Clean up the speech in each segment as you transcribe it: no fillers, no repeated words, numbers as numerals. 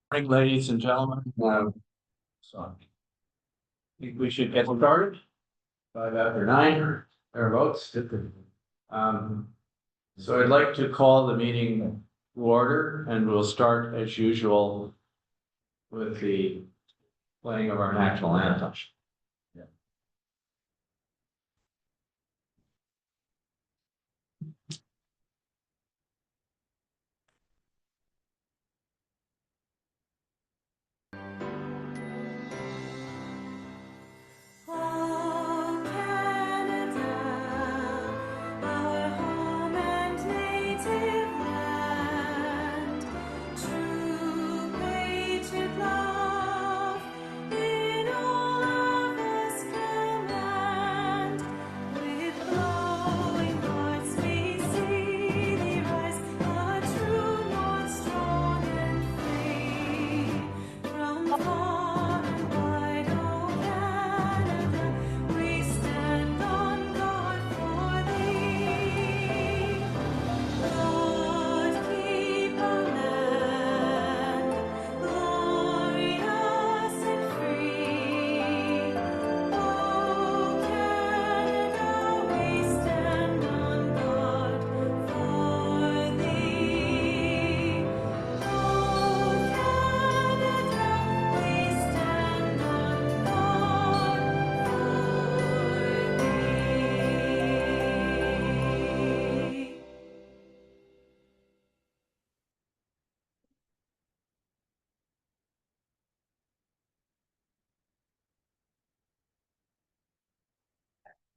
Morning, ladies and gentlemen. So I think we should get started. 9:05 or thereabouts. So I'd like to call the meeting to order, and we'll start as usual with the playing of our national anthem.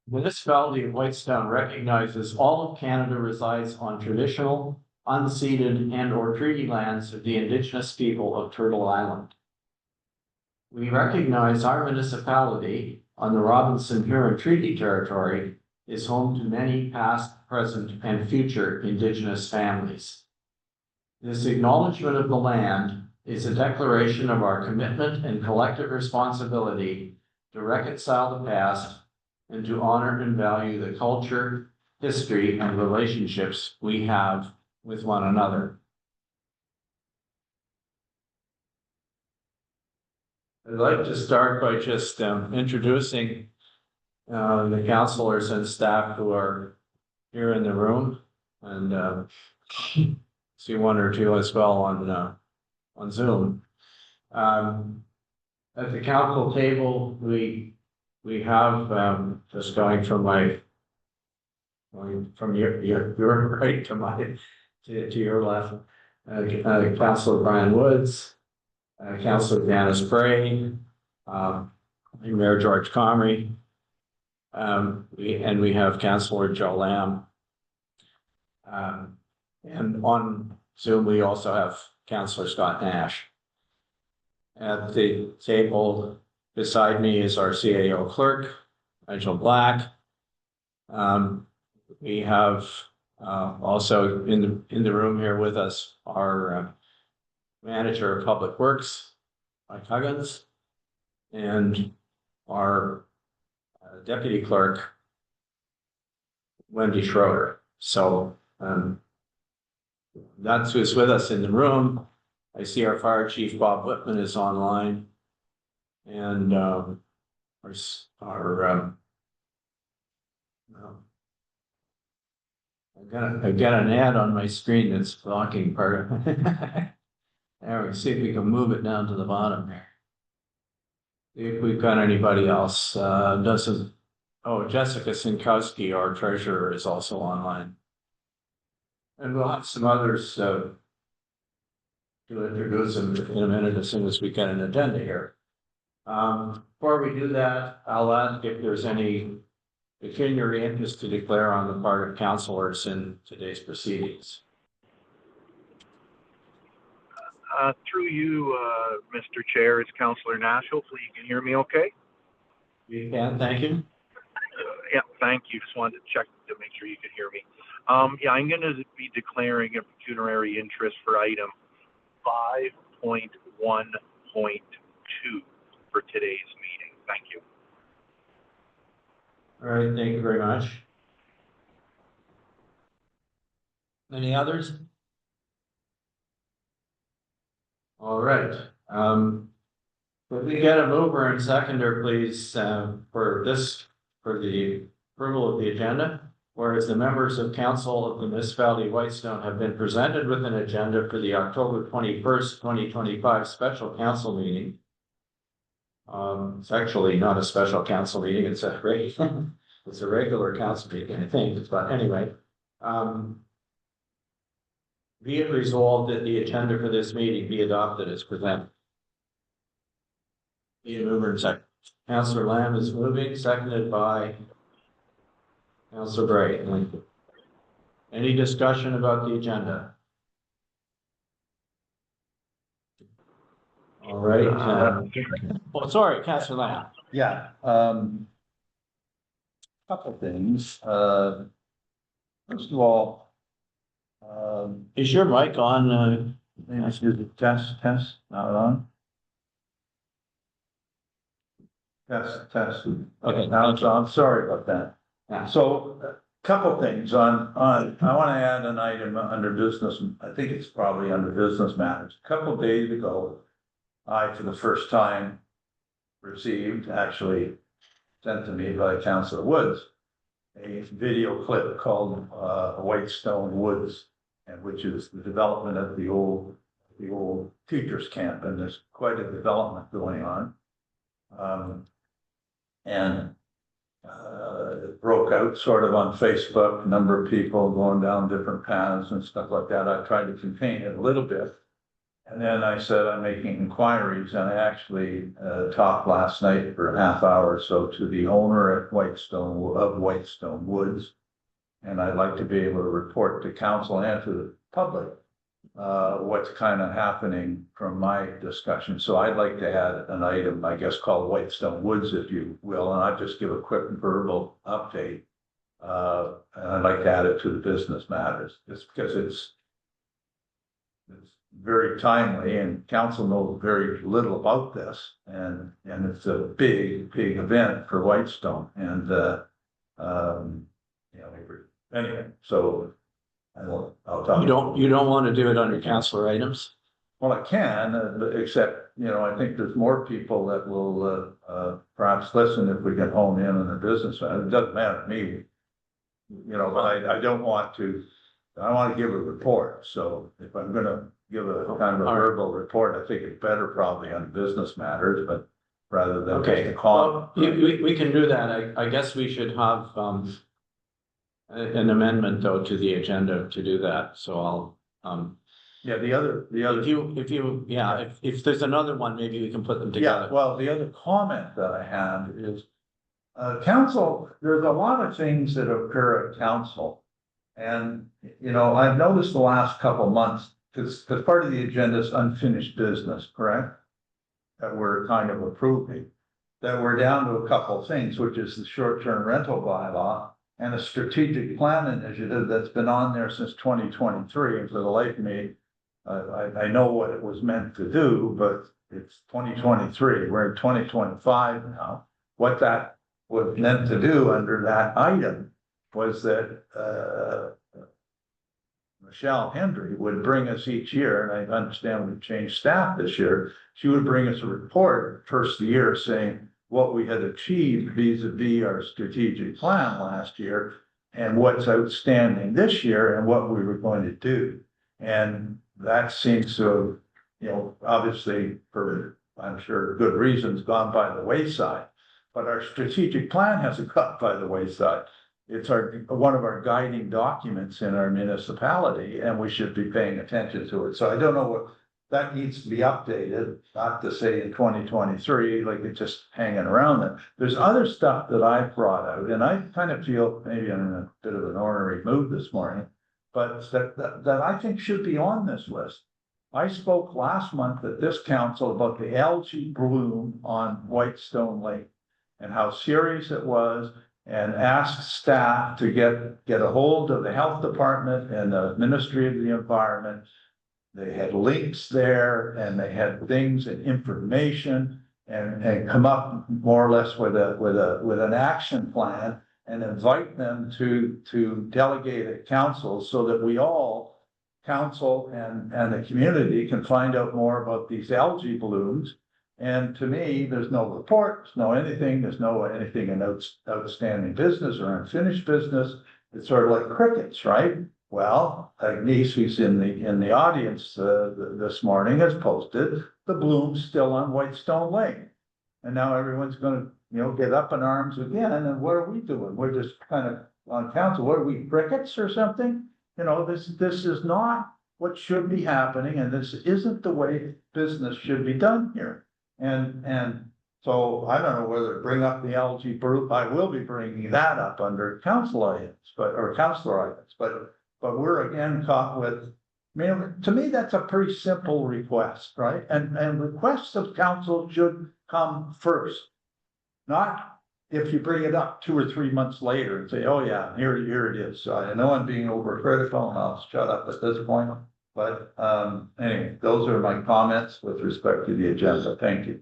The municipality of Whitestone recognizes all of Canada resides on traditional, unceded and or treaty lands of the Indigenous people of Turtle Island. We recognize our municipality on the Robinson Huron Treaty Territory is home to many past, present, and future Indigenous families. This acknowledgement of the land is a declaration of our commitment and collective responsibility to reconcile the past and to honor and value the culture, history, and relationships we have with one another. I'd like to start by just introducing the councillors and staff who are here in the room, and see one or two as well on Zoom. At the council table, we have just going from your right to my to your left, Councillor Brian Woods, Councillor Janice Bray, Mayor George Comrie, we have Councillor Joe Lamb, and on Zoom we also have Councillor Scott Nash. At the table beside me is our CAO clerk, Nigel Black. We have also in the room here with us our manager of public works, Mike Huggins, and our deputy clerk, Wendy Schroeder. So that's who's with us in the room. I see our fire chief Bob Whitman is online, and I got an ad on my screen that's blocking part of it. There, we see if we can move it down to the bottom there. If we've got anybody else, Jessica Sinkowski, our treasurer, is also online. And we'll have some others to introduce them in a minute as soon as we get an agenda here. Before we do that, I'll ask if there's any pecuniary interest to declare on the part of councillors in today's proceedings. Through you, Mr. Chair, it's Councillor Nash. Hopefully you can hear me okay. You can, thank you. Yeah, thank you. Just wanted to check to make sure you could hear me. Yeah, I'm going to be declaring a pecuniary interest for item 5.1.2 for today's meeting. Thank you. All right, thank you very much. Any others? All right, could we get a mover and seconder, please, for the approval of the agenda? Whereas the members of council of the municipality of Whitestone have been presented with an agenda for the October 21st, 2025 special council meeting. It's actually not a special council meeting, it's a regular council meeting, I think, but anyway. Be it resolved that the agenda for this meeting be adopted as presented. Need a mover and second. Councillor Lamb is moving, seconded by Councillor Bray. Thank you. Any discussion about the agenda? All right. Oh, sorry, Councillor Lamb. Yeah, couple things. First of all, Is your mic on? let's do the test, not on. Test. Okay. Now it's on, sorry about that. Yeah. So, couple things on, I want to add an item under business, I think it's probably under business matters. A couple of days ago, I, for the first time, received, actually sent to me by Councillor Woods, a video clip called Whitestone Woods, and which is the development of the old teachers camp, and there's quite a development going on. It broke out sort of on Facebook, a number of people going down different paths and stuff like that. I tried to contain it a little bit. And then I said, I'm making inquiries, and I actually talked last night for a half hour or so to the owner at Whitestone Woods. And I'd like to be able to report to council and to the public what's kind of happening from my discussion. So I'd like to add an item, I guess, called Whitestone Woods, if you will, and I'll just give a quick verbal update. And I'd like to add it to the business matters, just because it's very timely, and council knows very little about this, and it's a big event for Whitestone, and anyway, so I'll talk. You don't want to do it under councillor items? Well, I can, except, I think there's more people that will perhaps listen if we get hone in on the business. It doesn't matter to me, but I don't want to. I want to give a report, so if I'm gonna give a kind of a verbal report, I think it's better probably on business matters, but rather than just a call. We can do that. I guess we should have an amendment though to the agenda to do that, so I'll Yeah, the other. If there's another one, maybe we can put them together. Yeah, well, the other comment that I have is, council, there's a lot of things that occur at council. And, I've noticed the last couple of months, because part of the agenda is unfinished business, correct? That we're kind of approving, that we're down to a couple of things, which is the short-term rental bylaw and a strategic plan initiative that's been on there since 2023. And for the life of me, I know what it was meant to do, but it's 2023, we're in 2025 now. What that was meant to do under that item was that Michelle Hendry would bring us each year, and I understand we've changed staff this year, she would bring us a report first of the year saying what we had achieved vis-a-vis our strategic plan last year and what's outstanding this year and what we were going to do. And that seems to have, obviously for, I'm sure, good reasons, gone by the wayside. But our strategic plan hasn't gone by the wayside. It's one of our guiding documents in our municipality, and we should be paying attention to it. So I don't know what that needs to be updated, not to say in 2023, like it's just hanging around there. There's other stuff that I brought out, and I kind of feel maybe I'm in a bit of an ornery mood this morning, but that I think should be on this list. I spoke last month at this council about the algae bloom on Whitestone Lake and how serious it was, and asked staff to get a hold of the health department and the Ministry of the Environment. They had links there, and they had things and information, and come up more or less with an action plan, and invite them to delegate at council so that we all council and the community can find out more about these algae blooms. And to me, there's no report, there's no anything, there's no anything in outstanding business or unfinished business. It's sort of like crickets, right? Well, Agnes, who's in the audience this morning, has posted the blooms still on Whitestone Lake. And now everyone's gonna, get up in arms again, and what are we doing? We're just kind of on council, what are we, crickets or something? This is not what should be happening, and this isn't the way business should be done here. And so I don't know whether to bring up the algae bloom. I will be bringing that up under council items, or councilor items, but we're again caught with, to me, that's a pretty simple request, right? And requests of council should come first. Not if you bring it up 2 or 3 months later and say, oh yeah, here it is. So I know I'm being overcritical and I'll shut up at this point. But anyway, those are my comments with respect to the agenda. Thank you.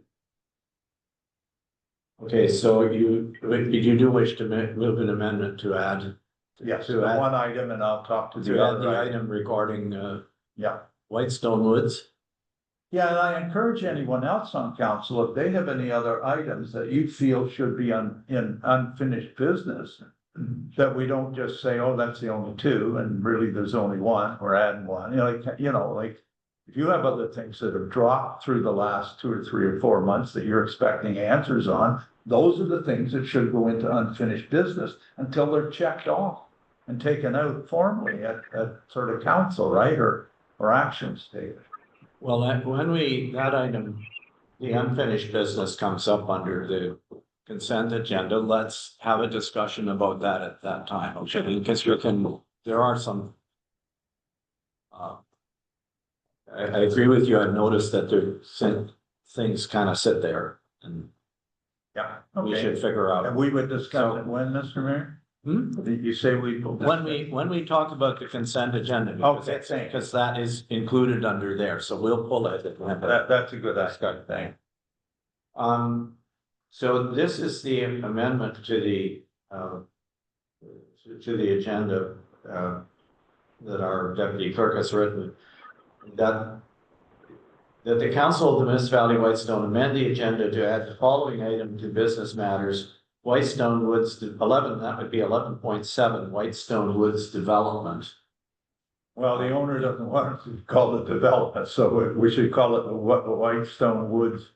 Okay, so you do wish to move an amendment to add? Yes, To the add- one item, and I'll talk to To the add other the item. item regarding Yeah. Whitestone Woods? Yeah, and I encourage anyone else on council, if they have any other items that you feel should be in unfinished business, that we don't just say, oh, that's the only two, and really there's only one, we're adding one, like if you have other things that have dropped through the last 2 or 3 or 4 months that you're expecting answers on, those are the things that should go into unfinished business until they're checked off and taken out formally at sort of council, right, or actions taken. Well, that item, the unfinished business comes up under the consent agenda. Let's have a discussion about that at that time, okay? Because there are some. I agree with you. I've noticed that things kind of sit there, and Yeah. we Okay. should figure out. And we would discuss it when, Mr. Mayor? Did you say we? When we talk about the consent agenda, because Okay, thank you. because that is included under there, so we'll pull it. That's a good idea. Thank you. So this is the amendment to the agenda that our deputy clerk has written, that the council of the municipality of Whitestone amend the agenda to add the following item to business matters. Whitestone Woods 11, that would be 11.7, Whitestone Woods Development. Well, the owner doesn't want to call it development, so we should call it the Whitestone Woods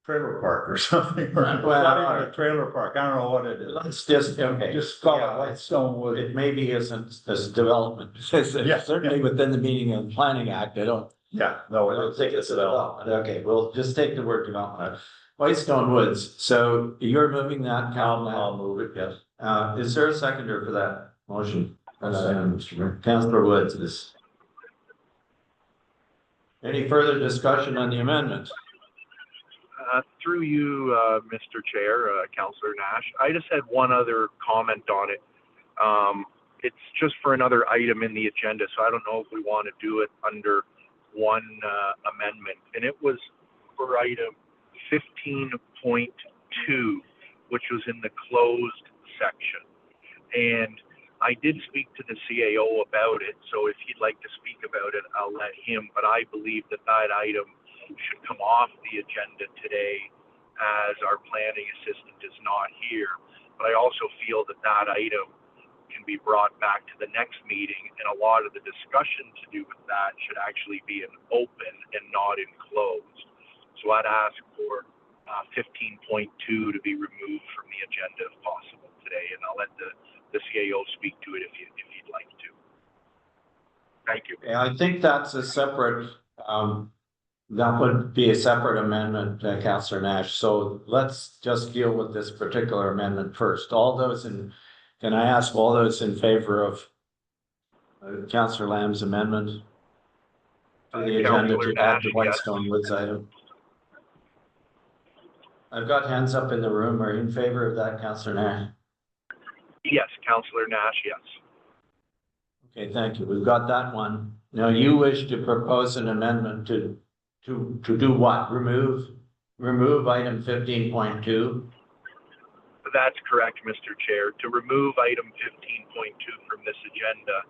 trailer park or something. Or it's not even a trailer park. I don't know what it is. Let's just, okay. Just call it Whitestone Woods. It maybe isn't as development. Yeah. Certainly within the meaning of the Planning Act, I don't think it's a development. Okay, we'll just take the word development. Whitestone Woods, so you're moving that, Cal? I'll move it, yes. Is there a seconder for that motion? Councilor Woods is. Any further discussion on the amendment? Through you, Mr. Chair, Councillor Nash, I just had one other comment on it. It's just for another item in the agenda, so I don't know if we want to do it under one amendment. And it was for item 15.2, which was in the closed section. And I did speak to the CAO about it, so if he'd like to speak about it, I'll let him. But I believe that item should come off the agenda today, as our planning assistant is not here. But I also feel that item can be brought back to the next meeting, and a lot of the discussion to do with that should actually be in open and not in closed. So I'd ask for 15.2 to be removed from the agenda if possible today, and I'll let the CAO speak to it if you'd like to. Thank you. Yeah, I think that's a separate, that would be a separate amendment, Councillor Nash. So let's just deal with this particular amendment first. Can I ask all those in favor of Councillor Lamb's amendment to the agenda to add the Whitestone Woods item? I've got hands up in the room. Are you in favor of that, Councillor Nash? Yes, Councillor Nash, yes. Okay, thank you. We've got that one. Now you wish to propose an amendment to do what? Remove item 15.2? That's correct, Mr. Chair. To remove item 15.2 from this agenda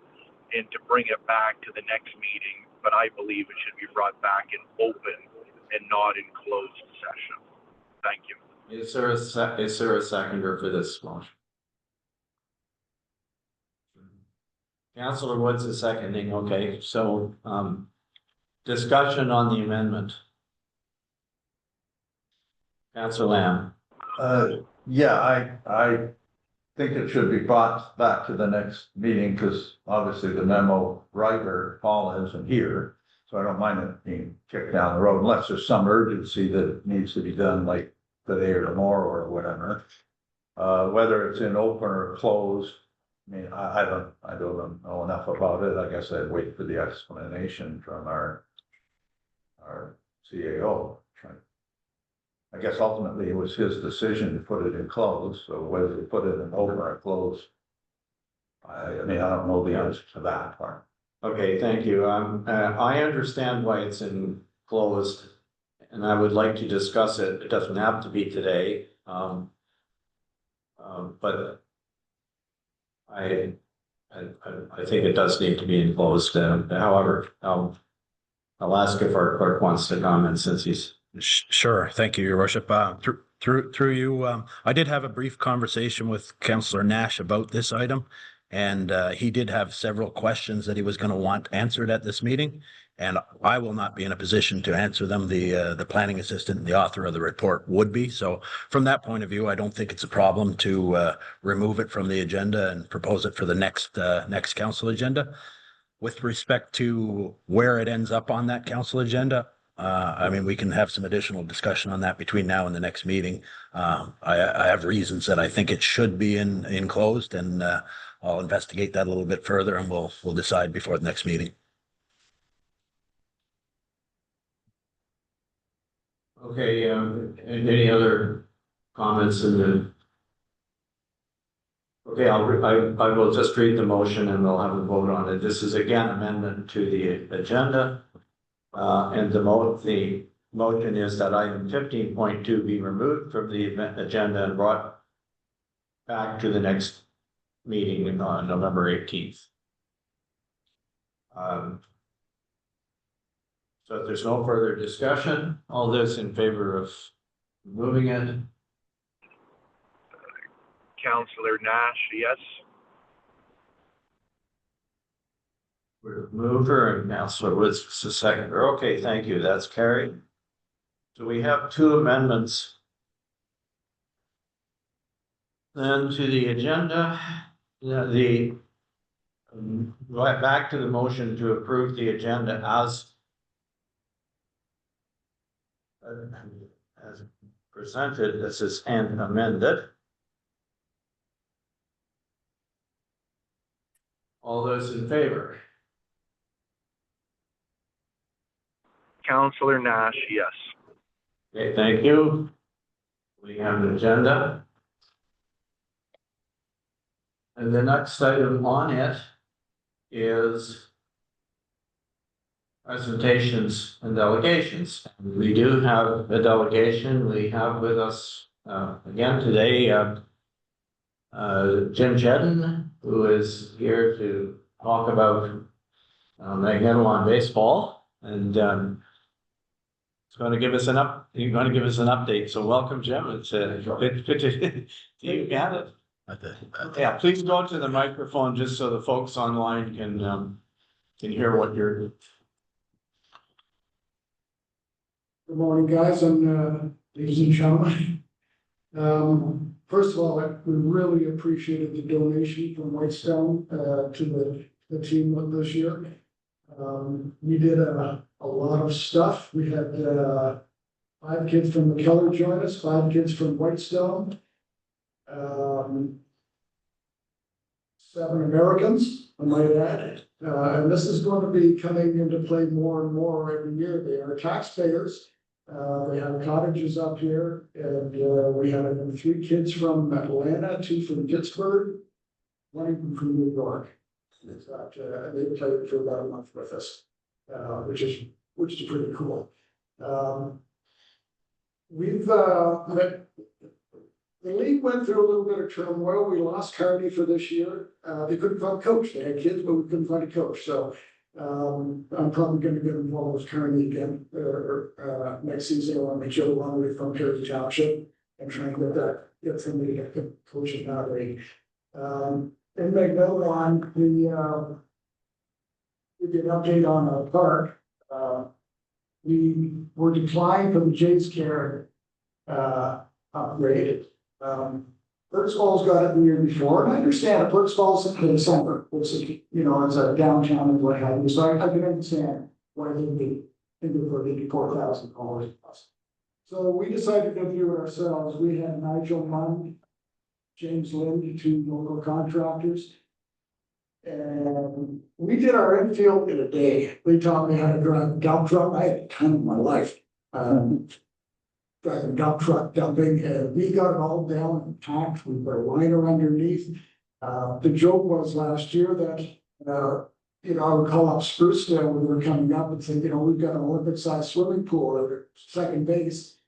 and to bring it back to the next meeting, but I believe it should be brought back in open and not in closed session. Thank you. Is there a seconder for this motion? Councillor Woods is seconding, okay, so, discussion on the amendment. Councillor Lamb. Yeah, I think it should be brought back to the next meeting, because obviously the memo writer, Paul, isn't here. So I don't mind it being kicked down the road unless there's some urgency that it needs to be done like today or tomorrow or whatever. Whether it's in open or closed, I mean, I don't know enough about it. I guess I'd wait for the explanation from our CAO. I guess ultimately it was his decision to put it in closed, so whether to put it in open or closed, I mean, I don't know the answer to that part. Okay, thank you. I understand why it's in closed, and I would like to discuss it. It doesn't have to be today. But I think it does need to be enclosed. However, I'll ask if our clerk wants to comment since he's. Sure. Thank you, Your Worship. Through you, I did have a brief conversation with Councillor Nash about this item, and he did have several questions that he was going to want answered at this meeting, and I will not be in a position to answer them. The planning assistant, the author of the report, would be. So from that point of view, I don't think it's a problem to remove it from the agenda and propose it for the next council agenda. With respect to where it ends up on that council agenda, I mean, we can have some additional discussion on that between now and the next meeting. I have reasons that I think it should be enclosed, and I'll investigate that a little bit further, and we'll decide before the next meeting. Okay, any other comments in the? Okay, I will just read the motion and we'll have a vote on it. This is again amendment to the agenda. And the motion is that item 15.2 be removed from the agenda and brought back to the next meeting on November 18th. So if there's no further discussion, all those in favor of moving it? Councillor Nash, yes. Mover and Councillor Woods is the seconder. Okay, thank you. That's carried. So we have two amendments. Then to the agenda, right back to the motion to approve the agenda as presented. This is and amended. All those in favor? Councillor Nash, yes. Okay, thank you. We have an agenda. And the next item on it is presentations and delegations. We do have a delegation. We have with us again today Jim Jedden, who is here to talk about Magnettowon baseball, and he's going to give us an update. So welcome, Jim. It's good to you again. Yeah, please go to the microphone just so the folks online can hear what you're. Good morning, guys, and ladies and gentlemen. First of all, we really appreciated the donation from Whitestone to the team this year. We did a lot of stuff. We had 5 kids from McKellar join us, 5 kids from Whitestone, 7 Americans, I might add. And this is going to be coming into play more and more every year. They are taxpayers. They have cottages up here, and we had 3 kids from Atlanta, 2 from Pittsburgh, 1 from New York. They played for about a month with us, which is pretty cool. The The league went through a little bit of turmoil. We lost Carney for this year. They couldn't find a coach. They had kids, but we couldn't find a coach. So I'm probably gonna get involved with Carney again, next season. I want to make Joe Longley from Perry Township and try and get somebody to get coaching that league. In Magnolia, we did an update on our park. We were declined from the Jays Care upgrade. First Falls got it the year before, and I understand First Falls in the summer, which is, it's a downtown and what have you, so I can understand why they need for $84,000 plus. So we decided to do it ourselves. We had Nigel Munn, James Lind, two local contractors. And we did our infield in a day. They taught me how to drive a dump truck. I had a ton in my life. Driving a dump truck, dumping, and we got it all down and packed. We put a liner underneath. The joke was last year that, I would call up Sprucedale when we were coming up and say, we've got an Olympic-sized swimming pool at second base.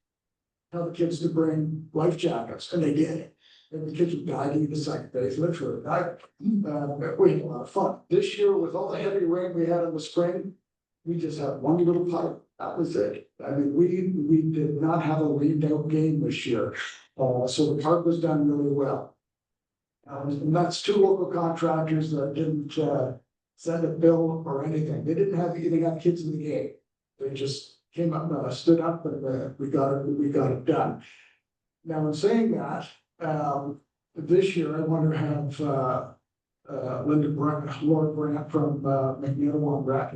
Tell the kids to bring life jackets, and they did. And the kids would diving into second base, literally. We had a lot of fun. This year, with all the heavy rain we had in the spring, we just had one little puddle. That was it. I mean, we did not have a rained out game this year. So the park was done really well. And that's two local contractors that didn't send a bill or anything. They didn't have kids in the game. They just came up, stood up, and we got it done. Now, in saying that, this year I want to have Laura Grant from McNeil Rec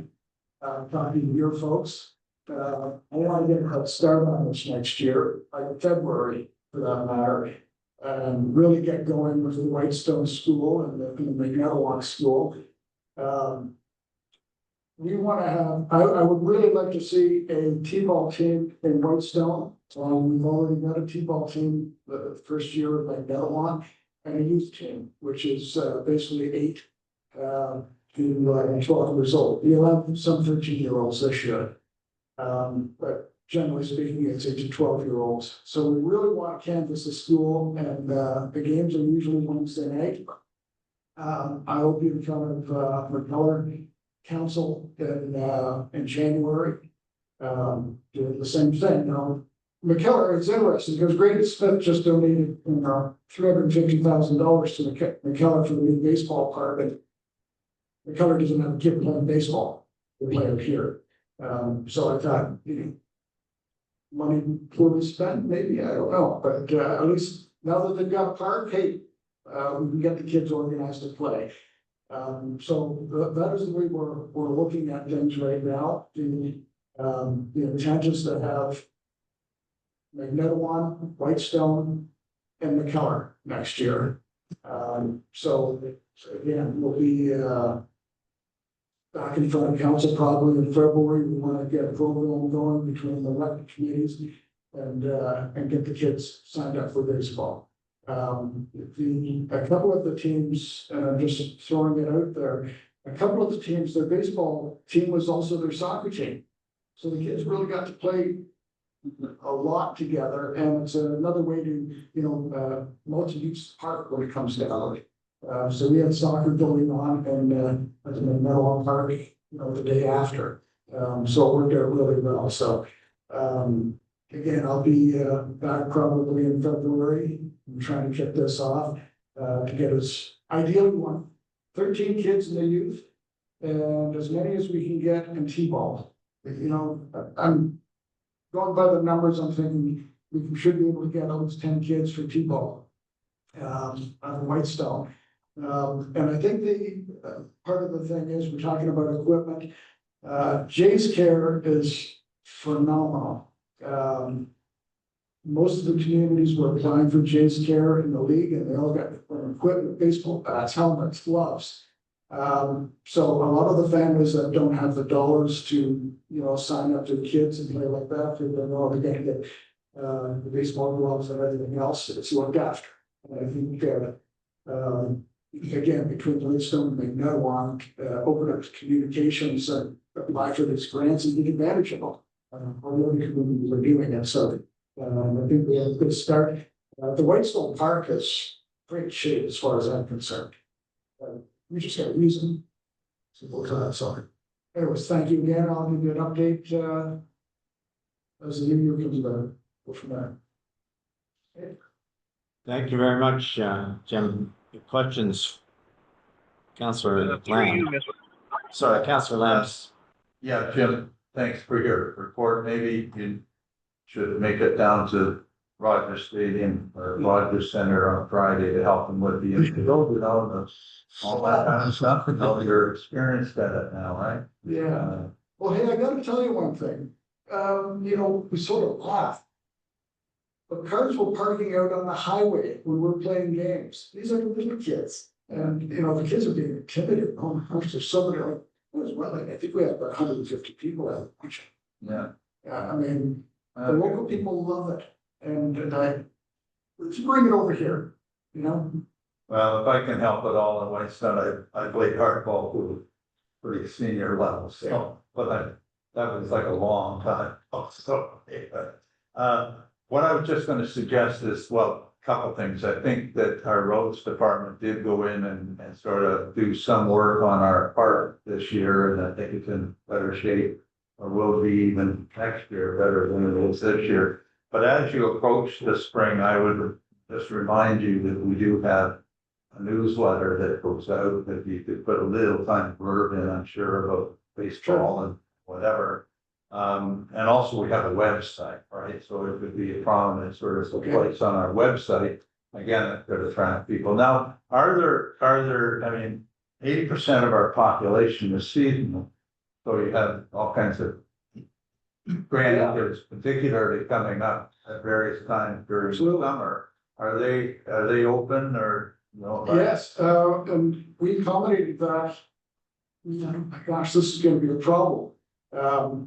talking to your folks. I want to get a head start on this next year, like February for that matter, and really get going with the Whitestone School and the McNeil School. We want to have, I would really like to see a T-ball team in Whitestone. We've already got a T-ball team the first year at McNeil, and a youth team, which is basically 8 to 12 years old. You'll have some 13-year-olds this year. But generally speaking, it's 8 to 12-year-olds. So we really want to canvass the school, and the games are usually Wednesday night. I will be in front of McKellar Council in January, doing the same thing. Now, McKellar, it's interesting because Grady Smith just donated $350,000 to McKellar for the new baseball park, and McKellar doesn't have a kid playing baseball. They play up here. So I thought, money poorly spent, maybe, I don't know, but at least now that they've got a park, hey, we can get the kids organized to play. So that is the way we're looking at things right now. The intent is to have Magnetawan, Whitestone, and McKellar next year. So again, we'll be back in front of council probably in February. We want to get a program going between the rec committees and get the kids signed up for baseball. A couple of the teams, just throwing it out there, a couple of the teams, their baseball team was also their soccer team. So the kids really got to play a lot together, and it's another way to, multi-use park when it comes down. So we had soccer going on and at the Meadow Park, the day after. So it worked out really well. So again, I'll be back probably in February. I'm trying to kick this off to get us ideally 13 kids in the youth and as many as we can get in T-ball. I'm going by the numbers. I'm thinking we should be able to get almost 10 kids for T-ball on Whitestone. And I think the part of the thing is we're talking about equipment. Jays Care is phenomenal. Most of the communities were applying for Jays Care in the league, and they all got equipment, baseball bats, helmets, gloves. So a lot of the families that don't have the dollars to, sign up their kids and play like that, they're going to get the baseball gloves and everything else. It's looked after. And I think again, between Whitestone and Magnetawan, open up communications and apply for these grants and take advantage of them. All the other communities are doing it. So I think we have a good start. The Whitestone Park is great shape as far as I'm concerned. We just got a reason. Simple as that, so. Anyways, thank you again. I'll give you an update, as the new year comes about. Go from there. Thank you very much, Jim. Questions? Councillor Through you, Lamb. Mr. Sorry, Councillor Lambs. Yeah, Jim, thanks for your report. Maybe you should make it down to Rogers Stadium or Rogers Center on Friday to help them with the infield, all that kind of stuff. And know you're experienced at it now, right? Yeah. Well, hey, I gotta tell you one thing. We sort of laugh. But cars were parking out on the highway when we're playing games. These are little kids. And, the kids are being intimidated. Oh my gosh, there's so many, I think we have about 150 people out. Yeah. I mean, the local people love it. And let's bring it over here, Well, if I can help at all in Whitestone, I played hardball to pretty senior level, so, but that was like a long time. So, what I was just gonna suggest is, well, a couple things. I think that our roads department did go in and sort of do some work on our park this year, and I think it's in better shape. Or will be even next year better than it is this year. But as you approach the spring, I would just remind you that we do have a newsletter that goes out that you could put a little tiny blurb in, I'm sure, about baseball and whatever. And also we have a website, right? So it would be a prominent sort of place on our website. Again, that could attract people. Now, are there, 80% of our population is seasonal. So you have all kinds of grandkids, particularly coming up at various times during the summer. Are they open or no? Yes, and we accommodated that. Gosh, this is gonna be a problem.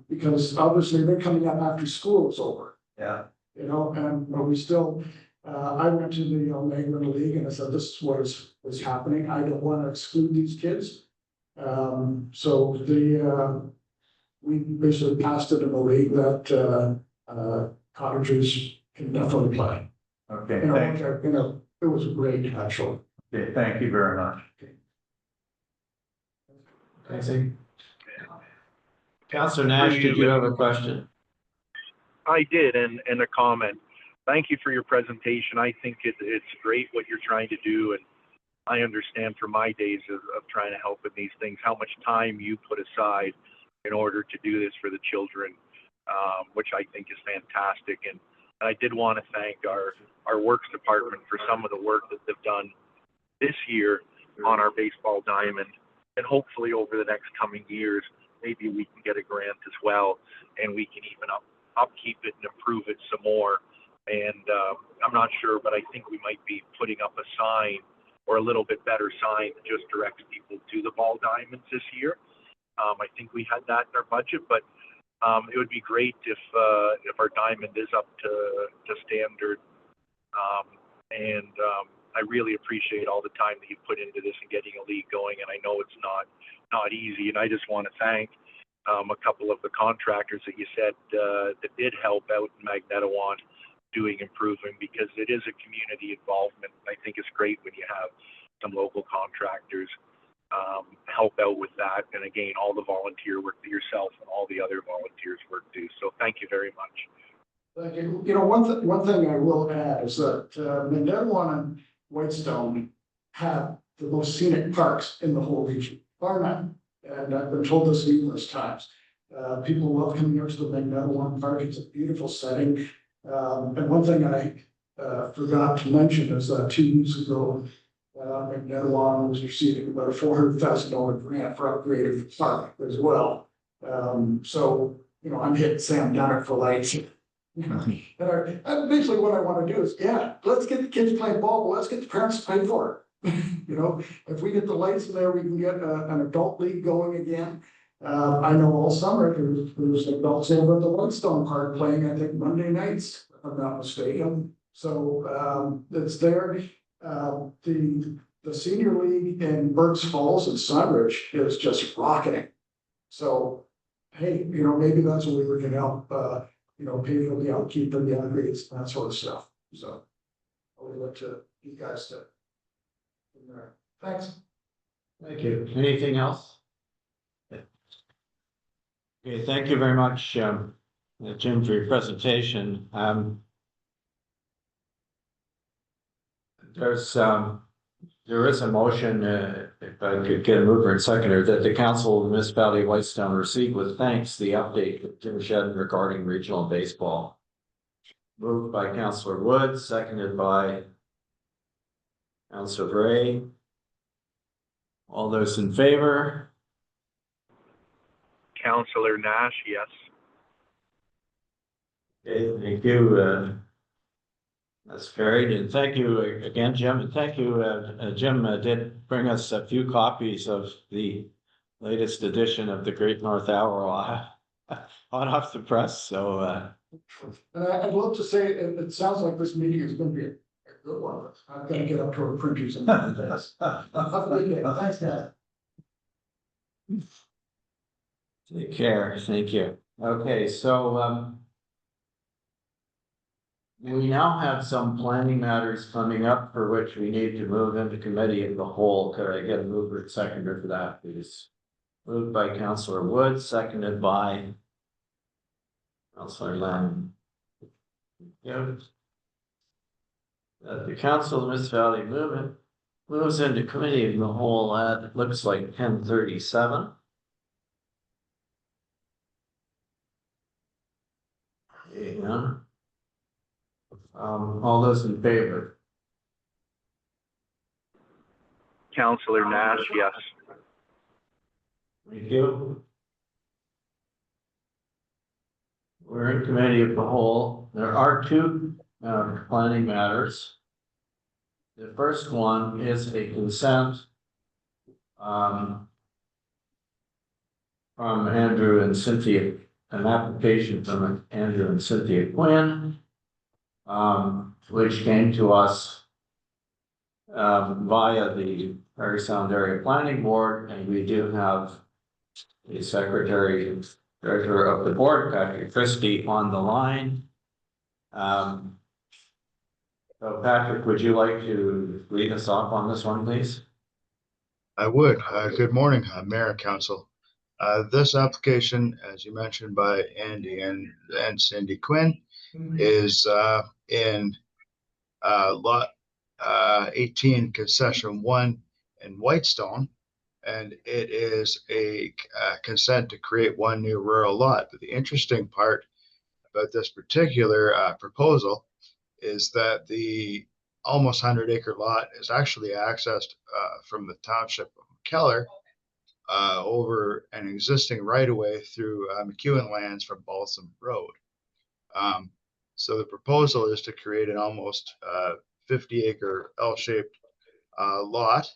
Because obviously they're coming up after school is over. Yeah. But we still, I went to the Magna League and I said, this is what is happening. I don't want to exclude these kids. So we basically passed it in the league that cottages can definitely play. Okay, It was great, actually. okay, thank you very much. Councillor Nash, did you have a question? I did, and a comment. Thank you for your presentation. I think it's great what you're trying to do, and I understand from my days of trying to help in these things, how much time you put aside in order to do this for the children, which I think is fantastic. And I did want to thank our works department for some of the work that they've done this year on our baseball diamond, and hopefully over the next coming years, maybe we can get a grant as well, and we can even upkeep it and improve it some more. And I'm not sure, but I think we might be putting up a sign or a little bit better sign that just directs people to the ball diamonds this year. I think we had that in our budget, but it would be great if our diamond is up to standard. I really appreciate all the time that you put into this and getting a league going, and I know it's not easy. And I just want to thank a couple of the contractors that you said that did help out in Magnetawan doing improving, because it is a community involvement. I think it's great when you have some local contractors help out with that, and again, all the volunteer work that yourself and all the other volunteers work do. So thank you very much. Thank you. One thing I will add is that Magnetawan and Whitestone have the most scenic parks in the whole region, bar none. And I've been told this numerous times. People love coming out to the Magnetawan Park. It's a beautiful setting. And one thing I forgot to mention is that 2 weeks ago, Magnetawan was receiving about a $400,000 grant for upgrading the park as well. So, I'm hitting Sam Dennett for lights. And basically what I want to do is, let's get the kids playing ball, but let's get the parents to pay for it. If we get the lights in there, we can get an adult league going again. I know all summer there's adults over at the Whitestone Park playing, I think Monday nights, if I'm not mistaken. So it's there. The senior league in Burks Falls and Sunridge is just rocketing. So, hey, maybe that's where we can help, pay for the upkeep and the upgrades, that sort of stuff. So, we look to you guys to. Thanks. Thank you. Anything else? Okay, thank you very much, Jim, for your presentation. There is a motion, if I could get a mover and seconder, that the Council of the Municipality of Whitestown receive with thanks the update of Tim Shedden regarding regional baseball. Moved by Councillor Wood, seconded by Councillor Bray. All those in favor? Councillor Nash, yes. Okay, thank you. That's carried, and thank you again, Jim, and thank you, Jim did bring us a few copies of the latest edition of the Great North Hour hot off the press, so And I'd love to say, it sounds like this meeting is gonna be a good one. I've got to get up to our printers and this. Have a good day. Thanks, guys. take care, thank you. Okay, so we now have some planning matters coming up for which we need to move into committee of the whole. Could I get a mover and seconder for that, please? Moved by Councillor Wood, seconded by Councillor Lamb. Yeah. The Council of the Municipality Movement moves into committee of the whole at, it looks like 10:37. Yeah. All those in favor? Councillor Nash, yes. Thank you. We're in committee of the whole. There are two planning matters. The first one is a consent from Andrew and Cynthia, an application from Andrew and Cynthia Quinn, which came to us via the Prairie Sound Area Planning Board, and we do have the Secretary and Director of the Board, Patrick Christie, on the line. So Patrick, would you like to lead us off on this one, please? I would. Good morning, Mayor and Council. This application, as you mentioned by Andy and Cindy Quinn, is in lot 18 concession 1 in Whitestone, and it is a consent to create one new rural lot. But the interesting part about this particular proposal is that the almost 100-acre lot is actually accessed from the township of McKellar over an existing right-of-way through McEwen lands from Balsam Road. So the proposal is to create an almost 50-acre L-shaped lot,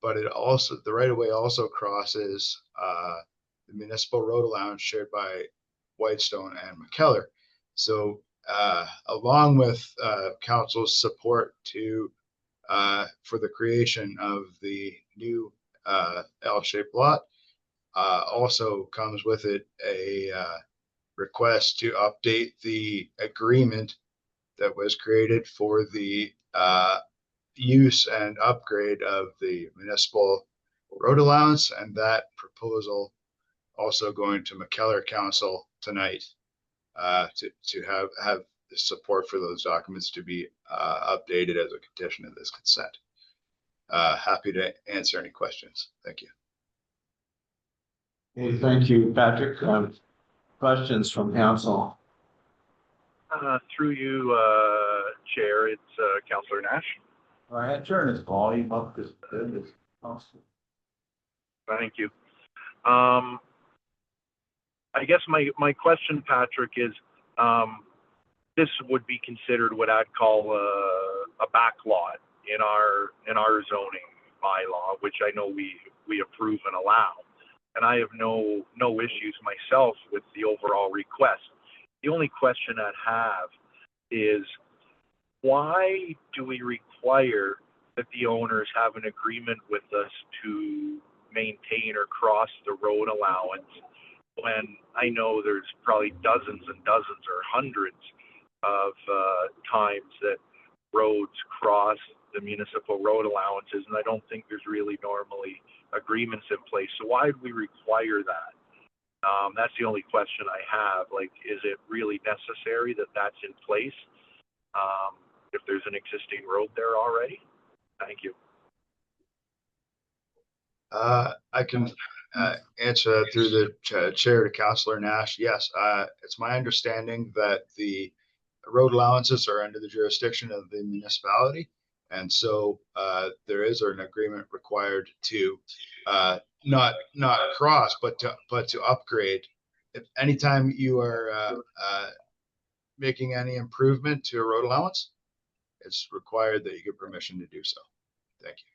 but it also, the right-of-way also crosses the municipal road allowance shared by Whitestone and McKellar. So along with council's support to for the creation of the new L-shaped lot, also comes with it a request to update the agreement that was created for the use and upgrade of the municipal road allowance, and that proposal also going to McKellar Council tonight to have the support for those documents to be updated as a condition of this consent. Happy to answer any questions. Thank you. Okay, thank you, Patrick. Questions from council? Through you, Chair, it's Councillor Nash. All right, turn his volume up because it is awesome. Thank you. I guess my question, Patrick, is this would be considered what I'd call a back lot in our zoning bylaw, which I know we approve and allow. And I have no issues myself with the overall request. The only question I'd have is, why do we require that the owners have an agreement with us to maintain or cross the road allowance when I know there's probably dozens and dozens or hundreds of times that roads cross the municipal road allowances, and I don't think there's really normally agreements in place. So why would we require that? That's the only question I have. Like, is it really necessary that that's in place if there's an existing road there already? Thank you. I can answer that through the chair to Councillor Nash. Yes, it's my understanding that the road allowances are under the jurisdiction of the municipality. And so there is an agreement required to not cross, but to upgrade. If anytime you are making any improvement to a road allowance, it's required that you get permission to do so. Thank you.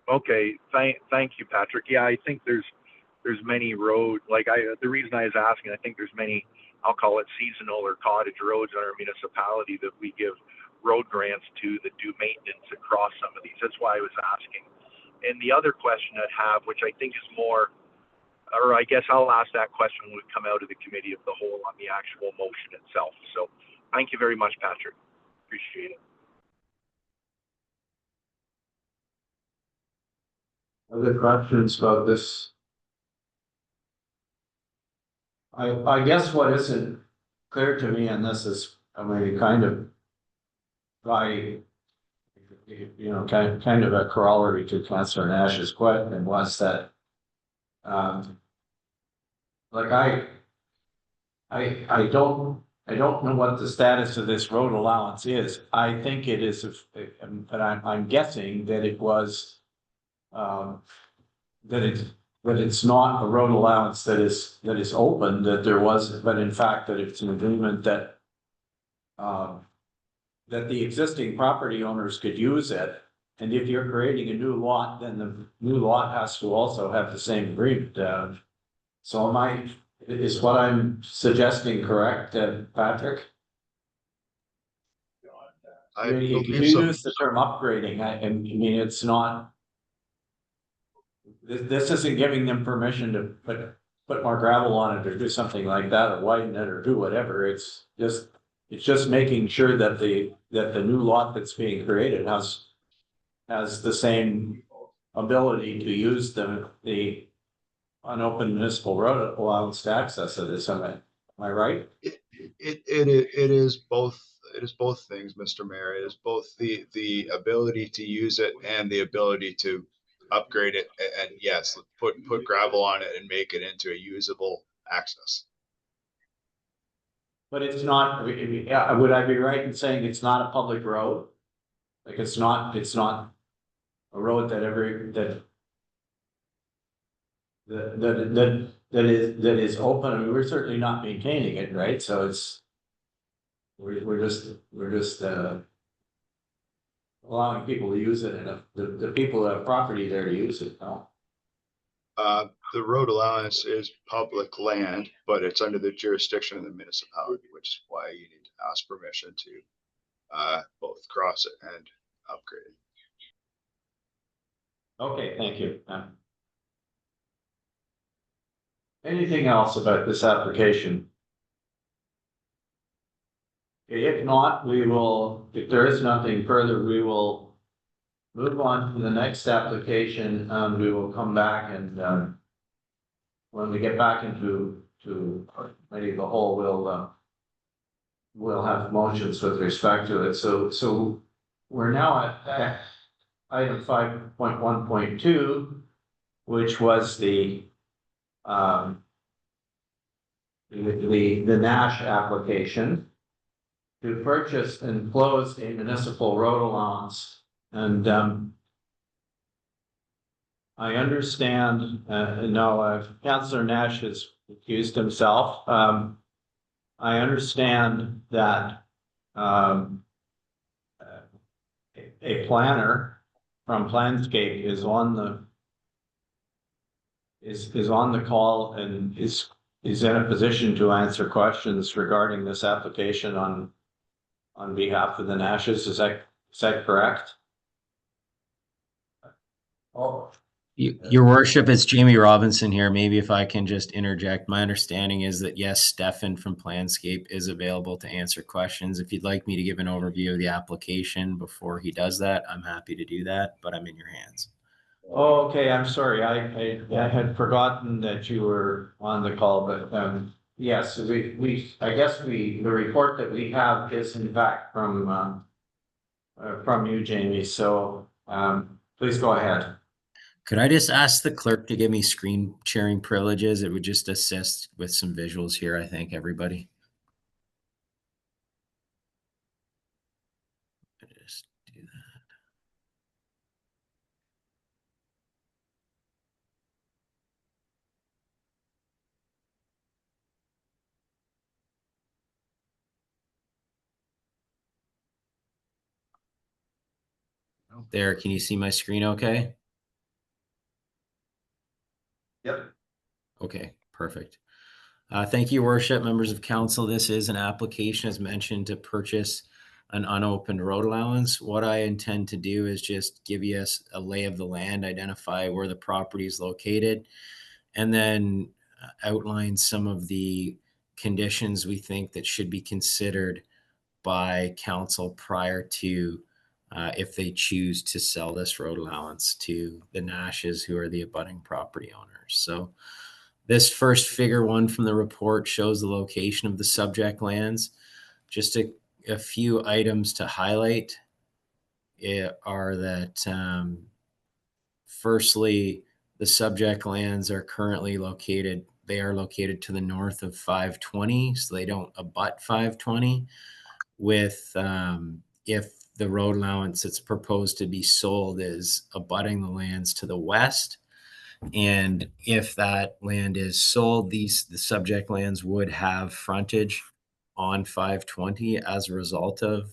Okay, thank you, Patrick. Yeah, I think there's many roads, like the reason I was asking, I think there's many, I'll call it seasonal or cottage roads in our municipality that we give road grants to that do maintenance across some of these. That's why I was asking. And the other question I'd have, which I think is more, or I guess I'll ask that question when we come out of the committee of the whole on the actual motion itself. So thank you very much, Patrick. Appreciate it. Other questions about this? I guess what isn't clear to me, and this is, I mean, kind of by, you know, kind of a corollary to Councillor Nash's question was that, like I don't know what the status of this road allowance is. I think it is, but I'm guessing that it was, that it's not a road allowance that is open, that there was, but in fact that it's an agreement that that the existing property owners could use it. And if you're creating a new lot, then the new lot has to also have the same agreement. So is what I'm suggesting correct, Patrick? I You believe so. use the term upgrading. I mean, it's not. This isn't giving them permission to put more gravel on it or do something like that, or widen it or do whatever. It's just making sure that the new lot that's being created has the same ability to use the unopened municipal road allowance to access it. Am I right? It is both. It is both things, Mr. Mayor. It is both the ability to use it and the ability to upgrade it, and yes, put gravel on it and make it into a usable access. But it's not. Would I be right in saying it's not a public road? Like it's not a road that is open. I mean, we're certainly not maintaining it, right? So we're just allowing people to use it, and the people who have property there to use it. No. The road allowance is public land, but it's under the jurisdiction of the municipality, which is why you need to ask permission to both cross it and upgrade it. Okay, thank you. Anything else about this application? If not, if there is nothing further, we will move on to the next application. We will come back and when we get back into maybe the whole, we'll have motions with respect to it. So we're now at item 5.1.2, which was the Nash application to purchase and close a municipal road allowance. And I understand, Councillor Nash has accused himself. I understand that a planner from Planscape is on the call and is in a position to answer questions regarding this application on behalf of the Nashes. Is that correct? Oh, Your worship, it's Jamie Robinson here. Maybe if I can just interject, my understanding is that yes, Stefan from Planscape is available to answer questions. If you'd like me to give an overview of the application before he does that, I'm happy to do that, but I'm in your hands. Oh, okay, I'm sorry. I had forgotten that you were on the call, but, yes, I guess the report that we have is in fact from you, Jamie. So, please go ahead. Could I just ask the clerk to give me screen sharing privileges? It would just assist with some visuals here, I think, everybody. Just do that. There, can you see my screen okay? Yep. Okay, perfect. Thank you, worship, members of council. This is an application, as mentioned, to purchase an unopened road allowance. What I intend to do is just give you a lay of the land, identify where the property is located, and then outline some of the conditions we think that should be considered by council prior to if they choose to sell this road allowance to the Nashes, who are the abutting property owners. So this first figure one from the report shows the location of the subject lands. Just a few items to highlight are that firstly, the subject lands are currently located, they are located to the north of 520, so they don't abut 520. With if the road allowance that's proposed to be sold is abutting the lands to the west, and if that land is sold, the subject lands would have frontage on 520 as a result of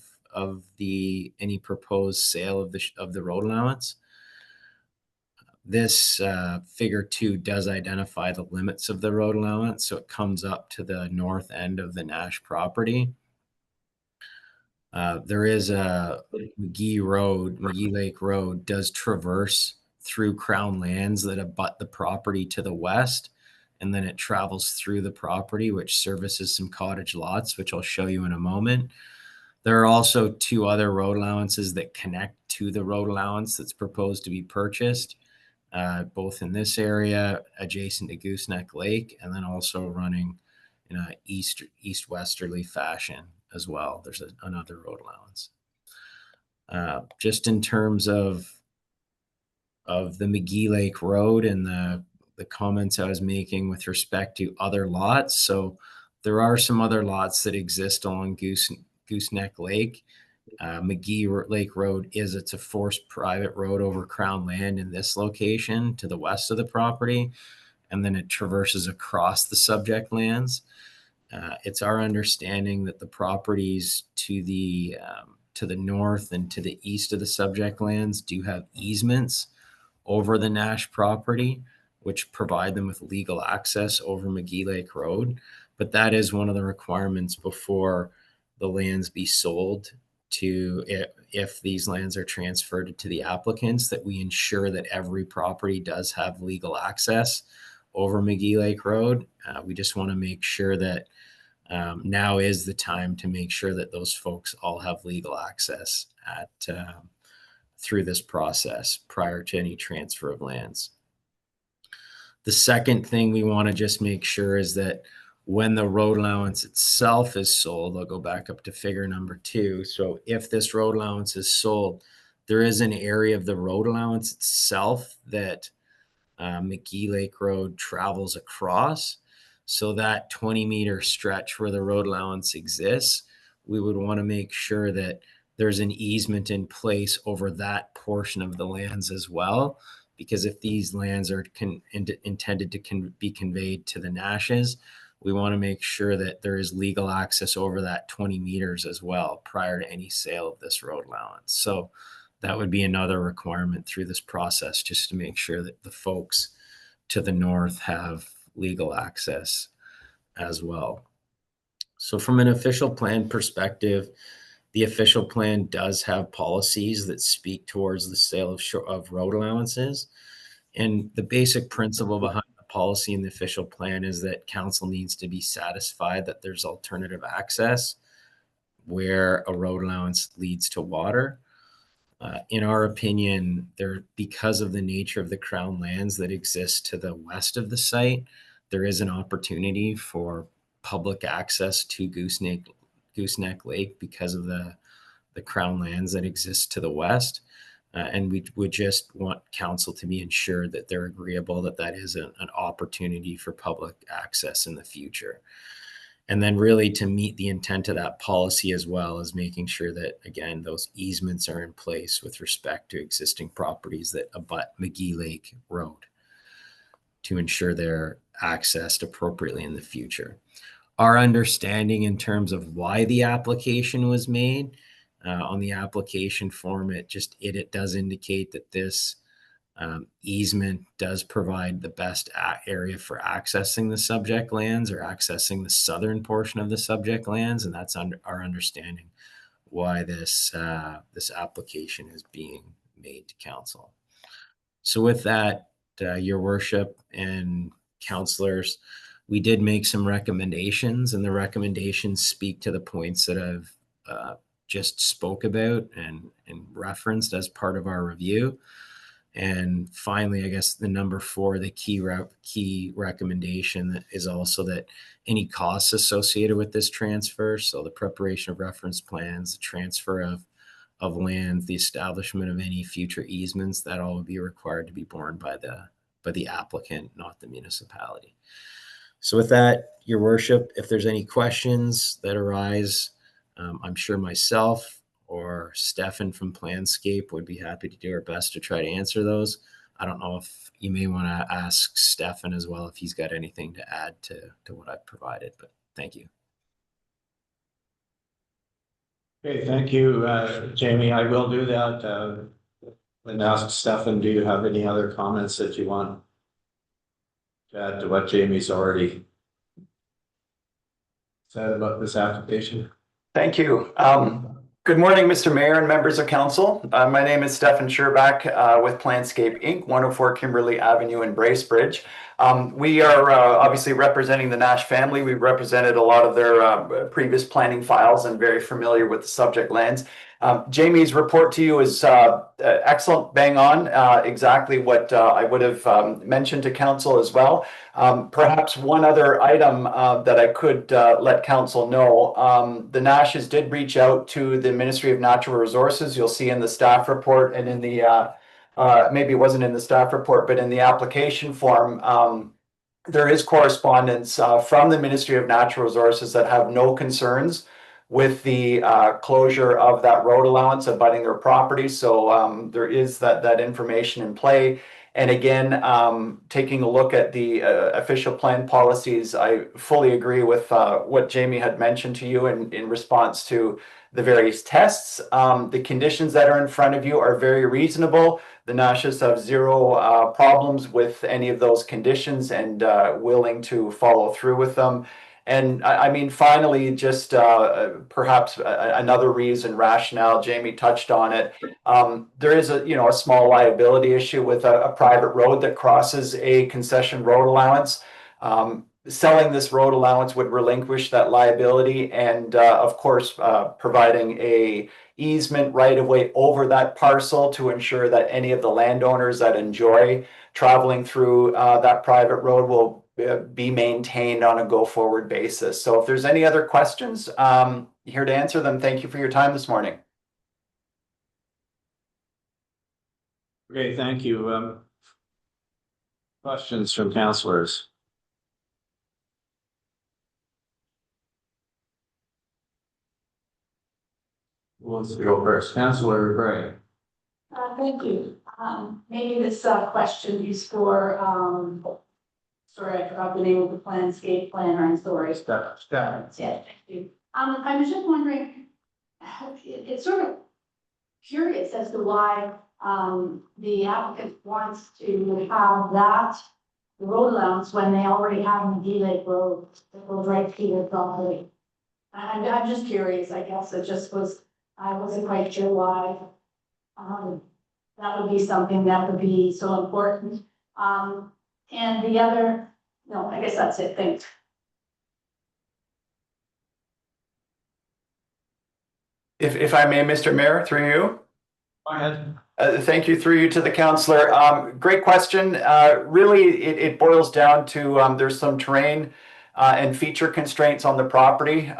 any proposed sale of the road allowance. This figure 2 does identify the limits of the road allowance, so it comes up to the north end of the Nash property. There is a McGee Lake Road does traverse through Crown lands that abut the property to the west, and then it travels through the property, which services some cottage lots, which I'll show you in a moment. There are also 2 other road allowances that connect to the road allowance that's proposed to be purchased, both in this area adjacent to Gooseneck Lake, and then also running in a east-westerly fashion as well. There's another road allowance. Just in terms of the McGee Lake Road and the comments I was making with respect to other lots. So there are some other lots that exist along Gooseneck Lake. McGee Lake Road it's a forced private road over Crown land in this location to the west of the property, and then it traverses across the subject lands. It's our understanding that the properties to the north and to the east of the subject lands do have easements over the Nash property, which provide them with legal access over McGee Lake Road. But that is one of the requirements before the lands be sold to, if these lands are transferred to the applicants, that we ensure that every property does have legal access over McGee Lake Road. We just want to make sure that now is the time to make sure that those folks all have legal access through this process prior to any transfer of lands. The second thing we want to just make sure is that when the road allowance itself is sold, I'll go back up to figure number 2. So if this road allowance is sold, there is an area of the road allowance itself that McGee Lake Road travels across. So that 20-meter stretch where the road allowance exists, we would want to make sure that there's an easement in place over that portion of the lands as well, because if these lands are intended to be conveyed to the Nashes, we want to make sure that there is legal access over that 20 meters as well prior to any sale of this road allowance. So that would be another requirement through this process, just to make sure that the folks to the north have legal access as well. So from an official plan perspective, the official plan does have policies that speak towards the sale of road allowances. And the basic principle behind the policy and the official plan is that council needs to be satisfied that there's alternative access where a road allowance leads to water. In our opinion, because of the nature of the crown lands that exist to the west of the site, there is an opportunity for public access to Gooseneck Lake because of the crown lands that exist to the west. And we would just want council to be ensured that they're agreeable that that is an opportunity for public access in the future. And then really to meet the intent of that policy as well as making sure that, again, those easements are in place with respect to existing properties that abut McGee Lake Road to ensure they're accessed appropriately in the future. Our understanding in terms of why the application was made, on the application form, it does indicate that this easement does provide the best area for accessing the subject lands or accessing the southern portion of the subject lands, and that's our understanding why this application is being made to council. So with that, your worship and councillors, we did make some recommendations, and the recommendations speak to the points that I've just spoke about and referenced as part of our review. And finally, I guess the number 4, the key recommendation is also that any costs associated with this transfer, so the preparation of reference plans, the transfer of land, the establishment of any future easements, that all would be required to be borne by the applicant, not the municipality. So with that, your worship, if there's any questions that arise, I'm sure myself or Stefan from Planscape would be happy to do our best to try to answer those. I don't know if you may want to ask Stefan as well if he's got anything to add to what I've provided, but thank you. Okay, thank you, Jamie. I will do that. And ask Stefan, do you have any other comments that you want to add to what Jamie's already said about this application? Thank you. Good morning, Mr. Mayor and members of council. My name is Stefan Sherbach with Planscape Inc., 104 Kimberley Avenue in Bracebridge. We are obviously representing the Nash family. We've represented a lot of their previous planning files and very familiar with the subject lands. Jamie's report to you is excellent, bang on, exactly what I would have mentioned to council as well. Perhaps one other item that I could let council know, the Nashes did reach out to the Ministry of Natural Resources. You'll see in the staff report and in the, maybe it wasn't in the staff report, but in the application form, there is correspondence from the Ministry of Natural Resources that have no concerns with the closure of that road allowance abutting their property. So there is that information in play. And again, taking a look at the official plan policies, I fully agree with what Jamie had mentioned to you in response to the various tests. The conditions that are in front of you are very reasonable. The Nashes have zero problems with any of those conditions and willing to follow through with them. And I mean, finally, just perhaps another reason, rationale, Jamie touched on it. There is a small liability issue with a private road that crosses a concession road allowance. Selling this road allowance would relinquish that liability and, of course, providing a easement right of way over that parcel to ensure that any of the landowners that enjoy traveling through that private road will be maintained on a go-forward basis. So if there's any other questions, here to answer them. Thank you for your time this morning. Okay, thank you. Questions from councillors? Who wants to go first? Councillor Gray. Thank you. Maybe this question is for, sorry, I forgot the name of the Planscape planner, I'm sorry. Stefan. Yeah, thank you. I was just wondering, it's sort of curious as to why the applicant wants to have that road allowance when they already have McGee Lake Road that goes right to their property. I'm just curious, I guess. I wasn't quite sure why that would be something that would be so important. And the other, no, I guess that's it, thanks. If I may, Mr. Mayor, through you. Go ahead. Thank you, through you to the councillor. Great question. Really, it boils down to there's some terrain and feature constraints on the property.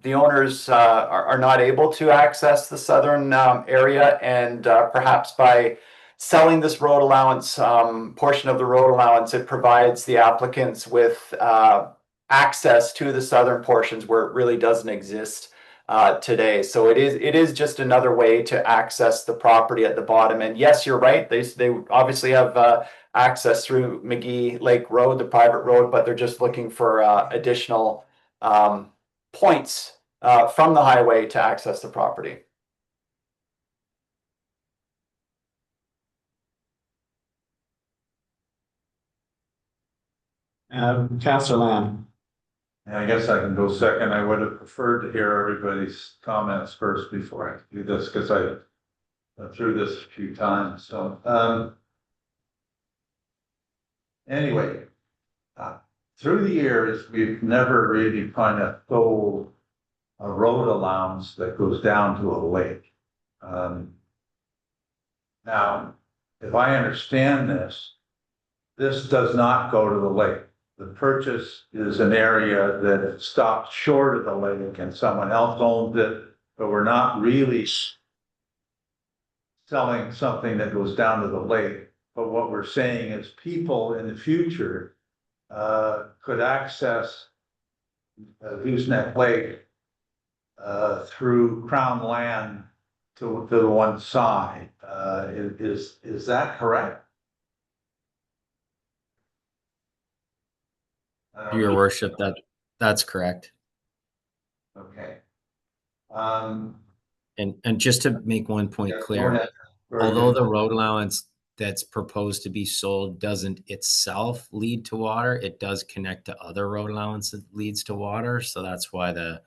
The owners are not able to access the southern area, and perhaps by selling this road allowance, portion of the road allowance, it provides the applicants with access to the southern portions where it really doesn't exist today. So it is just another way to access the property at the bottom. And yes, you're right. They obviously have access through McGee Lake Road, the private road, but they're just looking for additional points from the highway to access the property. Councillor Lamb. And I guess I can go second. I would have preferred to hear everybody's comments first before I do this, because I went through this a few times. So, anyway, through the years, we've never really kind of sold a road allowance that goes down to a lake. Now, if I understand this does not go to the lake. The purchase is an area that stops short of the lake and someone else owns it, but we're not really selling something that goes down to the lake. But what we're saying is people in the future could access Gooseneck Lake through Crown land to the one side. Is that correct? Your worship, that's correct. Okay. And just to make one point Yeah, clear, although the road allowance that's proposed to be sold doesn't itself lead to water, it does connect to other road allowance that leads to water. So that's why the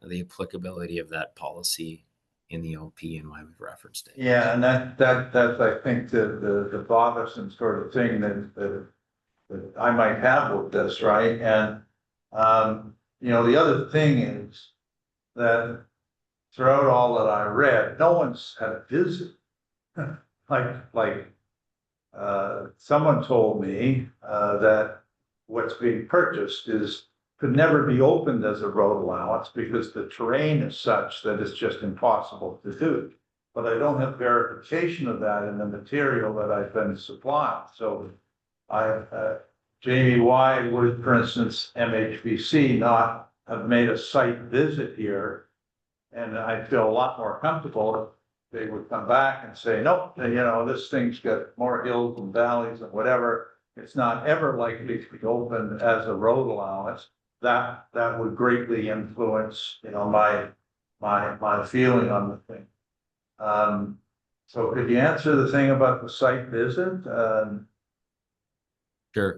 applicability of that policy in the OP and why we've referenced it. Yeah, and that's I think the bothersome sort of thing that I might have with this, right? And you know, the other thing is that throughout all that I read, no one's had a visit. like someone told me that what's being purchased could never be opened as a road allowance because the terrain is such that it's just impossible to do. But I don't have verification of that in the material that I've been supplied. So Jamie, why would, for instance, MHBC not have made a site visit here? And I feel a lot more comfortable if they would come back and say, nope, you know, this thing's got more hills and valleys and whatever. It's not ever likely to be opened as a road allowance. That would greatly influence, you know, my feeling on the thing. So could you answer the thing about the site visit? Sure.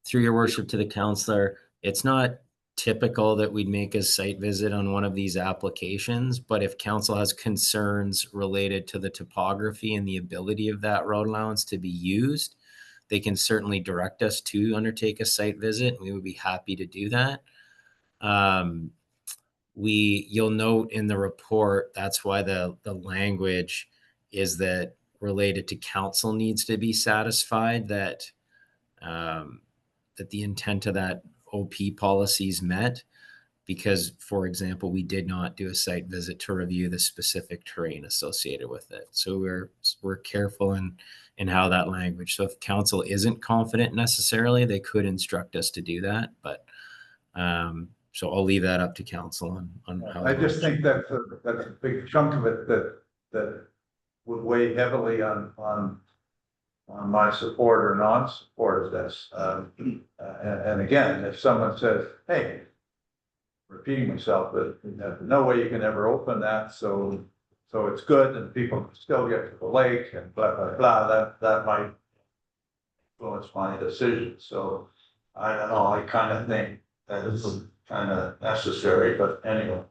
Through your worship to the councillor, it's not typical that we'd make a site visit on one of these applications, but if council has concerns related to the topography and the ability of that road allowance to be used, they can certainly direct us to undertake a site visit. We would be happy to do that. You'll note in the report, that's why the language is that related to council needs to be satisfied that that the intent of that OP policy is met, because, for example, we did not do a site visit to review the specific terrain associated with it. So we're careful in how that language. So if council isn't confident necessarily, they could instruct us to do that. But so I'll leave that up to council on how. I just think that's a big chunk of it that would weigh heavily on my support or non-support of this. And again, if someone says, hey, repeating myself, but no way you can ever open that, so it's good and people can still get to the lake and blah, blah, blah, that might influence my decision. So I don't know, I kind of think that is kind of necessary, but anyway.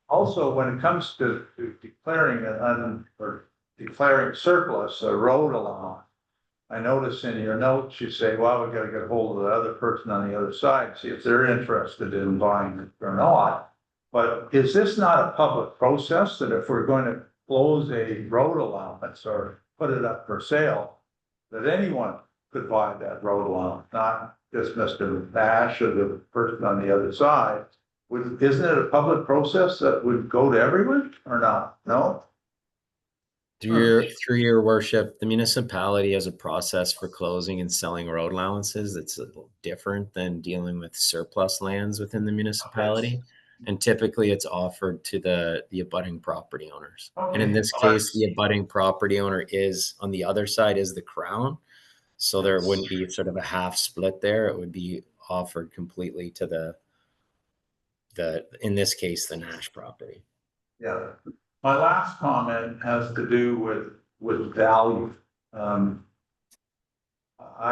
Also, when it comes to declaring or declaring surplus a road allowance, I notice in your notes, you say, well, we gotta get hold of the other person on the other side, see if they're interested in buying it or not. But is this not a public process that if we're going to close a road allowance or put it up for sale, that anyone could buy that road allowance, not just Mr. Nash or the person on the other side? Isn't it a public process that would go to everyone or not? No? Through your worship, the municipality has a process for closing and selling road allowances that's a little different than dealing with surplus lands within the municipality. And typically it's offered to the abutting property owners. And in this case, the abutting property owner is on the other side is the Crown. So there wouldn't be sort of a half split there. It would be offered completely to the in this case, the Nash property. Yeah. My last comment has to do with value. I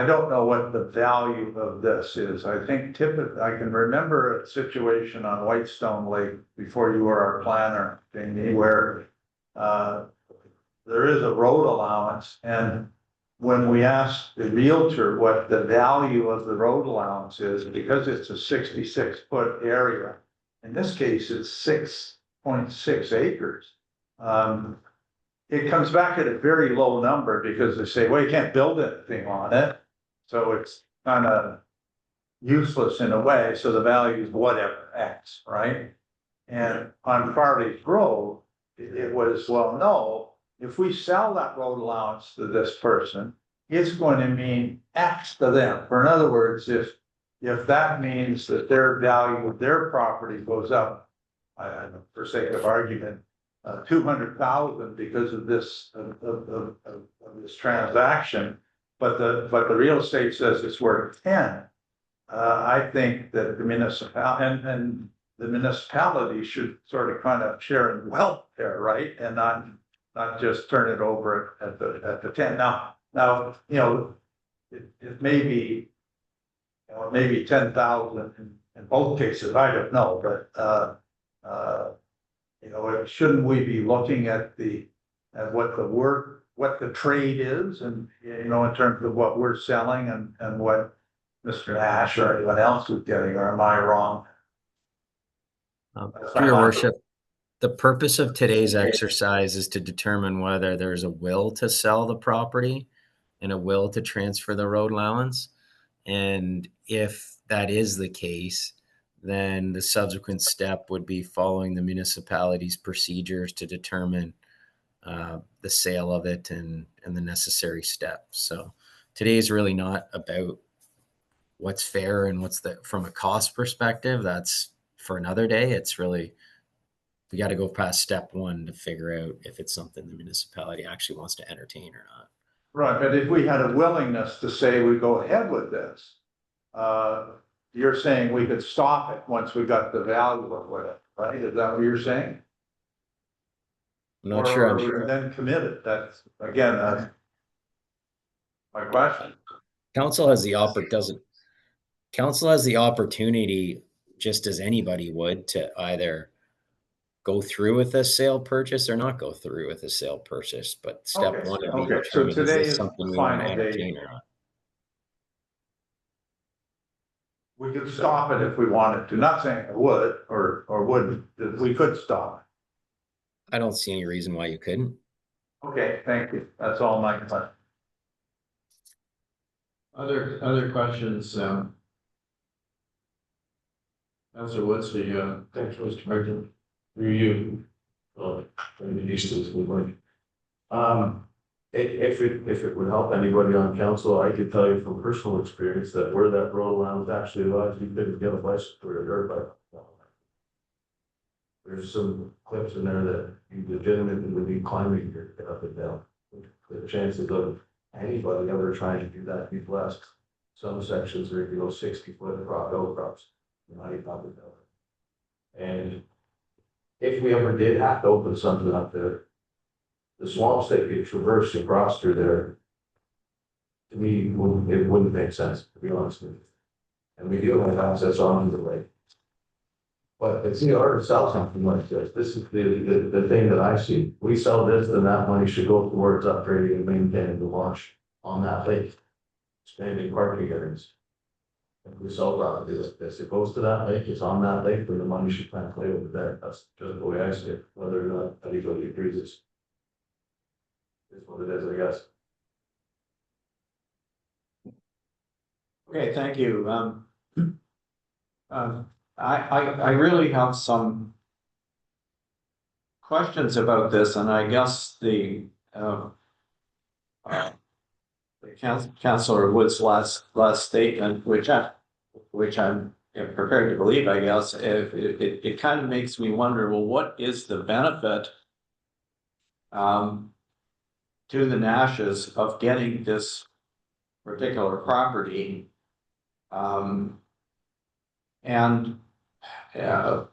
don't know what the value of this is. I think typically, I can remember a situation on Whitestone Lake before you were our planner, Jamie, where there is a road allowance, and when we asked the realtor what the value of the road allowance is, because it's a 66-foot area, in this case, it's 6.6 acres. It comes back at a very low number because they say, well, you can't build anything on it. So it's kind of useless in a way. So the value is whatever, X, right? And on Farley's Grove, it was, well, no, if we sell that road allowance to this person, it's going to mean X to them. Or in other words, if that means that their value of their property goes up, for sake of argument, 200,000 because of this of this transaction, but the real estate says it's worth 10. I think that the municipality should sort of kind of share in wealth there, right, and not just turn it over at the 10. Now you know it may be. Maybe 10,000 in both cases, I don't know, but shouldn't we be looking at what the trade is, and in terms of what we're selling and what Mr. Nash or anyone else is getting, or am I wrong? Through your worship, the purpose of today's exercise is to determine whether there's a will to sell the property and a will to transfer the road allowance. And if that is the case, then the subsequent step would be following the municipality's procedures to determine the sale of it and the necessary steps. So today is really not about what's fair and what's from a cost perspective. That's for another day. It's really, we got to go past step one to figure out if it's something the municipality actually wants to entertain or not. Right, but if we had a willingness to say we go ahead with this, you're saying we could stop it once we got the value of it, right? Is that what you're saying? I'm not sure. I'm sure. Then committed. That's again, that's my question. Council has the opportunity, just as anybody would, to either go through with a sale purchase or not go through with a sale purchase. But step one would be so today is something the we want to final day. entertain or not. We could stop it if we wanted to. Not saying it would or wouldn't. We could stop I don't see any reason why you couldn't. it. Okay, thank you. That's all my question. Other questions, Councilor Woods, thanks, Mr. President, through you. If it would help anybody on council, I could tell you from personal experience that where that road allowance actually lies, you couldn't get a bicycle or a dirt bike. There's some cliffs in there that you legitimately would be climbing here up and down. The chances of anybody ever trying to do that be blessed. Some sections are 60-foot rock outcrops. How do you talk about it? And if we ever did have to open something up there, the swamps that get traversed across through there, to me, it wouldn't make sense, to be honest with you. And we do have access onto the lake. But it's hard to sell something like this. This is the thing that I see. We sell this, then that money should go towards upgrading and maintaining the wash on that lake. Expanding parking areas. If we sell property like this, it goes to that lake, it's on that lake, then the money should kind of play over there. That's just the way I see it, whether or not anybody agrees is what it is, I guess. Okay, thank you. I really have some questions about this, and I guess the Councillor Wood's last statement, which I'm prepared to believe, I guess, it kind of makes me wonder, well, what is the benefit to the Nashes of getting this particular property? And that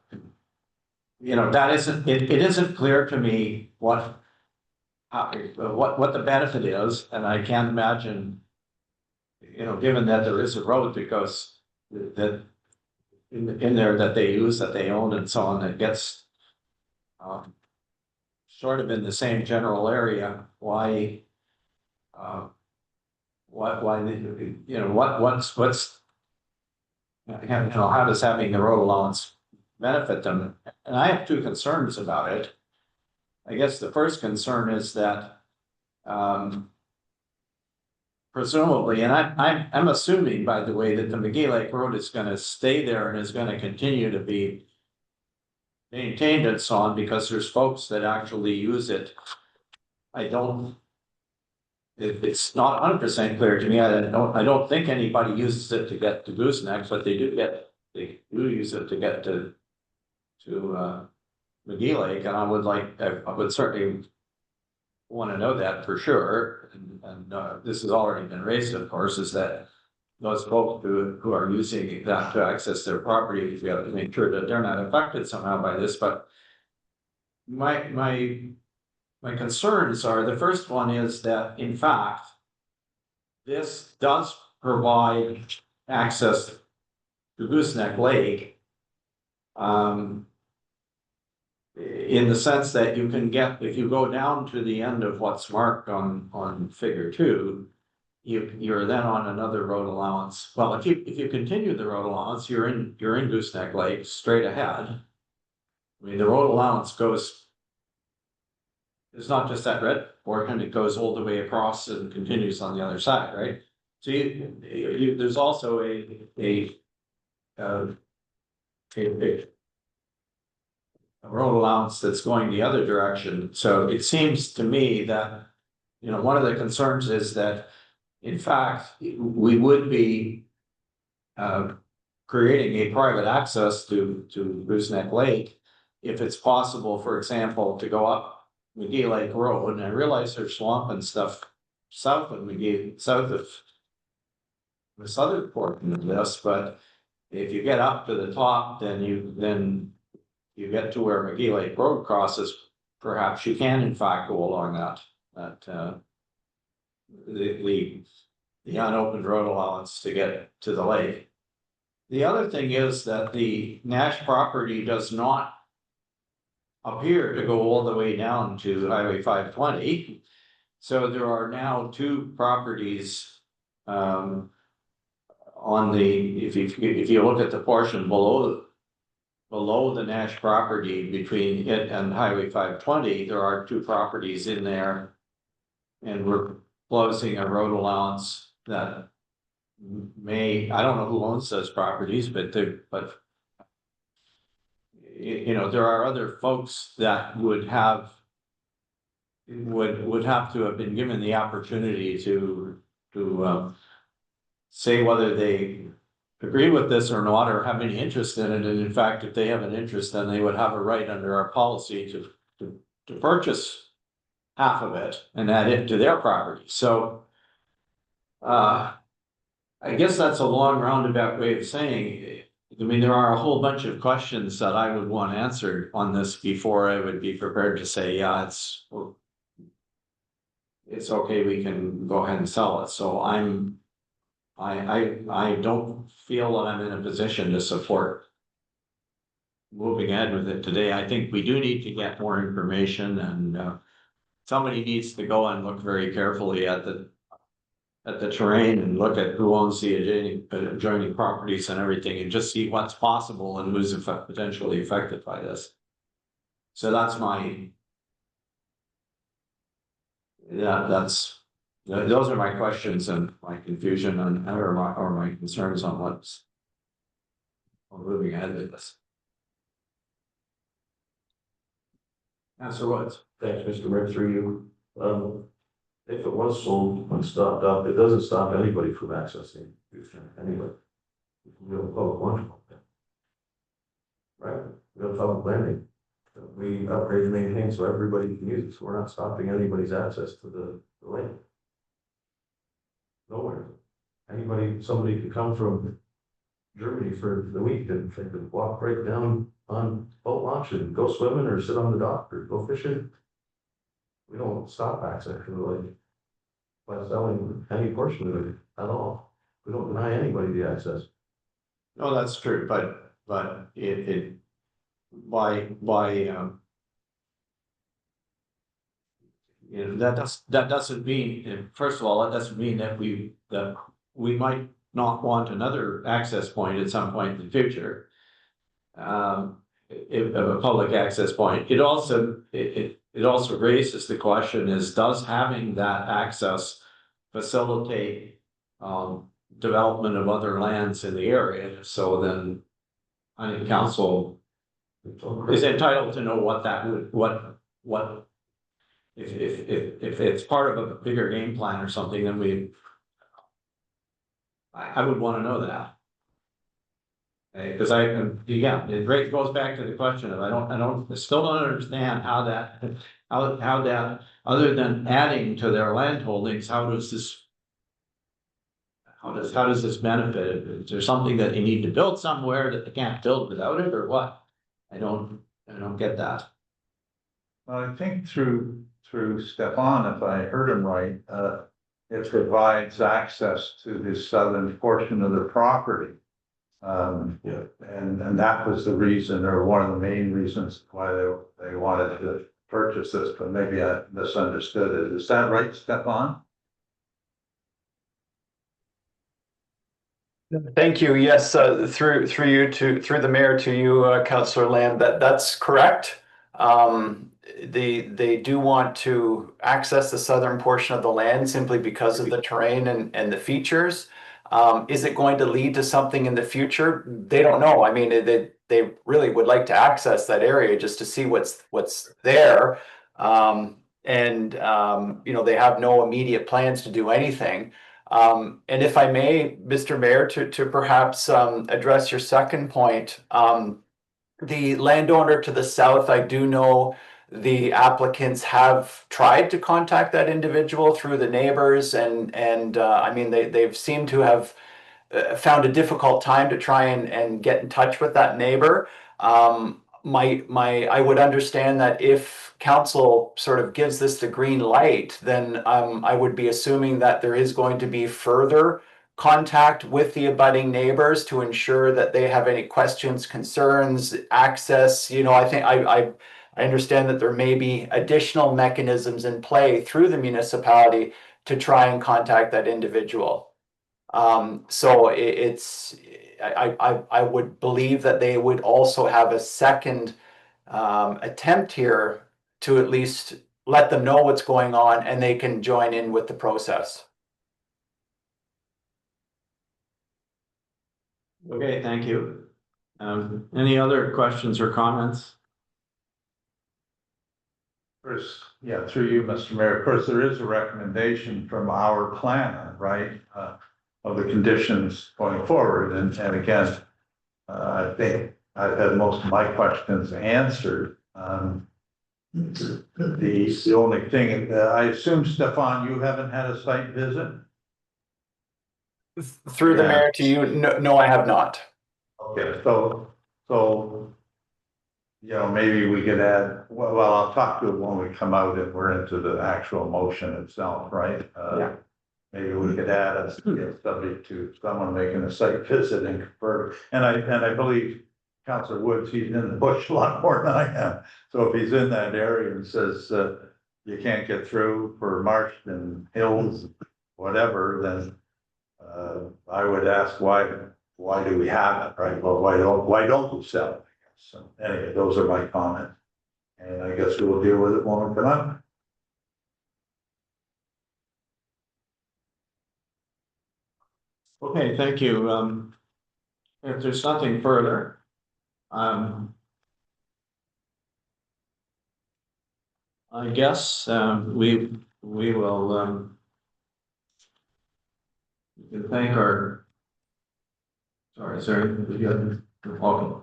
isn't, it isn't clear to me what the benefit is, and I can't imagine, given that there is a road that goes that in there that they use, that they own and so on, that gets sort of in the same general area, why how does having the road allowance benefit them? And I have two concerns about it. I guess the first concern is that presumably, and I'm assuming, by the way, that the McGee Lake Road is going to stay there and is going to continue to be maintained and so on, because there's folks that actually use it. It's not 100% clear to me. I don't think anybody uses it to get to Gooseneck, but they do use it to get to McGee Lake, and I would certainly want to know that for sure. And this has already been raised, of course, is that those folks who are using that to access their property, we have to make sure that they're not affected somehow by this. But my concerns are, the first one is that, in fact, this does provide access to Gooseneck Lake, in the sense that you can get, if you go down to the end of what's marked on figure 2, you're then on another road allowance. Well, if you continue the road allowance, you're in Gooseneck Lake straight ahead. I mean, the road allowance it's not just that red portion, it goes all the way across and continues on the other side, right? So there's also a road allowance that's going the other direction. So it seems to me that, one of the concerns is that, in fact, we would be creating a private access to Gooseneck Lake if it's possible, for example, to go up McGee Lake Road. And I realize there's swamp and stuff south of the southern portion of this, but if you get up to the top, then you get to where McGee Lake Road crosses. Perhaps you can in fact go along that the unopened road allowance to get to the lake. The other thing is that the Nash property does not appear to go all the way down to Highway 520. So there are now two properties on the, if you look at the portion below the Nash property between it and Highway 520, there are two properties in there. And we're closing a road allowance that I don't know who owns those properties, but there are other folks that would have to have been given the opportunity to say whether they agree with this or not, or have any interest in it. And in fact, if they have an interest, then they would have a right under our policy to purchase half of it and add it to their property. So I guess that's a long roundabout way of saying, I mean, there are a whole bunch of questions that I would want answered on this before I would be prepared to say, yeah, it's okay, we can go ahead and sell it. So I don't feel that I'm in a position to support moving ahead with it today. I think we do need to get more information, and somebody needs to go and look very carefully at at the terrain and look at who owns the adjoining properties and everything, and just see what's possible and who's potentially affected by this. So that's my. Yeah, those are my questions and my confusion or my concerns on what's. On moving ahead with this. Councillor Woods. Thanks, Mr. Mayor, through you. If it was sold and stopped up, it doesn't stop anybody from accessing Houston anyway. We have a public one. Right, we have public landing. We upgrade and maintain so everybody can use it, so we're not stopping anybody's access to the lake. Nowhere. Somebody could come from Germany for the week and they could walk right down on boat launch and go swimming or sit on the dock or go fishing. We don't stop access to the lake by selling any portion of it at all. We don't deny anybody the access. No, that's true, but that doesn't mean, first of all, that doesn't mean that we might not want another access point at some point in the future. If a public access point, it also raises the question is, does having that access facilitate development of other lands in the area? So then I think council is entitled to know what that would, if it's part of a bigger game plan or something, then I would want to know that. Because it goes back to the question of I still don't understand how that other than adding to their land holdings, how does this benefit? Is there something that they need to build somewhere that they can't build without it, or what? I don't get that. Well, I think through Stefan, if I heard him right, it provides access to the southern portion of the property. And that was the reason, or one of the main reasons why they wanted to purchase this, but maybe I misunderstood it. Is that right, Stefan? Thank you. Yes, through the mayor to you, Councillor Lamb. That's correct. They do want to access the southern portion of the land simply because of the terrain and the features. Is it going to lead to something in the future? They don't know. I mean, they really would like to access that area just to see what's there. They have no immediate plans to do anything. And if I may, Mr. Mayor, to perhaps address your second point, the landowner to the south, I do know the applicants have tried to contact that individual through the neighbors, and I mean they've seemed to have found a difficult time to try and get in touch with that neighbor. I would understand that if council sort of gives this the green light, then I would be assuming that there is going to be further contact with the abutting neighbors to ensure that they have any questions, concerns, access. I think I understand that there may be additional mechanisms in play through the municipality to try and contact that individual. So I would believe that they would also have a second attempt here to at least let them know what's going on and they can join in with the process. Okay, thank you. Any other questions or comments? First, yeah, through you, Mr. Mayor. Of course, there is a recommendation from our planner, right, of the conditions going forward. And again, I think I've had most of my questions answered. The only thing, I assume, Stefan, you haven't had a site visit? Through the mayor to you, no, I have not. Okay, so maybe we could add, well, I'll talk to it when we come out and we're into the actual motion itself, right? Yeah. Maybe we could add a subject to someone making a site visit and confirm. And I believe Councillor Woods, he's in the bush a lot more than I am. So if he's in that area and says you can't get through for Marston Hills, whatever, then I would ask why do we have it, right? Well, why don't we sell it? I guess. So anyway, those are my comments. And I guess we'll deal with it when we come up. Okay, thank you. If there's nothing further, I guess, we will, we can thank our. Sorry, okay,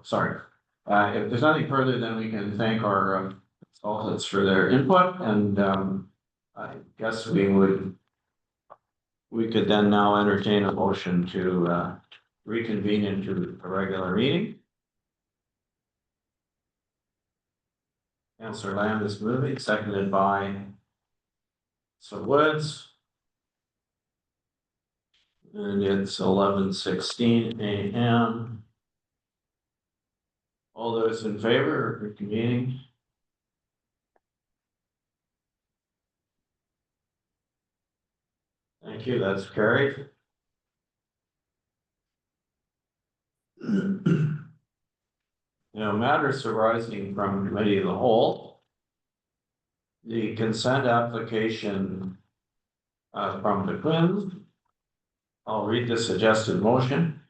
sorry. If there's nothing further, then we can thank our consultants for their input, and, I guess we could then now entertain a motion to, reconvene into a regular meeting. Councillor Lamb is moving, seconded by Woods. And it's 11:16 a.m. All those in favor of reconvening? Thank you, that's carried. Matters arising from committee of the whole. The consent application from the Quins. I'll read the suggested motion.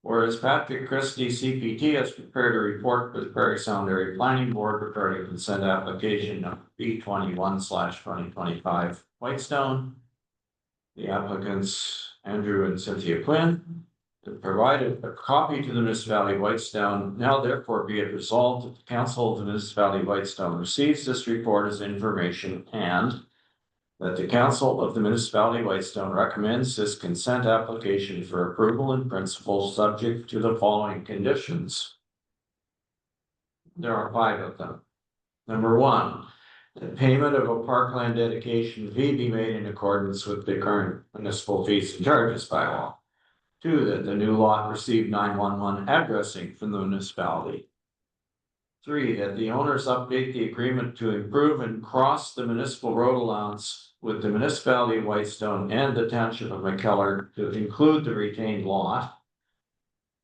Whereas Patrick Christie, CPT, has prepared a report for the Prairie Sound Area Planning Board regarding consent application number B21/2025 Whitestone. The applicants, Andrew and Cynthia Quinn, have provided a copy to the Municipality of Whitestone. Now therefore be it resolved that the Council of the Municipality of Whitestone receives this report as information, and that the Council of the Municipality of Whitestone recommends this consent application for approval in principle, subject to the following conditions. There are 5 of them. Number 1, the payment of a parkland dedication fee be made in accordance with the current municipal fees and charges bylaw. 2, that the new lot receive 911 addressing from the municipality. 3, that the owners update the agreement to improve and cross the municipal road allowance with the Municipality of Whitestone and the Township of McKellar to include the retained lot.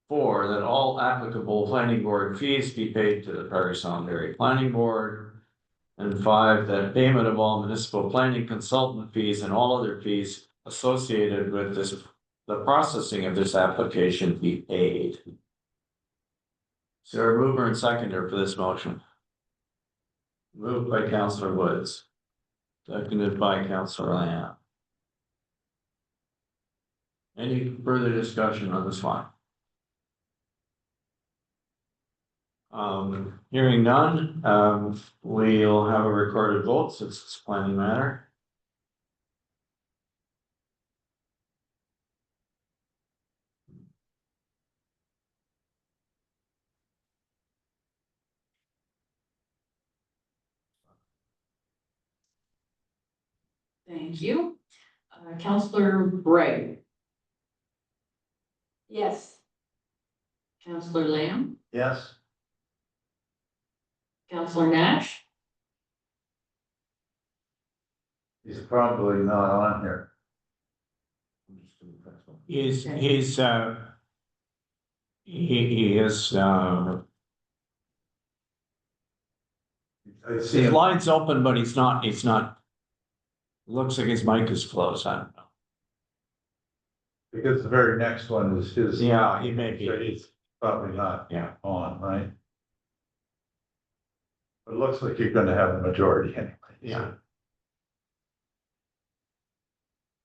4, that all applicable planning board fees be paid to the Prairie Sound Area Planning Board. And 5, that payment of all municipal planning consultant fees and all other fees associated with the processing of this application be paid. Is there a mover and seconder for this motion? Moved by Councillor Woods. Seconded by Councillor Lamb. Any further discussion on this one? Hearing none, we'll have a recorded vote since it's a planning matter. Thank you. Councillor Bray, Yes. Councillor Lamb, Yes. Councillor Nash, He's probably not on here. He is, I see his him. line's open, but he's not, looks like his mic is closed, I don't know. Because the very next one is his. Yeah, he may be. So he's probably not Yeah. on, right? It looks like you're gonna have a majority anyway. Yeah.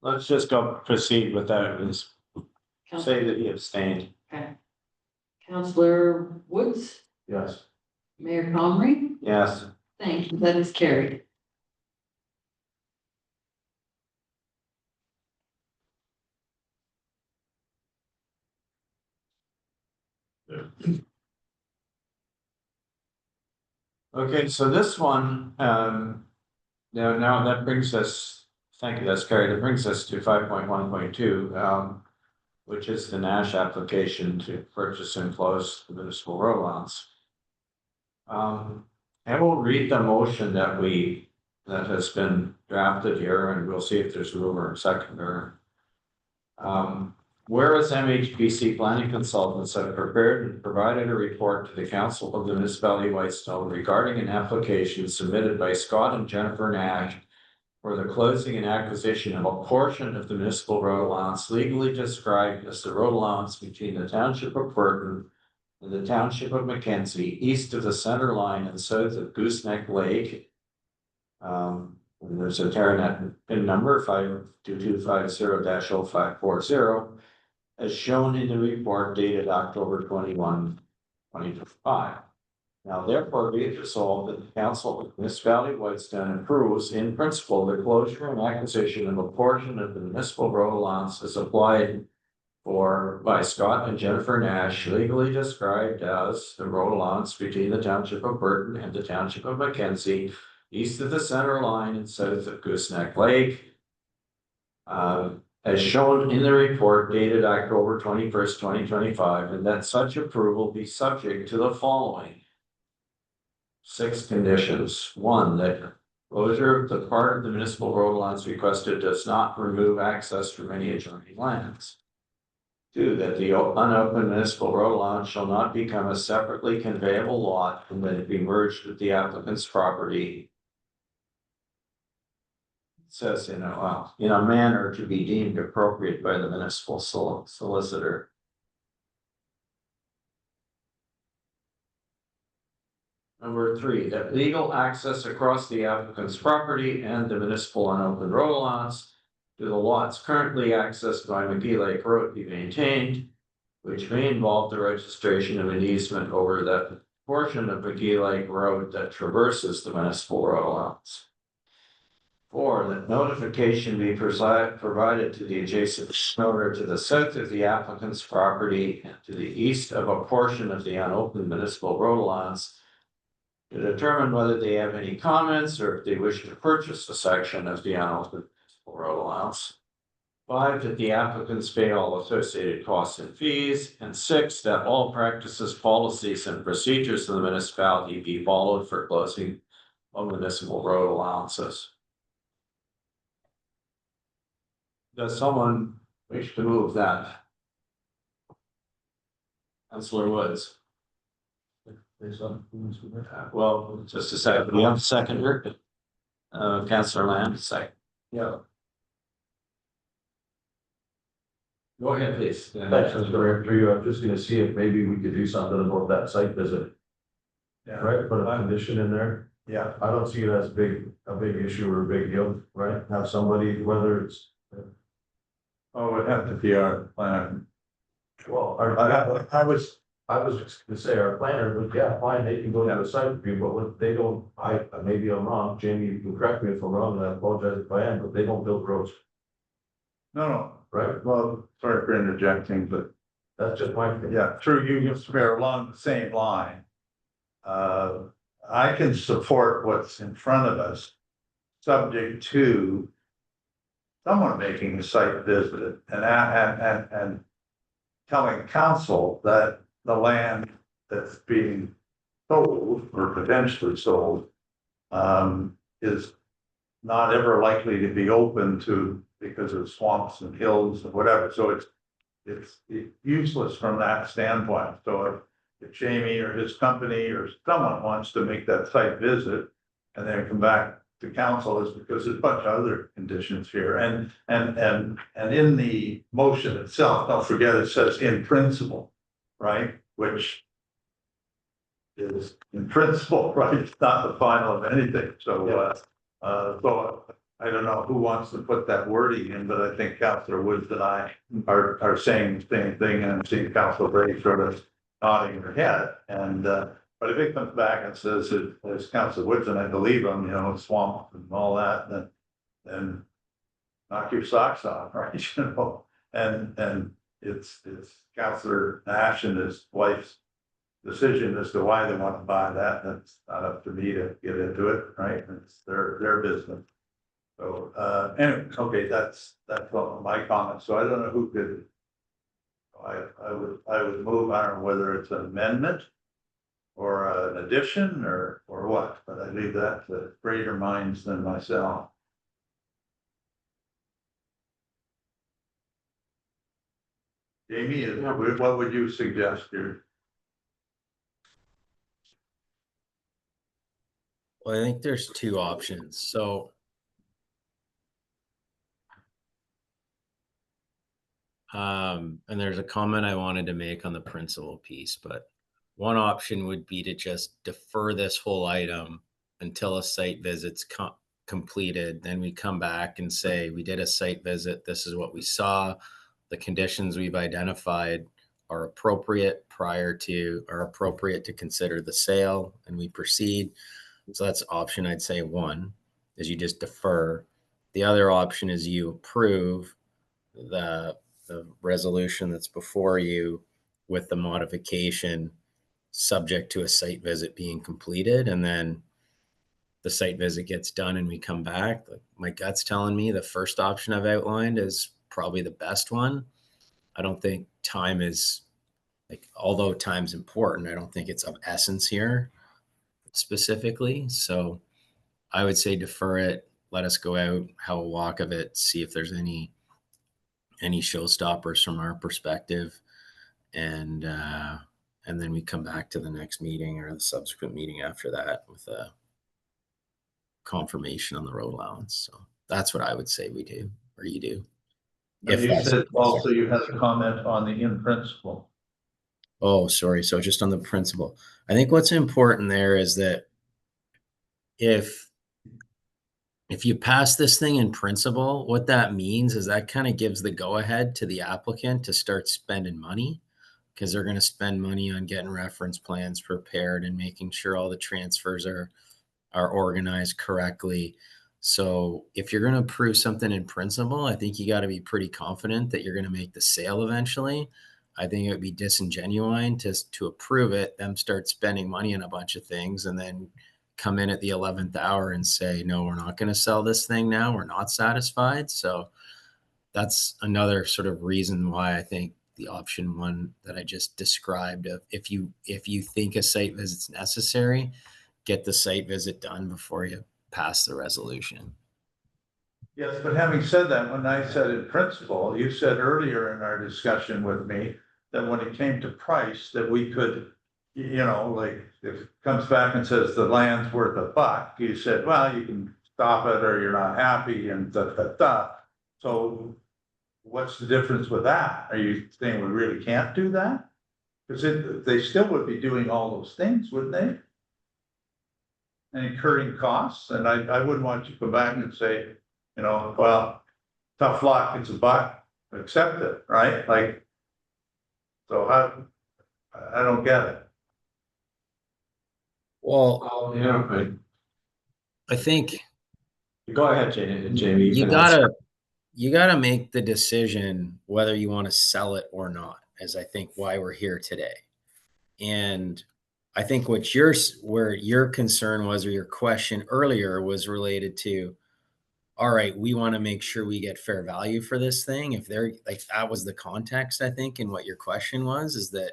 Let's just go proceed with that, and say that he abstained. okay. Councillor Woods, Yes. Mayor Comrie, Yes. thank you, that is carried. Okay, so this one, now that brings us, thank you, that's carried, it brings us to 5.1.2, which is the Nash application to purchase and close the municipal road allowance. I will read the motion that has been drafted here, and we'll see if there's a mover and seconder. Whereas MHPC planning consultants have prepared and provided a report to the Council of the Municipality of Whitestone regarding an application submitted by Scott and Jennifer Nash for the closing and acquisition of a portion of the municipal road allowance legally described as the road allowance between the Township of Burton and the Township of Mackenzie, east of the center line and south of Gooseneck Lake. And there's a Terranet pin number 52250-0540, as shown in the report dated October 21, 2025. Now therefore be it resolved that the Council of the Municipality of Whitestone approves in principle the closure and acquisition of a portion of the municipal road allowance as applied for by Scott and Jennifer Nash, legally described as the road allowance between the Township of Burton and the Township of Mackenzie, east of the center line and south of Gooseneck Lake. As shown in the report dated October 21st, 2025, and that such approval be subject to the following 6 conditions. 1, that closure of the part of the municipal road allowance requested does not remove access from any adjoining lands. 2, that the unopened municipal road allowance shall not become a separately conveyable lot and that it be merged with the applicant's property. It says in a manner to be deemed appropriate by the municipal solicitor. Number 3, that legal access across the applicant's property and the municipal unopened road allowance to the lots currently accessed by McGee Lake Road be maintained, which may involve the registration of an easement over that portion of McGee Lake Road that traverses the municipal road allowance. 4, that notification be provided to the adjacent owner to the south of the applicant's property and to the east of a portion of the unopened municipal road allowance to determine whether they have any comments or if they wish to purchase a section of the unopened municipal road allowance. 5, that the applicants pay all associated costs and fees. And 6, that all practices, policies, and procedures of the municipality be followed for closing of municipal road allowances. Does someone wish to move that? Councillor Woods. Well, just a second, we have a seconder. Councillor Lamb, second. Yeah. Go ahead, please. Thanks, Mr. Mayor, through you. I'm just gonna see if maybe we could do something about that site visit, Yeah, right? Put a condition in there. yeah, I don't see it as a big issue or a big deal, right? Have somebody, whether it's, oh, it would have to be our plan. well, I was, I was just gonna say, our planner, would yeah, fine, they can go to the site review, but what they don't, maybe I'm wrong, Jamie, you can correct me if I'm wrong, and I apologize if I am, but they don't build roads, no, right? well, sorry for interjecting, but That's just my opinion. yeah, through you, Mr. Mayor, along the same line. I can support what's in front of us, subject to someone making a site visit and telling council that the land that's being sold or potentially sold is not ever likely to be open to because of swamps and hills and whatever. So it's useless from that standpoint. So if Jamie or his company or someone wants to make that site visit and then come back to council, is because there's a bunch of other conditions here. And in the motion itself, don't forget, it says in principle, right? Which is in principle, right? It's not the final of anything. So, so I don't know who wants to put that wording in, but I think Councillor Woods and I are saying the same thing, and I'm seeing Councillor Bray sort of nodding her head. And, but if it comes back and says that there's Councillor Woods, and I believe him, swamp and all that, then knock your socks off, right? And it's Councillor Nash and his wife's decision as to why they want to buy that. That's not up to me to get into it, right? It's their business. So, anyway, okay, that's all my comments. So I don't know who could. I would move, I don't know whether it's an amendment or an addition or what, but I leave that to greater minds than myself. Jamie, what would you suggest here? Well, I think there's two options. So and there's a comment I wanted to make on the principal piece, but one option would be to just defer this whole item until a site visit's completed. Then we come back and say, we did a site visit. This is what we saw. The conditions we've identified are appropriate to consider the sale, and we proceed. So that's option, I'd say one, is you just defer. The other option is you approve the resolution that's before you with the modification subject to a site visit being completed. And then the site visit gets done and we come back. Like, my gut's telling me the first option I've outlined is probably the best one. I don't think time is although time's important, I don't think it's of essence here specifically. So I would say defer it, let us go out, have a walk of it, see if there's any showstoppers from our perspective, and then we come back to the next meeting or the subsequent meeting after that with a confirmation on the road allowance. So that's what I would say we do, or you do. And you said also you had a comment on the in principle. Oh, sorry. So just on the principle, I think what's important there is that if you pass this thing in principle, what that means is that kind of gives the go ahead to the applicant to start spending money, because they're going to spend money on getting reference plans prepared and making sure all the transfers are organized correctly. So if you're going to approve something in principle, I think you got to be pretty confident that you're going to make the sale eventually. I think it would be disingenuine to approve it, them start spending money on a bunch of things, and then come in at the 11th hour and say, no, we're not going to sell this thing now. We're not satisfied. So that's another sort of reason why I think the option one that I just described of if you think a site visit's necessary, get the site visit done before you pass the resolution. Yes, but having said that, when I said in principle, you said earlier in our discussion with me that when it came to price, that we could, like if it comes back and says the land's worth $1, you said, well, you can stop it or you're not happy and da. So what's the difference with that? Are you saying we really can't do that? Because they still would be doing all those things, wouldn't they? And incurring costs, and I wouldn't want you to come back and say, well, tough luck, it's $1, accept it, right? Like, so I don't get it. Well, Yeah, I think go ahead, Jamie. you gotta make the decision whether you want to sell it or not, as I think why we're here today. And I think where your concern was, or your question earlier was related to, all right, we want to make sure we get fair value for this thing. If they're that was the context, I think, in what your question was, is that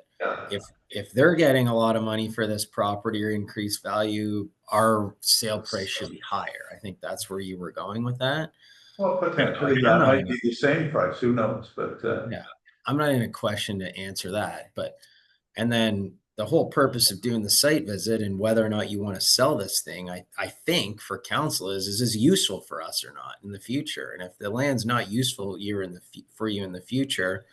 if they're getting a lot of money for this property or increased value, our sale price should be higher. I think that's where you were going with that. Well, potentially that might be the same price, who knows, but yeah, I'm not in a question to answer that, and then the whole purpose of doing the site visit and whether or not you want to sell this thing, I think for council is this useful for us or not in the future? And if the land's not useful for you in the future,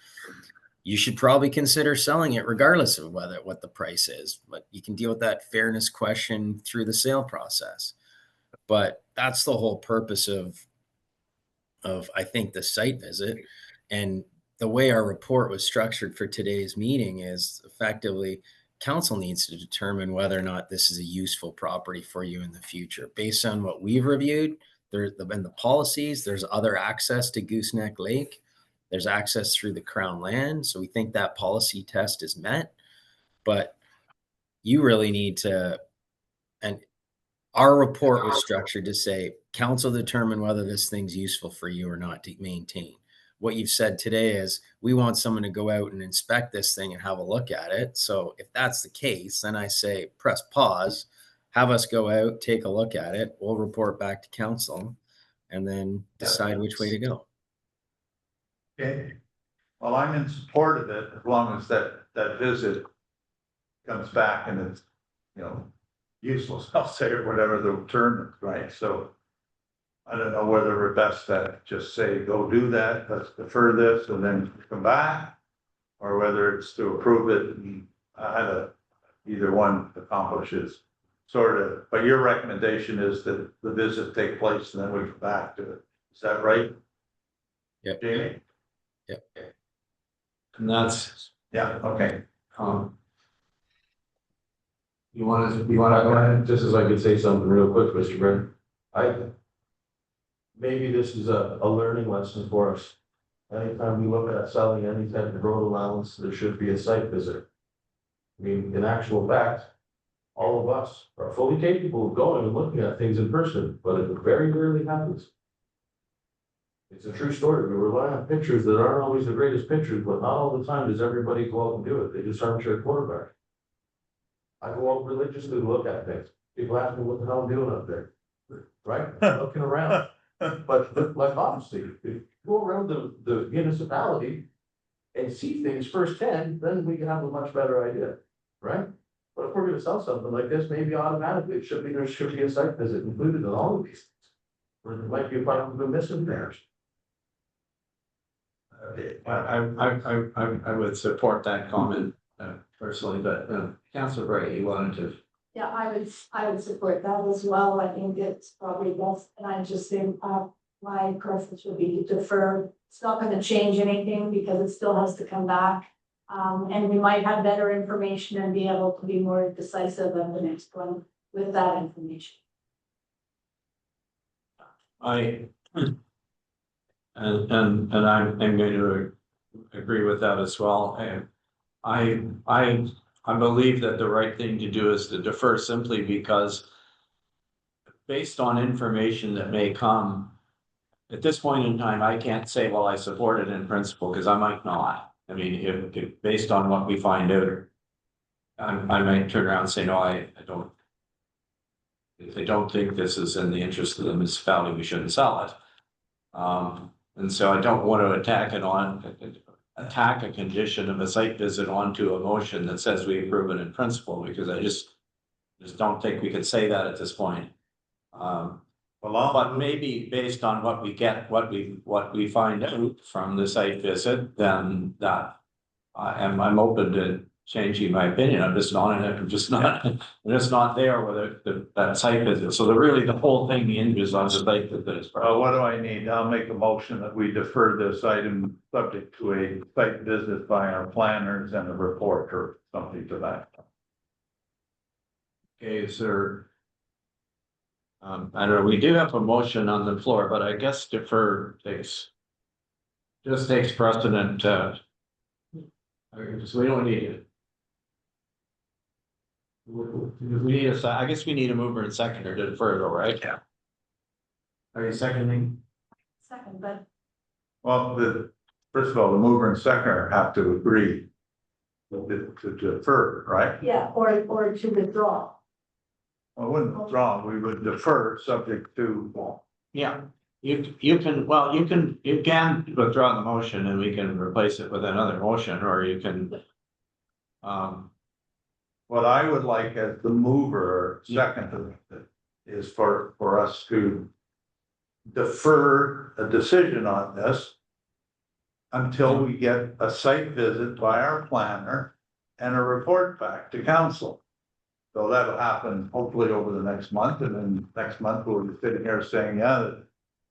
you should probably consider selling it regardless of what the price is. But you can deal with that fairness question through the sale process. But that's the whole purpose of I think the site visit. And the way our report was structured for today's meeting is effectively council needs to determine whether or not this is a useful property for you in the future. Based on what we've reviewed, there's been the policies, there's other access to Gooseneck Lake, there's access through the Crown land. So we think that policy test is met, but you really need to, and our report was structured to say, council determine whether this thing's useful for you or not to maintain. What you've said today is we want someone to go out and inspect this thing and have a look at it. So if that's the case, then I say press pause, have us go out, take a look at it. We'll report back to council and then decide which way to go. okay. Well, I'm in support of it as long as that visit comes back and it's, you know, useless, I'll say, or whatever the term is, right? So I don't know whether we're best to just say, go do that, let's defer this and then come back. Or whether it's to approve it and either one accomplishes sort of, but your recommendation is that the visit take place and then we come back to it. Is that right? Yep. Jamie? Yep. And that's, Yeah, okay. you want to Go ahead, just as I could say something real quick, Mr. Brennan. Maybe this is a learning lesson for us. Anytime we look at selling any type of road allowance, there should be a site visit. I mean, in actual fact, all of us are fully capable of going and looking at things in person, but it very rarely happens. It's a true story. We rely on pictures that aren't always the greatest pictures, but not all the time does everybody go out and do it. They just armchair quarterback. I go out religiously to look at things. People ask me what the hell I'm doing up there, right? Looking around. But like obviously, if you go around the municipality and see things firsthand, then we can have a much better idea, right? But if we're gonna sell something like this, maybe automatically there should be a site visit included in all of these things. Or there might be a part of the missing there. I would support that comment personally, but Councillor Bray, you wanted to. Yeah, I would support that as well. I think it's probably best, and I just think, my preference would be to defer. It's not gonna change anything because it still has to come back. And we might have better information and be able to be more decisive on the next one with that information. And I'm going to agree with that as well. And I believe that the right thing to do is to defer simply because based on information that may come, at this point in time, I can't say, well, I support it in principle, because I might not. I mean, if based on what we find out, I might turn around and say, no, I don't. If they don't think this is in the interest of the municipality, we shouldn't sell it. And so I don't want to attack a condition of a site visit onto a motion that says we approve it in principle, because I just don't think we could say that at this point. But maybe based on what we get, what we find out from the site visit, then that I'm open to changing my opinion. I'm just not there with that site visit. So the whole thing hinges on the site visit. What do I need? I'll make a motion that we defer this item subject to a site visit by our planners and a report or something to that. Okay, sir. I don't know, we do have a motion on the floor, but I guess defer takes precedent, so we don't need it. We need I guess we need a mover and seconder to defer though, right? Yeah. Are you seconding? Second, but Well, first of all, the mover and seconder have to agree to defer, right? yeah, or to withdraw. I wouldn't withdraw, we would defer subject to. Yeah, you can withdraw the motion and we can replace it with another motion, or you can. What I would like as the mover, second, is for us to defer a decision on this until we get a site visit by our planner and a report back to council. So that'll happen hopefully over the next month, and then next month we'll be sitting here saying, yeah,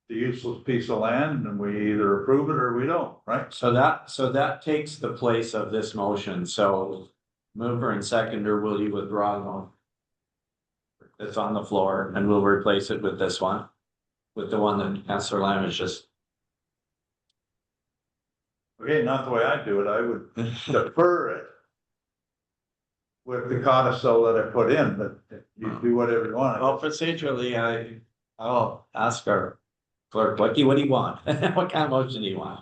the useless piece of land, and we either approve it or we don't, right? So that takes the place of this motion, so mover and seconder, will you withdraw the motion that's on the floor, and we'll replace it with this one, with the one that Councillor Lamb is just. Okay, not the way I do it, I would defer it with the codicil that I put in, but you do whatever you want. Well, procedurally, I'll ask our clerk, what do you want? What kind of motion do you want?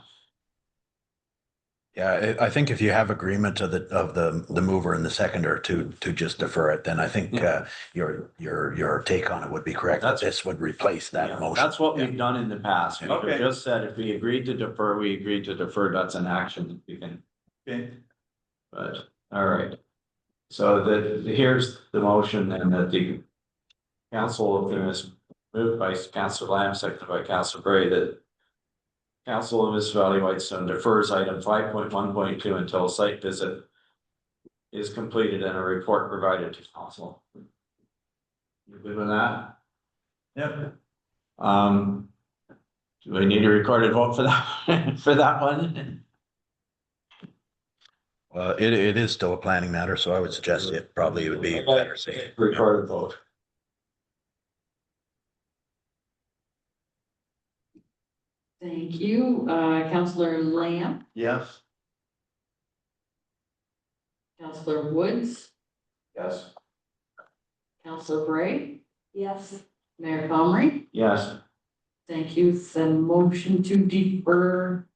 Yeah, I think if you have agreement of the mover and the seconder to just defer it, then I think your take on it would be correct. That That's- this would replace Yeah, that motion. that's what we've done in the past. We Okay. just said if we agreed to defer, we agreed to defer. That's an action that we can, Okay. but, all right. So here's the motion and that the council of is moved by Councillor Lamb, seconded by Councillor Bray, that Council of Miss Valley Whitestone defers item 5.1.2 until a site visit is completed and a report provided to council. You good with that? Yep. Do we need a recorded vote for that, for that one? It is still a planning matter, so I would suggest it probably would be better safe. Recorded vote. Thank you. Counselor Lamb, Yes. Counselor Woods, Yes. Counselor Bray, Yes. Mayor Comrie. Yes. Thank you. The motion to defer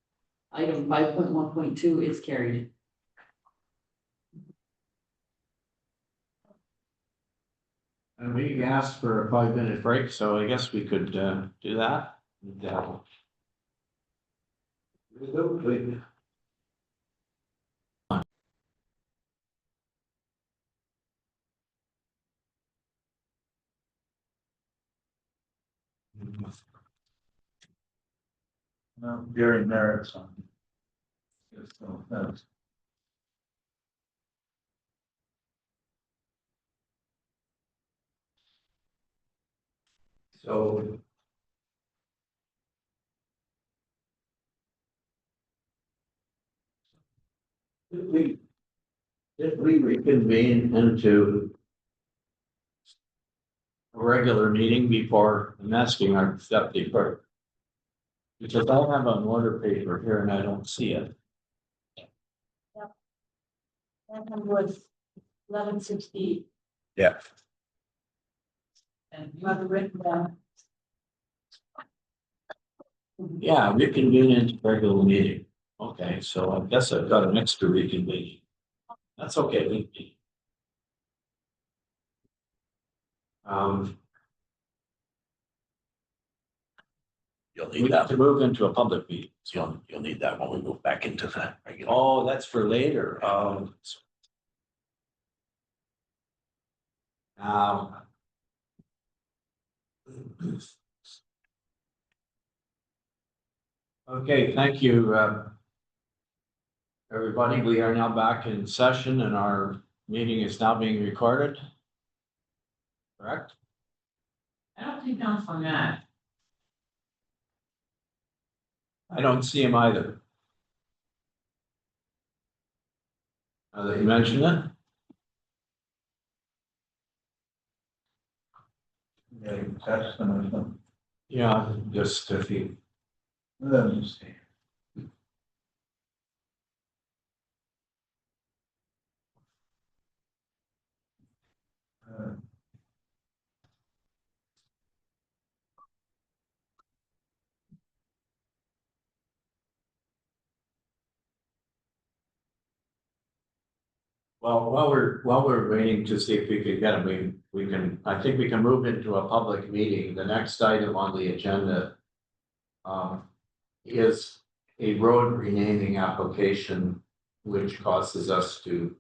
item 5.1.2 is carried. And we asked for a 5-minute break, so I guess we could do that. Yeah. No, Gary Merritt's on. Yes, so that's- So. Did we reconvene into a regular meeting before I'm asking our deputy clerk? Because I have an order paper here and I don't see it. That one was 11:60, Yeah. and you have it written down. Yeah, reconvene into regular meeting. Okay, so I guess I've got an extra reconvene. That's okay, with me. You'll We need have that. to move into a public meeting. You'll need that when we move back into the regular. Oh, that's for later. Now. Okay, thank you, everybody. We are now back in session and our meeting is now being recorded. Correct? I don't think Counselor Nash. I don't see him either. Now that you mention it. Yeah, you can text them or something. Yeah, just if he. Let me see. Uh, Well, while we're waiting to see if we could get him, we can, I think we can move into a public meeting. The next item on the agenda. Is a road renaming application, which causes us to.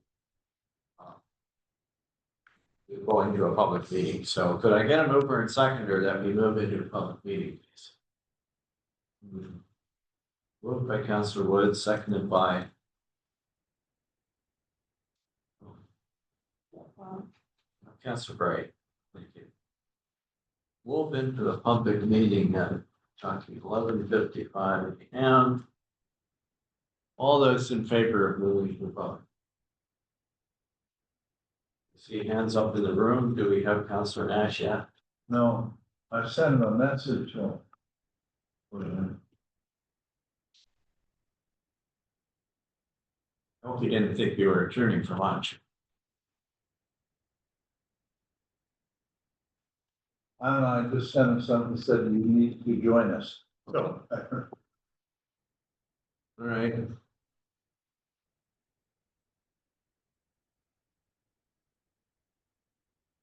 Go into a public meeting. So could I get a mover and seconder that we move into a public meeting, please? Moved by Councillor Woods, seconded by. Councillor Bray. Thank you. Move into the public meeting at talking 11:55 PM. All those in favor of moving to the public? See hands up in the room. Do we have Councillor Nash yet? No, I sent him a message. So. Wait a minute. I hope you didn't think we were adjourning for lunch. I don't know, I just sent him something that said you need to join us. So. All right.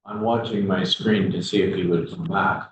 I'm watching my screen to see if he would come back.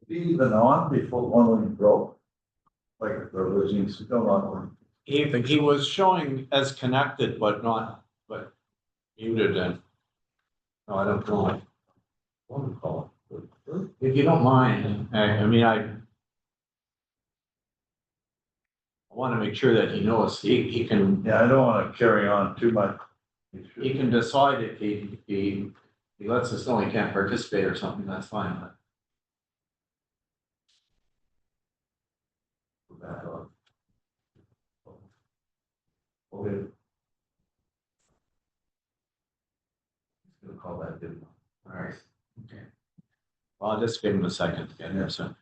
Even on before when we broke. Like there was still on. He was showing as connected, but muted and. No, I don't know. What would call it? If you don't mind, I mean, I want to make sure that he knows he can, Yeah, I don't wanna carry on too much. he can decide if he lets us know he can't participate or something, that's fine, but. Okay. Gonna call that good. All right, okay. Well, I'll just give him a second to get here, so.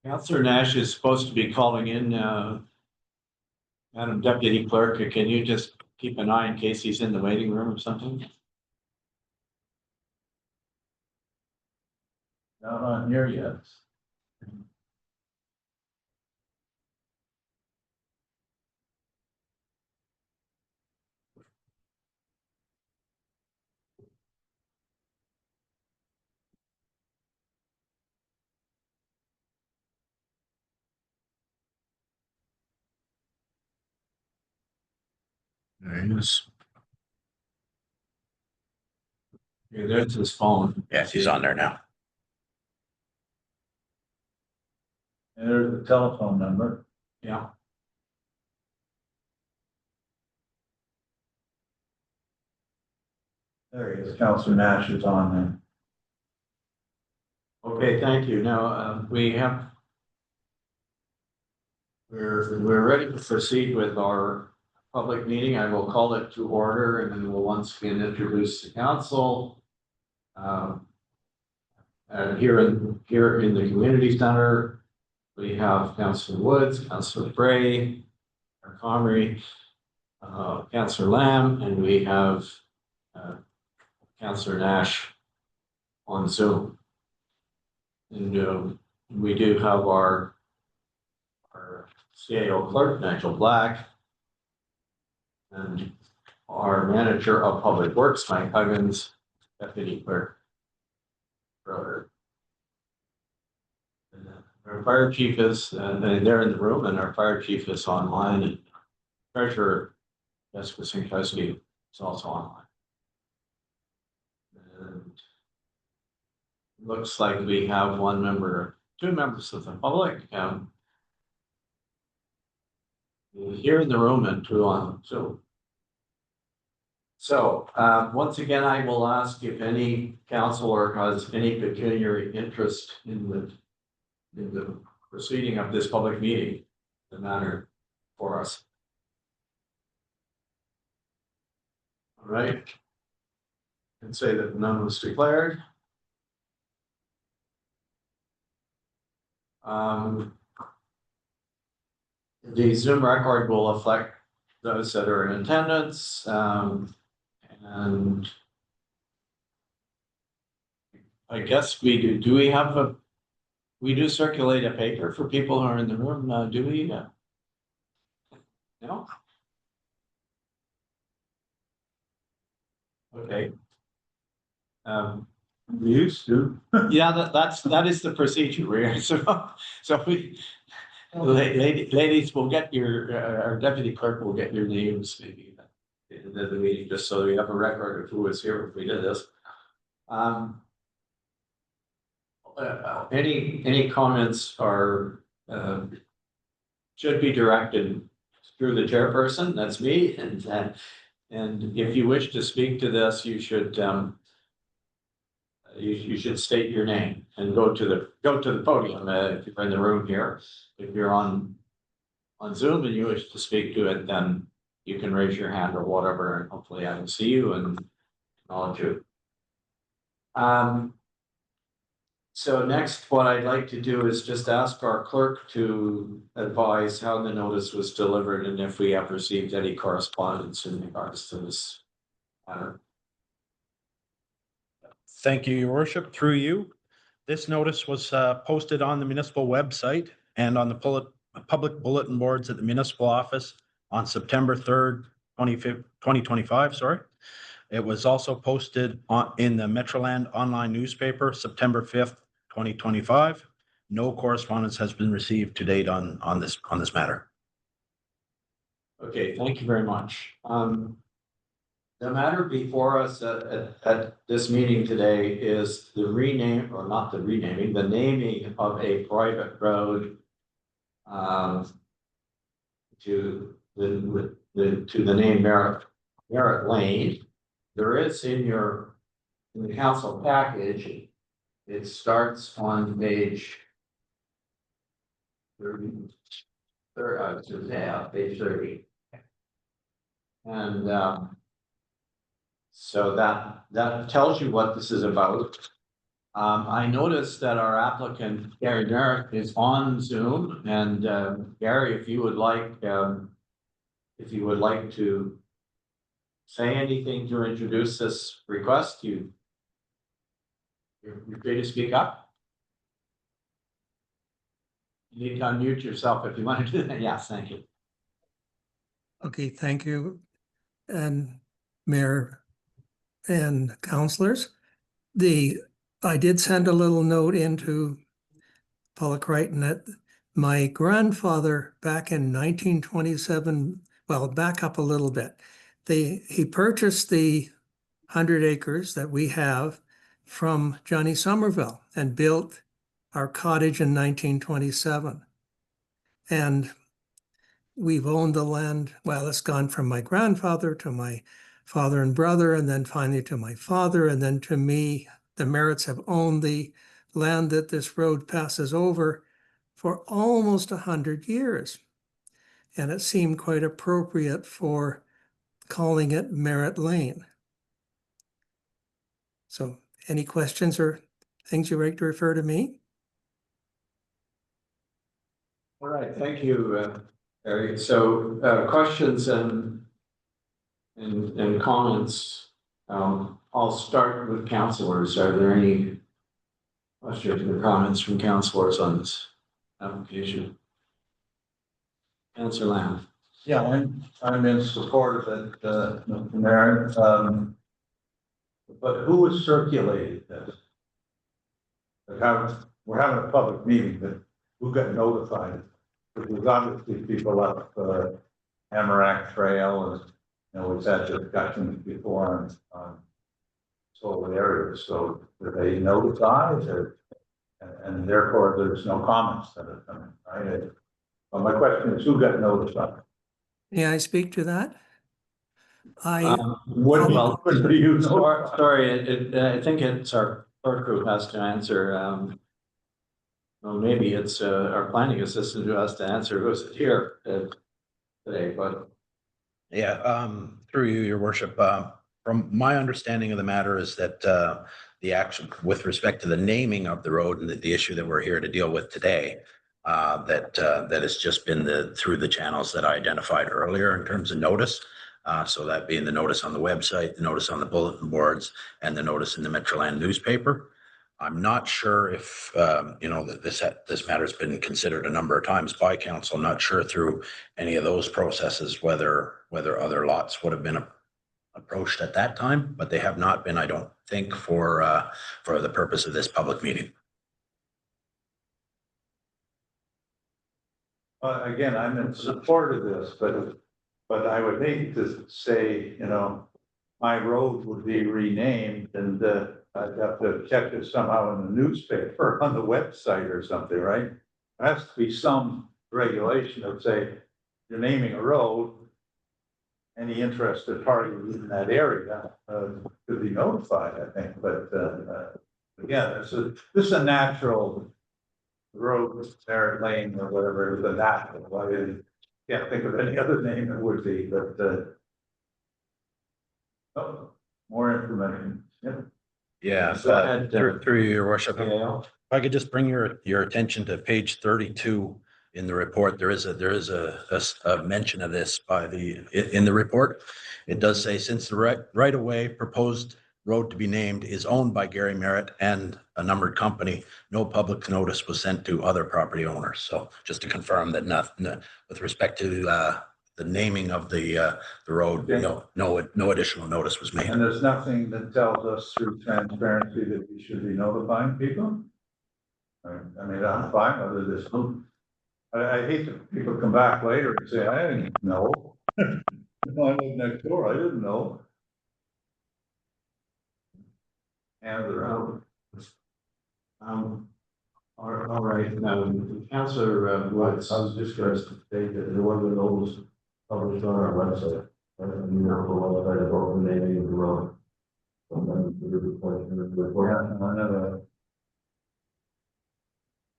Counselor Nash is supposed to be calling in, Madam Deputy Clerk, can you just keep an eye in case he's in the waiting room or something? Not on here yet. There he is. Yeah, there's his phone. Yes, he's on there now. And there's the telephone number. Yeah. There he is. Counselor Nash is on there. Okay, thank you. Now, we're ready to proceed with our public meeting. I will call it to order and then we'll once again introduce the council. Here in the community center, we have Councillor Woods, Councillor Bray, Comrie, Councillor Lamb, and we have Councillor Nash on Zoom. And we do have our CAO clerk, Nigel Black, and our manager of public works, Mike Huggins, deputy clerk. Brother. And our fire chief is, they're in the room, and our fire chief is online, and treasurer Jessica Sinkowski is also online. And looks like we have two members of the public, here in the room and two on Zoom. So, once again, I will ask if any councillor has any pecuniary interest in the proceeding of this public meeting, the matter for us. All right. And say that none was declared. The Zoom record will affect those that are in attendance, and I guess we do. Do we have we do circulate a paper for people who are in the room? Do we? No. Okay. We used to. Yeah, that is the procedure. We're so we, ladies will get your, our deputy clerk will get your names maybe in the meeting, just so we have a record of who was here if we did this. Any comments are, should be directed through the chairperson, that's me, and if you wish to speak to this, you should, you should state your name and go to the podium, if you're in the room here. If you're on Zoom and you wish to speak to it, then you can raise your hand or whatever, and hopefully I can see you and acknowledge you. So next, what I'd like to do is just ask our clerk to advise how the notice was delivered and if we have received any correspondence in regards to this matter. Thank you, your worship. Through you, this notice was posted on the municipal website and on the public bulletin boards at the municipal office on September 3rd, 2025, sorry. It was also posted in the Metroland online newspaper, September 5th, 2025. No correspondence has been received to date on this matter. Okay, thank you very much. The matter before us at this meeting today is the rename, or not the renaming, the naming of a private road to the name Merritt Lane. There is in the council package, it starts on page 30, page 30. And so that tells you what this is about. I noticed that our applicant, Gary Merritt, is on Zoom, and Gary, if you would like to say anything to introduce this request, you're free to speak up. You need to unmute yourself if you want to do that. Yes, thank you. Okay, thank you. And Mayor and councillors, I did send a little note into Paula Crichton that my grandfather back in 1927, well, back up a little bit. He purchased the 100 acres that we have from Johnny Somerville and built our cottage in 1927. And we've owned the land, well, it's gone from my grandfather to my father and brother, and then finally to my father, and then to me. The Merritts have owned the land that this road passes over for almost 100 years. And it seemed quite appropriate for calling it Merritt Lane. So any questions or things you'd like to refer to me? All right, thank you, Eric. So questions and comments. I'll start with councillors. Are there any questions or comments from councillors on this application? Councillor Lamb. Yeah, I'm in support of it, Mr. Mayor. But who has circulated this? We're having a public meeting, but who got notified? Because obviously people up Amarak Trail, and we've had discussions before on solar areas. So were they notified, and therefore there's no comments that are coming, right? Well, my question is, who got notified? May I speak to that? Sorry, I think it's our clerk who has to answer. Well, maybe it's our planning assistant who has to answer. Who's it here today? But yeah, through you, your worship. From my understanding of the matter is that the action with respect to the naming of the road and the issue that we're here to deal with today, that has just been through the channels that I identified earlier in terms of notice. So that being the notice on the website, the notice on the bulletin boards, and the notice in the Metroland newspaper. I'm not sure if, that this matter has been considered a number of times by council. I'm not sure through any of those processes whether other lots would have been approached at that time, but they have not been, I don't think, for the purpose of this public meeting. Again, I'm in support of this, but I would hate to say, you know, my road would be renamed and, I'd have to catch it somehow in the newspaper, on the website or something, right? There has to be some regulation of say, you're naming a road. Any interested party in that area, could be notified, I think, but, again, this is a natural road, Merritt Lane or whatever, it was a natural, I can't think of any other name it would be, but, oh, more information, yeah. Yeah, Go ahead, through your worship. Gail. If I could just bring your attention to page 32 in the report, there is a mention of this in the report. It does say, since the right of way proposed road to be named is owned by Gary Merritt and a numbered company, no public notice was sent to other property owners. So just to confirm that with respect to the naming of the road, no additional notice was made. And there's nothing that tells us through transparency that we should be notifying people? I mean, I'm fine with this. I hate that people come back later and say, I didn't know. I live next door, I didn't know. And All right, Councillor Woods. I was just going to state that there was a notice published on our website. And you know, the website about the naming of the road.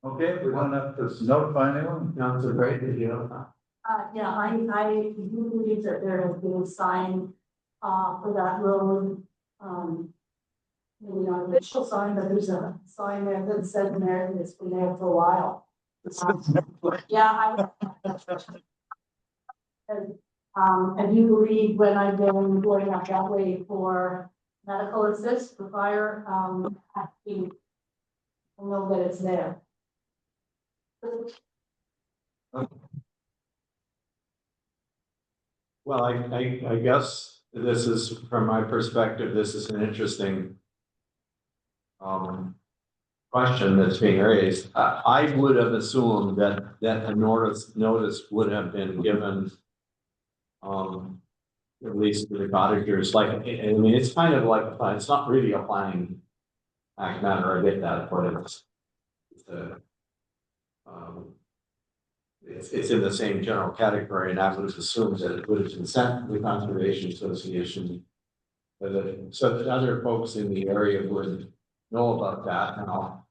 Okay, we don't have to notify anyone? Councillor Gray, did you know? Yeah, I do believe that there has been a sign, for that road, maybe not an official sign, but there's a sign there that says Merritt, and it's been there for a while. Yeah, I do believe when I've been going up that way for medical assist, for fire, I know that it's there. Well, I guess this is, from my perspective, this is an interesting question that's being raised. I would have assumed that a notice would have been given at least to the cottagers, like, I mean, it's kind of like, it's not really a planning act matter, I get that, but it's in the same general category, and I would have assumed that it would have been sent to the Conservation Association. So that other folks in the area would know about that. Now,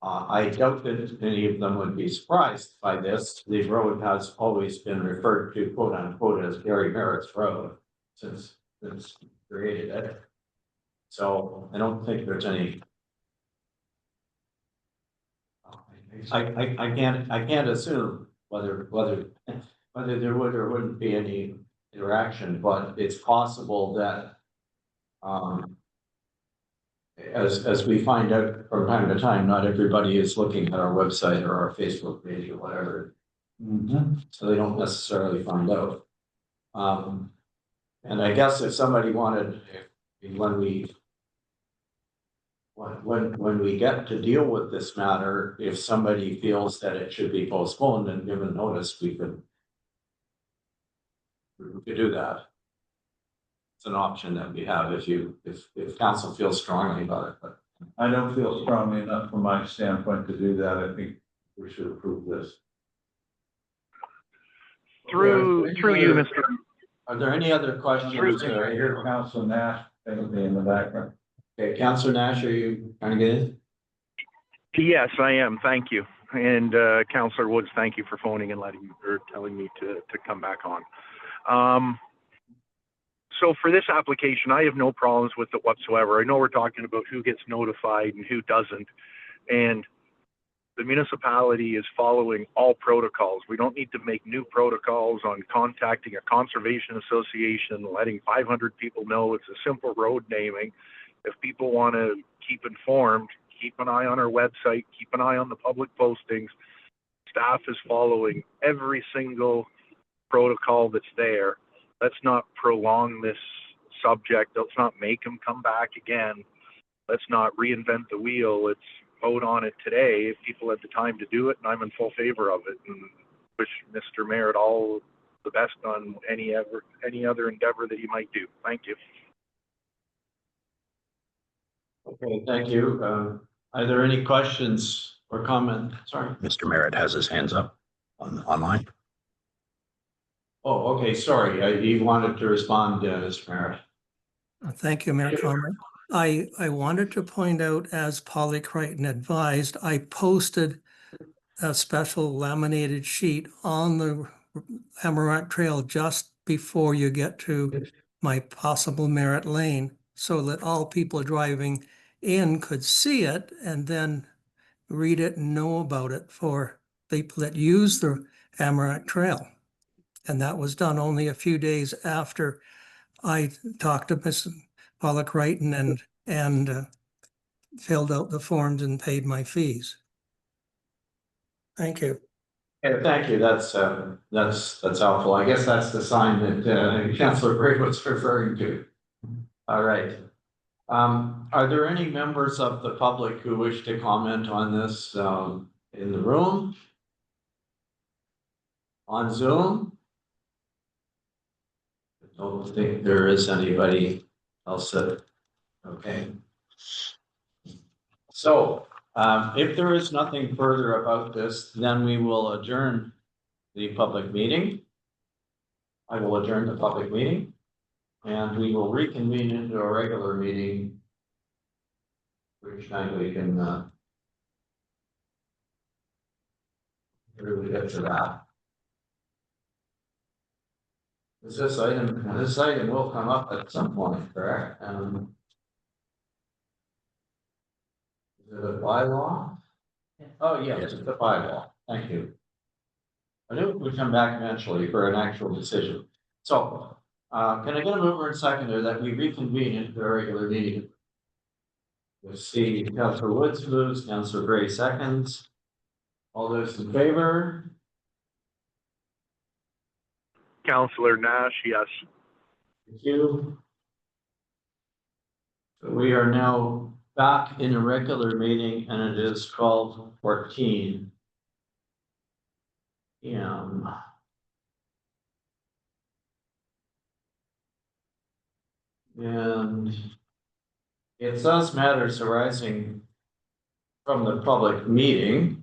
I doubt that any of them would be surprised by this. The road has always been referred to, quote unquote, as Gary Merritt's Road since it's created it. So I don't think there's any. I can't assume whether there would or wouldn't be any interaction, but it's possible that as we find out from time to time, not everybody is looking at our website or our Facebook page or whatever. So they don't necessarily find out. And I guess if somebody wanted, when we get to deal with this matter, if somebody feels that it should be postponed and given notice, we could do that. It's an option that we have if council feels strongly about it, but I don't feel strongly enough from my standpoint to do that. I think we should approve this. Through you, Mr. Are there any other questions? I hear Council Nash thinking in the background. Okay, Councillor Nash, are you trying to get in? Yes, I am. Thank you. And Councillor Woods, thank you for phoning and telling me to come back on. So for this application, I have no problems with it whatsoever. I know we're talking about who gets notified and who doesn't. And the municipality is following all protocols. We don't need to make new protocols on contacting a conservation association, letting 500 people know it's a simple road naming. If people want to keep informed, keep an eye on our website, keep an eye on the public postings. Staff is following every single protocol that's there. Let's not prolong this subject. Let's not make them come back again. Let's not reinvent the wheel. Let's vote on it today if people had the time to do it, and I'm in full favor of it. And wish Mr. Merritt all the best on any other endeavor that you might do. Thank you. Okay, thank you. Are there any questions or comment? Sorry. Mr. Merritt has his hands up online. Oh, okay, sorry. You wanted to respond, Mr. Merritt. Thank you, Mayor Conroy. I wanted to point out, as Polly Crichton advised, I posted a special laminated sheet on the Amaranth Trail just before you get to my possible Merritt Lane, so that all people driving in could see it and then read it and know about it for people that use the Amaranth Trail. And that was done only a few days after I talked to Ms. Paula Crichton and filled out the forms and paid my fees. Thank you. Okay, thank you. That's helpful. I guess that's the sign that Councillor Gray was referring to. All right. Are there any members of the public who wish to comment on this in the room? On Zoom? I don't think there is anybody else that, okay. So, if there is nothing further about this, then we will adjourn the public meeting. I will adjourn the public meeting, and we will reconvene into a regular meeting, which time we can really get to that. This item will come up at some point, correct? Is it a bylaw? Oh, yeah, it's a bylaw. Thank you. I knew it would come back eventually for an actual decision. So, can I get a mover and seconder that we reconvene into the regular meeting? We'll see Councillor Woods moves, Councillor Gray seconds. All those in favor? Councillor Nash, yes. Thank you. So we are now back in a regular meeting, and it is 12:14 p.m. And it says matters arising from the public meeting.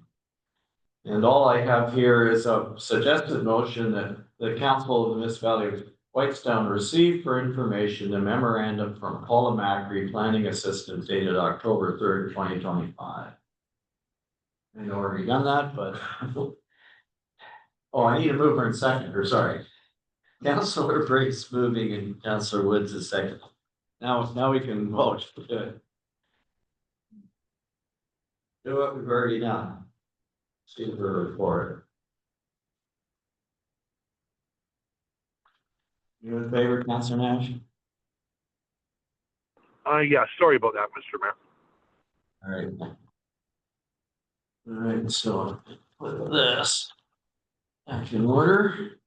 And all I have here is a suggested motion that the Council of the Municipality of Whitestone receive for information a memorandum from Paula Macri, Planning Assistant, dated October 3rd, 2025. I know already done that, but oh, I need a mover and seconder, sorry. Councillor Brace moving and Councillor Woods is second. Now we can vote. Good. Do what we've already done. See the report. You in favor, Councillor Nash? Yeah, sorry about that, Mr. Mayor. All right. All right, so put this back in order.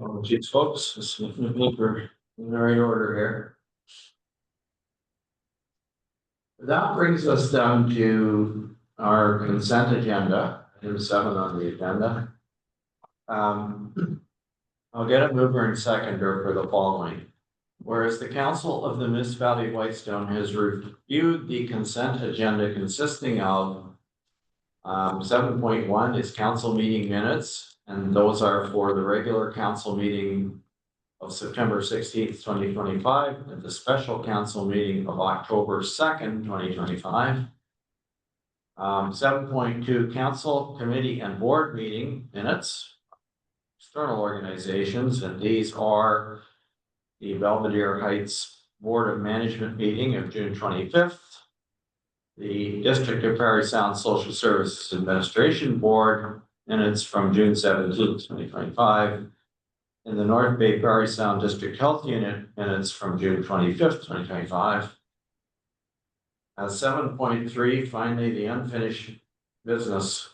Apologies, folks. This is the paper in the right order here. That brings us down to our consent agenda, item 7 on the agenda. I'll get a mover and seconder for the following. Whereas the Council of the Municipality of Whitestone has reviewed the consent agenda consisting of 7.1 is council meeting minutes, and those are for the regular council meeting of September 16th, 2025, and the special council meeting of October 2nd, 2025. 7.2 council, committee, and board meeting minutes, external organizations, and these are the Belvedere Heights Board of Management meeting of June 25th, the District of Parry Sound Social Services Administration Board minutes from June 17th, 2025. In the North Bay Prairie Sound District Health Unit minutes from June 25th, 2025. 7.3, finally, the unfinished business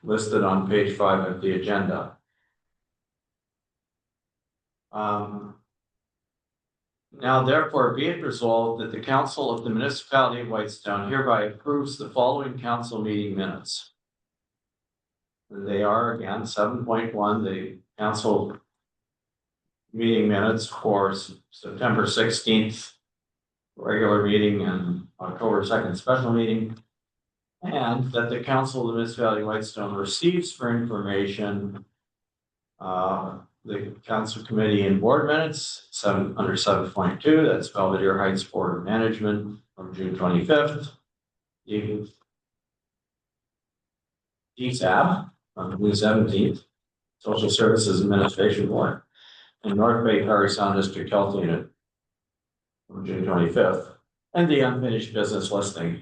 listed on page 5 of the agenda. Now therefore be it resolved that the Council of the Municipality of Whitestown hereby approves the following council meeting minutes. They are again 7.1, the council meeting minutes for September 16th regular meeting and October 2nd special meeting. And that the Council of the Municipality of Whitestown receives for information the council committee and board minutes, under 7.2, that's Belvedere Heights Board of Management from June 25th. DSAB on June 17th, Social Services Administration Board, and North Bay Prairie Sound District Health Unit from June 25th, and the unfinished business listing,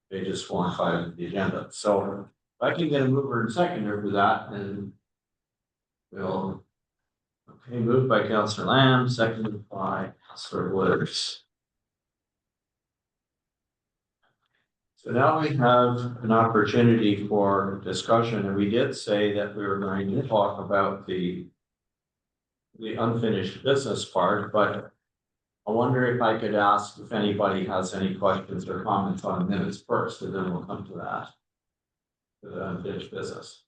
pages 4 and 5 of the agenda. So if I can get a mover and seconder for that, and we'll. Okay, moved by Councillor Lamb, seconded by Councillor Woods. So now we have an opportunity for discussion, and we did say that we were going to talk about the unfinished business part, but I wonder if I could ask if anybody has any questions or comments on the minutes first, and then we'll come to that. To the unfinished business.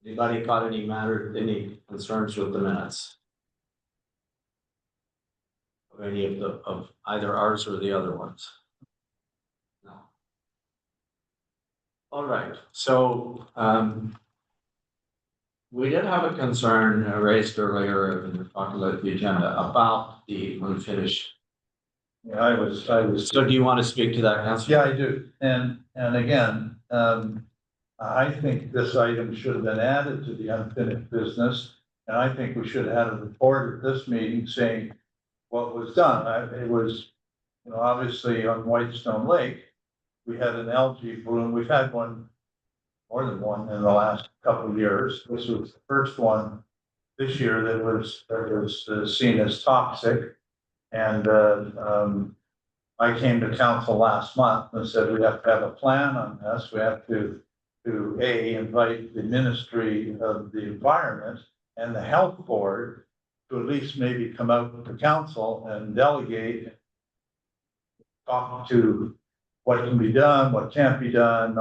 Anybody got any concerns with the minutes? Of any of either ours or the other ones? No. All right, so we did have a concern raised earlier in talking about the agenda about the unfinished. Yeah, I was. So do you want to speak to that, Councillor? Yeah, I do. And again, I think this item should have been added to the unfinished business. And I think we should have had a report at this meeting saying what was done. It was, obviously on Whitestone Lake, we had an algae bloom. We've had one, more than one in the last couple of years. This was the first one this year that was seen as toxic. And I came to council last month and said we have to have a plan on this. We have to invite the Ministry of the Environment and the Health Board to at least maybe come out to council and delegate, talk to what can be done, what can't be done,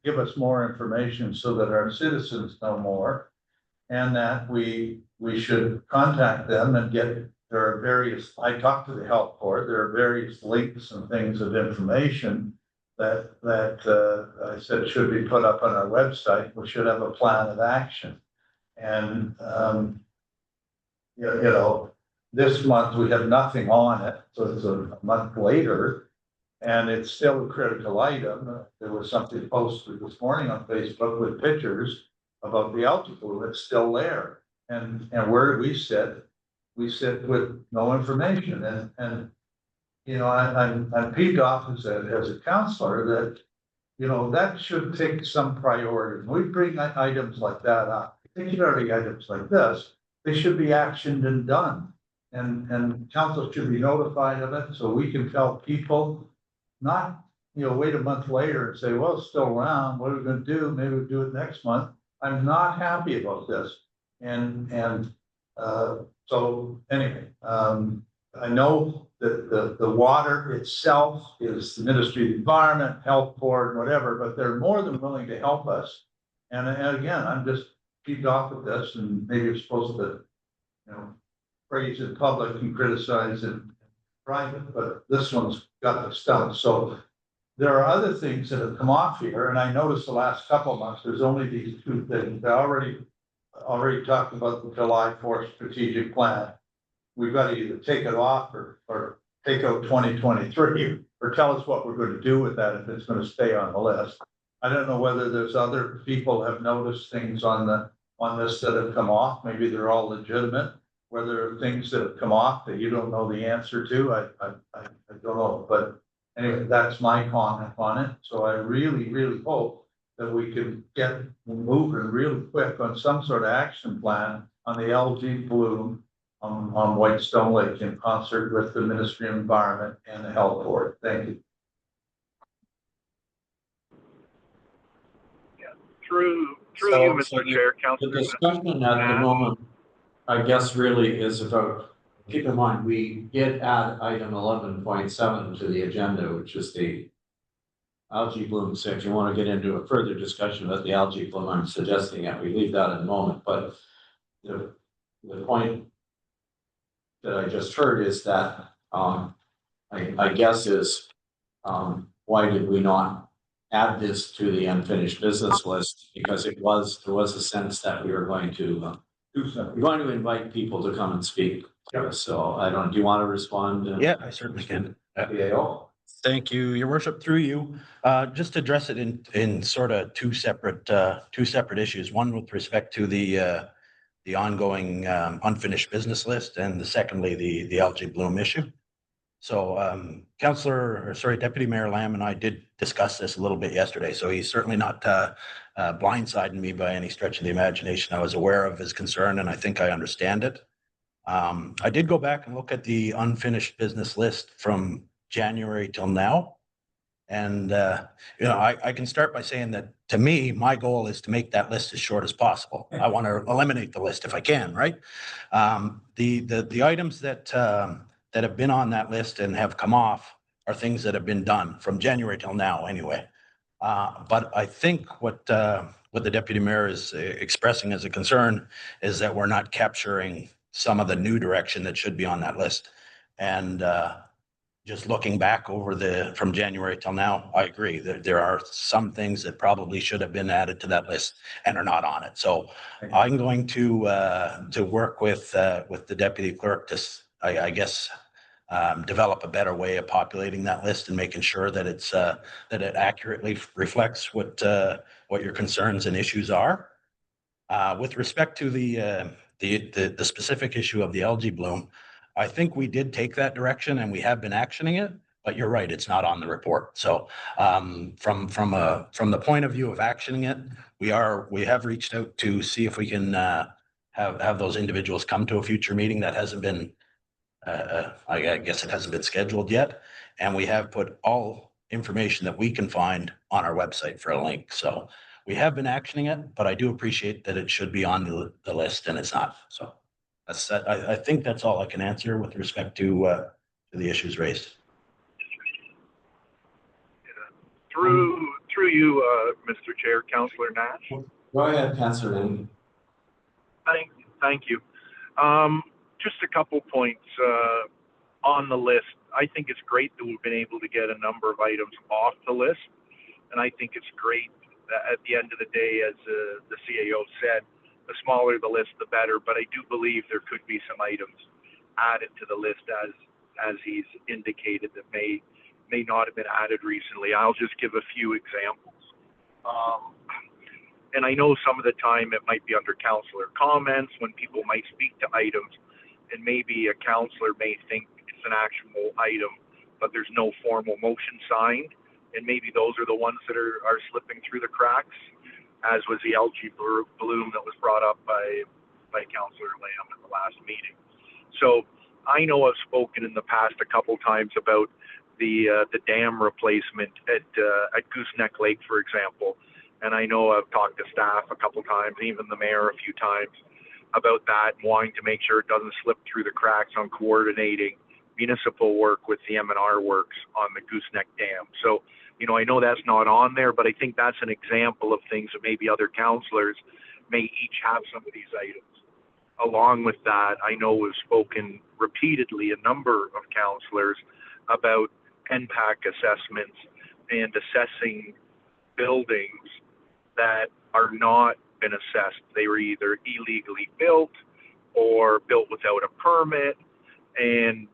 give us more information so that our citizens know more. And that we should contact them and there are various, I talked to the Health Board, there are various links and things of information that I said should be put up on our website. We should have a plan of action. And, this month we have nothing on it. So it's a month later and it's still a critical item. There was something posted this morning on Facebook with pictures about the algae bloom. It's still there. And where do we sit? We sit with no information. And I'm peeved off as a counselor that, that should take some priority. When we bring items like that up, particularly items like this, they should be actioned and done. And council should be notified of it so we can tell people, not, wait a month later and say, well, it's still around. What are we going to do? Maybe we'll do it next month. I'm not happy about this. So anyway, I know that the water itself is the Ministry of the Environment, Health Board, whatever, but they're more than willing to help us. And again, I'm just peeved off with this, and maybe you're supposed to, praise in public and criticize in private, but this one's got the stuff. So there are other things that have come off here, and I noticed the last couple of months, there's only these two things. I already talked about the July 4th strategic plan. We've got to either take it off or take out 2023 or tell us what we're going to do with that if it's going to stay on the list. I don't know whether there's other people have noticed things on this that have come off. Maybe they're all legitimate. Whether there are things that have come off that you don't know the answer to, I don't know. But anyway, that's my comment on it. So I really, really hope that we could get moving real quick on some sort of action plan on the algae bloom on Whitestone Lake in concert with the Ministry of Environment and the Health Board. Thank you. Through So- you, so Mr. Chair, The Councillor. discussion at the moment, I guess, really is about, keep in mind, we did add item 11.7 to the agenda, which is the algae bloom. So if you want to get into a further discussion about the algae bloom, I'm suggesting that we leave that in a moment, but the point that I just heard is that, I guess is, why did we not add this to the unfinished business list? Because there was a sense that we were going to, Do something. we're going to invite people to come and speak. So I don't, do you want to respond? Yeah, I certainly can. PAO? Thank you, your worship, through you. Just address it in sort of two separate issues. One with respect to the ongoing unfinished business list, and secondly, the algae bloom issue. So Deputy Mayor Lamb and I did discuss this a little bit yesterday, so he's certainly not blindsiding me by any stretch of the imagination. I was aware of his concern, and I think I understand it. I did go back and look at the unfinished business list from January till now. And, I can start by saying that, to me, my goal is to make that list as short as possible. I want to eliminate the list if I can, right? The items that have been on that list and have come off are things that have been done from January till now anyway. But I think what the deputy mayor is expressing as a concern is that we're not capturing some of the new direction that should be on that list. And just looking back over from January till now, I agree that there are some things that probably should have been added to that list and are not on it. So I'm going to work with the deputy clerk to, I guess, develop a better way of populating that list and making sure that it accurately reflects what your concerns and issues are. With respect to the specific issue of the algae bloom, I think we did take that direction and we have been actioning it, but you're right, it's not on the report. So from the point of view of actioning it, we have reached out to see if we can have those individuals come to a future meeting. That hasn't been, I guess it hasn't been scheduled yet. And we have put all information that we can find on our website for a link. So we have been actioning it, but I do appreciate that it should be on the list and it's not. So I think that's all I can answer with respect to the issues raised. Through you, Mr. Chair, Councillor Nash. Go ahead, Councillor Lynn. Thank you. Just a couple points on the list. I think it's great that we've been able to get a number of items off the list. And I think it's great that at the end of the day, as the CAO said, the smaller the list, the better. But I do believe there could be some items added to the list as he's indicated that may not have been added recently. I'll just give a few examples. And I know some of the time it might be under councillor comments when people might speak to items, and maybe a councillor may think it's an actionable item, but there's no formal motion signed. And maybe those are the ones that are slipping through the cracks, as was the algae bloom that was brought up by Councillor Lamb at the last meeting. So I know I've spoken in the past a couple times about the dam replacement at Gooseneck Lake, for example. And I know I've talked to staff a couple times, even the mayor a few times, about that and wanting to make sure it doesn't slip through the cracks on coordinating municipal work with the M&R works on the Gooseneck Dam. So, I know that's not on there, but I think that's an example of things that maybe other councillors may each have some of these items. Along with that, I know we've spoken repeatedly, a number of councillors, about NPAC assessments and assessing buildings that are not been assessed. They were either illegally built or built without a permit, and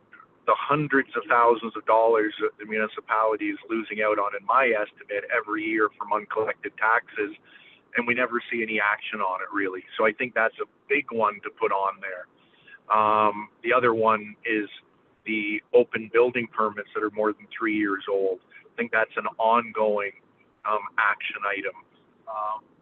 the hundreds of thousands of dollars that the municipality is losing out on, in my estimate, every year from uncollected taxes, and we never see any action on it, really. So I think that's a big one to put on there. The other one is the open building permits that are more than 3 years old. I think that's an ongoing action item.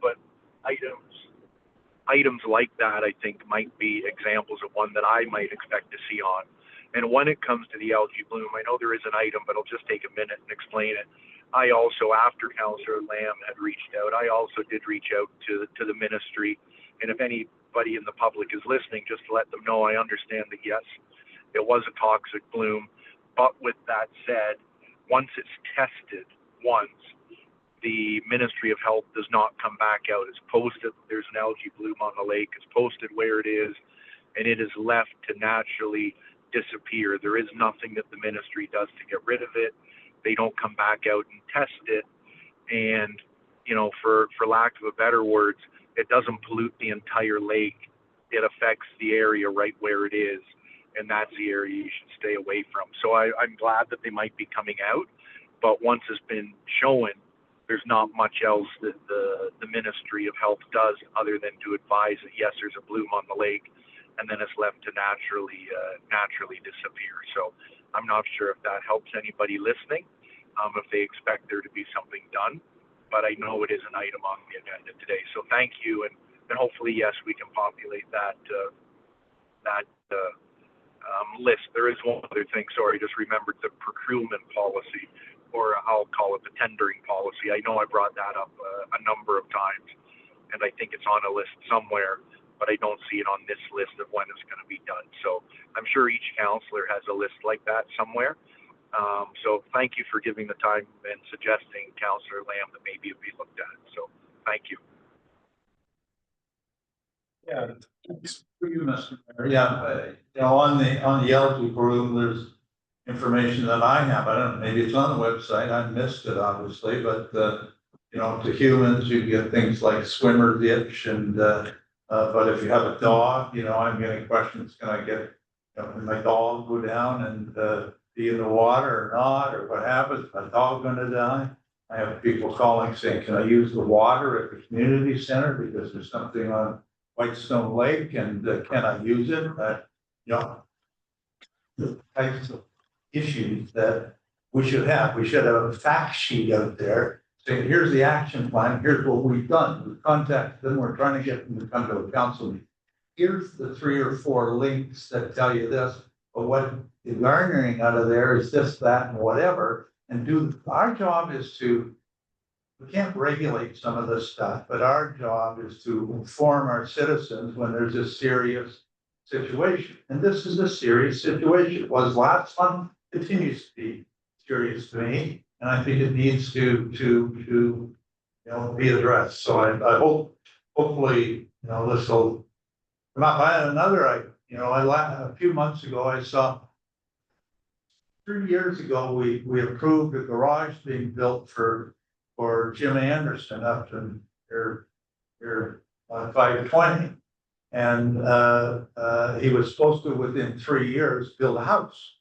But items like that, I think, might be examples of one that I might expect to see on. And when it comes to the algae bloom, I know there is an item, but I'll just take a minute and explain it. I also, after Councillor Lamb had reached out, I also did reach out to the ministry. And if anybody in the public is listening, just to let them know, I understand that yes, it was a toxic bloom. But with that said, once it's tested once, the Ministry of Health does not come back out. It's posted, there's an algae bloom on the lake, it's posted where it is, and it is left to naturally disappear. There is nothing that the ministry does to get rid of it. They don't come back out and test it. And, you know, for lack of a better words, it doesn't pollute the entire lake. It affects the area right where it is, and that's the area you should stay away from. So I'm glad that they might be coming out, but once it's been shown, there's not much else that the Ministry of Health does other than to advise that yes, there's a bloom on the lake, and then it's left to naturally disappear. So I'm not sure if that helps anybody listening, if they expect there to be something done, but I know it is an item on the agenda today. So thank you, and hopefully yes, we can populate that list. There is one other thing. Sorry, just remembered the procurement policy, or I'll call it the tendering policy. I know I brought that up a number of times, and I think it's on a list somewhere, but I don't see it on this list of when it's going to be done. So I'm sure each councillor has a list like that somewhere. So thank you for giving the time and suggesting, Councillor Lamb, that maybe it be looked at. So thank you. Yeah, for you, Mr. Mayor. Yeah, you know, on the algae bloom, there's information that I have. I don't know, maybe it's on the website. I missed it, obviously, but you know, to humans, you get things like swimmer's itch, and but if you have a dog, you know, I'm getting questions: can I get, you know, can my dog go down and be in the water or not, or what happens? Is my dog going to die? I have people calling saying, can I use the water at the community center because there's something on Whitestone Lake, and can I use it? You know, the types of issues that we should have. We should have a fact sheet out there saying, here's the action plan, here's what we've done. We've contacted them, we're trying to get them to come to a council meeting. Here's the 3 or 4 links that tell you this, but what the garnering out of there is this, that, and whatever. And our job is to, we can't regulate some of this stuff, but our job is to inform our citizens when there's a serious situation. And this is a serious situation. It was last month, continues to be serious to me. And I think it needs to you know, be addressed. So I hope, hopefully, you know, this will come up. I had another, you know, a few months ago, I saw 3 years ago, we approved a garage being built for Jim Anderson up in here 520. And he was supposed to, within 3 years, build a house.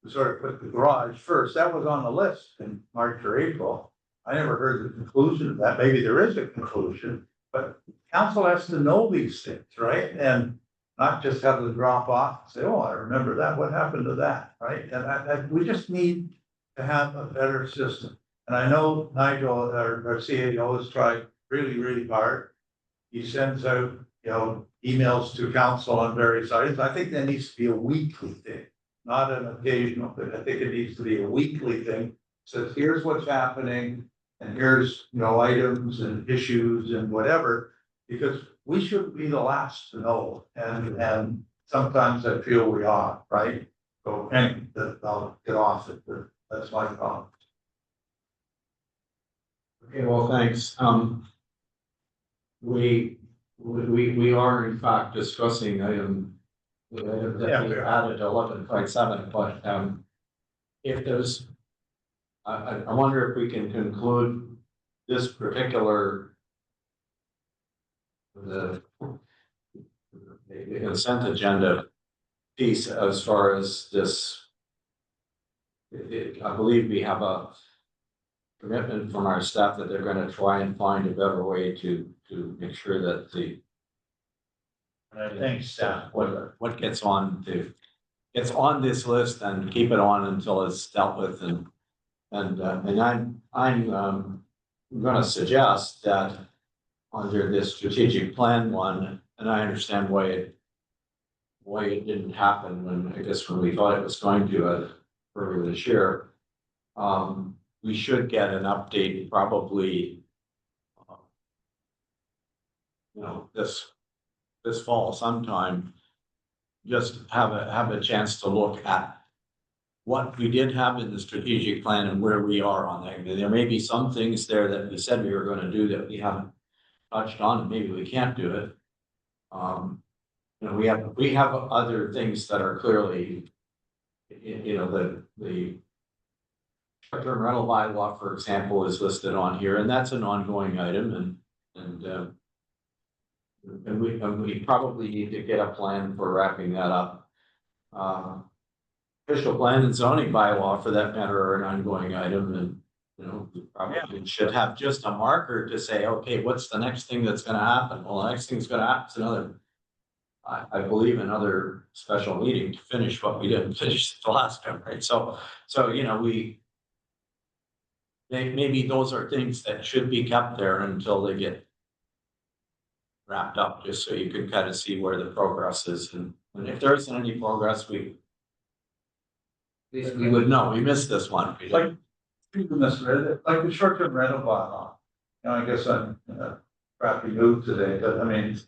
We sort of put the garage first. That was on the list in March or April. I never heard the conclusion of that. Maybe there is a conclusion, but council has to know these things, right? And not just have to drop off and say, oh, I remember that. What happened to that, right? And we just need to have a better system. And I know Nigel, our CAO, has tried really, really hard. He sends out, you know, emails to council on various items. I think there needs to be a weekly thing, not an occasional thing. I think it needs to be a weekly thing. So here's what's happening, and here's, you know, items and issues and whatever, because we shouldn't be the last to know. And sometimes I feel we are, right? So, and I'll get off it, but that's my comment. Okay, well, thanks. We are in fact discussing item that we added 11.7, but if there's, I wonder if we can conclude this particular the consent agenda piece as far as this. I believe we have a commitment from our staff that they're going to try and find a better way to make sure that the Staff, what gets on this list and keep it on until it's dealt with, and I'm going to suggest that under this strategic plan one, and I understand why it didn't happen when, I guess, when we thought it was going to, earlier this year. We should get an update probably, this fall sometime. Just have a chance to look at what we did have in the strategic plan and where we are on that. There may be some things there that we said we were gonna do that we haven't touched on, and maybe we can't do it. We have other things that are clearly, the short-term rental bylaw, for example, is listed on here, and that's an ongoing item, and we probably need to get a plan for wrapping that up. Official plan and zoning bylaw, for that matter, are an ongoing item, and we probably should have just a marker to say, okay, what's the next thing that's gonna happen? Well, the next thing's gonna happen is another, I believe, another special meeting to finish what we didn't finish the last time, right? So maybe those are things that should be kept there until they get wrapped up, just so you can kind of see where the progress is, and if there isn't any progress, at least we would know we missed this one. Like the short-term rental bylaw. I guess I'm in a crappy mood today, but I mean,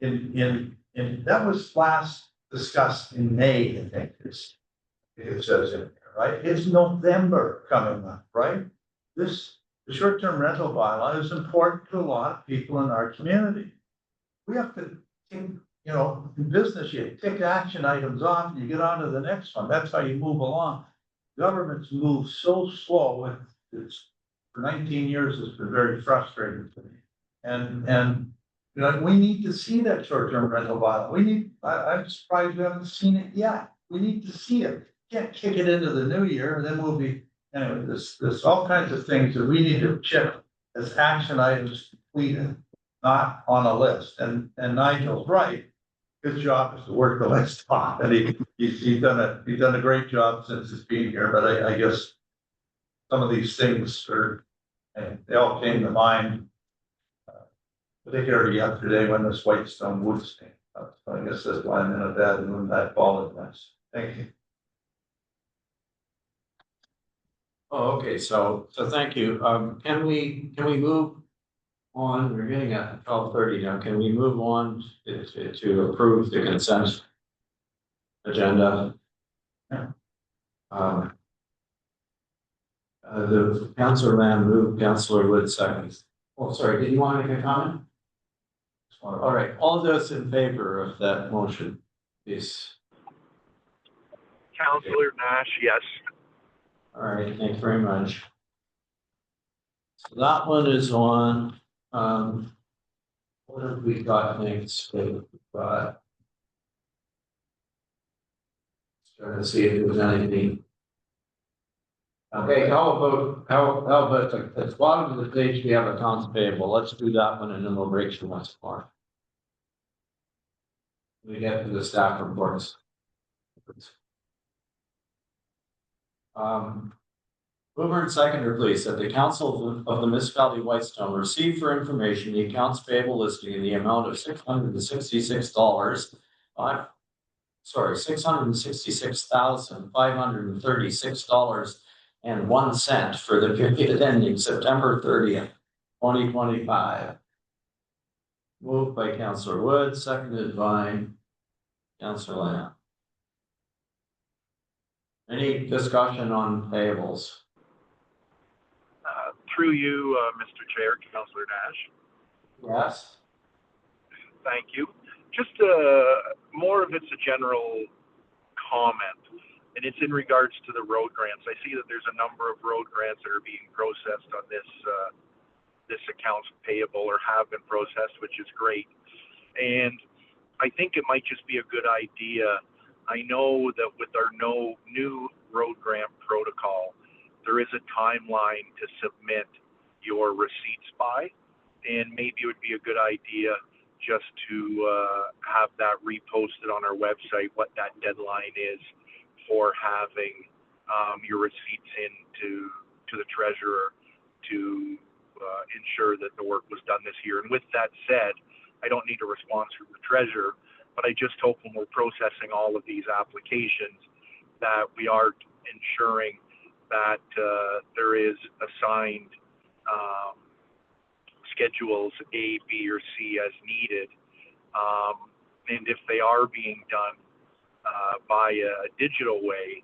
in that was last discussed in May, I think it says in there, right? It's November coming up, right? The short-term rental bylaw is important to a lot of people in our community. We have to think, in business, you take action items off and you get on to the next one. That's how you move along. Governments move so slow. For 19 years, it's been very frustrating to me. And we need to see that short-term rental bylaw. I'm surprised we haven't seen it yet. We need to see it. Can't kick it into the new year, and then we'll be, anyway, there's all kinds of things that we need to check as action items completed, not on a list. And Nigel's right. His job is to work the list off, and he's done a great job since he's been here. But I guess some of these things they all came to mind, particularly yesterday when this Whitestone Woods thing. So I guess that's why I'm in a bad mood. I apologize. Thank you. Oh, okay, so thank you. Can we move on? We're getting at 12:30 now. Can we move on to approve the consent agenda? The Councillor Lamb moved, Councillor Wood seconds. Oh, sorry, did you want to make a comment? All right, all those in favor of that motion, please. Councillor Nash, yes. All right, thank you very much. So that one is on, what have we got next? Trying to see if there's anything. Okay, how about at the bottom of the page, we have accounts payable. Let's do that one and then we'll break through once more. We get to the staff reports. Mover and seconder, please, that the Council of the Municipality of Whitestone receive for information the accounts payable listing in the amount of $666,536.01 for the period ending September 30th, 2025. Moved by Councillor Wood, seconded by Councillor Lamb. Any discussion on payables? Through you, Mr. Chair, Councillor Nash. Yes. Thank you. Just more of it's a general comment, and it's in regards to the road grants. I see that there's a number of road grants that are being processed on this accounts payable or have been processed, which is great. And I think it might just be a good idea. I know that with our new road grant protocol, there is a timeline to submit your receipts by, and maybe it would be a good idea just to have that reposted on our website, what that deadline is for having your receipts in to the treasurer to ensure that the work was done this year. And with that said, I don't need a response from the treasurer, but I just hope when we're processing all of these applications that we are ensuring that there is assigned schedules A, B, or C as needed. And if they are being done by a digital way,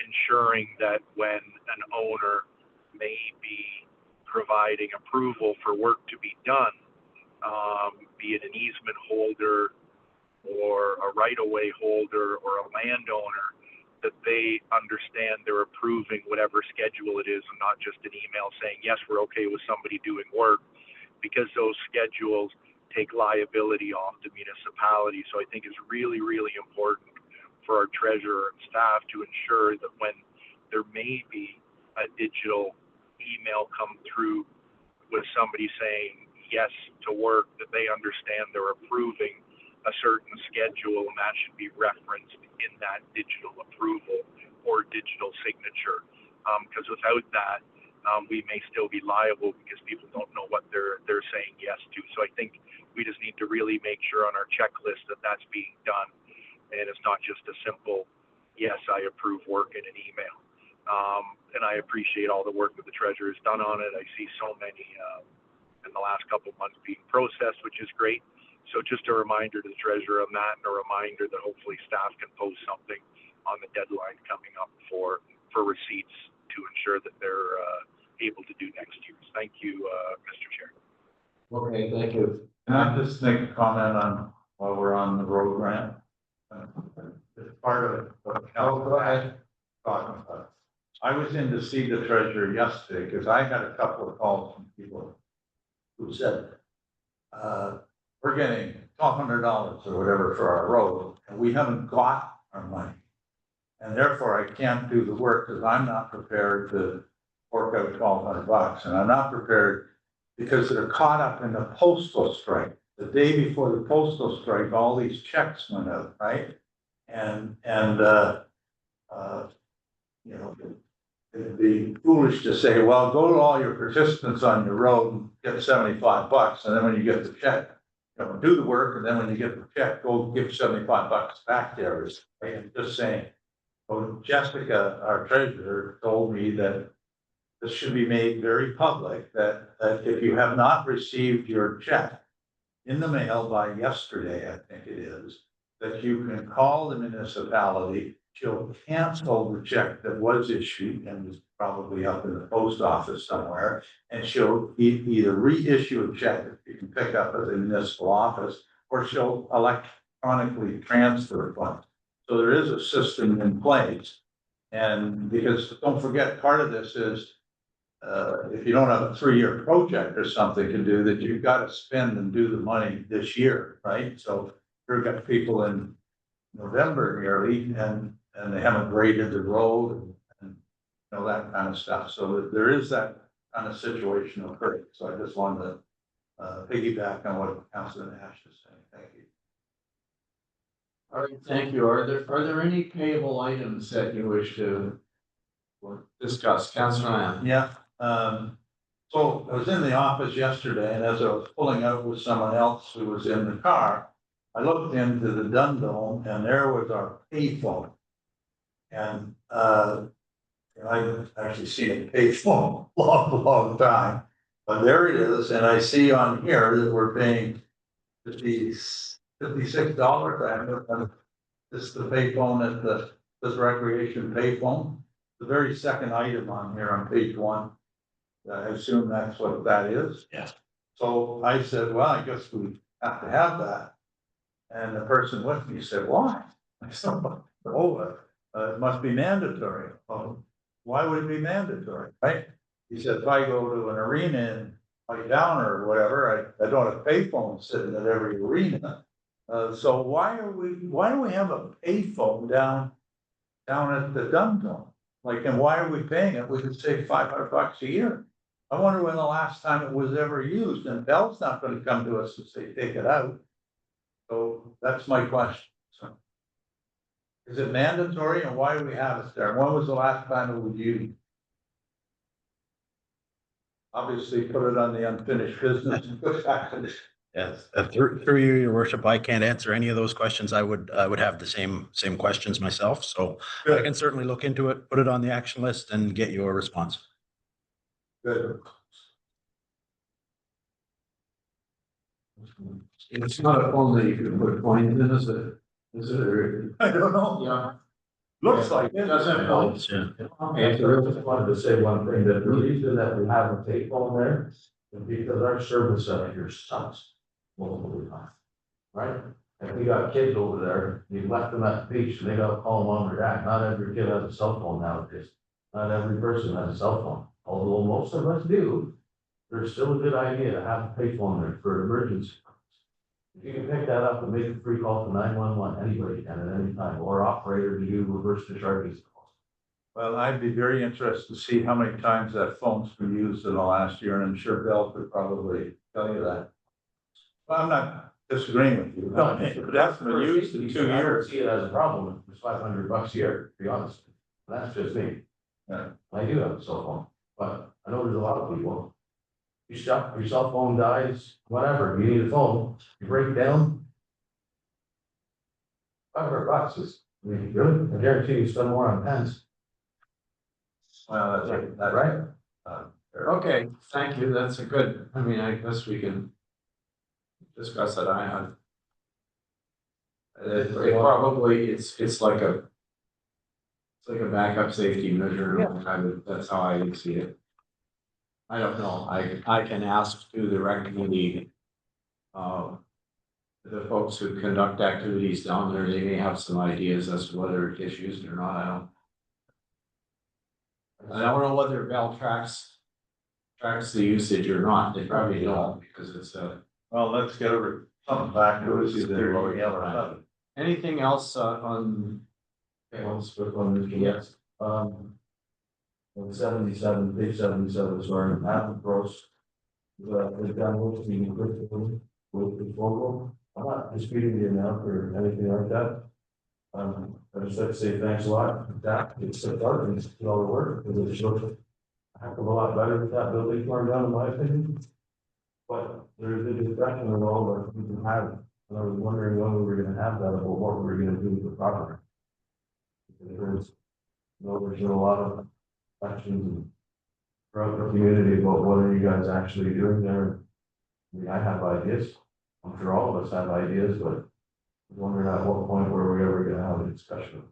ensuring that when an owner may be providing approval for work to be done, be it an easement holder or a right-of-way holder or a landowner, that they understand they're approving whatever schedule it is and not just an email saying, yes, we're okay with somebody doing work, because those schedules take liability off the municipality. So I think it's really, really important for our treasurer and staff to ensure that when there may be a digital email come through with somebody saying yes to work, that they understand they're approving a certain schedule, and that should be referenced in that digital approval or digital signature. Because without that, we may still be liable because people don't know what they're saying yes to. So I think we just need to really make sure on our checklist that that's being done, and it's not just a simple yes, I approve work in an email. And I appreciate all the work that the treasurer has done on it. I see so many in the last couple of months being processed, which is great. So just a reminder to the treasurer on that, and a reminder that hopefully staff can post something on the deadline coming up for receipts to ensure that they're able to do next year's. Thank you, Mr. Chair. Okay, thank you. Can I just make a comment on, while we're on the road grant? It's part of what Cal talking about. I was in to see the treasurer yesterday because I got a couple of calls from people who said, we're getting $1,200 or whatever for our road, and we haven't got our money. And therefore I can't do the work because I'm not prepared to fork out $1,200. And I'm not prepared because they're caught up in the postal strike. The day before the postal strike, all these checks went out, right? And you know, it'd be foolish to say, well, go to all your participants on your road and get $75, and then when you get the check, you know, do the work, and then when you get the check, go give $75 back to everybody. Right? I'm just saying. Well, Jessica, our treasurer, told me that this should be made very public, that if you have not received your check in the mail by yesterday, I think it is, that you can call the municipality. She'll cancel the check that was issued and is probably up in the post office somewhere, and she'll either reissue a check that you can pick up at the municipal office, or she'll electronically transfer funds. So there is a system in place. And because don't forget, part of this is if you don't have a 3-year project or something to do, that you've got to spend and do the money this year, right? So we've got people in November nearly, and they haven't graded the road and you know, that kind of stuff. So there is that kind of situation occurring. So I just wanted to piggyback on what Councilor Nash is saying. Thank you. All right, thank you. Are there any payable items that you wish to discuss? Councilor Lamb? Yeah, so I was in the office yesterday, and as I was pulling out with someone else who was in the car, I looked into the Dundome, and there was our payphone. And I've actually seen a payphone long time, but there it is, and I see on here that we're paying $56. This is the payphone at this recreation payphone. The very second item on here on page 1. I assume that's what that is. Yes. So I said, well, I guess we have to have that. And the person with me said, why? I said, it must be mandatory. Well, why would it be mandatory, right? He said, if I go to an arena in like Downer or whatever, I don't have payphones sitting at every arena. So why do we have a payphone down at the Dundome? Like, and why are we paying it? We could save $500 a year. I wonder when the last time it was ever used, and Bell's not going to come to us and say, take it out. So that's my question. So, is it mandatory, and why do we have it there? When was the last time it was used? obviously put it on the unfinished business. Yes, through you, your worship, I can't answer any of those questions. I would have the same questions myself, so I can certainly look into it, put it on the action list and get you a response. Good. It's not a phone that you can put coins in, is it? Is it? Or- I don't know. Yeah. Looks like it. Doesn't have coins. Yeah. Okay, I just wanted to say one thing, that the reason that we have a payphone there is because our service out here sucks multiple times. Right? If we got kids over there, you left them at the beach, and they gotta call mom or dad, not every kid has a cell phone nowadays. Not every person has a cell phone, although most of us do. There's still a good idea to have a payphone there for emergency. If you can pick that up and make a free call to 911, anybody can at any time, or operator to do reverse discharges. Well, I'd be very interested to see how many times that phone's been used in the last year, and I'm sure Bill could probably tell you that. Well, I'm not disagreeing with you. No, that's been used in 2 I don't years. see it as a problem, it's $500 a year, to be honest. That's just me. Yeah. I do have a cell phone, but I know there's a lot of people. Your cell phone dies, whatever, you need a phone, you break down. $500 is, I mean, really, I guarantee you spend more on pens, Well, that's right? Okay, thank you. That's a good, I mean, I guess we can discuss it. It probably, it's like a backup safety measure. That's how I would see it. I don't know. I can ask to the rec committee, the folks who conduct activities down there, they may have some ideas as to whether it gets used or not. I don't know whether Bell tracks the usage or not. They probably don't, because it's well, let's get something back to us. anything else on? Okay, one quick one, yes, on 77, page 77, sorry, half across. The download being critical with the photo. I'm not disputing the amount or anything like that. I just like to say thanks a lot, that it's a part and it's all the work, because it shows a heck of a lot better with that building torn down, in my opinion. But there's a discussion of all that we can have, and I was wondering when we were gonna have that, about what we were gonna do with the property. There's a lot of questions throughout the community about what are you guys actually doing there. I mean, I have ideas, I'm sure all of us have ideas, but I'm wondering at what point were we ever gonna have a discussion?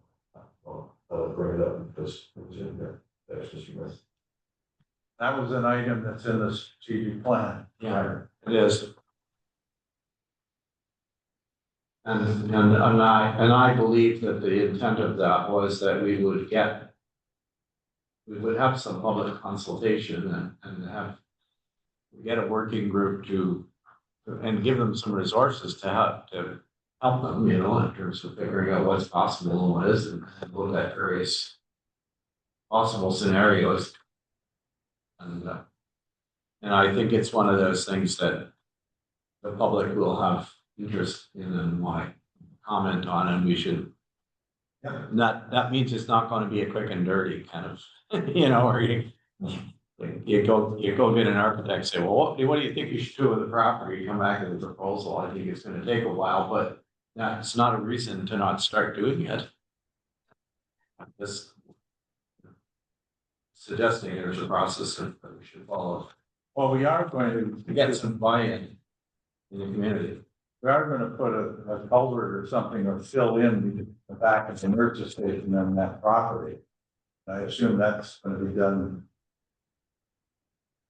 I'll bring it up because it was in there, that's just you guys. That was an item that's in the strategic plan. Yeah, it is. And I believe that the intent of that was that we would have some public consultation and get a working group and give them some resources to help them, in terms of figuring out what's possible and what isn't, and look at various possible scenarios. And I think it's one of those things that the public will have interest in and want to comment on, and we should. That means it's not going to be a quick and dirty kind of, or you go get an architect, say, well, what do you think you should do with the property? You come back with a proposal. I think it's going to take a while, but that's not a reason to not start doing it. Just suggesting there's a process that we should follow. Well, we are going To get some buy-in in the community. we are gonna put a culvert or something or fill in the back of the nursery station on that property. I assume that's gonna be done.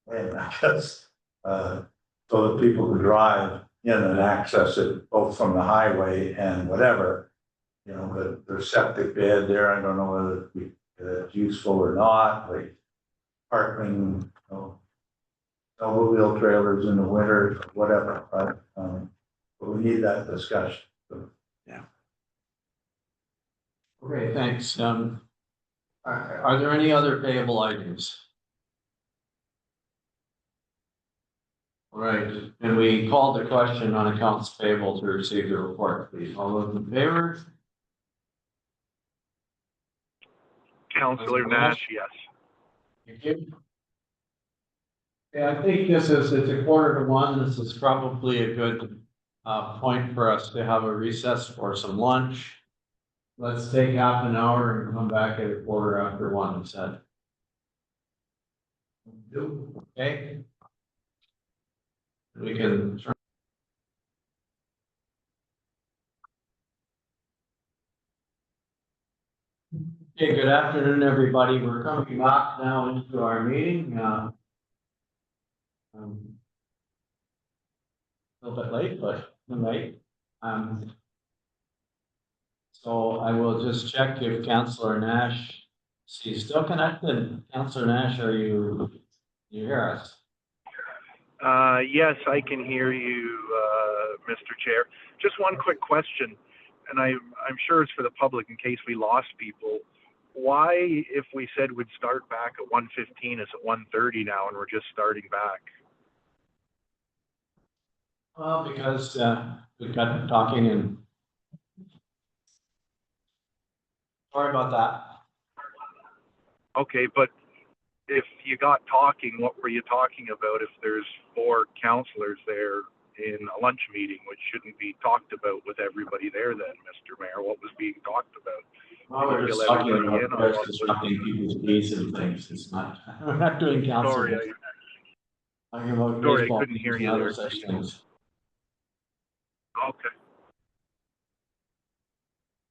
And I guess, so that people who drive in and access it both from the highway and whatever. But there's septic bed there, I don't know whether it's useful or not, like parking, snowmobile trailers in the winter, whatever, but we need that discussion. Okay, thanks. Are there any other payable items? All right, and we called the question on accounts payable to receive the report, please. All those in favor? Councillor Nash, yes. Thank you. Yeah, I think it's a 1:45. This is probably a good point for us to have a recess for some lunch. Let's take half an hour and come back at 1:15 instead. Okay? We can. Okay, good afternoon, everybody. We're coming back now into our meeting. A little bit late, but late. So I will just check if Councillor Nash, is he still connected? Councillor Nash, are you hear us? Yes, I can hear you, Mr. Chair. Just one quick question, and I'm sure it's for the public in case we lost people. Why, if we said we'd start back at 1:15, is it 1:30 now and we're just starting back? Well, because we've got talking and. Sorry about that. Okay, but if you got talking, what were you talking about if there's 4 councillors there in a lunch meeting, which shouldn't be talked about with everybody there then, Mr. Mayor? What was being talked about? Well, we're just talking about disrupting people's days and things. It's not, we're not doing council. Sorry, Talking about sorry, I baseball couldn't hear and you other there. such things. Okay.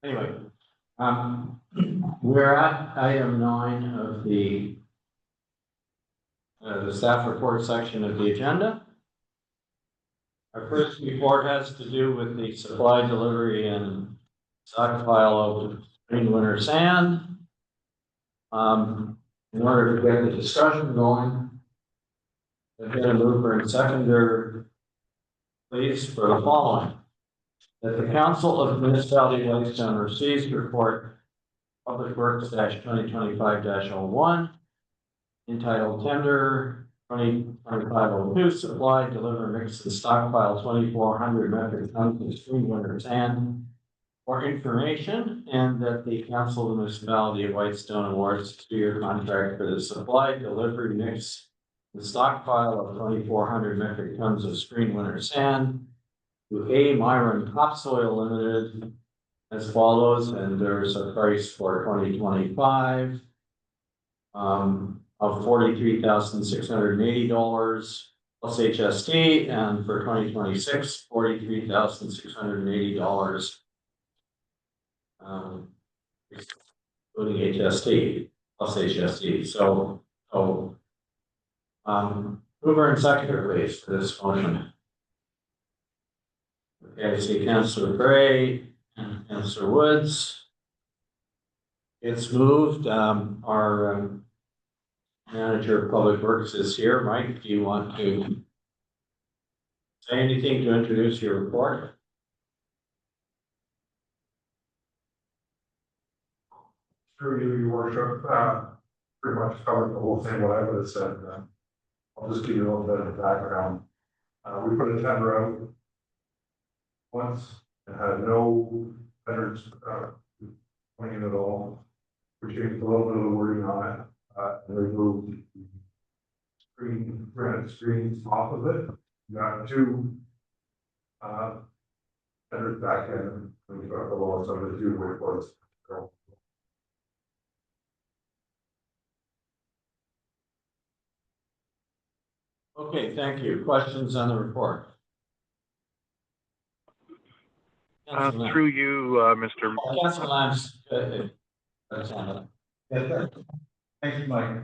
Anyway, we're at item 9 of the staff report section of the agenda. Our first report has to do with the supply, delivery, and stockpile of spring winter sand. In order to get the discussion going, I've got a mover and seconder, please, for the following. That the Council of Municipality of Whitestone receives report Public Works -2025-01 entitled Tender 2025-02 Supply, Deliver, Mix, and Stockpile 2,400 metric tons of spring winter sand for information, and that the Council of the Municipality of Whitestone awards a 2-year contract for the supply, delivery, mix, and stockpile of 2,400 metric tons of spring winter sand to A. Myron Topsoil Limited as follows, and there's a price for 2025 of $43,680 plus HST, and for 2026, $43,680 including HST plus HST. So, mover and seconder, please, for this motion. Okay, I see Councillor Gray and Councillor Woods. It's moved. Our manager of Public Works is here. Mike, do you want to say anything to introduce your report? Through you, your worship, pretty much covered the whole thing, what I would have said. I'll just give you a little bit of background. We put a tender out once and had no tenders coming in at all. We changed a little bit of the wording on it and removed granite screens off of it. We got 2 tenders back in. We got the lowest of the 2 reports. Okay, thank you. Questions on the report? Through you, Mr. Councillor Lance. Thank you, Mike.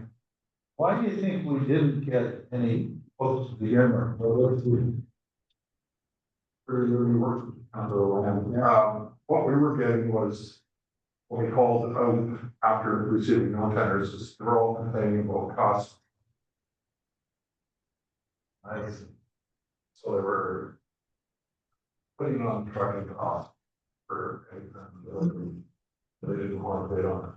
Why do you think we didn't get any quotes to begin with? What we were getting was what we called out after receiving no tenders, is they're all complaining about cost. So they were putting on trucking cost for anything. They didn't want to bid on it.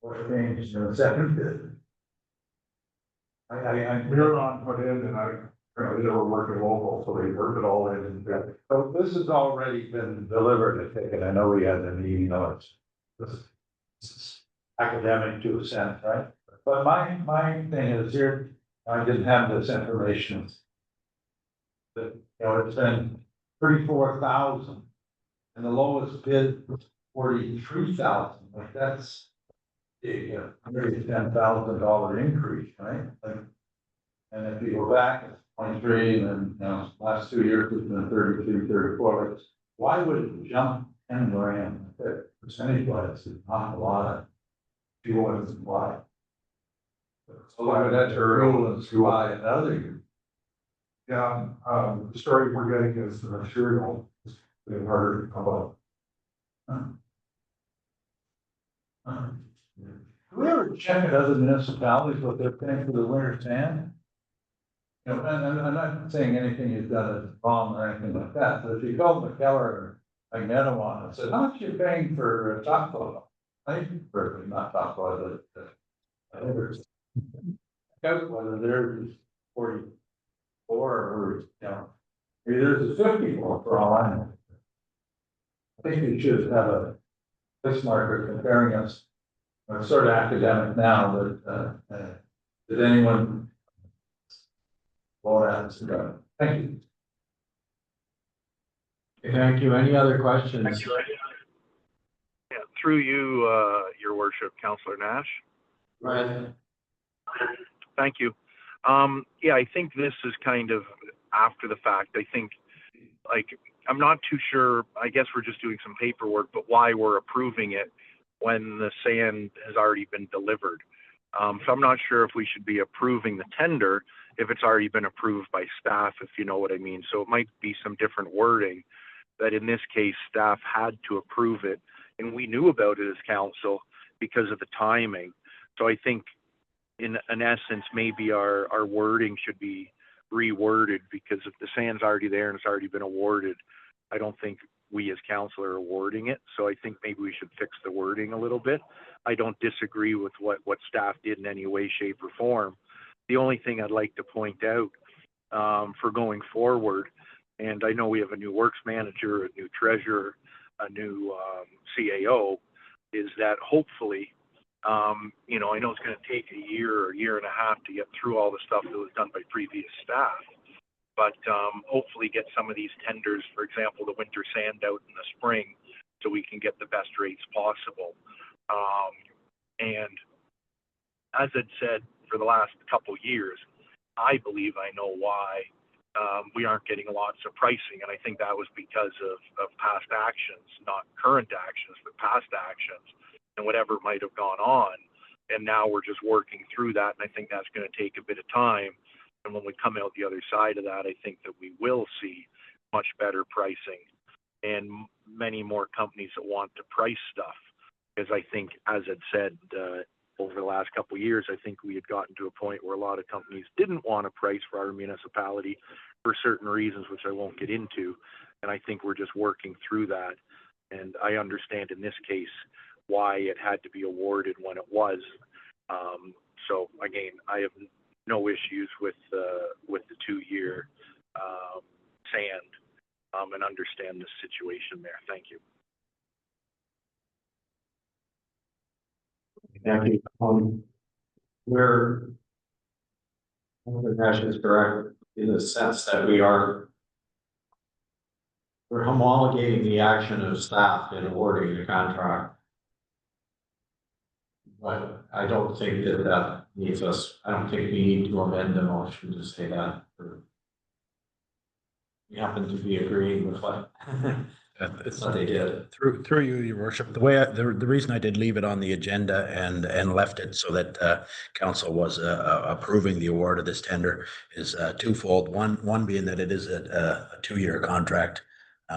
What changed in the second bid? We were on put in and apparently they were working local, so they worked it all in. So this has already been delivered, I think, and I know we had an meeting notes. This is academic to a sense, right? But my thing is here, I didn't have this information. That, you know, it's been 34,000 and the lowest bid 43,000, like that's a $10,000 increase, right? Like, and if you go back, it's 23, and then, you know, last 2 years it's been 33, 34. Like, why would it jump 10 grand? Percentage wise, it's not a lot. If you want to supply. So why would that rule and supply another year? Yeah, the story we're getting is the material is getting harder to come up. Do we ever check at other municipalities what they're paying for the winter sand? You know, and I'm not saying anything you've done is wrong or anything like that, but if you go to McKellar or Magnetawan and said, how much are you paying for topsoil? I think perfectly not topsoil, but whether there's 44 or, you know, maybe there's a 54 for all I know. I think you should have a Bismarck comparing us. I'm sort of academic now, but did anyone vote out? Thank you. Thank you. Any other questions? Yeah, through you, your worship, Councillor Nash. Right. Thank you. Yeah, I think this is kind of after the fact. I think, like, I'm not too sure. I guess we're just doing some paperwork, but why we're approving it when the sand has already been delivered. So I'm not sure if we should be approving the tender if it's already been approved by staff, if you know what I mean. So it might be some different wording that in this case, staff had to approve it. And we knew about it as council because of the timing. So I think in essence, maybe our wording should be reworded, because if the sand's already there and it's already been awarded, I don't think we as council are awarding it. So I think maybe we should fix the wording a little bit. I don't disagree with what staff did in any way, shape, or form. The only thing I'd like to point out for going forward, and I know we have a new works manager, a new treasurer, a new CAO, is that hopefully, you know, I know it's going to take a year or a year and a half to get through all the stuff that was done by previous staff, but hopefully get some of these tenders, for example, the winter sand out in the spring, so we can get the best rates possible. And as I'd said, for the last couple of years, I believe I know why we aren't getting lots of pricing, and I think that was because of past actions, not current actions, but past actions, and whatever might have gone on. And now we're just working through that, and I think that's going to take a bit of time. And when we come out the other side of that, I think that we will see much better pricing and many more companies that want to price stuff. Because I think, as I'd said, over the last couple of years, I think we had gotten to a point where a lot of companies didn't want to price for our municipality for certain reasons, which I won't get into. And I think we're just working through that. And I understand in this case why it had to be awarded when it was. So again, I have no issues with the 2-year sand and understand the situation there. Thank you. Thank you. We're Nash is correct in the sense that we're homologating the action of staff in awarding the contract. But I don't think that needs us. I don't think we need to amend the motion to say that. We happen to be agreeing with what they did. Through you, your worship, the reason I did leave it on the agenda and left it so that council was approving the award of this tender is twofold. One being that it is a 2-year contract.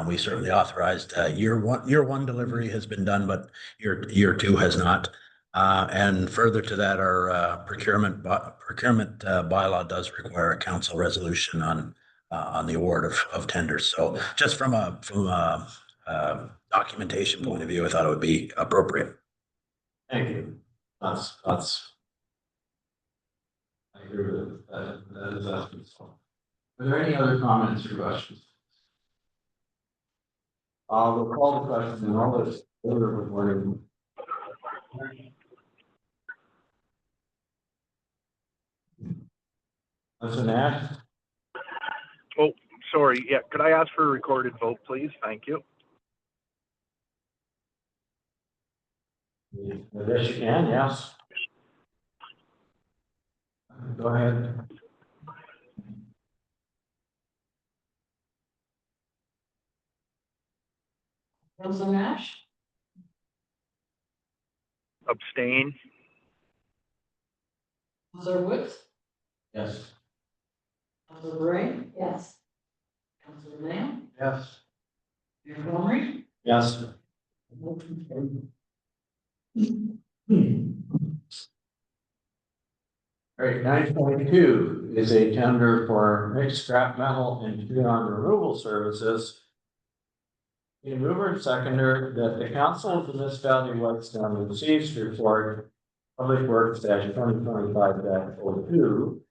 We certainly authorized year one delivery has been done, but year 2 has not. And further to that, our procurement bylaw does require a council resolution on the award of tenders. So just from a documentation point of view, I thought it would be appropriate. Thank you. That's. I agree with that. That is useful. Are there any other comments or questions? We'll call the question in all this order of wording. Councilor Nash? Oh, sorry. Yeah, could I ask for a recorded vote, please? Thank you. I guess you can, yes. Go ahead. Councilor Nash, Abstain. Councilor Woods, Yes. Councilor Bray, Yes. Councilor Lamb, Yes. Mayor Montgomery. Yes. Motion carried. All right, 9.2 is a tender for mixed scrap metal and freon removal services. The mover and seconder that the council of the municipality of Whitestone receives report Public Works -2025-02,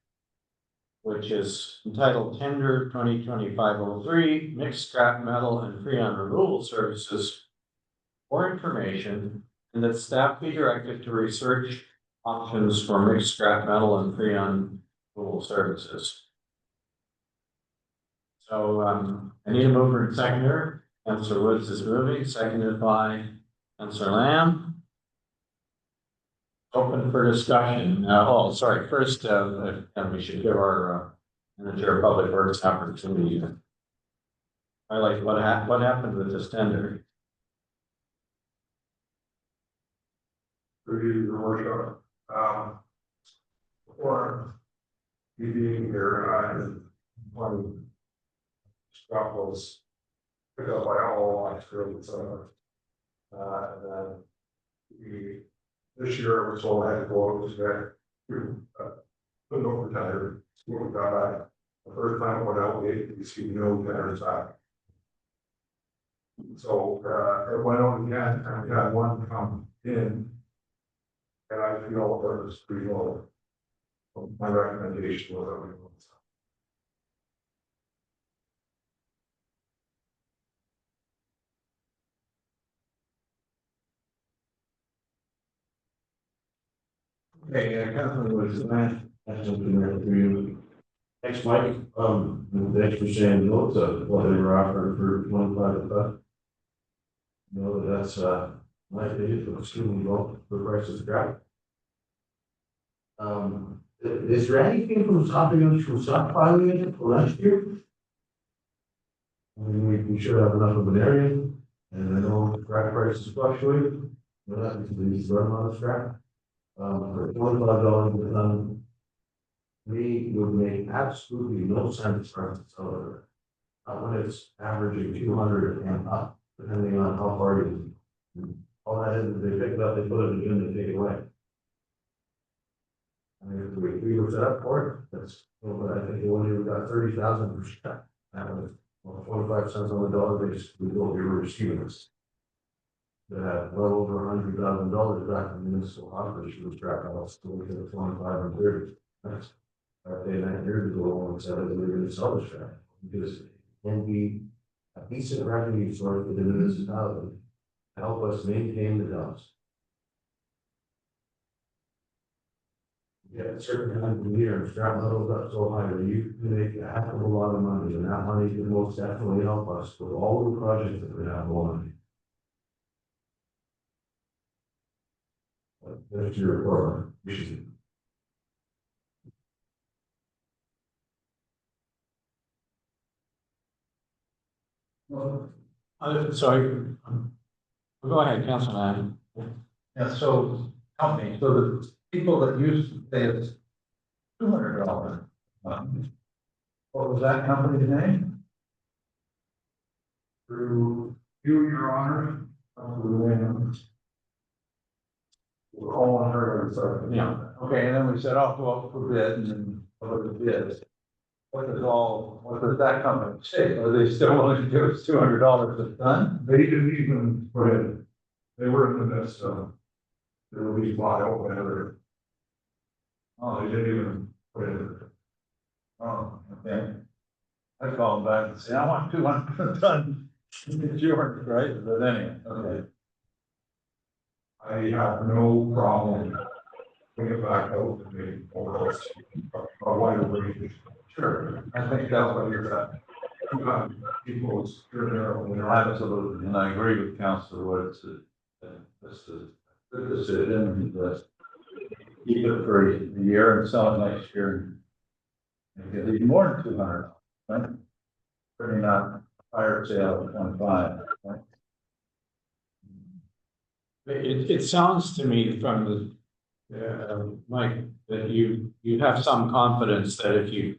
which is entitled Tender 2025-03, Mixed Scrap Metal and Freon Removal Services for information, and that staff be directed to research options for mixed scrap metal and freon removal services. So I need a mover and seconder. Councilor Woods is moving, seconded by Councilor Lamb. Open for discussion. Sorry, first, and we should give our manager of public works opportunity to highlight what happened with this tender. Through you, your worship. Before you being here, one stuff was picked up by all lines really, so. And then this year was all I had to go over to that. Put over tire, what we got back. The first time I went out, we see no tires back. So, it went on again, and we had one come in. And I feel that was pretty low. My recommendation was that we. Okay, Councilman Woods, that's something that we. Thanks, Mike. Thanks for saying no to what they were offering for 25 know that's, my opinion, for extremely low, the price of scrap. Is there anything from stopping us from stockpiling it for last year? I mean, we should have enough of an area, and I know scrap prices fluctuate, but that is the least run on scrap. For $25 a ton, we would make absolutely no sense for us to sell it. When it's averaging 200 and up, depending on how far you. All that is they pick it up, they put it in the bin, they take it away. I mean, if we were set up for it, that's, but I think when you got 30,000 for scrap, that was, 25 cents on the dollar, we built your receiving us. That had well over $100,000 back in the municipal operation was scrap metal, still we could 25 and 30. That's, I paid 9 years ago when we said that we were going to sell the scrap, because it can be a decent revenue source for the municipality to help us maintain the dumps. Yeah, at certain times of the year, scrap metals up so high that you can make a heck of a lot of money, and that money can most definitely help us with all the projects that we have going. That's your report. Sorry. Go ahead, Councilman. Yeah, so help me, so the people that used to pay us $200. What was that company's name? Through you, your honor. We're all on her, sorry. Yeah. Okay, and then we said, oh, go up for bid, and then what was the bid? What does that company say? Are they still willing to give us $200 a ton? They didn't even put it, they were in the midst of. There will be bought out whenever. Oh, they didn't even put it. Oh, okay. I called back and said, I want 200 a ton. It's yours, right? But anyway, okay. I have no problem bring it back out and maybe over a wider range. Sure, I think that's what you're at. People's, absolutely, and I agree with Councillor Woods that this is a good decision, but keep it for a year and sell it next year. And get even more than 200, right? Pretty not fire sale at 25, right? It sounds to me from Mike, that you have some confidence that if you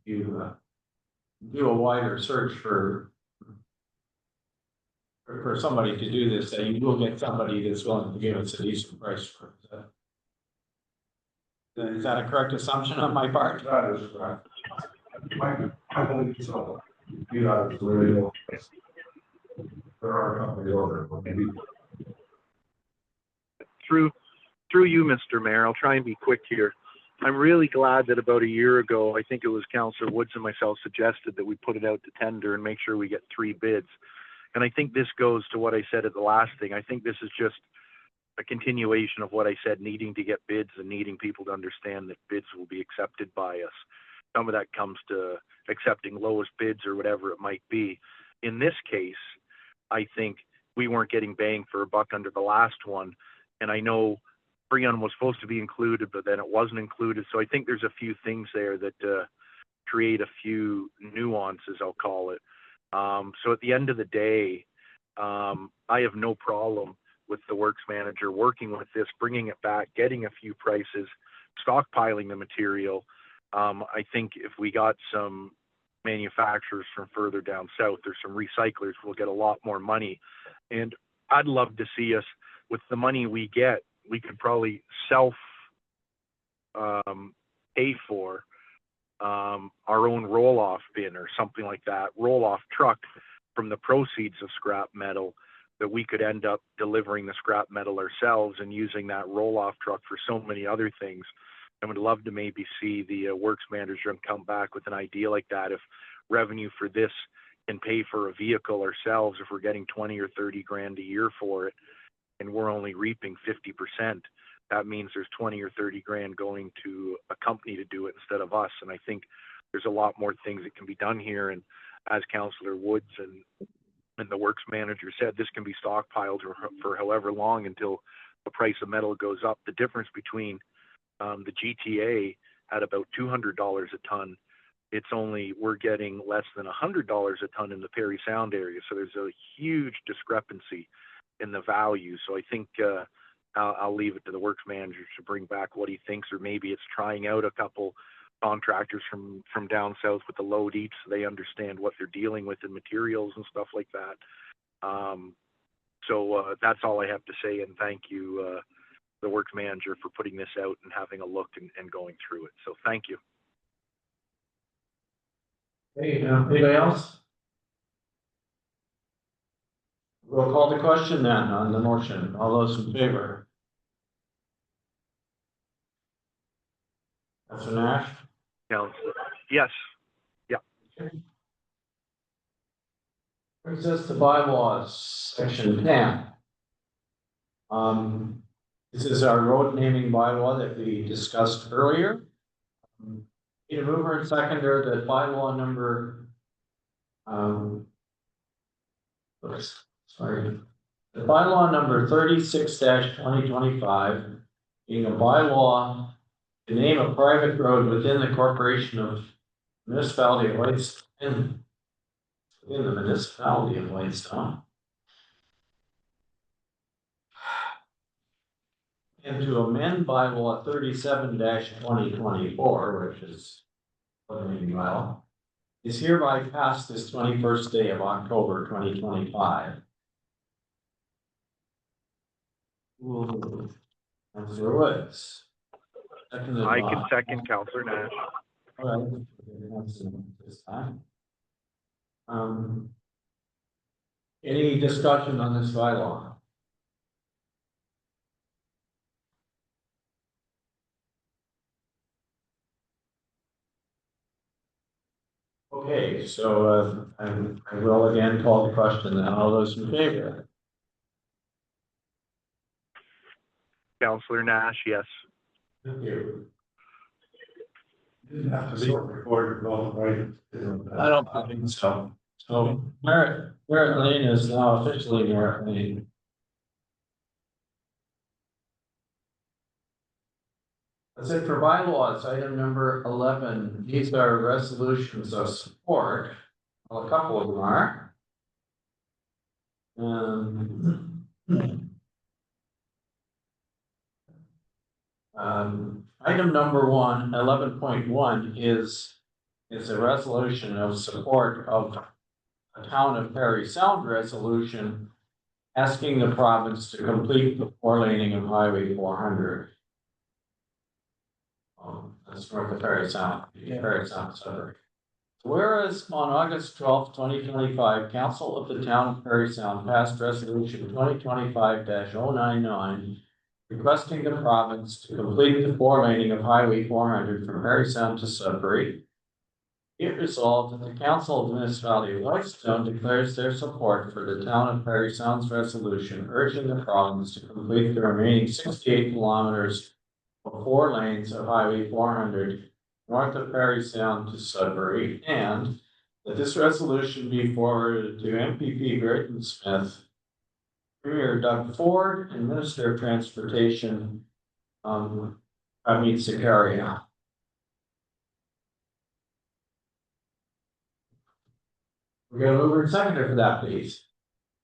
do a wider search for somebody to do this, that you will get somebody that's willing to give us a decent price for it. Is that a correct assumption on my part? That is correct. I believe so. You know, it's really, there are companies over there, but maybe. Through you, Mr. Mayor, I'll try and be quick here. I'm really glad that about a year ago, I think it was Councillor Woods and myself suggested that we put it out to tender and make sure we get 3 bids. And I think this goes to what I said at the last thing. I think this is just a continuation of what I said, needing to get bids and needing people to understand that bids will be accepted by us. Some of that comes to accepting lowest bids or whatever it might be. In this case, I think we weren't getting bang for a buck under the last one. And I know Freon was supposed to be included, but then it wasn't included. So I think there's a few things there that create a few nuances, I'll call it. So at the end of the day, I have no problem with the works manager working with this, bringing it back, getting a few prices, stockpiling the material. I think if we got some manufacturers from further down south or some recyclers, we'll get a lot more money. And I'd love to see us, with the money we get, we could probably pay for our own roll-off bin or something like that, roll-off truck from the proceeds of scrap metal, that we could end up delivering the scrap metal ourselves and using that roll-off truck for so many other things. I would love to maybe see the works manager come back with an idea like that. If revenue for this can pay for a vehicle ourselves, if we're getting 20 or 30 grand a year for it, and we're only reaping 50%, that means there's 20 or 30 grand going to a company to do it instead of us. And I think there's a lot more things that can be done here. And as Councillor Woods and the works manager said, this can be stockpiled for however long until the price of metal goes up. The difference between the GTA at about $200 a ton, we're getting less than $100 a ton in the Parry Sound area. So there's a huge discrepancy in the value. So I think I'll leave it to the works manager to bring back what he thinks, or maybe it's trying out a couple contractors from down south with the load each, so they understand what they're dealing with in materials and stuff like that. So that's all I have to say, and thank you, the works manager, for putting this out and having a look and going through it. So thank you. Hey, anybody else? We'll call the question then on the motion. All those in favor? Councillor Nash? Yes. Brings us to bylaws, section 10. This is our road naming bylaw that we discussed earlier. Need a mover and seconder that bylaw number, the bylaw number 36-2025, being a bylaw to name a private road within the corporation of municipality of Whitestone, within the municipality of Whitestone, and to amend bylaw 37-2024, which is what we bylaw, is hereby passed this 21st day of October 2025. Councillor Woods. I can second Councillor Nash. All right. Any discussion on this bylaw? Okay, so I will again call the question, and all those in favor? Councillor Nash, yes. Thank you. Didn't have to be recorded, all right? I don't think so. So Merritt Lane is now officially Merritt Lane. That's it for bylaws. Item number 11. These are resolutions of support. Well, a couple of them are. Item number 11.1 is a resolution of support of a town of Perry Sound resolution asking the province to complete the 4-laning of Highway 400. That's north of Perry Sound, Perry Sound suburb. Whereas on August 12th, 2025, Council of the Town of Perry Sound passed Resolution 2025-099 requesting the province to complete the 4-laning of Highway 400 from Perry Sound to Sudbury. It resolved that the Council of the Municipality of Whitestone declares their support for the Town of Perry Sound's resolution urging the province to complete the remaining 68 kilometers of 4 lanes of Highway 400 north of Perry Sound to Sudbury, and that this resolution be forwarded to MPP Burton Smith, Premier Doug Ford, and Minister of Transportation, Amit Zakaria. We're gonna move and seconder for that, please.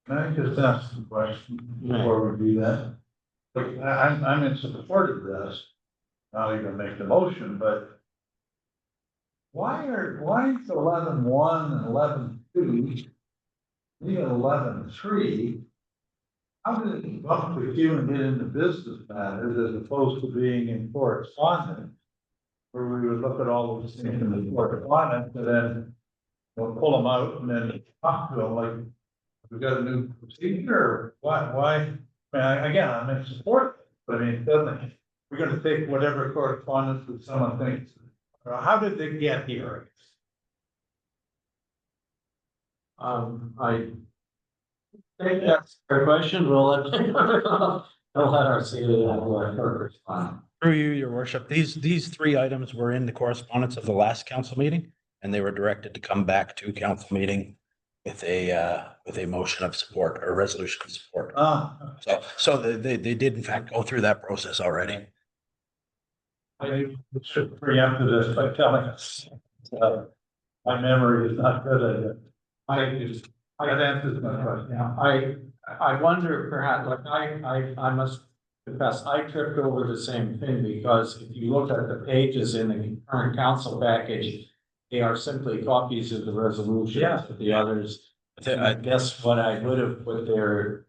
Can I just ask a question before we do that? Like, I'm in support of this. Not even make the motion, but why is 11.1 and 11.2, even 11.3? How did it bump with you and get into business matters as opposed to being in correspondence? Where we would look at all those things in the correspondence and then we'll pull them out and then talk to them like, we got a new procedure, why? I mean, again, I'm in support, but I mean, it doesn't, we're gonna take whatever correspondence that someone thinks. How did they get here? I think that's a question. We'll let our CEO respond. Through you, your worship, these 3 items were in the correspondence of the last council meeting, and they were directed to come back to council meeting with a motion of support or resolution of support. So they did in fact go through that process already. I should preempt this by telling us. My memory is not good at it. That answers my question. I wonder perhaps, like I must confess, I tripped over the same thing because if you look at the pages in the current council package, they are simply copies of the resolution. Yeah. The others, I guess what I would have put there,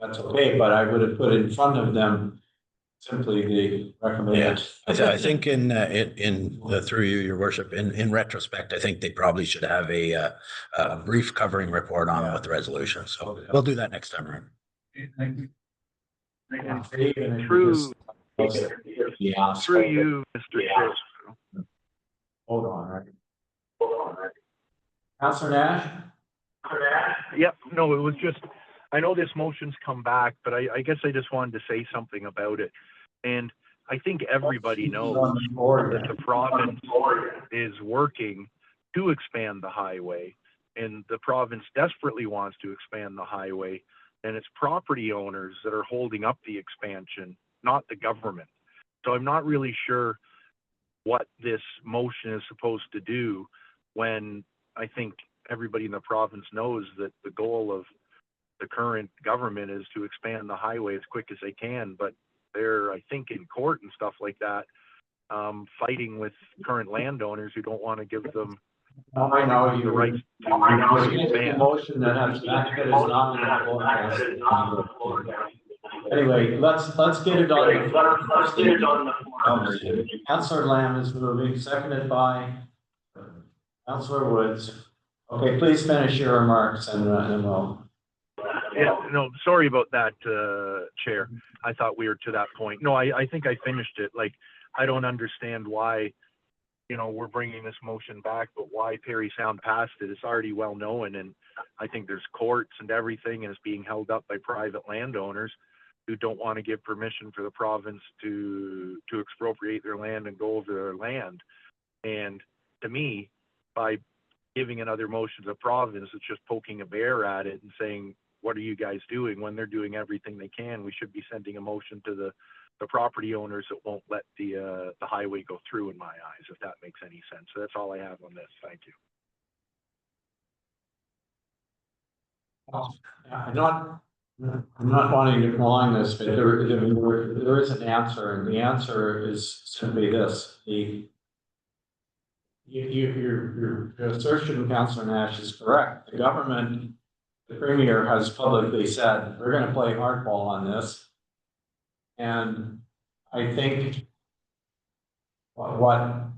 that's okay, but I would have put in front of them simply the recommended. I think through you, your worship, in retrospect, I think they probably should have a brief covering report on it with the resolution. So we'll do that next time around. Thank you. Through you, Mr. Chair. Hold on, right? Councillor Nash? Yep, no, it was just, I know this motion's come back, but I guess I just wanted to say something about it. And I think everybody knows that the province is working to expand the highway, and the province desperately wants to expand the highway, and it's property owners that are holding up the expansion, not the government. So I'm not really sure what this motion is supposed to do when I think everybody in the province knows that the goal of the current government is to expand the highway as quick as they can, but they're, I think, in court and stuff like that, fighting with current landowners who don't want to give them I know the right to expand. motion that has that is not on the floor. Anyway, let's get it on. Let's get it on the floor. Councillor Lamb is moving, seconded by Councillor Woods. Okay, please finish your remarks and we'll. Yeah, no, sorry about that, Chair. I thought we were to that point. No, I think I finished it. Like, I don't understand why, we're bringing this motion back, but why Perry Sound passed it. It's already well known, and I think there's courts and everything, and it's being held up by private landowners. who don't want to give permission for the province to expropriate their land and go over their land. And to me, by giving another motion to the province, it's just poking a bear at it and saying, what are you guys doing? When they're doing everything they can, we should be sending a motion to the property owners that won't let the highway go through, in my eyes, if that makes any sense. So that's all I have on this. Thank you. I'm not wanting to prolong this, but there is an answer, and the answer is simply this: your assertion, Councillor Nash, is correct. The government, the Premier has publicly said, we're gonna play hardball on this. And I think what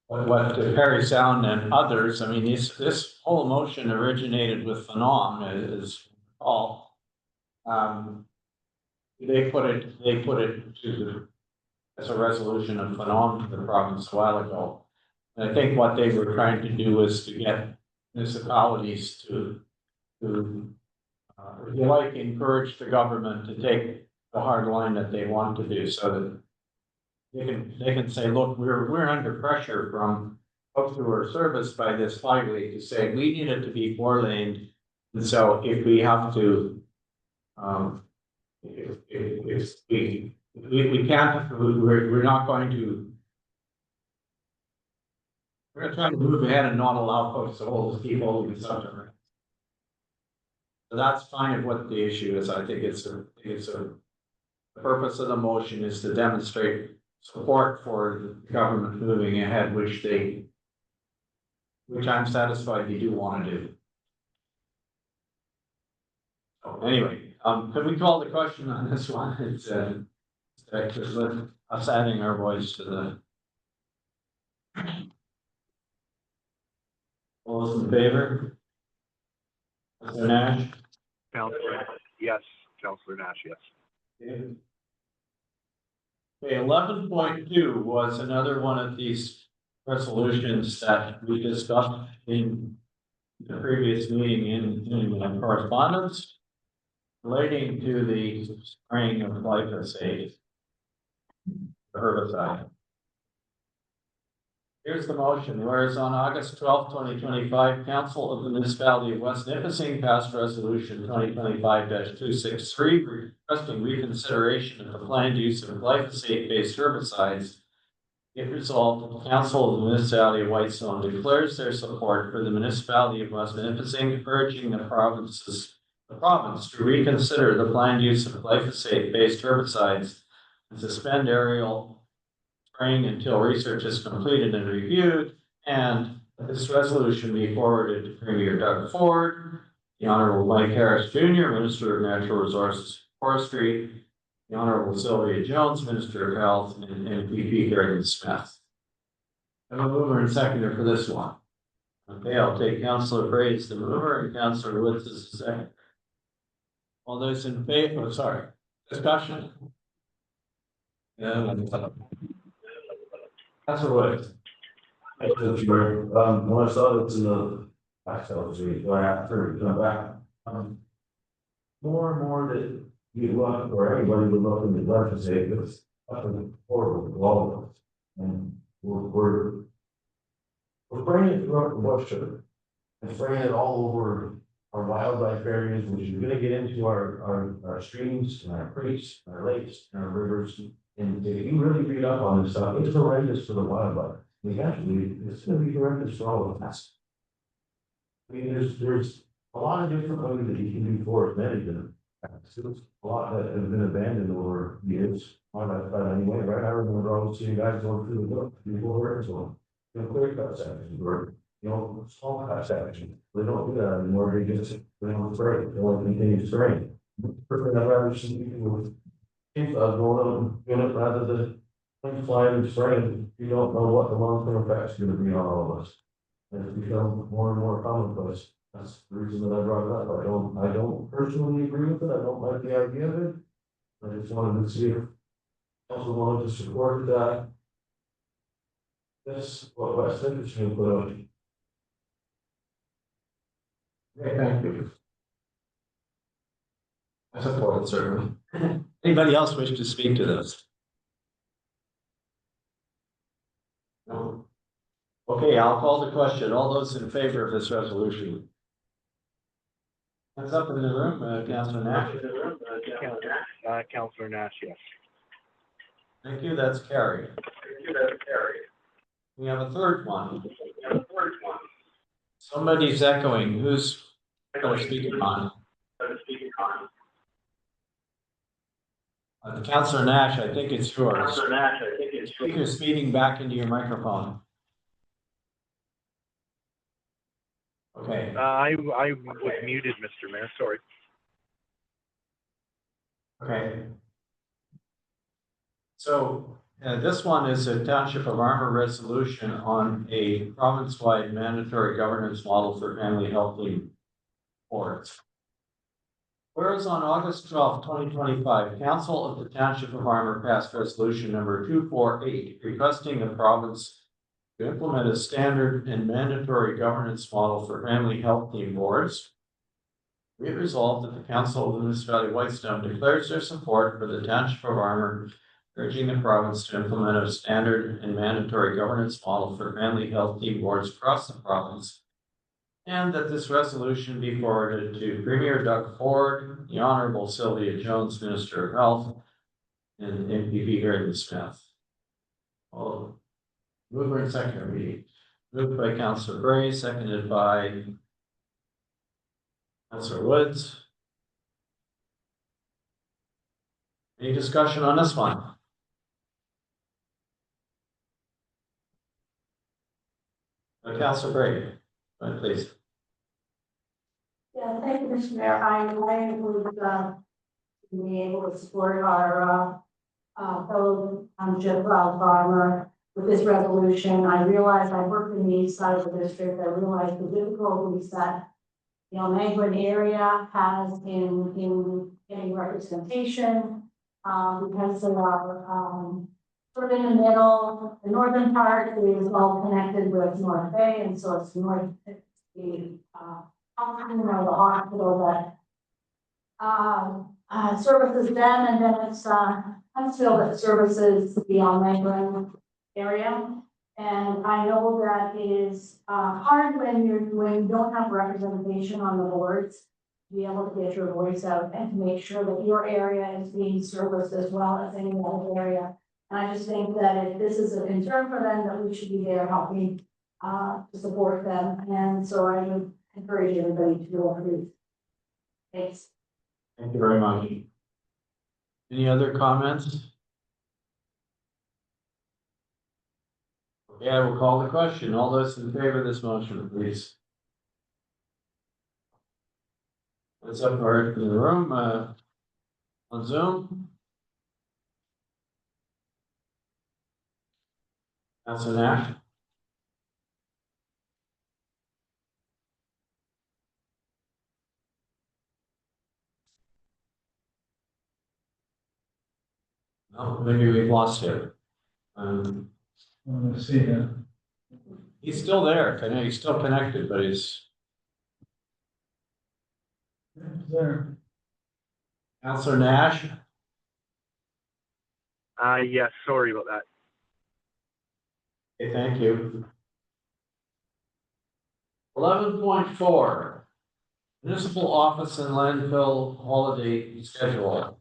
Perry Sound and others, I mean, this whole motion originated with Phenom, is all. They put it as a resolution of Phenom to the province a while ago. And I think what they were trying to do is to get municipalities to if you like, encourage the government to take the hard line that they want to do, so that they can say, look, we're under pressure from folks who are serviced by this highway to say we need it to be 4-laned. And so if we have to, if we can't, we're not going to. We're gonna try to move ahead and not allow folks to hold people in such a. So that's kind of what the issue is. I think the purpose of the motion is to demonstrate support for the government moving ahead, which I'm satisfied they do want to do. So anyway, could we call the question on this one? It's with us adding our voice to the. All those in favor? Councillor Nash? Yes. Councillor Nash, yes. Okay, 11.2 was another one of these resolutions that we discussed in the previous meeting in correspondence relating to the spraying of glyphosate, the herbicide. Here's the motion. Whereas on August 12, 2025, Council of the Municipality of West Nipissing passed Resolution 2025-263 requesting reconsideration of the planned use of glyphosate-based herbicides. It resolved that the Council of the Municipality of Whitestone declares their support for the Municipality of West Nipissing, urging the province to reconsider the planned use of glyphosate-based herbicides and suspend aerial spraying until research is completed and reviewed, and this resolution be forwarded to Premier Doug Ford, the Honorable Mike Harris Jr., Minister of Natural Resources and Forestry, the Honorable Sylvia Jones, Minister of Health, and NPP Gordon Smith. I'm a mover and seconder for this one. Okay, I'll take Councillor Bray as the mover and Councillor Woods as the second. All those in favor, discussion? Yeah. That's a word. When I saw this in the actually, I after come back, more and more that you look, or anybody would look in the glyphosate, it's up and horrible with all of us. And we're spraying it throughout the bush sugar and spraying it all over our wildlife areas, which is gonna get into our streams and our creeks, our lakes, and our rivers. And if you really read up on this stuff, it's horrendous for the wildlife. Actually, it's gonna be horrendous for all of us. I mean, there's a lot of different ways that you can do forest management. There's a lot that have been abandoned over years. On that side anyway, right? I remember always seeing guys going through the book, people were as well. Clear cut sections or, small cut sections. They don't do that anymore. They don't spray. They want to continue spraying. Personally, I'd rather see people with going on unit rather than flying and spraying. You don't know what the long-term effects are going to be on all of us. And it's become more and more commonplace. That's the reason that I brought it up. I don't personally agree with it. I don't like the idea of it. I just wanted to see if also wanted to support that. This what West Nipissing put out. Okay, thank you. I support it, certainly. Anybody else wish to speak to this? No. Okay, I'll call the question. All those in favor of this resolution? Hands up in the room, Councilor Nash. Councilor Nash, yes. Thank you, that's carried. We have a third one. Somebody's echoing. Who's going to speak on? Councilor Nash, I think it's yours. You're speaking back into your microphone. Okay. I was muted, Mr. Mayor, sorry. Okay. So this one is a Township of Armor resolution on a province-wide mandatory governance model for family health leave boards. Whereas on August 12, 2025, Council of the Township of Armor passed resolution number 248 requesting the province to implement a standard and mandatory governance model for family health team boards. We have resolved that the Council of the Municipality of Whitestone declares their support for the Township of Armor, urging the province to implement a standard and mandatory governance model for family health team boards across the province, and that this resolution be forwarded to Premier Doug Ford, the Honorable Sylvia Jones, Minister of Health, and MPP Gordon Smith. Well, mover and seconder, moved by Councilor Bray, seconded by Councilor Woods. Any discussion on this one? Councilor Bray, please. Yeah, thank you, Mr. Mayor. I would, be able to support our, fellow Township farmer with this resolution. I realize I work in the east side of the district. I realize the difficulties that the Algonquin area has in getting representation, because they are, sort of in the middle. The northern part is all connected with North Bay, and so it's north, the hospital that services them, and then it's Huntsville that services the Algonquin area. And I know that it is hard when you don't have representation on the boards to be able to get your voice out and to make sure that your area is being serviced as well as any other area. And I just think that if this is a concern for them, that we should be there helping to support them. And so I would encourage everybody to go over. Thanks. Thank you very much. Any other comments? Okay, I will call the question. All those in favor of this motion, please. Let's up in the room on Zoom. Councilor Nash. No, maybe we've lost him. Let's see here. He's still there. I know he's still connected, but he's There. Councilor Nash. Yes, sorry about that. Okay, thank you. 11.4 Municipal Office and Landfill Holiday Schedule.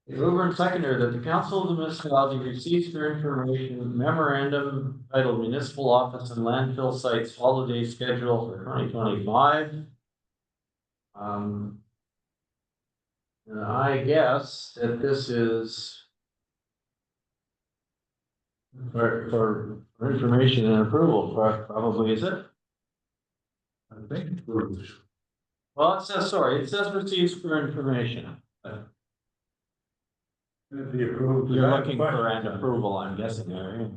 The mover and seconder that the Council of the Municipality receives their information memorandum titled Municipal Office and Landfill Sites Holiday Schedule for 2025. And I guess that this is for information and approval, probably, is it? I think approved. Well, it says, sorry, it says receives for information. The approved. You're looking for an approval, I'm guessing, right?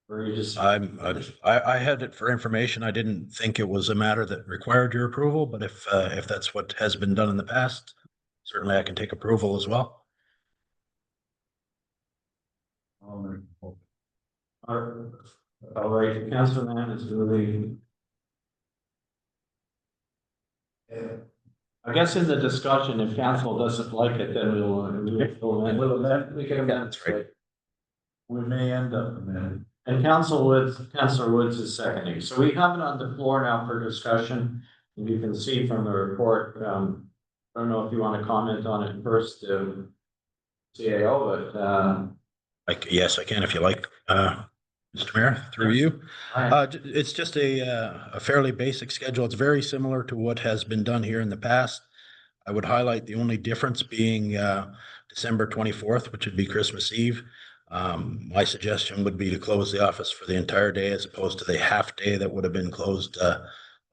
Or you just. I had it for information. I didn't think it was a matter that required your approval, but if that's what has been done in the past, certainly I can take approval as well. All right, Councilman is really. I guess in the discussion, if council doesn't like it, then we'll amend. We can amend. That's right. We may end up amending. And Councillor Woods is seconding. So we have it on the floor now for discussion. And you can see from the report, I don't know if you want to comment on it first, CAO, but, Yes, I can if you like, Mr. Mayor, through you. It's just a fairly basic schedule. It's very similar to what has been done here in the past. I would highlight the only difference being December 24th, which would be Christmas Eve. My suggestion would be to close the office for the entire day as opposed to the half day that would have been closed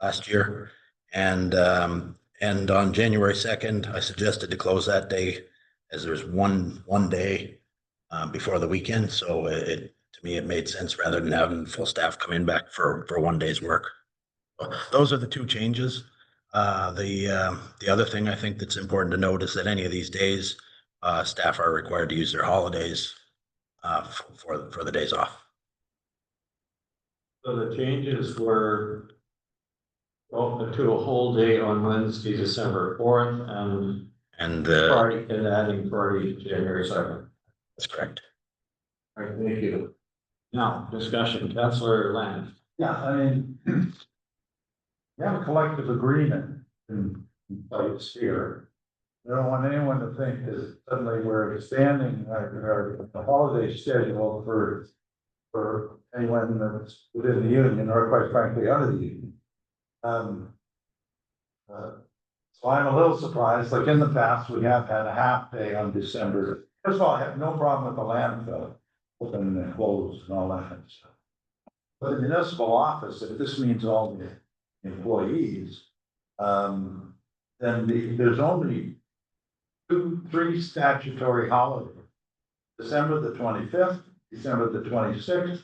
last year. And on January 2nd, I suggested to close that day as there's one day before the weekend. So to me, it made sense rather than having full staff come in back for one day's work. Those are the two changes. The other thing I think that's important to note is that any of these days, staff are required to use their holidays for the days off. so the changes were to a whole day on Wednesday, December 4th, and party, and adding party January 2nd. That's correct. All right, thank you. Now, discussion, Councillor Land. Yeah, I mean, we have a collective agreement in place here. I don't want anyone to think that suddenly we're expanding our holiday schedule for anyone that's within the union or quite frankly out of the union. So I'm a little surprised, like in the past, we have had a half day on December. First of all, I have no problem with the landfill open and closed and all that kind of stuff. But the municipal office, if this means all the employees, then there's only 3 statutory holidays. December the 25th, December the 26th,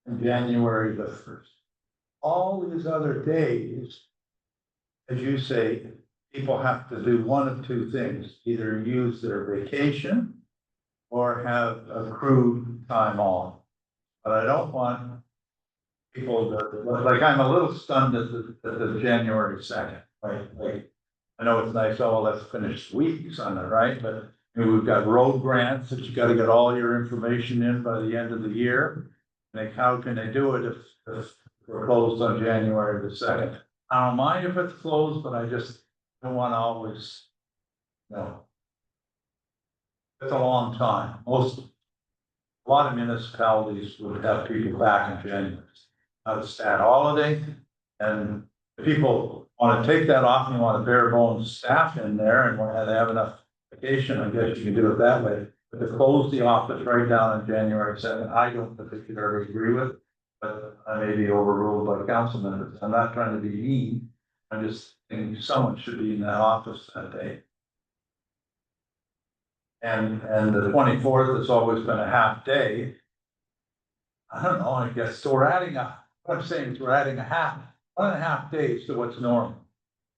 and January the 1st. All these other days, as you say, people have to do one of two things, either use their vacation or have accrued time off. But I don't want people to, like, I'm a little stunned at the January 2nd, right? Like, I know it's nice, oh, let's finish the weeks on it, right? But I mean, we've got road grants that you gotta get all your information in by the end of the year. Like, how can they do it if we're closed on January the 2nd? I don't mind if it's closed, but I just don't want to always, it's a long time. A lot of municipalities would have people back in January. Not a stat holiday, and if people want to take that off and you want a bare bones staff in there and want to have enough vacation, I guess you can do it that way. But to close the office right down on January 2nd, I don't particularly agree with, but I may be overruled by council members. I'm not trying to be mean. I'm just thinking someone should be in that office that day. And the 24th has always been a half day. I don't know, I guess, so we're adding what I'm saying is we're adding 1.5 days to what's normal,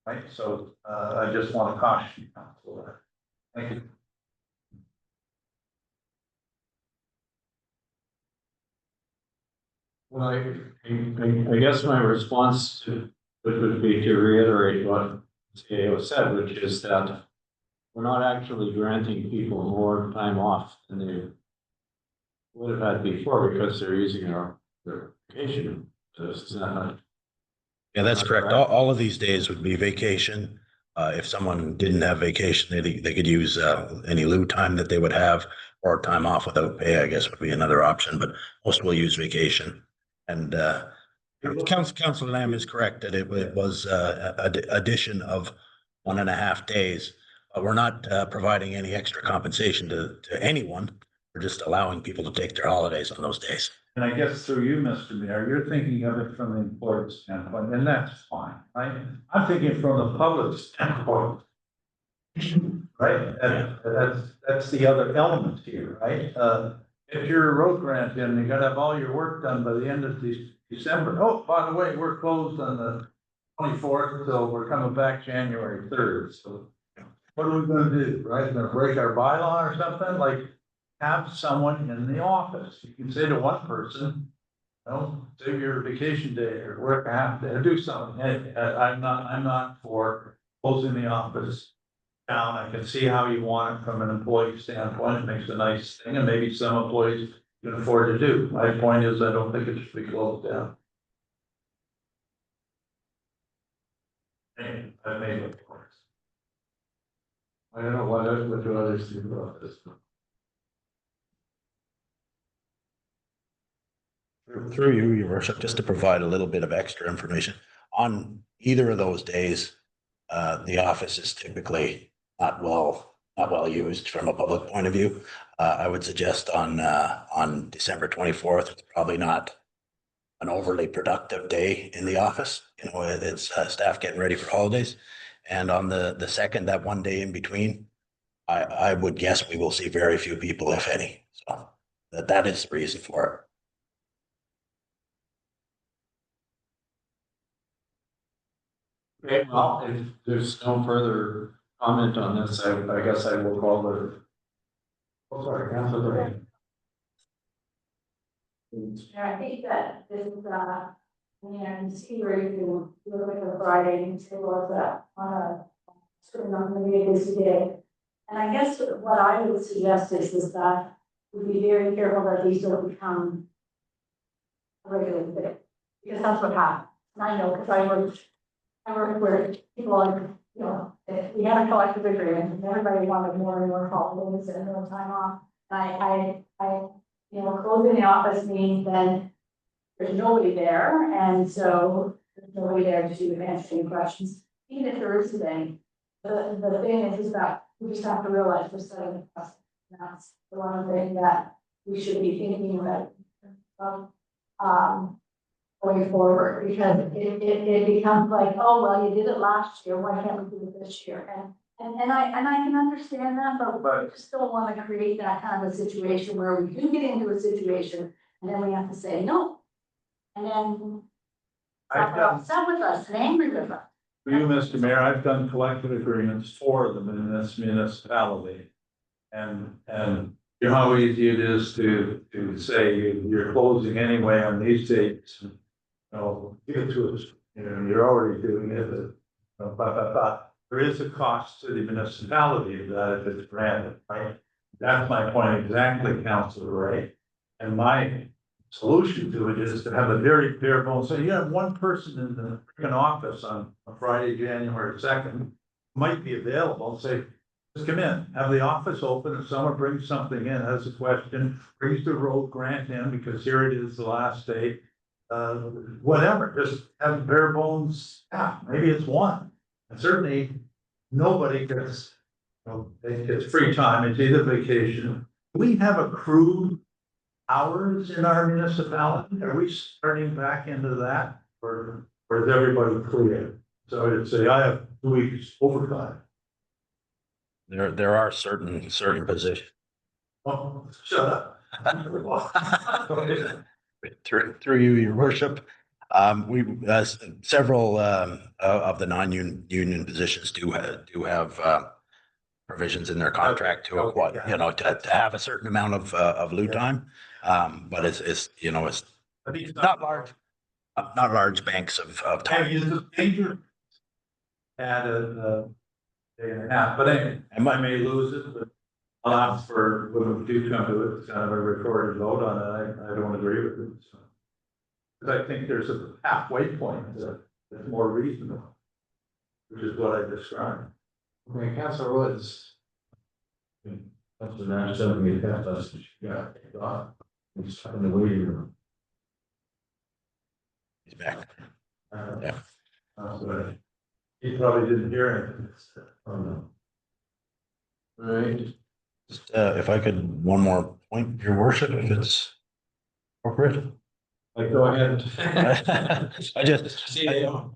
right? So, I just want to caution you. Council. Thank you. Well, I guess my response to would be to reiterate what CAO said, which is that we're not actually granting people more time off than they would have had before because they're using their vacation. So it's not. Yeah, that's correct. All of these days would be vacation. If someone didn't have vacation, they could use any lieu time that they would have, or time off without pay, I guess would be another option, but most will use vacation. And Councilor Lamb is correct that it was addition of 1.5 days. We're not providing any extra compensation to anyone. We're just allowing people to take their holidays on those days. And I guess through you, Mr. Mayor, you're thinking of it from the employer's standpoint, and that's fine, right? I'm thinking from the public standpoint. Right? That's the other element here, right? If you're a road grant and you gotta have all your work done by the end of December. Oh, by the way, we're closed on the 24th, so we're coming back January 3rd. So what are we gonna do, right? Gonna break our bylaw or something? Like, have someone in the office. You can say to one person, save your vacation day or work a half day, or do something. Hey, I'm not for closing the office down. I can see how you want it from an employee standpoint. It makes a nice thing, and maybe some employees can afford to do. My point is, I don't think it should be closed down. And I made it, of course. I don't know what do others think about this. Through you, your worship, just to provide a little bit of extra information, on either of those days, the office is typically not well used from a public point of view. I would suggest on December 24th, it's probably not an overly productive day in the office. You know, it's staff getting ready for holidays. And on the second, that one day in between, I would guess we will see very few people, if any. So that is the reason for it. Okay, well, if there's no further comment on this, I guess I will call the. Oh, sorry, Councilor Gray. Yeah, I think that this is, I can see where you can look at the Friday and say, well, that on a sort of not gonna be a busy day. And I guess what I would suggest is that we be very careful that these don't become a regular thing, because that's what happened. And I know, because I work where people are, you know, if we had a collective agreement, and everybody wanted more and more holidays and more time off. I you know, closing the office means then there's nobody there, and so there's nobody there to answer any questions. Even if there is today, the thing is that we just have to realize we're setting a precedent. That's the one thing that we should be thinking about. Going forward, because it becomes like, oh, well, you did it last year, why can't we do it this year? And I can understand that, but we just don't want to create that kind of a situation where we do get into a situation and then we have to say no. And then I've done, upset with us and angry with us. for you, Mr. Mayor, I've done collective agreements for them in this municipality. And you know how easy it is to say you're closing anyway on these dates. You know, give it to us, you know, you're already doing it, but there is a cost to the municipality of that if it's granted, right? That's my point exactly, Councilor Ray. And my solution to it is to have a very bare bones, so you have one person in the freaking office on Friday, January 2nd, might be available, and say, just come in, have the office open, if someone brings something in, has a question, brings the road grant in, because here it is, the last day. Whatever, just have bare bones, maybe it's one. And certainly, nobody gets, you know, it's free time, it's either vacation. We have accrued hours in our municipality, are we starting back into that? Or is everybody clear? So I'd say I have 2 weeks overtime. There are certain positions. Oh, shut up. Through you, your worship. We several of the non-union positions do have provisions in their contract to acquire, you know, to have a certain amount of leave time. But it's you know, it's not large banks of time. Is a major at a day and a half, but anyway, I may lose it, but I'll ask for, when we do come to it, it's kind of a recorded vote on it, I don't agree with it, so. Because I think there's a halfway point that's more reasonable, which is what I described. Okay, Councilor Woods. Councilor Nash, something passed us, yeah, he's in the waiting room. He's back. Yeah. He probably didn't hear it. Oh, no. Right. Just, if I could, one more point, your worship, if it's appropriate. Like, go ahead.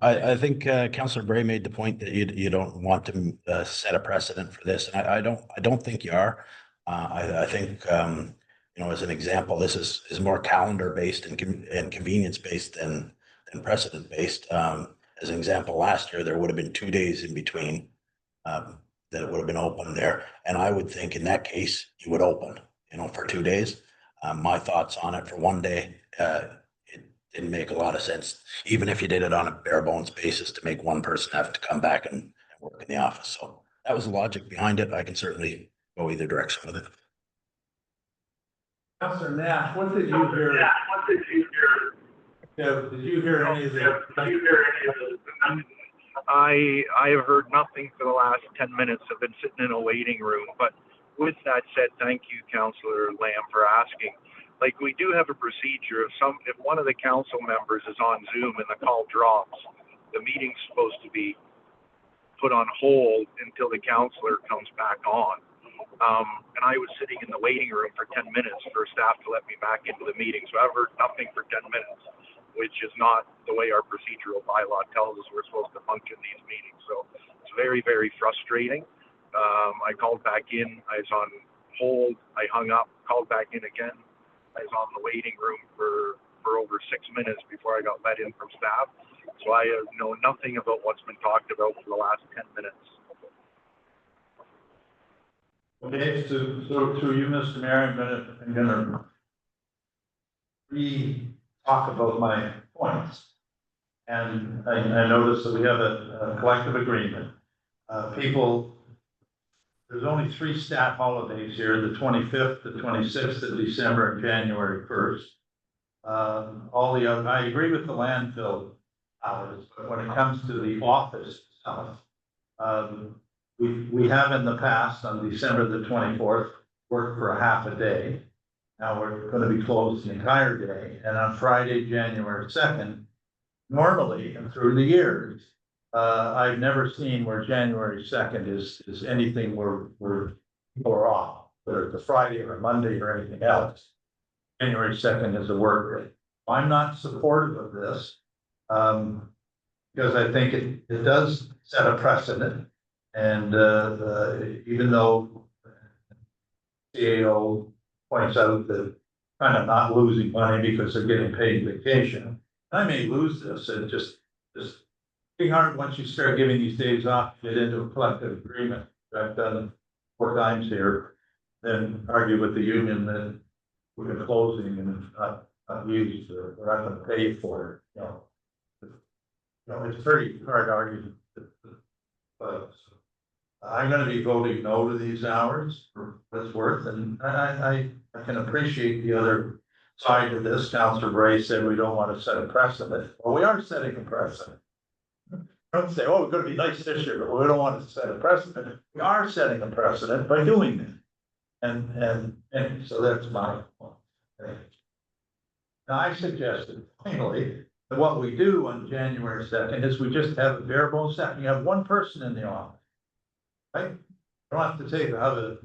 I think Councillor Bray made the point that you don't want to set a precedent for this, and I don't think you are. I think you know, as an example, this is more calendar based and convenience based than precedent based. As an example, last year there would have been 2 days in between that it would have been open there, and I would think in that case you would open, you know, for 2 days. My thoughts on it for 1 day. It didn't make a lot of sense, even if you did it on a bare bones basis, to make one person have to come back and work in the office. So that was the logic behind it. I can certainly go either direction with it. Councilor Nash, what did you hear? Did you hear any of the? I have heard nothing for the last 10 minutes. I've been sitting in a waiting room. But with that said, thank you, Councillor Lamb, for asking. Like, we do have a procedure. If one of the council members is on Zoom and the call drops, the meeting's supposed to be put on hold until the councillor comes back on. And I was sitting in the waiting room for 10 minutes for staff to let me back into the meeting. So I've heard nothing for 10 minutes, which is not the way our procedural bylaw tells us we're supposed to function these meetings. So it's very, very frustrating. I called back in, I was on hold, I hung up, called back in again. I was on the waiting room for over 6 minutes before I got let in from staff. So I know nothing about what's been talked about for the last 10 minutes. Okay, so to you, Mr. Mayor, I'm gonna talk about my points. And I noticed that we have a collective agreement. There's only 3 stat holidays here, the 25th, the 26th of December, and January 1st. All the other, I agree with the landfill hours, but when it comes to the office stuff, we have in the past on December the 24th, worked for a half a day. Now we're going to be closed the entire day, and on Friday, January 2nd, normally and through the years, I've never seen where January 2nd is anything we're off, whether it's a Friday or a Monday or anything else. January 2nd is a work day. I'm not supportive of this because I think it does set a precedent. And even though CAO points out that kind of not losing money because they're getting paid vacation, I may lose this. It just being hard once you start giving these days off, get into a collective agreement. I've done 4 times here, then argue with the union that we're closing and not used, or we're not going to pay for it. It's pretty hard argument. But I'm going to be voting no to these hours for what it's worth, and I can appreciate the other side of this. Councillor Bray said we don't want to set a precedent. Well, we are setting a precedent. Don't say, oh, we're going to be nice this year, but we don't want to set a precedent. We are setting a precedent by doing it. And so that's my point. Now, I suggested finally that what we do on January 2nd is we just have a bare bones staff. You have 1 person in the office, right? You don't have to have a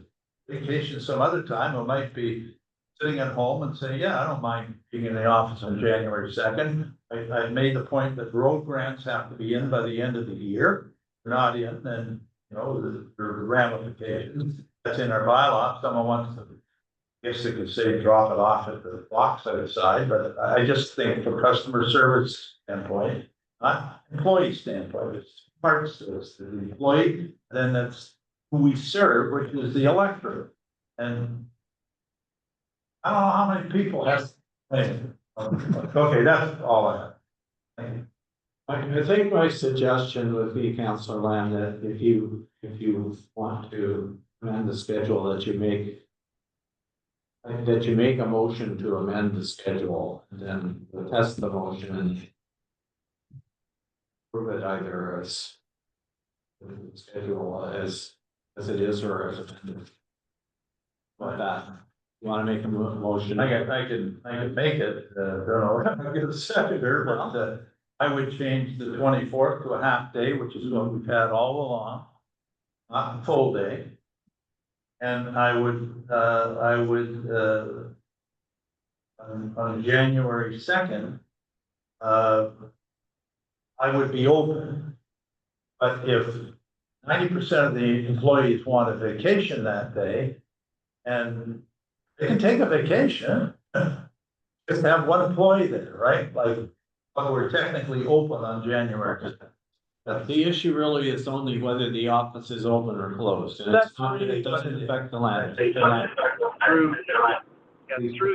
vacation some other time. It might be sitting at home and saying, yeah, I don't mind being in the office on January 2nd. I made the point that road grants have to be in by the end of the year. If they're not in, then, the ramifications. That's in our bylaw. Someone wants to, I guess they could say, drop it off at the box side, but I just think from customer service standpoint, not employee standpoint, it's parts to this, the employee, then that's who we serve, which is the electorate. And I don't know how many people have. Okay, that's all I have. Thank you. I think my suggestion would be, Councillor Lamb, that if you want to amend the schedule, that you make a motion to amend the schedule, and then we'll test the motion and prove it either as the schedule as it is or as amended. Like that. You want to make a motion? I can make it, don't know, I'm gonna second her, but I would change the 24th to a half day, which is what we've had all along, not a full day. And I would on January 2nd, I would be open. But if 90% of the employees want a vacation that day, and they can take a vacation, just have 1 employee there, right? Like, but we're technically open on January. The issue really is only whether the office is open or closed, and That's it's not, really it doesn't affect the land. Through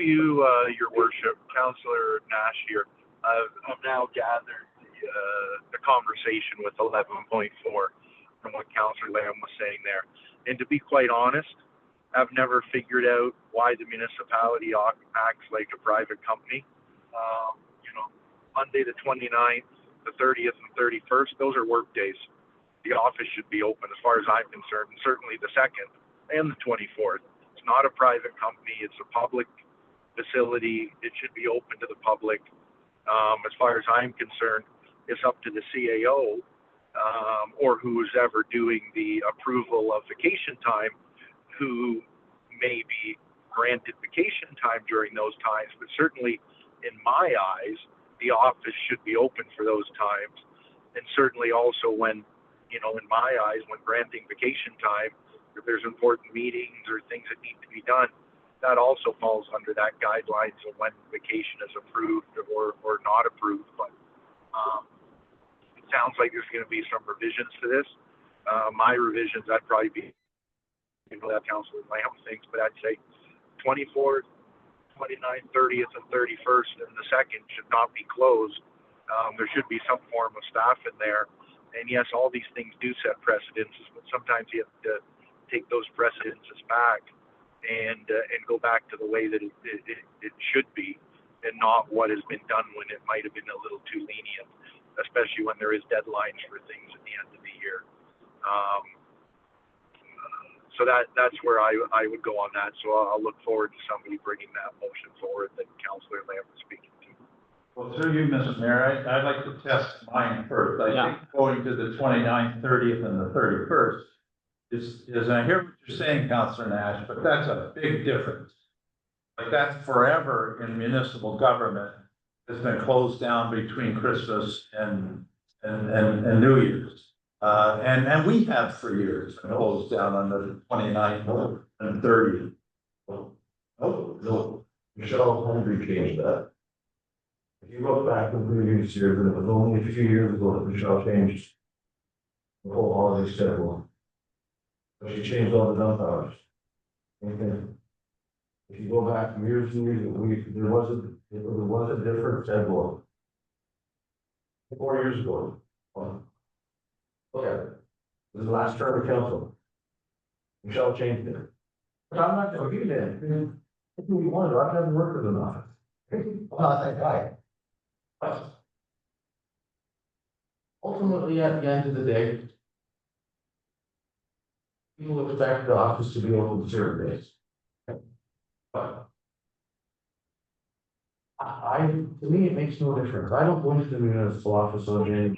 you, your worship, Councillor Nash here, I've now gathered the conversation with 11.4. from what Councillor Lamb was saying there. And to be quite honest, I've never figured out why the municipality acts like a private company. You know, Monday the 29th, the 30th and 31st, those are work days. The office should be open as far as I'm concerned, and certainly the 2nd and the 24th. It's not a private company, it's a public facility. It should be open to the public. As far as I'm concerned, it's up to the CAO or who's ever doing the approval of vacation time, who may be granted vacation time during those times, but certainly in my eyes, the office should be open for those times. And certainly also when, you know, in my eyes, when granting vacation time, if there's important meetings or things that need to be done, that also falls under that guidelines of when vacation is approved or not approved. But it sounds like there's going to be some revisions to this. My revisions, I'd probably be, you know, that Councilor Lamb thinks, but I'd say 24th, 29th, 30th, and 31st, and the 2nd should not be closed. There should be some form of staff in there. And yes, all these things do set precedences, but sometimes you have to take those precedences back and go back to the way that it should be, and not what has been done when it might have been a little too lenient, especially when there is deadlines for things at the end of the year. So that's where I would go on that. So I'll look forward to somebody bringing that motion forward that Councillor Lamb was speaking to. Well, through you, Mr. Mayor, I'd like to test mine first. I think going to the 29th, 30th, and the 31st is, and I hear what you're saying, Councillor Nash, but that's a big difference. Like, that's forever in municipal government. It's been closed down between Christmas and New Year's. And we have for years been closed down on the 29th and 30th. No, Michelle Henry changed that. If you look back in previous years, and it was only a few years ago that Michelle changed the whole holiday schedule. But she changed all the dump hours. Okay. If you go back years and years, there was a different schedule 4 years ago. Okay, this is the last term of council. Michelle changed it. But I'm not gonna give that. If we wanted, I haven't worked in an office. I'm not that guy. But ultimately, at the end of the day, people expect the office to be open certain days. But to me, it makes no difference. I don't go into the municipal office on January.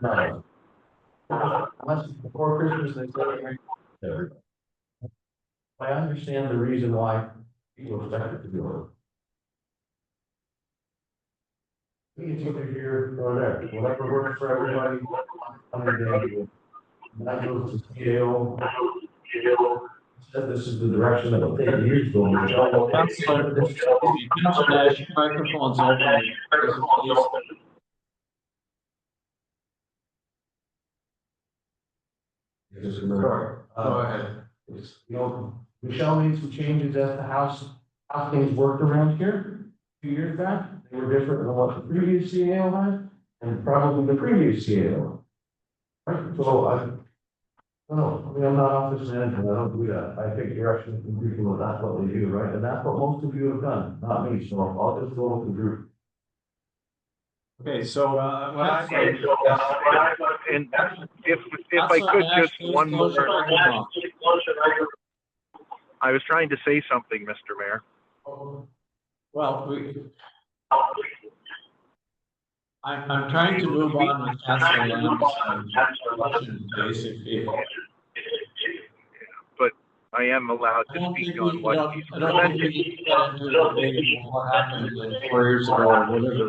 No. Unless before Christmas, they say. I understand the reason why people expect it to be open. It's either here or there, whatever works for everybody. That goes to CAO. Said this is the direction that will take years ago. Councillor Nash, microphone's open. Go ahead. You know, Michelle made some changes as to how things worked around here a few years back. They were different than what the previous CAO had, and probably the previous CAO. Right, so I mean, I'm not office manager, I don't do that. I take direction from people, and that's what they do, right? And that's what most of you have done, not me, so I'll just go with the group. Okay, so, And if I could just one more. I was trying to say something, Mr. Mayor. Well, I'm trying to move on with Councillor Lamb's basically. But I am allowed to speak on what he's I don't think we need to get into the debate of what happened 4 years ago or whatever.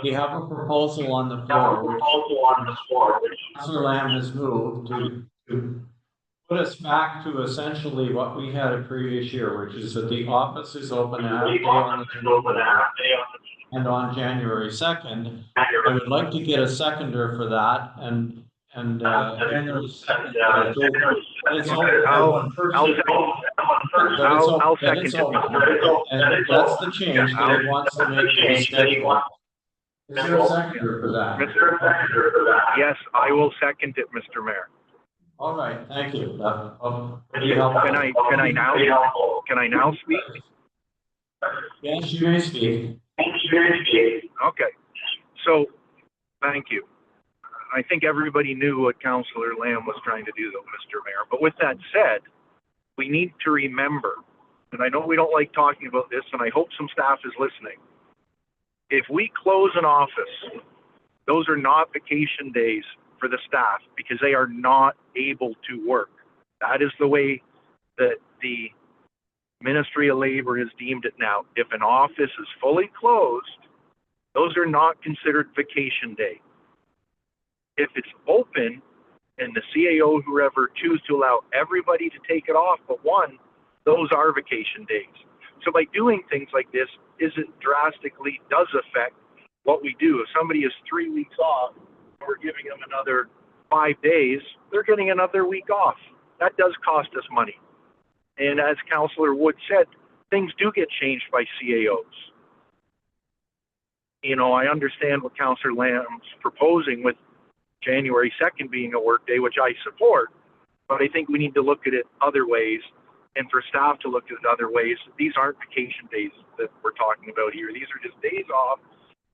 We have a proposal on the floor, which Councillor Lamb has moved to put us back to essentially what we had a previous year, which is that the office is open a half day on the and on January 2nd. I would like to get a seconder for that, and January 2nd. I'll second it. And that's the change that he wants to make to the schedule. Is there a seconder for that? Yes, I will second it, Mr. Mayor. All right, thank you. Can I now speak? Yes, you may speak. Okay, so, thank you. I think everybody knew what Councillor Lamb was trying to do though, Mr. Mayor. But with that said, we need to remember, and I know we don't like talking about this, and I hope some staff is listening. If we close an office, those are not vacation days for the staff because they are not able to work. That is the way that the Ministry of Labor has deemed it now. If an office is fully closed, those are not considered vacation days. If it's open and the CAO, whoever, choose to allow everybody to take it off but one, those are vacation days. So by doing things like this, it drastically does affect what we do. If somebody is 3 weeks off, we're giving them another 5 days, they're getting another week off. That does cost us money. And as Councillor Wood said, things do get changed by CAOs. You know, I understand what Councillor Lamb's proposing with January 2nd being a work day, which I support, but I think we need to look at it other ways, and for staff to look at it other ways. These aren't vacation days that we're talking about here. These are just days off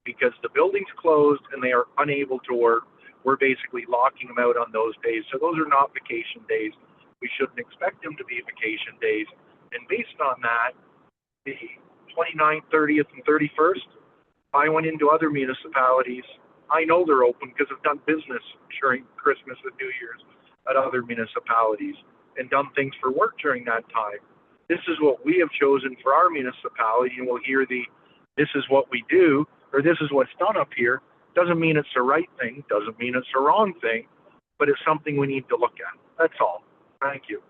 because the building's closed and they are unable to work. We're basically locking them out on those days. So those are not vacation days. We shouldn't expect them to be vacation days. And based on that, the 29th, 30th, and 31st, I went into other municipalities. I know they're open because I've done business during Christmas and New Year's at other municipalities and done things for work during that time. This is what we have chosen for our municipality, and we'll hear this is what we do, or this is what's done up here. Doesn't mean it's the right thing, doesn't mean it's the wrong thing, but it's something we need to look at. That's all. Thank you.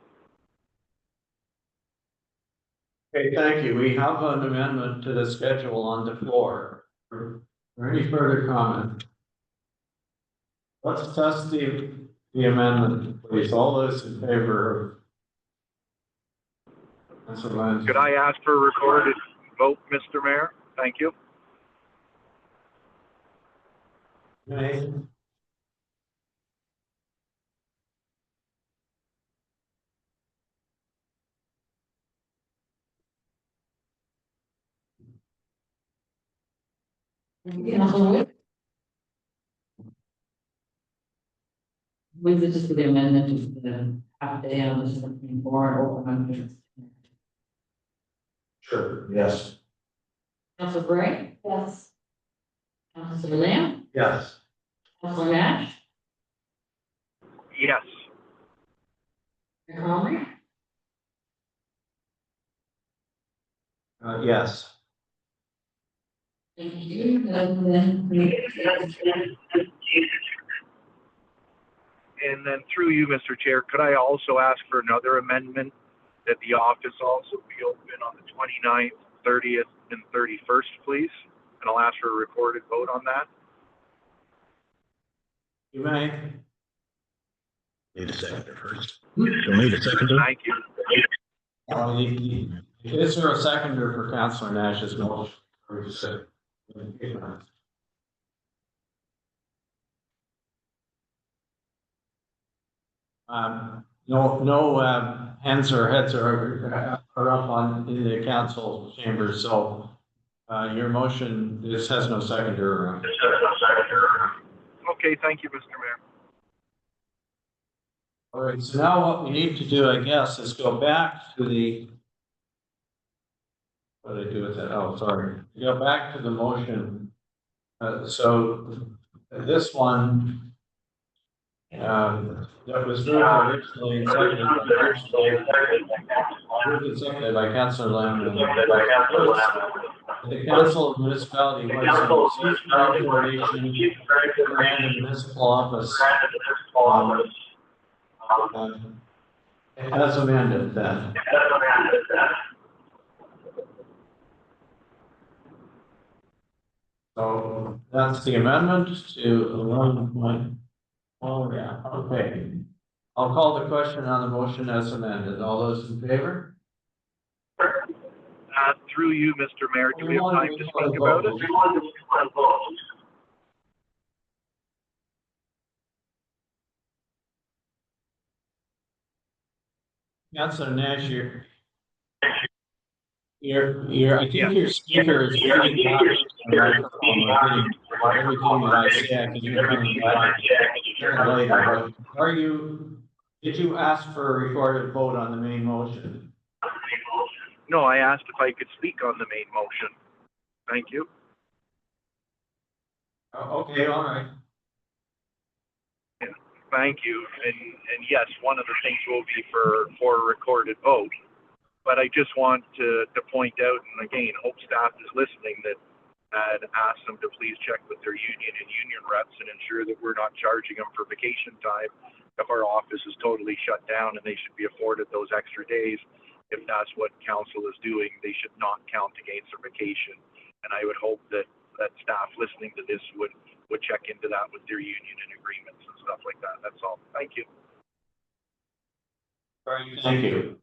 Okay, thank you. We have an amendment to the schedule on the floor. Or any further comment? Let's test the amendment, please. All those in favor of Councillor Lance? Could I ask for a recorded vote, Mr. Mayor? Thank you. Okay. Councillor Wood? Was it just for the amendment to the half day on the 17th or open? Sure, yes. Councillor Bray? Yes. Councillor Lamb? Yes. Councillor Nash? Yes. Mayor Comrie? Yes. Thank you. And then through you, Mr. Chair, could I also ask for another amendment that the office also be open on the 29th, 30th, and 31st, please? And I'll ask for a recorded vote on that. You may. Need a seconder first. You'll need a seconder. Thank you. Is there a seconder for Councillor Nash's motion? No hands or heads are up in the council chamber, so your motion, this has no seconder. Okay, thank you, Mr. Mayor. All right, so now what we need to do, I guess, is go back to the. What did I do with that? Oh, sorry. Go back to the motion. So this one. That was moved originally and seconded by Councillor Lamb. The Council of Municipality was recommendation and municipal office. As amended then. So that's the amendment to 11. Oh, yeah, okay. I'll call the question on the motion as amended. All those in favor? Through you, Mr. Mayor, do we have time to speak about it? Councillor Nash, I think your speaker is pretty loud on the microphone. Everything that I say, I can hear later. Did you ask for a recorded vote on the main motion? No, I asked if I could speak on the main motion. Thank you. Okay, all right. Thank you. And yes, one of the things will be for a recorded vote. But I just want to point out, and again, hope staff is listening, that I'd ask them to please check with their union and union reps and ensure that we're not charging them for vacation time if our office is totally shut down, and they should be afforded those extra days. If that's what council is doing, they should not count against their vacation. And I would hope that staff listening to this would check into that with their union and agreements and stuff like that. That's all. Thank you. All right, thank you.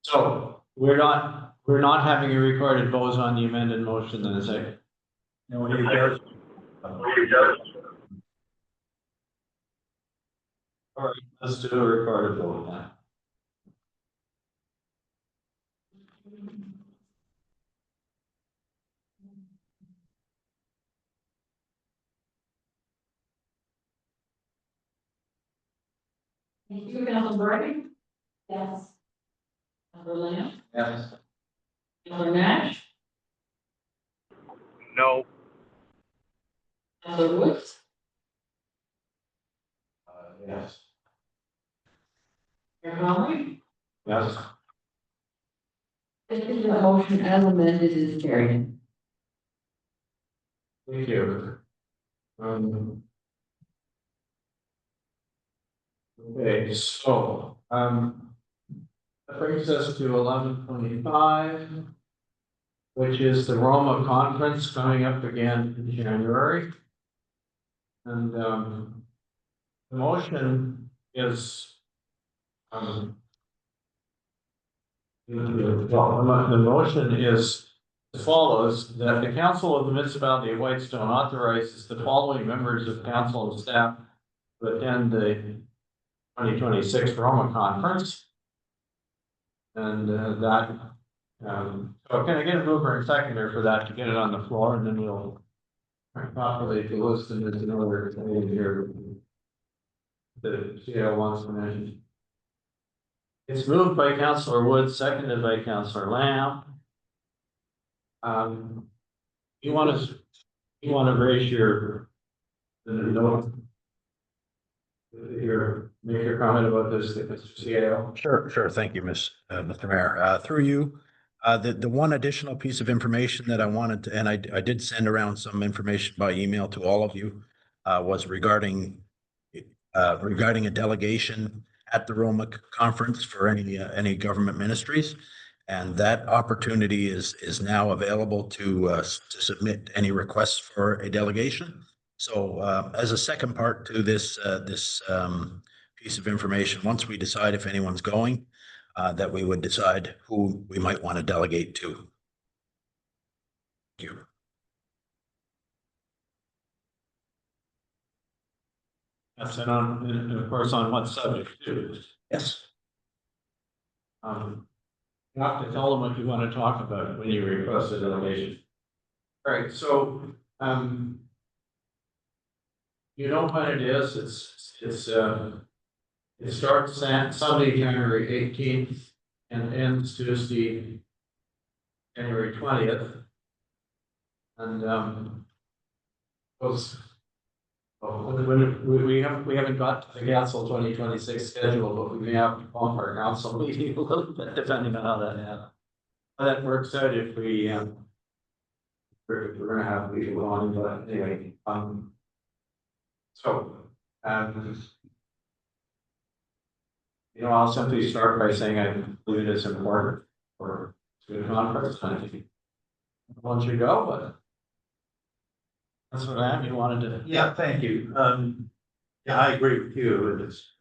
So we're not having a recorded vote on the amended motion then, is it? No, he does. All right, let's do a recorded vote now. Thank you, Councilor Brady. Yes. Councilor Lamb. Yes. Councilor Nash. No. Councilor Woods. Yes. Mayor Conley. Yes. This is the motion as amended is carried. Thank you. Okay, so, that brings us to 11:25, which is the Roma conference coming up again in January. And, the motion is, the motion is as follows, that the Council of the Municipality of Whitestone authorizes the following members of council and staff to attend the 2026 Roma conference. And so can I get a mover and seconder for that to get it on the floor, and then we'll properly listen it in order to hear the CL wants to mention. It's moved by Councillor Wood, seconded by Councillor Lamb. You want to raise your make your comment about this, Mr. CAO? Sure. Thank you, Mr. Mayor. Through you, the one additional piece of information that I wanted to, and I did send around some information by email to all of you, was regarding a delegation at the Roma conference for any government ministries. And that opportunity is now available to submit any requests for a delegation. So as a second part to this piece of information, once we decide if anyone's going, that we would decide who we might want to delegate to. Thank you. Yes, and of course, on what subject too. Yes. You have to tell them what you want to talk about when you request a delegation. All right, so, you know what it is, it starts Sunday, January 18th and ends Tuesday, January 20th. And, we haven't got the council 2026 schedule, but we may have to bump our council meeting a little bit depending on how that works out. If we're gonna have people on, but anyway, I'll simply start by saying I believe it is important for student conference. I think I want you to go, but that's what you wanted to. Yeah, thank you. Yeah, I agree with you. It's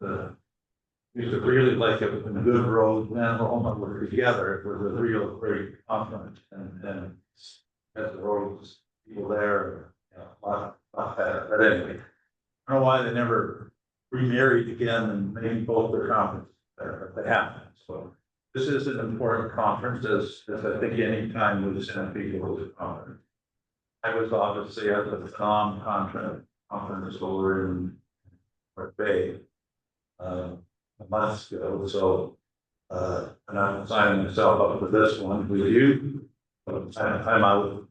really like a good road and Roma were together. It was a real great conference, and as the roads, people there, a lot better. But anyway, I don't know why they never remarried again and made both their conferences they happen, so. This is an important conference, as I think any time we send people to the conference. I was obviously at the Tom conference over in North Bay a month ago, so and I'm signing myself up for this one with you. But I'm out.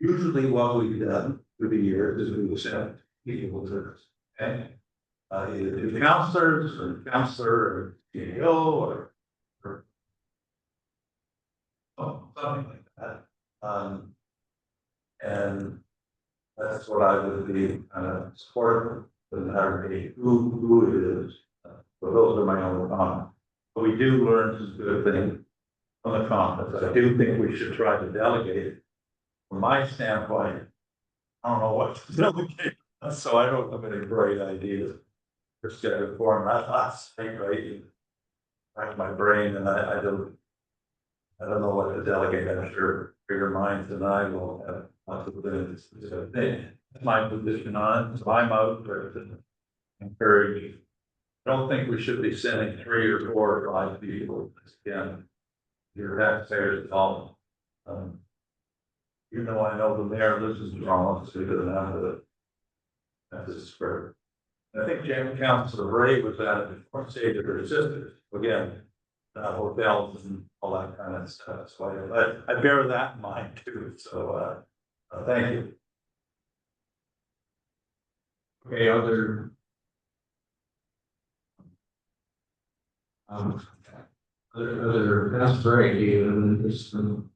Usually what we've done through the years is we will send people to this, okay? Either to counselors or counselor or CEO or something like that. And that's what I would be supportive, doesn't matter to me who it is. So those are my own comments. But we do learn some good things from the conference. I do think we should try to delegate. From my standpoint, I don't know what to delegate, so I don't have any great ideas. Just get a form that last thing, right? Back my brain, and I don't know what to delegate. I'm sure bigger minds than I will have lots of things to say. That's my position on it, so I'm out there to encourage. I don't think we should be sending 3 or 4 or 5 people. Again, your taxpayers all. Even though I know the mayor lives in Toronto, so he doesn't have to. That's his spirit. I think Councilor Ray was at it before, say to her sisters, again, hotels and all that kind of stuff. So I bear that in mind too. So thank you. Okay, other. That's very interesting.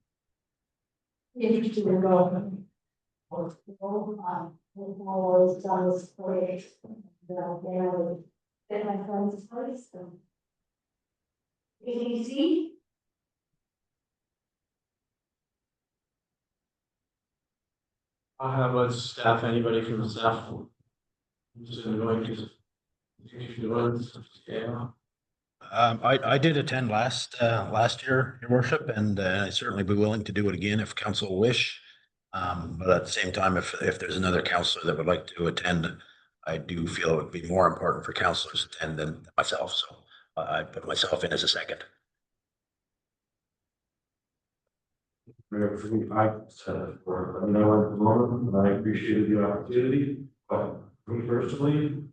Interesting to go. We've always done this great. Then my friends place them. Easy. How about staff, anybody from the staff? Just going to. Yeah. I did attend last year, Your Worship, and I'd certainly be willing to do it again if council wish. But at the same time, if there's another councillor that would like to attend, I do feel it would be more important for councillors to attend than myself. So I put myself in as a second. I said for, I know at the moment, and I appreciated the opportunity, but me personally,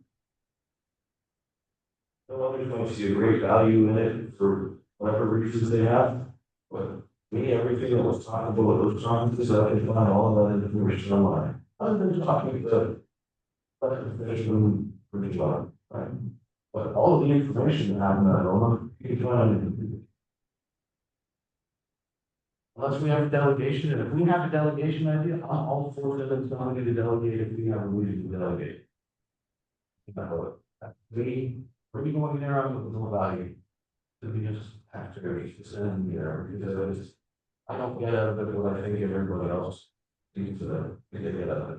no others might see a great value in it for whatever reasons they have, but me, everything that was talked about those conferences, I can find all of that information online. I've been talking to officials for the job, right? But all of the information that happened, I don't know, you can find. Unless we have a delegation, and if we have a delegation idea, I'm all for them telling me to delegate if we have a reason to delegate. We're going there on no value. To be just taxpayers to send there because I don't get out of it what I think everybody else needs to get out of it.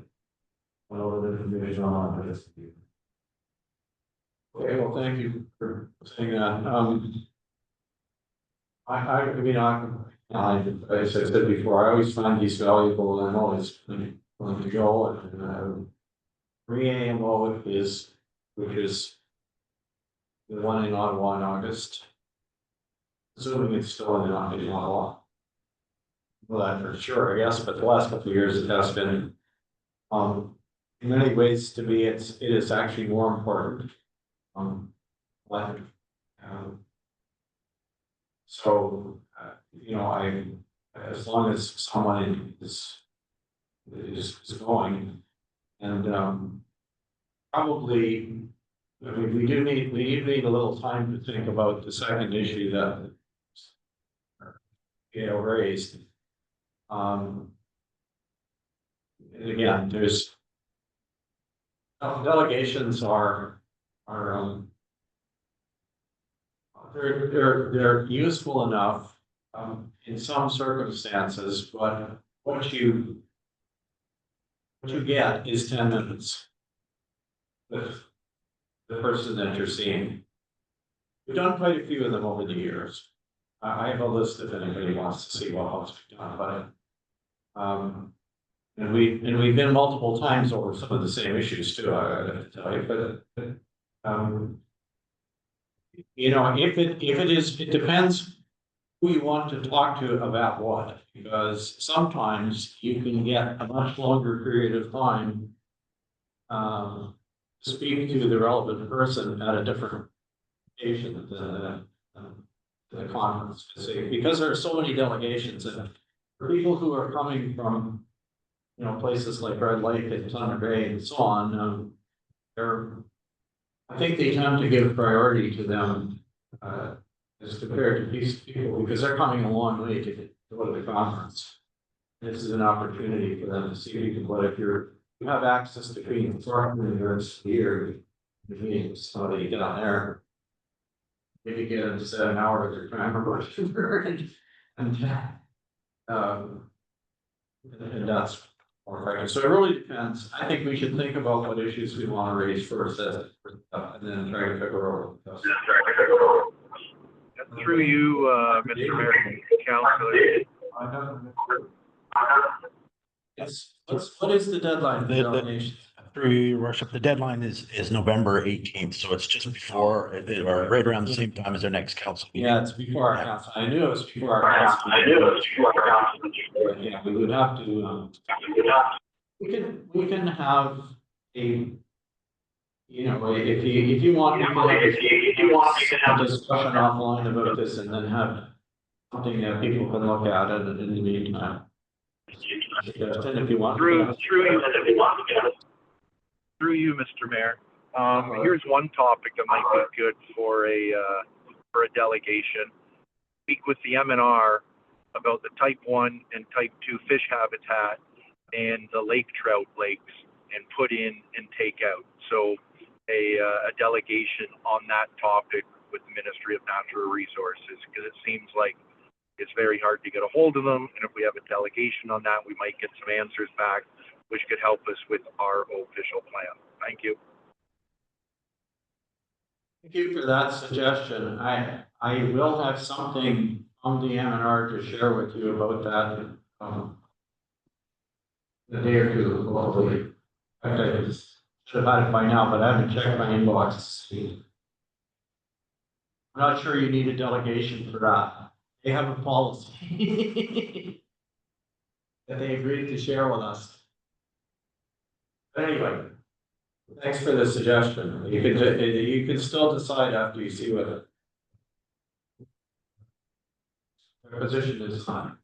Well, the information on this. Okay, well, thank you for saying that. I mean, as I said before, I always find these valuable, and I'm always willing to go. And 3 a.m. which is the one in Ottawa in August. Assuming it's still in Ottawa. Well, that for sure, I guess, but the last couple of years it has been. In many ways, to me, it is actually more important. So, you know, as long as someone is going, and probably, I mean, we do need a little time to think about the second issue that Gail raised. And again, there's delegations are they're useful enough in some circumstances, but what you get is 10 minutes with the person that you're seeing. We've done quite a few of them over the years. I have a list if anybody wants to see what else we've done, but and we've been multiple times over some of the same issues too, I have to tell you, but You know, if it is, it depends who you want to talk to about what, because sometimes you can get a much longer period of time speak to the relevant person at a different location than the conference, because there are so many delegations, and for people who are coming from, you know, places like Red Lake and Thunder Bay and so on, I think they tend to give priority to them, as compared to these people, because they're coming a long way to go to the conference. This is an opportunity for them to see people, but if you have access to Queen Thornton years here, the meetings, somebody down there, maybe get them to set an hour with their timer, and that's more effective. So it really depends. I think we should think about what issues we want to raise first, and then try to figure out. Through you, Mr. Mayor, Councilor. Yes, what is the deadline for delegations? Through your worship, the deadline is November 18th, so it's just before, or right around the same time as our next council meeting. Yeah, it's before our council. I knew it was before our council. Yeah, we would have to, we can have a, you know, if you want, we can have a discussion offline about this and then have something that people can look at it in the meantime. If you want. Through you, Mr. Mayor. Here's one topic that might be good for a delegation. Speak with the MNR about the type 1 and type 2 fish habitat and the lake trout lakes, and put in and take out. So a delegation on that topic with the Ministry of Natural Resources, because it seems like it's very hard to get a hold of them. And if we have a delegation on that, we might get some answers back, which could help us with our official plan. Thank you. Thank you for that suggestion. I will have something on the MNR to share with you about that, a day or two, hopefully. In fact, I just should have had it by now, but I haven't checked my inbox to see. I'm not sure you need a delegation for that. They have a policy that they agreed to share with us. But anyway, thanks for the suggestion. You can still decide after you see what the position is on.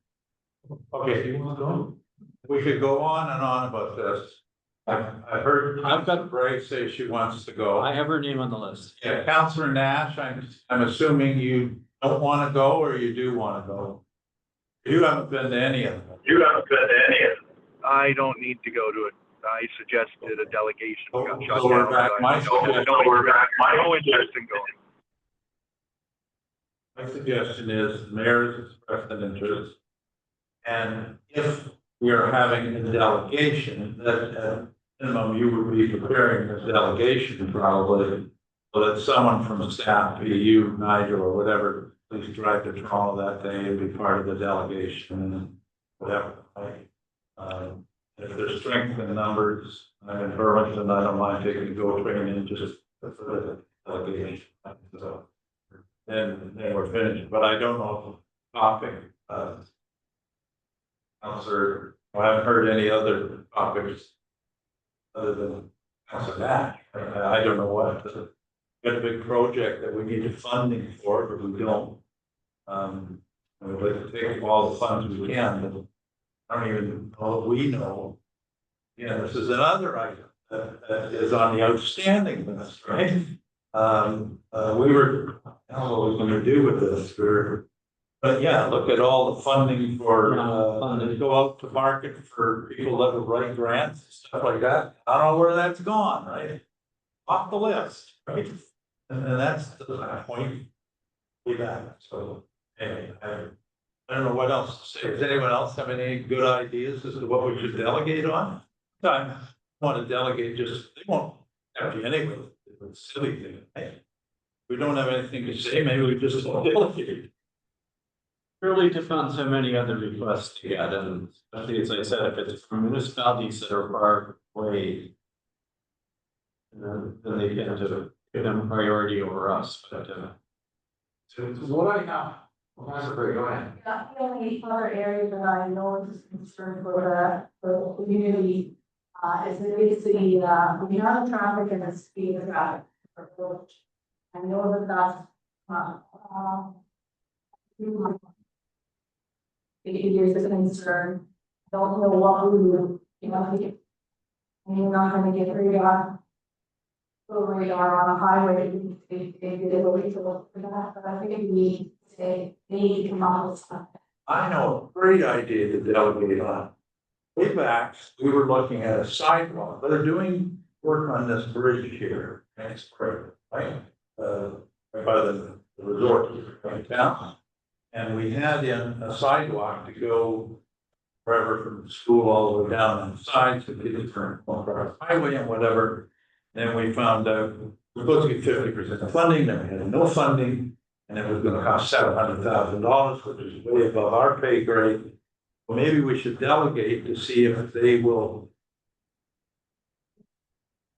Okay, you want to go? We could go on and on about this. I've heard, I've got Bray say she wants to go. I have her name on the list. Yeah, Councillor Nash, I'm assuming you don't want to go, or you do want to go? You haven't been to any of them. I don't need to go to it. I suggested a delegation got shut So we're down. back. No interest in going. My suggestion is the mayor has expressed an interest. And if we are having a delegation, that at minimum you would be preparing a delegation probably, so that someone from staff, be you, Nigel, or whatever, please drive to Toronto that day and be part of the delegation and whatever. If there's strength in numbers, I'm in Burlington, I don't mind taking a go training just for the delegation. So then we're finished, but I don't know the topic. Councillor, I haven't heard any other topics other than Councillor Nash. I don't know what, we got a big project that we need funding for, but we don't. We'd like to take all the funds we can, but I don't even know if we know. Yeah, this is another item that is on the outstanding list, right? We were, I don't know what we're gonna do with this, but yeah, look at all the funding for, go out to market for people that would write grants, stuff like that. I don't know where that's gone, right? Off the list, right? And that's the point we got, so, anyway, I don't know what else to say. Does anyone else have any good ideas as to what we should delegate on? I want to delegate just, they won't have you anyway, it's a silly thing. Hey, we don't have anything to say, maybe we just won't delegate. Really depends how many other requests you get, and especially as I said, if it's from municipalities that are far away, then they tend to give them priority over us, but, so what I have, well, that's a great, go ahead. Not the only other area that I know is concerned for the community, is the basically, the amount of traffic and the speed of traffic. I know that that's, there's a concern, don't know what we would, you know, and you're not gonna get radar. Radar on a highway, they did a way to look for that, but I think we need to say, they need to come up with something. I know a great idea to delegate on. Way back, we were looking at a sidewalk, they're doing work on this bridge here, and it's great, right? Right by the resort, right down. And we had in a sidewalk to go wherever from the school all the way down the sides to get it turned across the highway and whatever. Then we found out we're supposed to get 50% funding, then we had no funding, and it was gonna cost $700,000, which is way above our pay grade. Well, maybe we should delegate to see if they will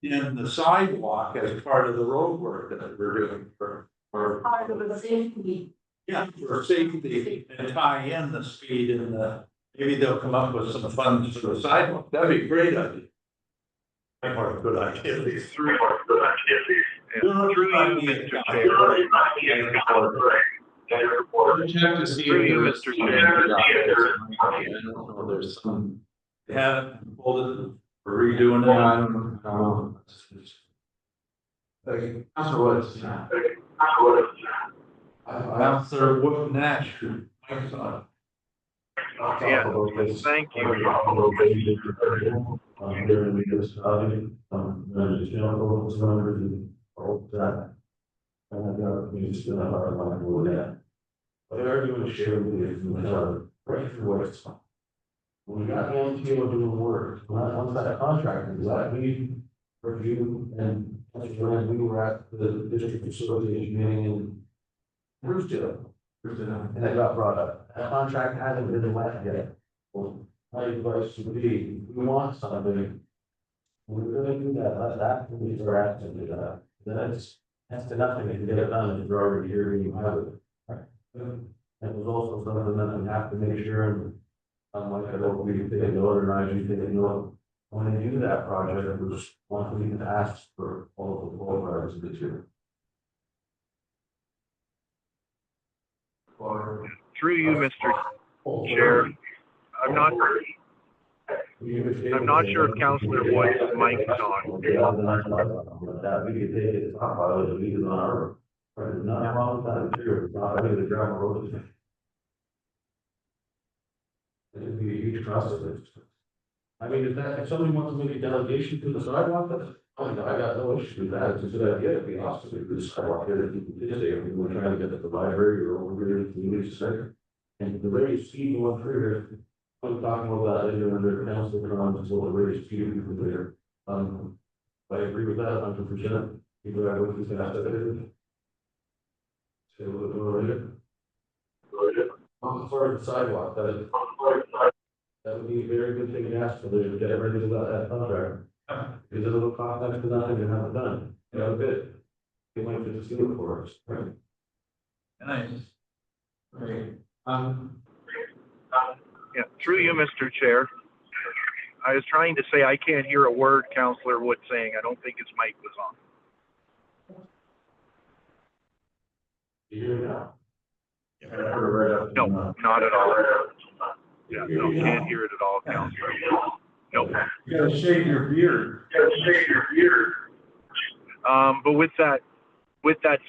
in the sidewalk as part of the road work that we're doing for Part of the safety. yeah, for safety and tie in the speed and maybe they'll come up with some funds for the sidewalk. That'd be a great idea. I think a good idea. Through you, Mr. Chair. Check to see Through if you, there's Mr. some- Chair. I don't know, there's some. They haven't pulled it for redoing No, I it. don't know. Okay. Councilor Woods, yeah. Councilor Wood Nash, mic's on. Yeah, thank you. What they're doing is sharing with you, right through what it's. We got one team doing work, once that contract is that we review and when we were at the district facility engineering in Bruceville. And it got brought up, that contract hasn't been let yet. Well, my advice would be, if we want something. We're gonna do that, that's when we start asking to do that, that's to nothing, if you get it done, if you're already here, and you have it. And it was also something that we have to make sure, and like I don't we take the organizer, you take note. When they do that project, it was one thing to ask for all of the ball drivers this year. Through you, Mr. Chair. I'm not sure if Councilor Wood's mic is on. That we could take it, it's not probably the lead on our, right, not wrong with that material, it's not, I mean, the gravel road is. It'd be a huge process. I mean, if somebody wants to make a delegation to the sidewalk, that's, I got no issue with that, it's a good idea, it'd be awesome to do the sidewalk here, if we were trying to get at the library or over here in the community center. And the rate of speed going through here, I'm talking about that later under council comments, so the rate of speed we can there. I agree with that 100%. People that go through fast, that is. Say a little bit more later. For the sidewalk, that would be a very good thing to ask for, to get ready to that contract. Because it'll cost next to nothing to have it done, you know, good. They might just do it for us, right? Nice. Great. Yeah, through you, Mr. Chair. I was trying to say I can't hear a word Councilor Wood saying. I don't think his mic was on. You hear it now? No, not at all. Yeah, no, can't hear it at all, Councilor. Nope. You gotta shave your beard. But with that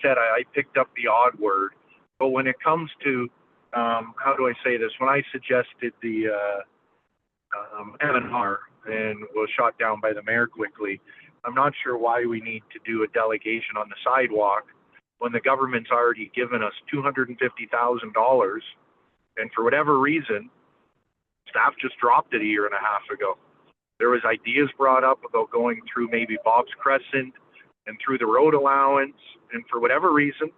said, I picked up the odd word. But when it comes to, how do I say this? When I suggested the M&R and was shot down by the mayor quickly, I'm not sure why we need to do a delegation on the sidewalk when the government's already given us $250,000, and for whatever reason, staff just dropped it a year and a half ago. There was ideas brought up about going through maybe Bob's Crescent and through the road allowance, and for whatever reason,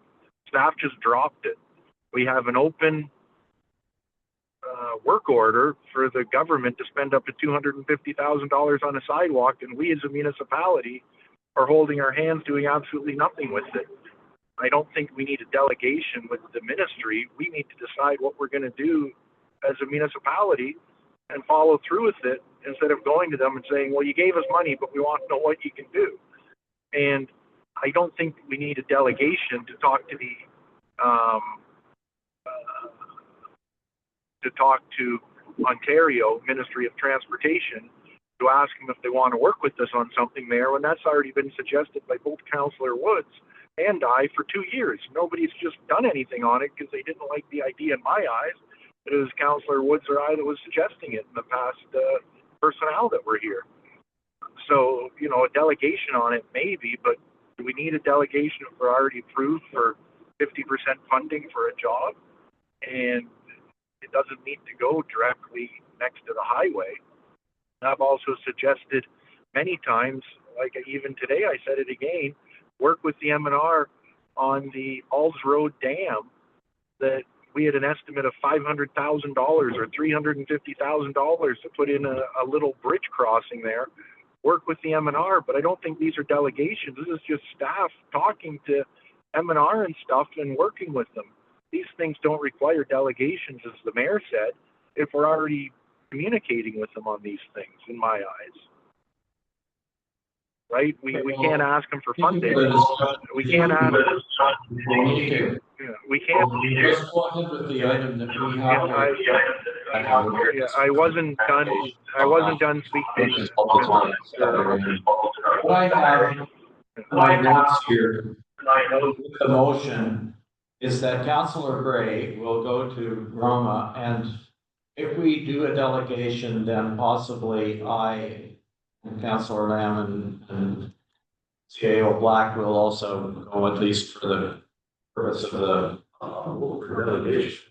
staff just dropped it. We have an open work order for the government to spend up to $250,000 on a sidewalk, and we as a municipality are holding our hands doing absolutely nothing with it. I don't think we need a delegation with the ministry. We need to decide what we're going to do as a municipality and follow through with it instead of going to them and saying, well, you gave us money, but we want to know what you can do. And I don't think we need a delegation to talk to the Ontario Ministry of Transportation to ask them if they want to work with us on something there, when that's already been suggested by both Councillor Woods and I for 2 years. Nobody's just done anything on it because they didn't like the idea in my eyes. But it was Councillor Woods or I that was suggesting it in the past personnel that were here. So, you know, a delegation on it maybe, but do we need a delegation if we're already approved for 50% funding for a job? And it doesn't need to go directly next to the highway. I've also suggested many times, like even today I said it again, work with the M&R on the Alls Road Dam, that we had an estimate of $500,000 or $350,000 to put in a little bridge crossing there. Work with the M&R, but I don't think these are delegations. This is just staff talking to M&R and stuff and working with them. These things don't require delegations, as the mayor said, if we're already communicating with them on these things, in my eyes. Right? We can't ask them for funding. We can't ask them. We can't. Let's go ahead with the item that we have. I wasn't done. I wasn't done speaking. What I have my notes here, the motion is that Councillor Gray will go to Roma, and if we do a delegation, then possibly I and Councillor Lamb and CAO Black will also go, at least for the purpose of the delegation.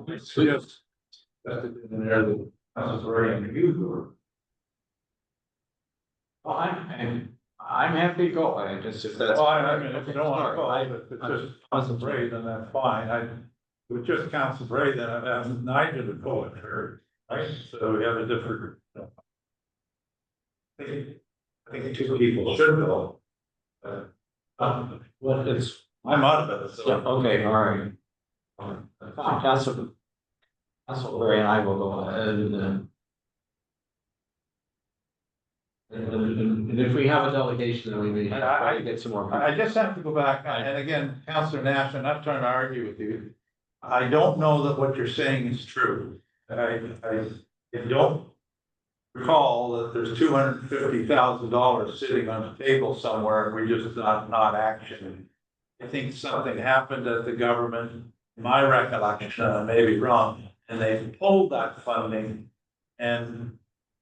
It's just that in there that that's very unusual. I'm happy to go. I just, if that's. Well, I mean, if you don't want to go, if it's just Council Bray, then that's fine. If it's just Council Bray, then I've asked Nigel to go with her, right? So we have a different. I think two people should go. Well, it's. I'm out of it, so. Yeah, okay, all right. Council Gray and I will go ahead and if we have a delegation, then we may have to get some more. I just have to go back, and again, Councillor Nash, I'm not trying to argue with you. I don't know that what you're saying is true. I don't recall that there's $250,000 sitting on the table somewhere and we just not action. I think something happened at the government, my recollection, I may be wrong, and they pulled that funding and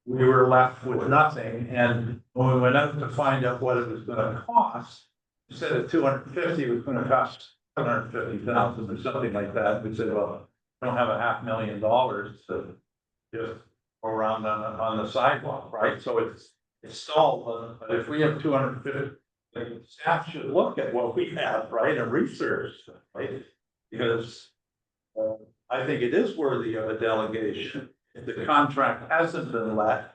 we were left with nothing. And when we went out to find out what it was gonna cost, instead of 250, it was gonna cost 750,000 or something like that. We said, well, we don't have $500,000 to just go around on the sidewalk, right? So it's stalled, but if we have 250, the staff should look at what we have, right, and research, right? Because I think it is worthy of a delegation. If the contract hasn't been let,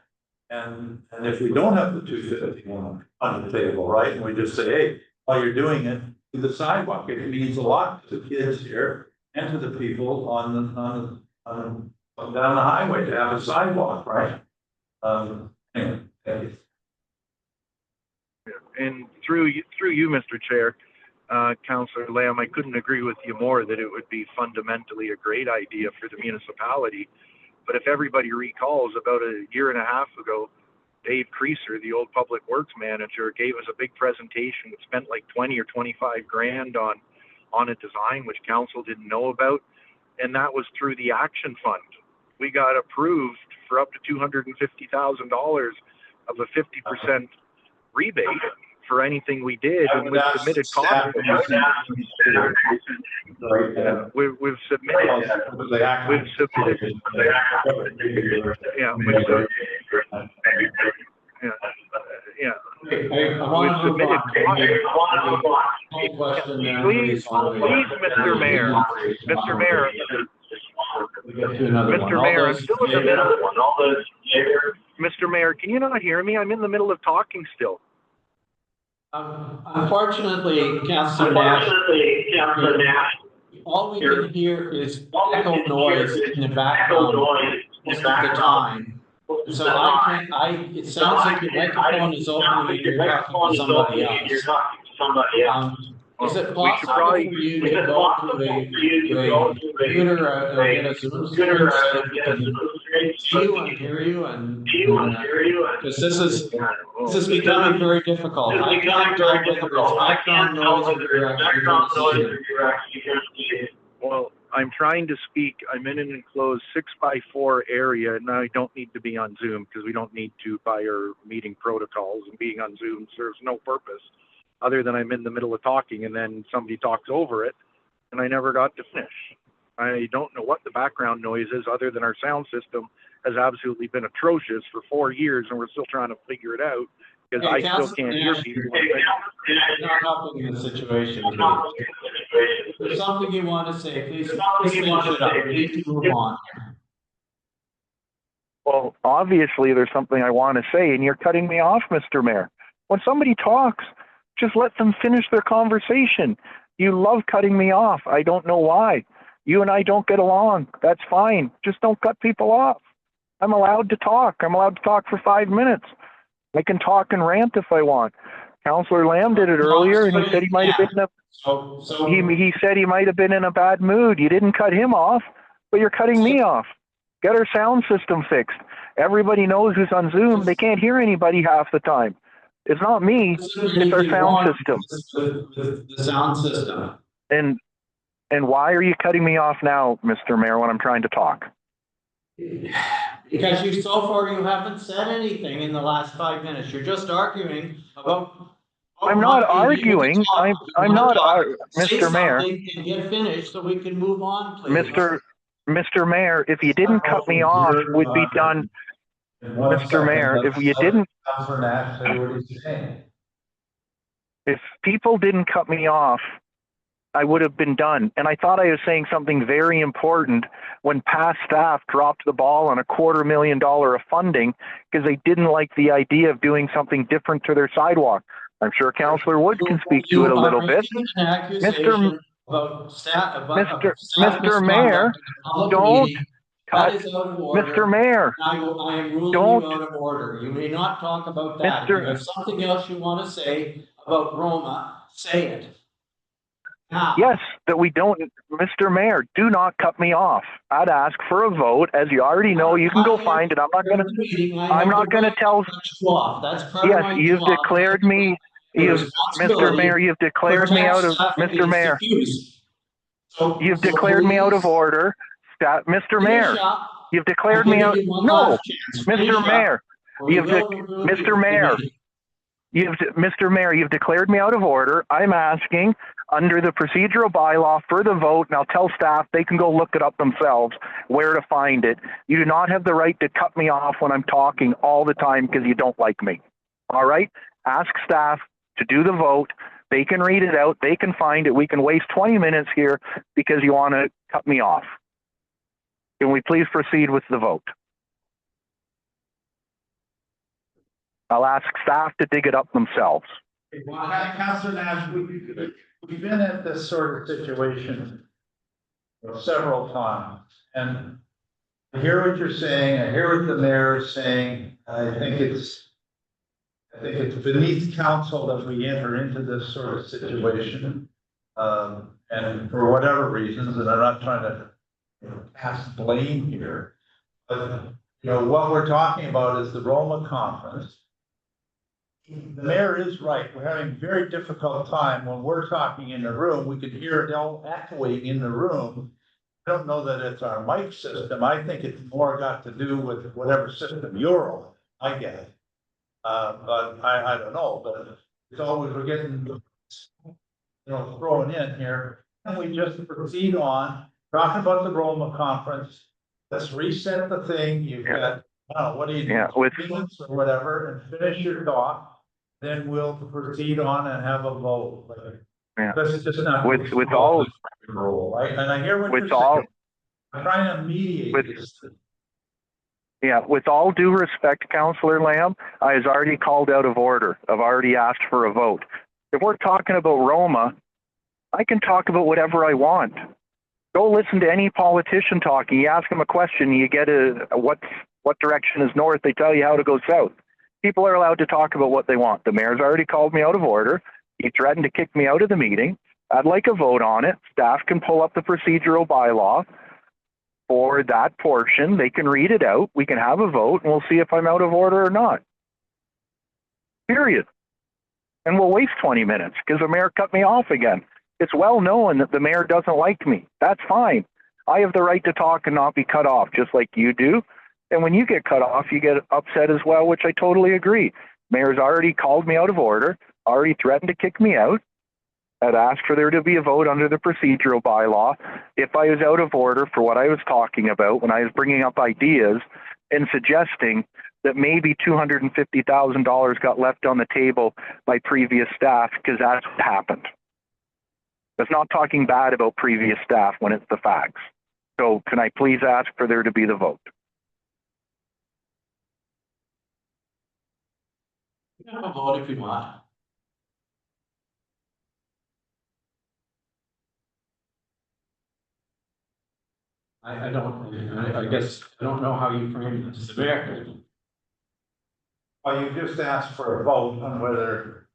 and if we don't have the 251 on the table, right, and we just say, hey, while you're doing it, to the sidewalk, it means a lot to the kids here and to the people on down the highway to have a sidewalk, right? Anyway, thank you. And through you, Mr. Chair, Councillor Lamb, I couldn't agree with you more that it would be fundamentally a great idea for the municipality. But if everybody recalls, about a year and a half ago, Dave Creaser, the old public works manager, gave us a big presentation that spent like 20 or 25 grand on a design which council didn't know about. And that was through the Action Fund. We got approved for up to $250,000 of a 50% rebate for anything we did, and we've submitted costs. We've submitted. Yeah. Please, Mr. Mayor, Mr. Mayor, I'm still in the middle. Mr. Mayor, can you not hear me? I'm in the middle of talking still. Unfortunately, Councillor Nash, all we can hear is echo noise in the background most of the time. So it sounds like your microphone is open and you're talking to somebody else. Is it possible for you to go to a computer or get a Zoom screen so that we can see you and hear you and because this is becoming very difficult. I can't tell whether it's background noise or you're actually hearing. Well, I'm trying to speak. I'm in an enclosed 6x4 area, and I don't need to be on Zoom because we don't need to by our meeting protocols, and being on Zoom serves no purpose other than I'm in the middle of talking and then somebody talks over it and I never got to finish. I don't know what the background noise is other than our sound system has absolutely been atrocious for 4 years and we're still trying to figure it out because I still can't hear people. You're not helping the situation. If there's something you want to say, please finish it up. We need to move on. Well, obviously there's something I want to say and you're cutting me off, Mr. Mayor. When somebody talks, just let them finish their conversation. You love cutting me off. I don't know why. You and I don't get along. That's fine. Just don't cut people off. I'm allowed to talk. I'm allowed to talk for 5 minutes. I can talk and rant if I want. Councillor Lamb did it earlier, and he said he might have been he said he might have been in a bad mood. You didn't cut him off, but you're cutting me off. Get our sound system fixed. Everybody knows who's on Zoom. They can't hear anybody half the time. It's not me, it's our sound system. The sound system. And why are you cutting me off now, Mr. Mayor, when I'm trying to talk? Because so far you haven't said anything in the last 5 minutes. You're just arguing about. I'm not arguing. I'm not, Mr. Mayor. And get finished so we can move on, please. Mr. Mayor, if you didn't cut me off, we'd be done. Mr. Mayor, if you didn't. If people didn't cut me off, I would have been done. And I thought I was saying something very important when past staff dropped the ball on $250,000 of funding because they didn't like the idea of doing something different to their sidewalk. I'm sure Councillor Wood can speak to it a little bit. Mr. Mayor, don't cut. Mr. Mayor, I am ruling you out of order. You may not talk about that. If you have something else you want to say about Roma, say it. Now. Yes, that we don't, Mr. Mayor, do not cut me off. I'd ask for a vote. As you already know, you can go find it. I'm not going to tell. That's part yes, of my you've job. declared me. Mr. Mayor, you've declared me out of, Mr. Mayor. You've declared me out of order. Mr. Mayor, you've declared me out. No, Mr. Mayor, Mr. Mayor, Mr. Mayor, you've declared me out of order. I'm asking under the procedural bylaw for the vote, and I'll tell staff they can go look it up themselves where to find it. You do not have the right to cut me off when I'm talking all the time because you don't like me. All right? Ask staff to do the vote. They can read it out. They can find it. We can waste 20 minutes here because you want to cut me off. Can we please proceed with the vote? I'll ask staff to dig it up themselves. Well, Councillor Nash, we've been at this sort of situation several times, and I hear what you're saying. I hear what the mayor is saying. I think it's beneath council that we enter into this sort of situation, and for whatever reasons, and I'm not trying to cast blame here, but what we're talking about is the Roma conference. The mayor is right. We're having a very difficult time when we're talking in the room. We can hear it all echoing in the room. I don't know that it's our mic system. I think it's more got to do with whatever system you're on. I guess, but I don't know. But it's always we're getting thrown in here. And we just proceed on talking about the Roma conference. Let's reset the thing. You've got what do you do? Minutes or whatever, and finish your talk. Then we'll proceed on and have a vote. That's just not with all role, right? And I hear what you're saying. I'm trying to mediate this. Yeah, with all due respect, Councillor Lamb, I has already called out of order. I've already asked for a vote. If we're talking about Roma, I can talk about whatever I want. Go listen to any politician talking. You ask them a question, you get what direction is north, they tell you how to go south. People are allowed to talk about what they want. The mayor's already called me out of order. He threatened to kick me out of the meeting. I'd like a vote on it. Staff can pull up the procedural bylaw for that portion. They can read it out. We can have a vote and we'll see if I'm out of order or not. Period. And we'll waste 20 minutes because the mayor cut me off again. It's well known that the mayor doesn't like me. That's fine. I have the right to talk and not be cut off, just like you do. And when you get cut off, you get upset as well, which I totally agree. Mayor's already called me out of order, already threatened to kick me out. I'd asked for there to be a vote under the procedural bylaw if I was out of order for what I was talking about when I was bringing up ideas and suggesting that maybe $250,000 got left on the table by previous staff, because that's what happened. That's not talking bad about previous staff when it's the facts. So can I please ask for there to be the vote? You can have a vote if you want. I guess, I don't know how you frame this, the mayor. Well, you just asked for a vote on whether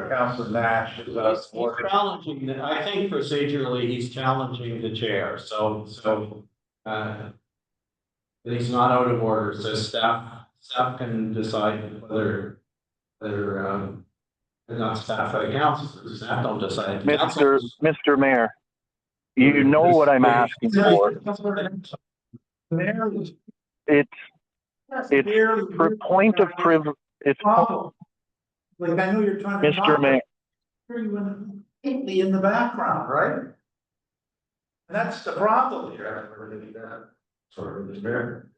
Councilor Nash is He's challenging, I think procedurally, he's challenging the chair, so, he's not out of order, so staff can decide whether, not staff, but council, staff don't decide. Mr. Mayor, you know what I'm asking for. It's for point of privilege. It's like, I know you're trying to. Mr. Mayor. In the background, right? And that's the problem here. Sorry, Mr. Mayor.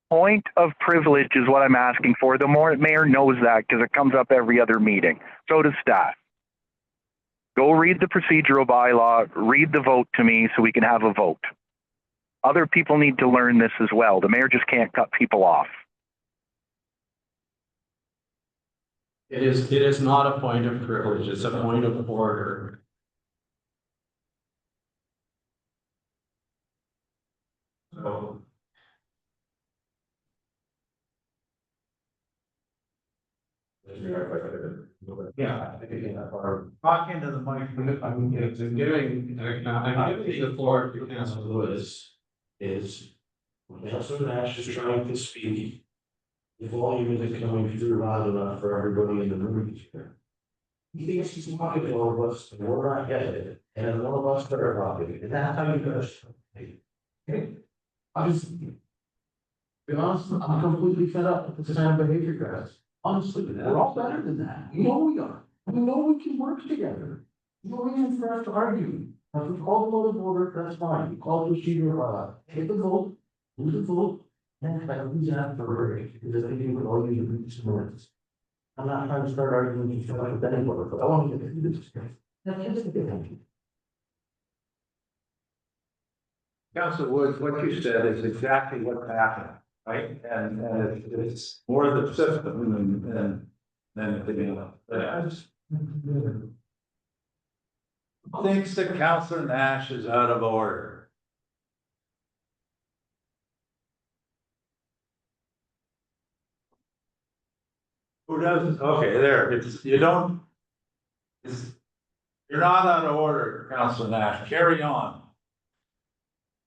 Point of privilege is what I'm asking for. The mayor knows that because it comes up every other meeting. So does staff. Go read the procedural bylaw, read the vote to me so we can have a vote. Other people need to learn this as well. The mayor just can't cut people off. It is not a point of privilege, it's a point of order. So. Yeah. Talking to the mic. I'm giving the floor to Councilor Lewis. Is when Councilor Nash is trying to speak, the volume isn't coming through loud enough for everybody in the room here. He thinks he's talking to all of us, and we're not getting it, and none of us are talking, and that's how you guys. Okay, I just, be honest, I'm completely fed up with the same behavior, guys. Honestly, we're all better than that. You know we are. We know we can work together. No reason for us to argue. If we call the vote of order, that's fine. We call the procedure, take the vote, lose the vote, and who's after it, because I think we all need to reach some words. I'm not trying to start arguing with each other with anybody, but I want to get through this. That's just a good thing. Councilor Woods, what you said is exactly what happened, right? And it's more the system than anything else. I just thinks that Councilor Nash is out of order. Who doesn't? Okay, there, you're not out of order, Councilor Nash. Carry on.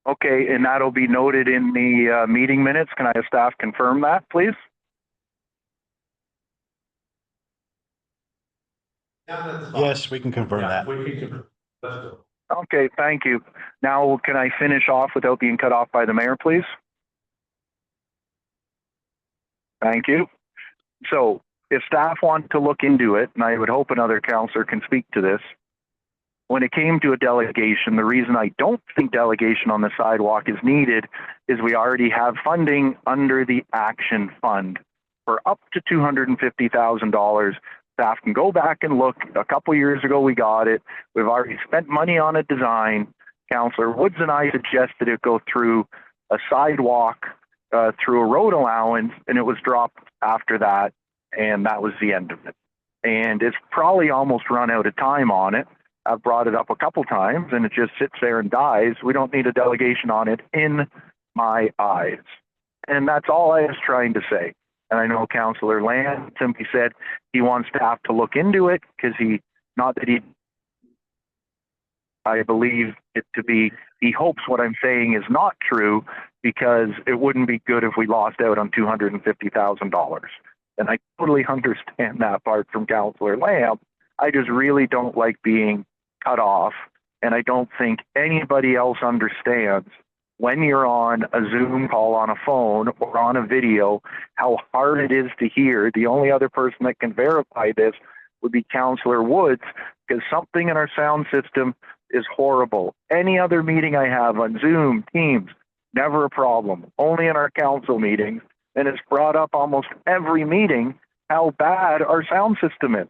Okay, and that'll be noted in the meeting minutes. Can I have staff confirm that, please? Yes, we can confirm that. Okay, thank you. Now, can I finish off without being cut off by the mayor, please? Thank you. So, if staff want to look into it, and I would hope another councillor can speak to this, when it came to a delegation, the reason I don't think delegation on the sidewalk is needed is we already have funding under the Action Fund for up to $250,000. Staff can go back and look. A couple years ago, we got it. We've already spent money on a design. Councillor Woods and I suggested it go through a sidewalk, through a road allowance, and it was dropped after that, and that was the end of it. And it's probably almost run out of time on it. I've brought it up a couple times, and it just sits there and dies. We don't need a delegation on it, in my eyes. And that's all I was trying to say. And I know Councillor Lamb simply said he wants staff to look into it because I believe it to be, he hopes what I'm saying is not true, because it wouldn't be good if we lost out on $250,000. And I totally understand that part from Councillor Lamb. I just really don't like being cut off. And I don't think anybody else understands when you're on a Zoom call on a phone or on a video, how hard it is to hear. The only other person that can verify this would be Councillor Woods, because something in our sound system is horrible. Any other meeting I have on Zoom, Teams, never a problem. Only in our council meetings. And it's brought up almost every meeting how bad our sound system is.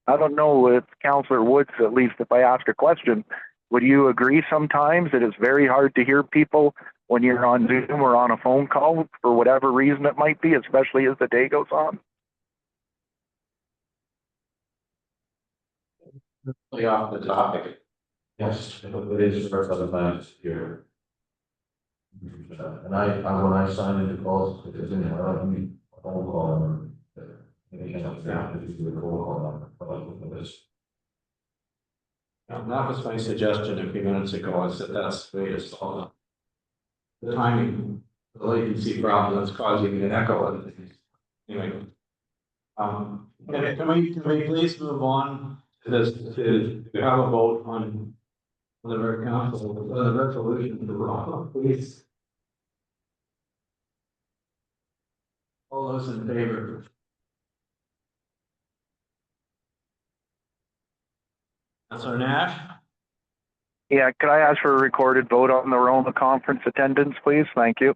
I don't know if Councillor Woods, at least if I ask a question, would you agree sometimes that it's very hard to hear people when you're on Zoom or on a phone call for whatever reason it might be, especially as the day goes on? Really off the topic. Yes, it is for other plans here. And when I sign into calls, because in I don't need a phone call number. Maybe I don't have to do a phone call number, but I look at this. That was my suggestion a few minutes ago, is that that's the way to solve the timing, the latency problem that's causing an echo and things. Anyway. Can we please move on to this, to have a vote on the council, the resolution, please? All those in favor? Councillor Nash? Yeah, could I ask for a recorded vote on the Roma conference attendance, please? Thank you.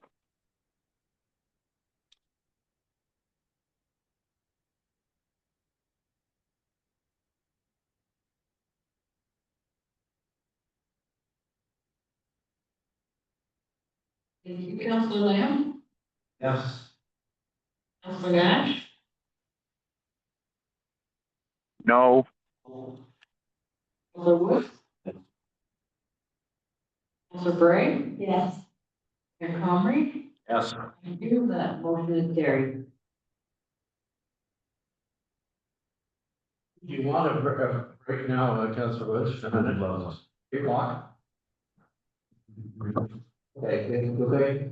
Thank you, Councillor Lamb. Yes. Councillor Nash. No. Councillor Woods. Councillor Bray. Yes. Mayor Comrie. Yes. Thank you. That motion is carried. Do you want to break now, Councillor Woods? A minute. 8 o'clock. Okay.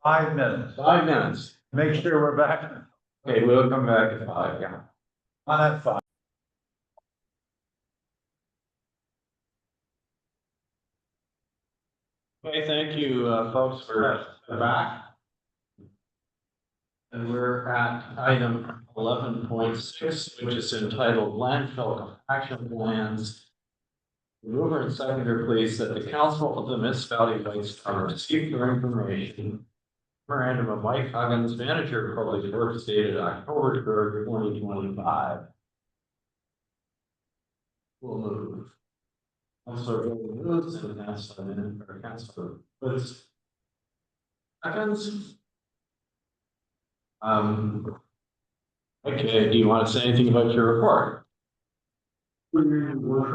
5 minutes. 5 minutes. Make sure we're back Okay, we'll come back at 5, yeah. on that 5. Okay, thank you, folks, for back. And we're at item 11.6, which is entitled Landfill Action Plans. Mover and seconder, please, that the council of the municipality of White Star receive your information. Memorandum of Mike Huggins, manager of public works, dated October 3rd, 2025. We'll move. Councilor moves and Councilor Woods. Seconds. Okay, do you want to say anything about your report? More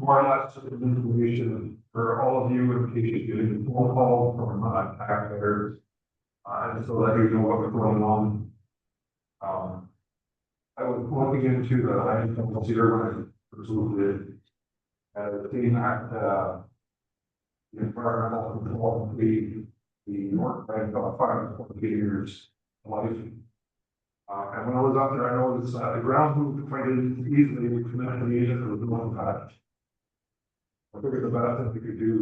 or less information for all of you in case you get a phone call from taxpayers. And so that you know what was going on. I was looking into the landfill here when I first moved in. And seeing that the environmental control, the North landfill 5 years life. And when I was up there, I noticed the ground moved quite easily, we connected the agent with the one patch. I figured the best thing we could do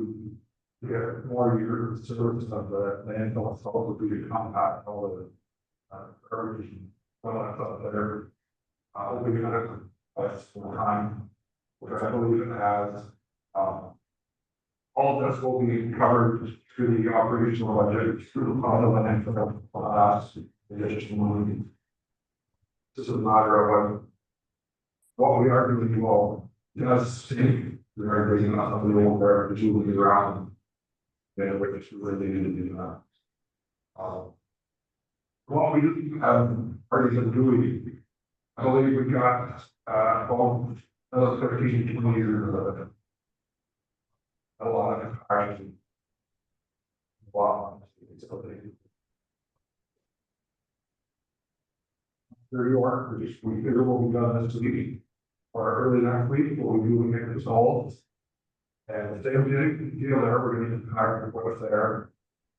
to get more years of service of the landfill itself would be to compact all the garbage and all that stuff there. We can have less more time, which I believe it has. All of this will be covered through the operational budget, through the cost of the landfill, the additional money. This is a matter of what we are doing. Well, just take They're bringing up some of the old garbage moving around. And which is really needed to do that. What we do, parties are doing, I believe we got, about another 13 to 20 years of it. A lot of action. Wow. There you are, we figure what we've done this week, or early next week, what we do, we get resolved. And same deal there, we're gonna get back to what's there.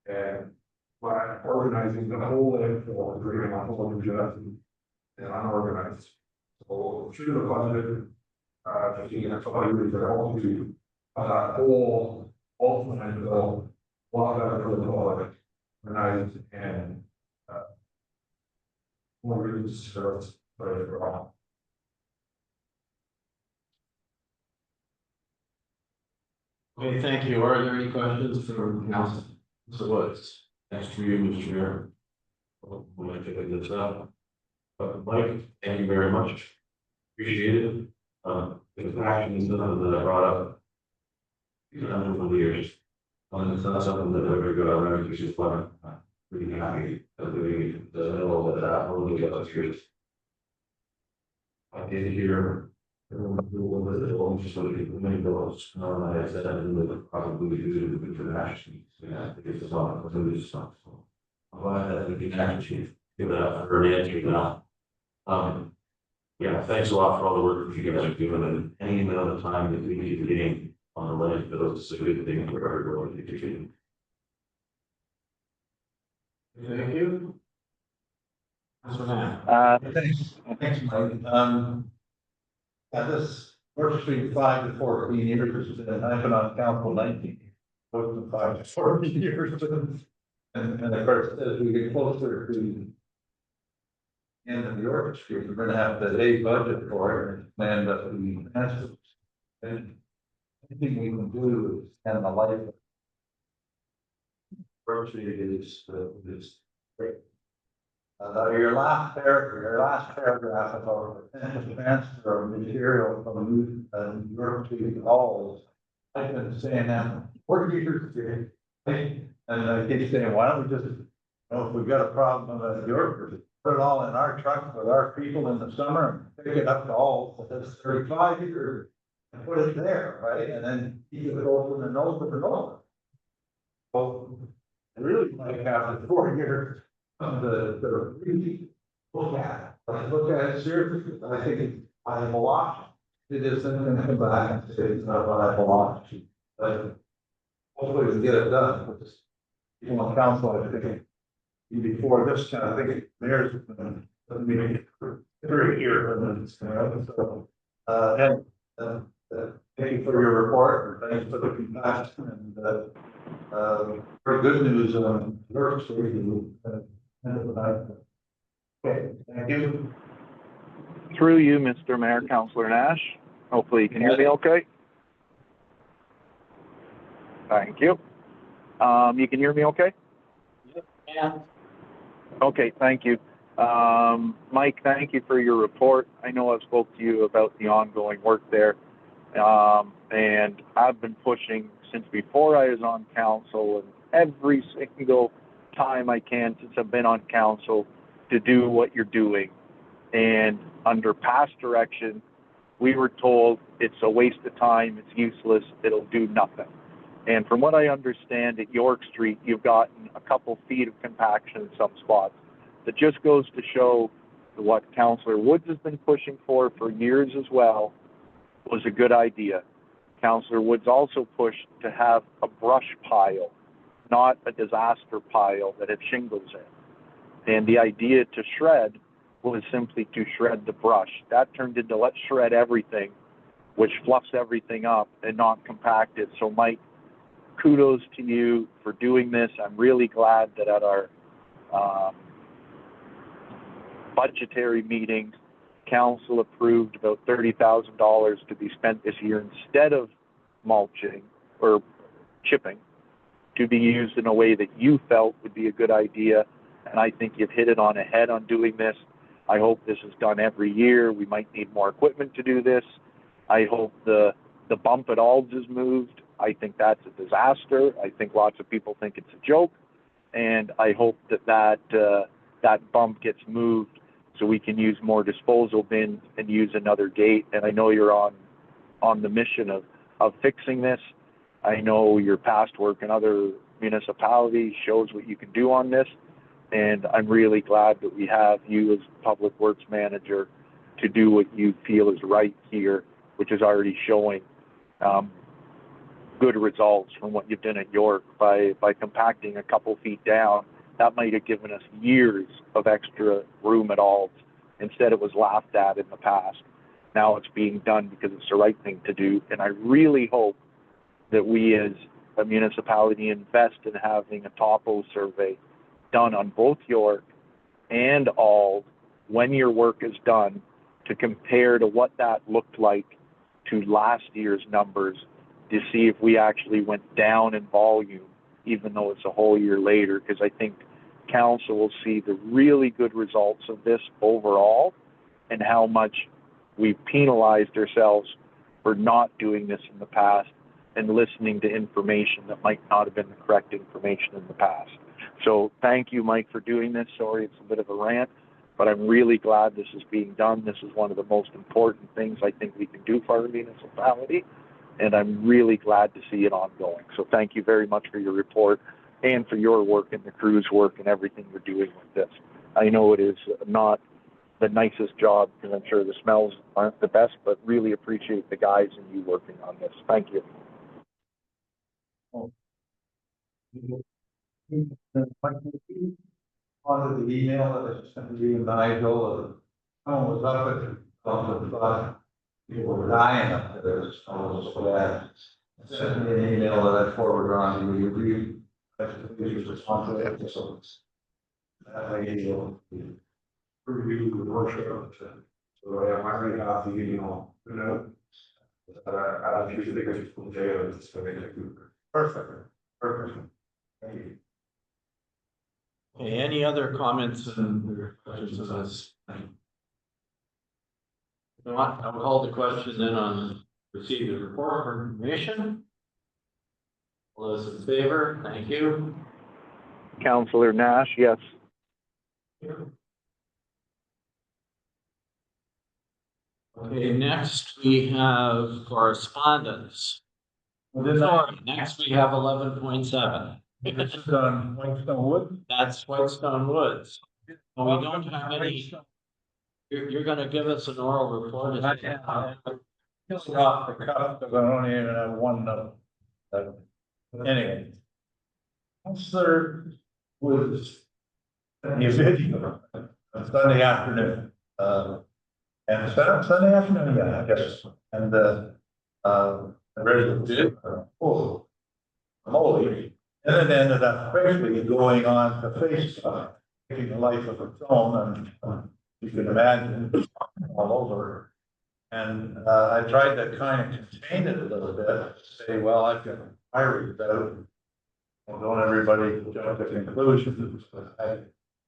And by organizing the whole landfill, agreeing on whole new Jersey and unorganized. So through the budget, taking a couple of years, they're all to, whole, landfill, a lot better for the public, organized and, more really serves for all. Okay, thank you. Are there any questions from council? Mr. Woods? Thanks to you, Mr. Chair. We'll like to pick this up. Mike, thank you very much. Appreciate it. The action is something that I brought up. For years. It's not something that ever got around, which is why I'm really happy that we, the middle of that, only got us years. I did hear. Just sort of people make those, I said, I would probably do it for the action. Yeah, because it's all, it's really stuff. So I'm glad that we can actually give it up for an answer now. Yeah, thanks a lot for all the work that you guys are doing, and any amount of time that we need to gain on the landfill is a good thing for everyone to do. Thank you. Mr. Mann. Thanks, Mike. This works between 5 to 14 years, and I've been on council 19, close to 5 to 14 years. And of course, as we get closer to the end of the orchestra, we're gonna have the A budget for it, and plan that we answer. And anything we can do is end the life of grocery is great. Your last paragraph about the transfer of material from York to Halls. I've been saying that for years, and I keep saying, why don't we just, if we've got a problem at York, put it all in our truck with our people in the summer and pick it up to Halls. That's 35 years and put it there, right? And then keep it open and open and open. Well, I really like after 4 years. The really look at it seriously. I think it's viable option. It isn't going to come back and say it's not a viable option, but hopefully we can get it done. Because people on council, I think before this time, I think mayor's been meeting for 3 years. So, thank you for your report, and thanks for the compassion and very good news on your story. Okay, thank you. Through you, Mr. Mayor, Councillor Nash. Hopefully you can hear me okay. Thank you. You can hear me okay? Yeah. Okay, thank you. Mike, thank you for your report. I know I've spoke to you about the ongoing work there. And I've been pushing since before I was on council, and every single time I can since I've been on council to do what you're doing. And under past direction, we were told it's a waste of time, it's useless, it'll do nothing. And from what I understand at York Street, you've gotten a couple feet of compaction in some spots. That just goes to show what Councillor Woods has been pushing for years as well was a good idea. Councillor Woods also pushed to have a brush pile, not a disaster pile that had shingles in. And the idea to shred was simply to shred the brush. That turned into let's shred everything, which fluffs everything up and not compact it. So Mike, kudos to you for doing this. I'm really glad that at our budgetary meeting, council approved about $30,000 to be spent this year instead of mulching or chipping, to be used in a way that you felt would be a good idea. And I think you've hit it on the head on doing this. I hope this is done every year. We might need more equipment to do this. I hope the the bump at Alds is moved. I think that's a disaster. I think lots of people think it's a joke. And I hope that bump gets moved so we can use more disposal bins and use another gate. And I know you're on the mission of fixing this. I know your past work in other municipalities shows what you can do on this. And I'm really glad that we have you as Public Works Manager to do what you feel is right here, which is already showing good results from what you've done at York by compacting a couple feet down. That might have given us years of extra room at Alds. Instead, it was laughed at in the past. Now it's being done because it's the right thing to do. And I really hope that we as a municipality invest in having a topo survey done on both York and Alds when your work is done, to compare to what that looked like to last year's numbers, to see if we actually went down in volume, even though it's a whole year later, because I think council will see the really good results of this overall and how much we've penalized ourselves for not doing this in the past and listening to information that might not have been the correct information in the past. So thank you, Mike, for doing this. Sorry, it's a bit of a rant, but I'm really glad this is being done. This is one of the most important things I think we can do for our municipality, and I'm really glad to see it ongoing. So thank you very much for your report and for your work and the crew's work and everything you're doing with this. I know it is not the nicest job, because I'm sure the smells aren't the best, but really appreciate the guys and you working on this. Thank you. On the email that I sent you and Nigel, someone was up at the people were dying up there. Someone was so bad. Sent me an email that I forwarded on to you. Please respond to it. So that way you'll review the workshop. So I might have the email. I usually think it's from jail. Perfect. Thank you. Okay, any other comments and questions on this? If not, I'll call the question then on receive the report for information. All those in favor, thank you. Councillor Nash, yes. Okay, next we have correspondence. Sorry, next we have 11.7. This is on Whitestone Wood. That's Whitestone Woods. And we don't have any. You're gonna give us an oral report. Off the cuff, because I don't even have one note. Anyway. Counselor was in a video on Sunday afternoon. And Sunday afternoon, yeah, I guess. And I read it. Oh, holy. And it ended up quickly going on to Facebook, taking the life of its own, and you can imagine all over. And I tried to kind of contain it a little bit, say, well, I've got fiery about it. Well, don't everybody jump to conclusions. I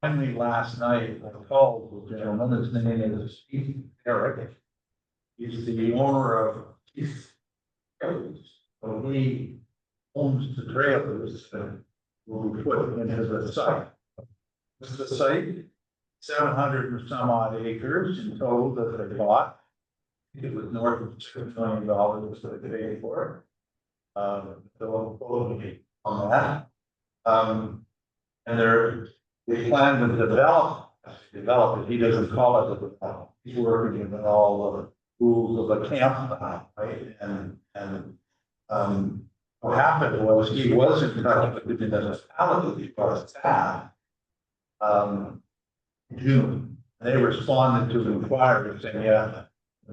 finally last night I called the gentleman. His name is Keith Eric. He's the owner of Keith. So he owns the trailers that will be put into the site. This is the site, 700 and some odd acres in total that they bought. It was north of $6 million that they paid for it. So on that. And they plan to develop it. He doesn't call it a development. He's working in all the rules of the camp now, right? And what happened was he was in touch with the municipality for a staff. June, they responded to inquiries saying, yeah,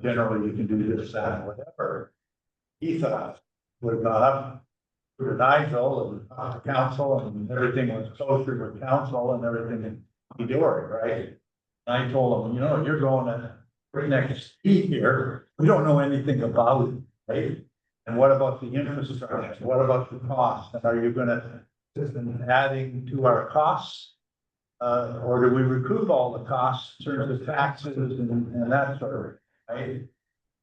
generally you can do this, that, and whatever. He thought would have gone up to Nigel and council, and everything was kosher with council and everything he doing, right? And I told him, you're going to right next here. We don't know anything about it, right? And what about the infrastructure? What about the cost? And are you going to adding to our costs? Or do we recoup all the costs in terms of taxes and that sort of, right?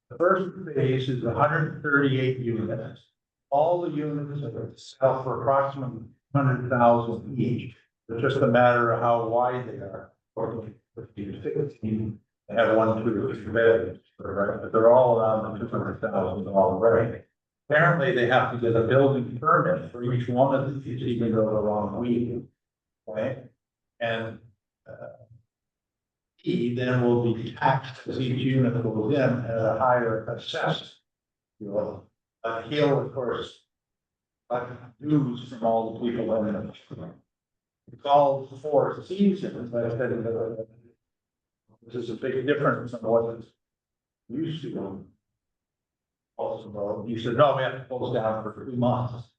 The first phase is 138 units. All the units are going to sell for approximately 100,000 each. It's just a matter of how wide they are. 15, they have 1, 2, 3 bedrooms, right? But they're all around the 200,000 already. Apparently, they have to get a building permit for each one of these, even though they're on weed. Okay? And he then will be taxed as each unit goes in at a higher assessed. He'll, of course, dues from all the people in it. It's all 4 seasons, but I said, this is a big difference from what it's used to. Also, you said, no, we have to close down for 2 months.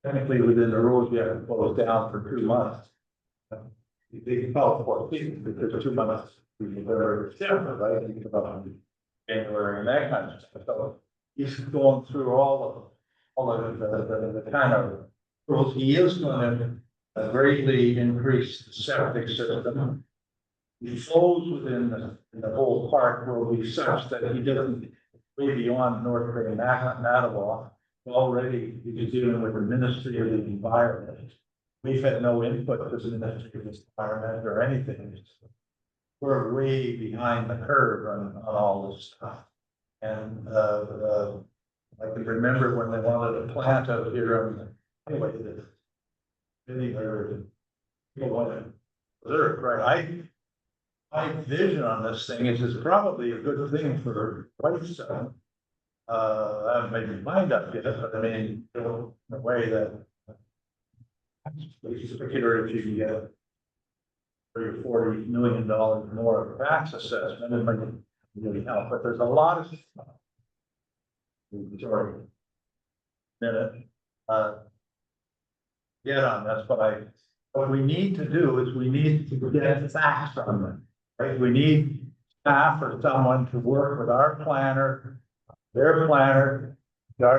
Technically, within the rules, we have to close down for 2 months. They call it 4 seasons because 2 months. They're different, right? Think about January and that kind of stuff. So he's going through all of the kind of rules. He is going to greatly increase the septic system. The flows within the whole park will be such that he doesn't way beyond North Bay and Mattawa. Already he's dealing with the Ministry of the Environment. We've had no input to the Ministry of the Environment or anything. We're way behind the curve on all this stuff. And I can remember when they wanted a plant out here, anyway, right? My vision on this thing is probably a good thing for Whitestone. I haven't made my mind up yet, but I mean, in a way that particularly if you can get $30 or $40 million more of tax assessment, it might really help. But there's a lot of stuff. Sorry. Minute. Get on this, but what we need to do is we need to get facts from them, right? We need staff or someone to work with our planner, their planner, what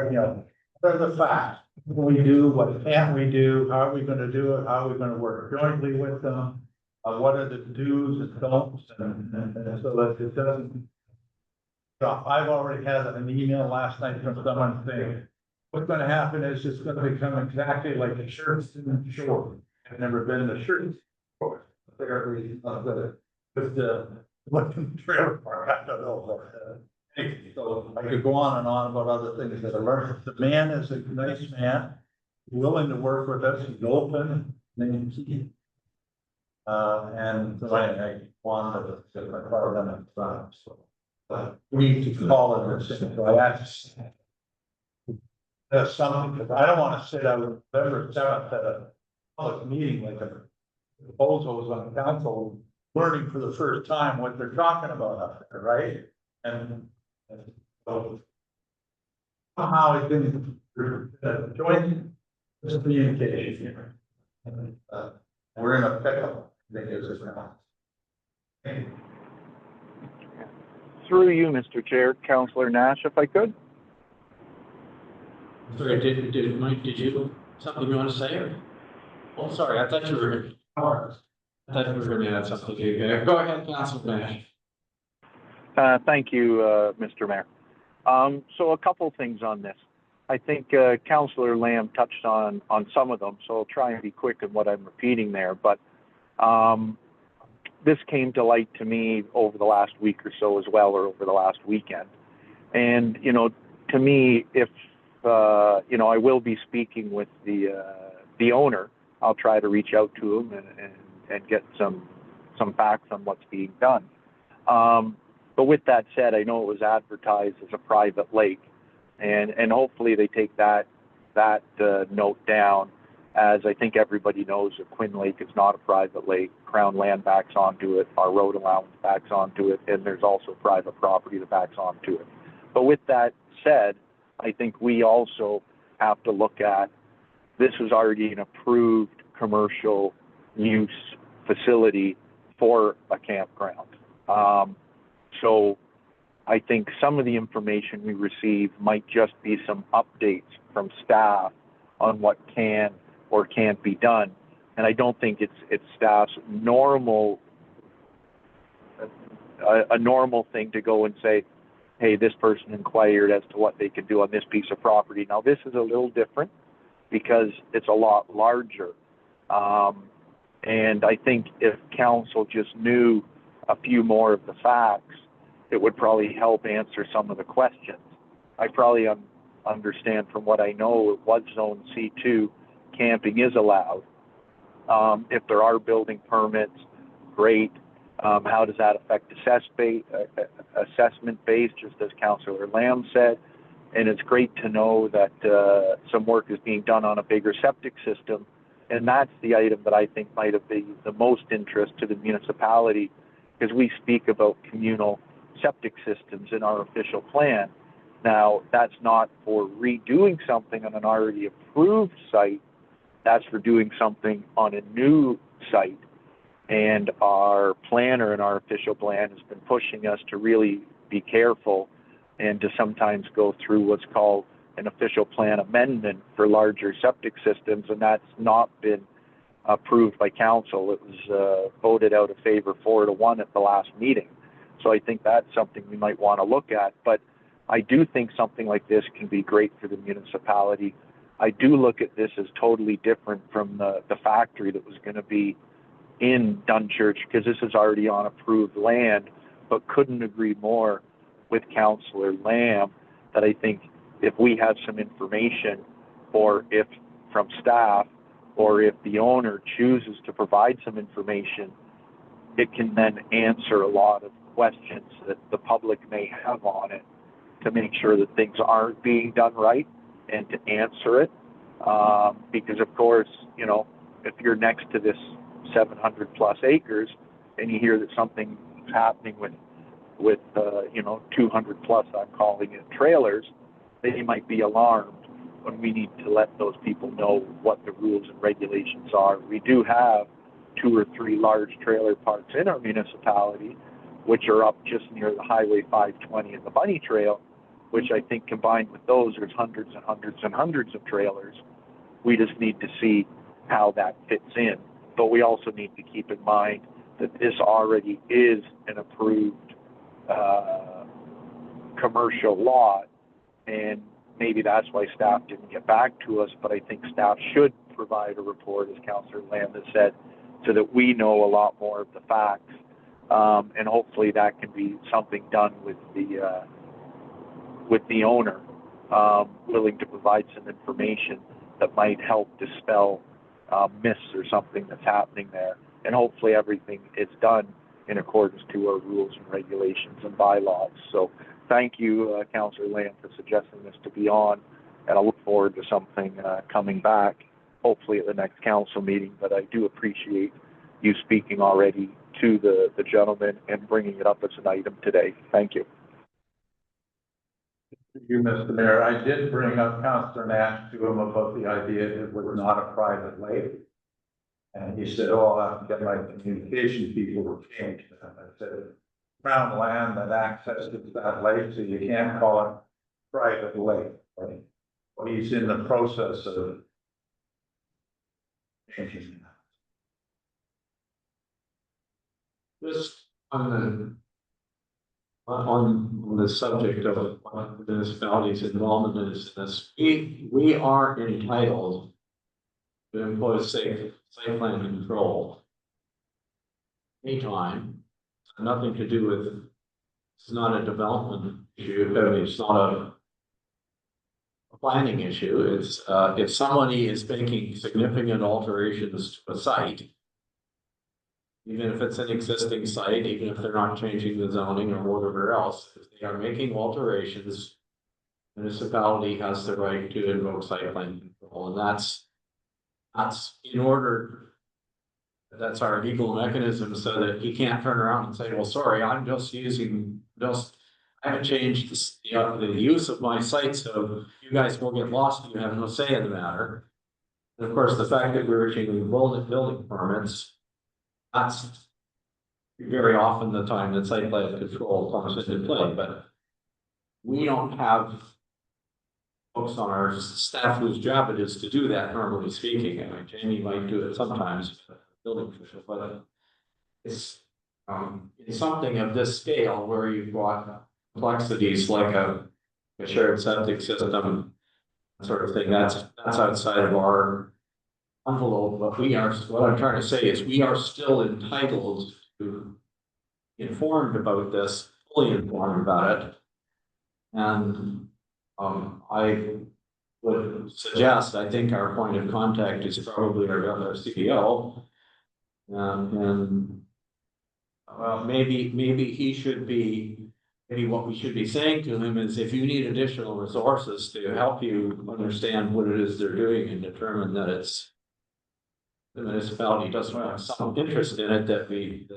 are the facts? What can we do? What can't we do? How are we going to do it? How are we going to work jointly with them? What are the do's and don'ts? And so that it doesn't. So I've already had an email last night from someone saying, what's going to happen is it's going to become exactly like the Sherdston Shore. I've never been to Sherdston Shore. Apparently, with the looking trailer park, I don't know. So I could go on and on about other things that I learned. The man is a nice man, willing to work with us. He's open. And so I wanted to get my car done in front. So we need to call it this. So I asked. There's something, because I don't want to sit out November 7th at a public meeting like a proposals on council, learning for the first time what they're talking about up there, right? And so somehow it didn't join this communication here. We're in a pickle. I think it's now. Through you, Mr. Chair, Councillor Nash, if I could. Sorry, did Mike, did you, something you want to say? Or? Oh, sorry, I thought you were going to add something. Go ahead, Councilor Nash. Thank you, Mr. Mayor. So a couple things on this. I think Councillor Lamb touched on some of them, so I'll try and be quick in what I'm repeating there. But this came to light to me over the last week or so as well, or over the last weekend. And, to me, if I will be speaking with the owner. I'll try to reach out to him and get some facts on what's being done. But with that said, I know it was advertised as a private lake, and hopefully they take that note down. As I think everybody knows, that Quinn Lake is not a private lake. Crown land backs onto it. Our road allowance backs onto it, and there's also private property that backs onto it. But with that said, I think we also have to look at, this is already an approved commercial use facility for a campground. So I think some of the information we receive might just be some updates from staff on what can or can't be done. And I don't think it's staff's normal, a normal thing to go and say, hey, this person inquired as to what they could do on this piece of property. Now, this is a little different because it's a lot larger. And I think if council just knew a few more of the facts, it would probably help answer some of the questions. I probably understand from what I know, it was zone C2, camping is allowed. If there are building permits, great. How does that affect assessment base, just as Councillor Lamb said? And it's great to know that some work is being done on a bigger septic system. And that's the item that I think might have been the most interest to the municipality, because we speak about communal septic systems in our official plan. Now, that's not for redoing something on an already approved site. That's for doing something on a new site. And our planner in our official plan has been pushing us to really be careful and to sometimes go through what's called an official plan amendment for larger septic systems, and that's not been approved by council. It was voted out of favor 4-1 at the last meeting. So I think that's something we might want to look at. But I do think something like this can be great for the municipality. I do look at this as totally different from the factory that was going to be in Dunchurch, because this is already on approved land, but couldn't agree more with Councillor Lamb that I think if we have some information, or if from staff, or if the owner chooses to provide some information, it can then answer a lot of questions that the public may have on it, to make sure that things aren't being done right and to answer it. Because of course, you know, if you're next to this 700 plus acres and you hear that something's happening with 200 plus, I'm calling it, trailers, then you might be alarmed, when we need to let those people know what the rules and regulations are. We do have 2 or 3 large trailer parks in our municipality, which are up just near the Highway 520 and the Bunny Trail, which I think combined with those, there's hundreds and hundreds and hundreds of trailers. We just need to see how that fits in. But we also need to keep in mind that this already is an approved commercial lot, and maybe that's why staff didn't get back to us, but I think staff should provide a report, as Councillor Lamb has said, so that we know a lot more of the facts. And hopefully that can be something done with the owner, willing to provide some information that might help dispel myths or something that's happening there. And hopefully everything is done in accordance to our rules and regulations and bylaws. So thank you, Councillor Lamb, for suggesting this to be on, and I look forward to something coming back, hopefully at the next council meeting. But I do appreciate you speaking already to the gentleman and bringing it up as an item today. Thank you. Thank you, Mr. Mayor. I did bring up Councillor Nash to him about the idea it was not a private lake. And he said, oh, I'll have to get my communication people to change that. I said, Crown land that accesses that lake, so you can't call it private lake, right? Well, he's in the process of changing that. Just on the subject of what the municipality's involvement is, this, we are entitled to impose safe site plan control anytime. Nothing to do with, it's not a development issue. I mean, it's not a planning issue. It's if somebody is making significant alterations to a site, even if it's an existing site, even if they're not changing the zoning or whatever else, if they are making alterations, municipality has the right to invoke site plan control, and that's in order. That's our legal mechanism, so that he can't turn around and say, well, sorry, I'm just I haven't changed the use of my site, so you guys will get lost and you have no say in the matter. And of course, the fact that we're issuing building permits, that's very often the time that site plan control comes into play, but we don't have folks on our staff whose job it is to do that, normally speaking. I mean, Jamie might do it sometimes, building official, but it's something of this scale where you've got complexities like a shared septic system sort of thing, that's outside of our envelope, but what I'm trying to say is we are still entitled to informed about this, fully informed about it. And, I would suggest, I think our point of contact is probably our CEO. And, well, maybe he should be, maybe what we should be saying to him is if you need additional resources to help you understand what it is they're doing and determine that it's the municipality doesn't have some interest in it, that we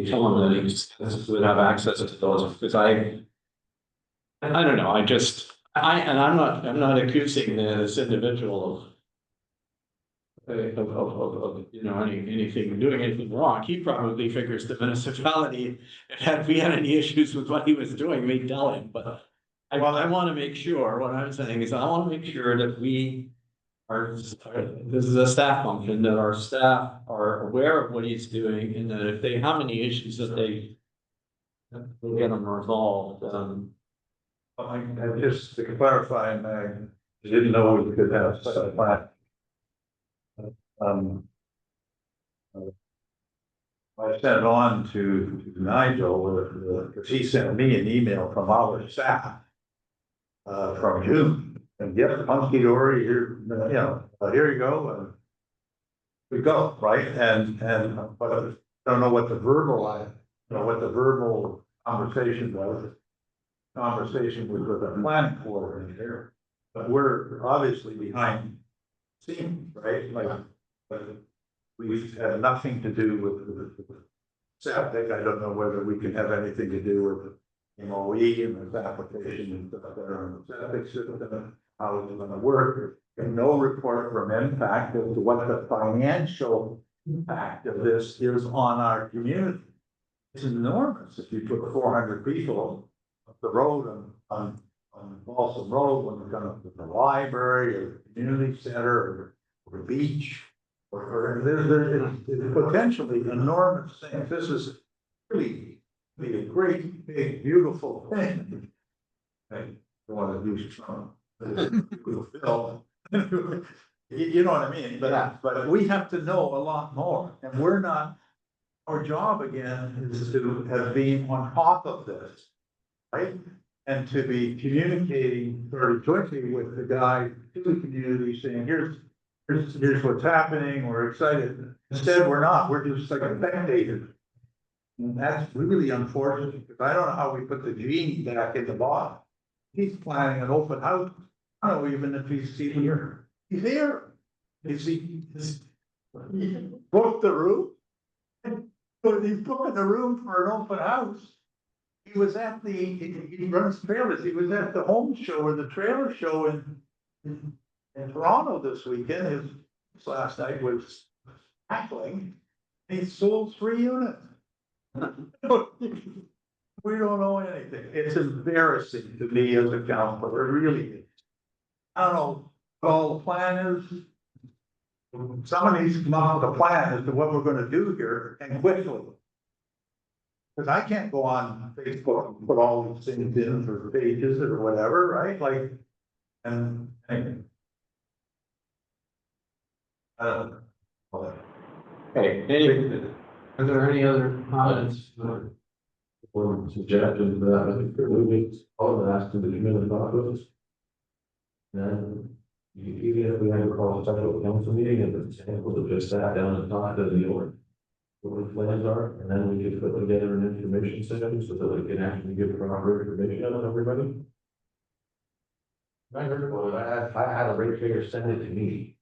tell him that he would have access to those, because I don't know, I'm not accusing this individual of you know, doing anything wrong. He probably figures the municipality, if we had any issues with what he was doing, we'd tell him, but I want to make sure, what I'm saying is I want to make sure that we this is a staff function, that our staff are aware of what he's doing, and that if they have any issues that we'll get them resolved. And just to clarify, I didn't know we could have such a plan. I sent on to Nigel, because he sent me an email from our staff from June. And yep, hunky dory, here, you know, here you go, and we go, right? And but I don't know what the verbal conversation was. Conversation was with a planning coordinator, but we're obviously behind the scenes, right? Like, we've had nothing to do with septic. I don't know whether we can have anything to do with MOE and this application and stuff there on the septic system. How it's going to work. There's no report from impact as to what the financial impact of this is on our community. It's enormous if you put 400 people up the road on Balsam Road when you're going to the library or the community center or beach or there's potentially enormous things. This is really be a great, big, beautiful thing. I don't want to use Trump. Bill. You know what I mean, but we have to know a lot more, and we're not, our job again is to have been on top of this, right? And to be communicating very quickly with the guy to the community saying, here's what's happening, we're excited. Instead, we're not, we're just like spectators. And that's really unfortunate, because I don't know how we put the genie back in the bottle. He's planning an open house. I don't know even if he's even here. He's here. He booked the room. He's booking the room for an open house. He was at he runs trailers. He was at the home show or the trailer show in Toronto this weekend. His last night was tackling. He sold 3 units. We don't know anything. It's embarrassing to me as a counselor. It really is. I don't know what all the plan is. Someone needs to come up with a plan as to what we're going to do here and quickly. Because I can't go on Facebook and put all these things in for pages or whatever, right? Like, and anyway. Okay, are there any other comments? Or suggestions that I think we all of asked to the community about this. And even if we had to call a special council meeting and the sample that just sat down and talked to the owner, what the plans are, and then we could put together an information session so that we can actually give proper information out to everybody. I heard about it. I had a ratepayer send it to me.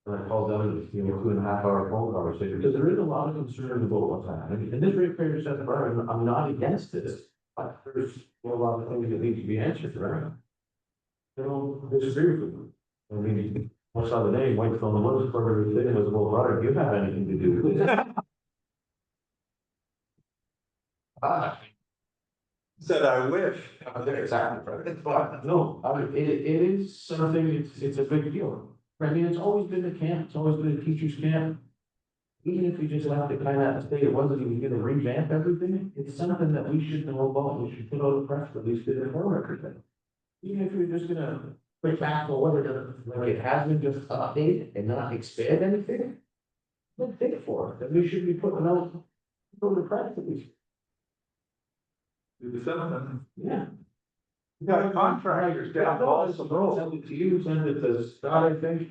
And I called them, 2.5 hour phone conversation, because there is a lot of concern about what's happening. And this ratepayer said, I'm not against this, but there's a lot of things that need to be answered, right? They don't disagree with me. I mean, what's on the name, White on the Woods, part of the thing was, well, brother, you have anything to do with it? Said I wish. Exactly. No, it is something, it's a big deal. I mean, it's always been a camp, it's always been a teacher's camp. even if you just left it kind of state it wasn't even gonna revamp everything, it's something that we should know about, we should put out a press release to inform everything. Even if you're just gonna put back forward, like it has been just updated and not expand anything. Let's think for it, then we should be putting out, the press release. Do something. Yeah. You got contractors down Balsam Road. Send it to you, send it to Scott, I think.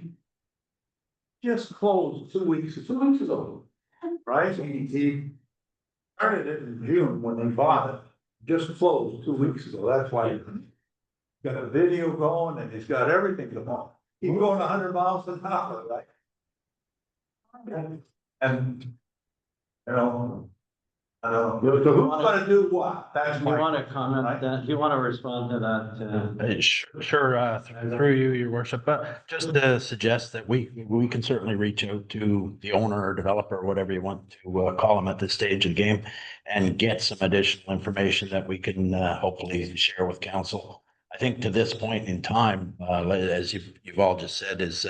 Just closed 2 weeks, 2 weeks ago. right? He started it in June when they bought it, just closed 2 weeks ago, that's why. He's got the video going and he's got everything going. He's going 100 miles an hour, right? And, you know. So who's gonna do what? That's Do you my. want to comment that, do you want to respond to that? Sure, through you, your worship, but just to suggest that we can certainly reach out to the owner or developer, or whatever you want to call them at this stage of the game, and get some additional information that we can hopefully share with council. I think to this point in time, as you've all just said, is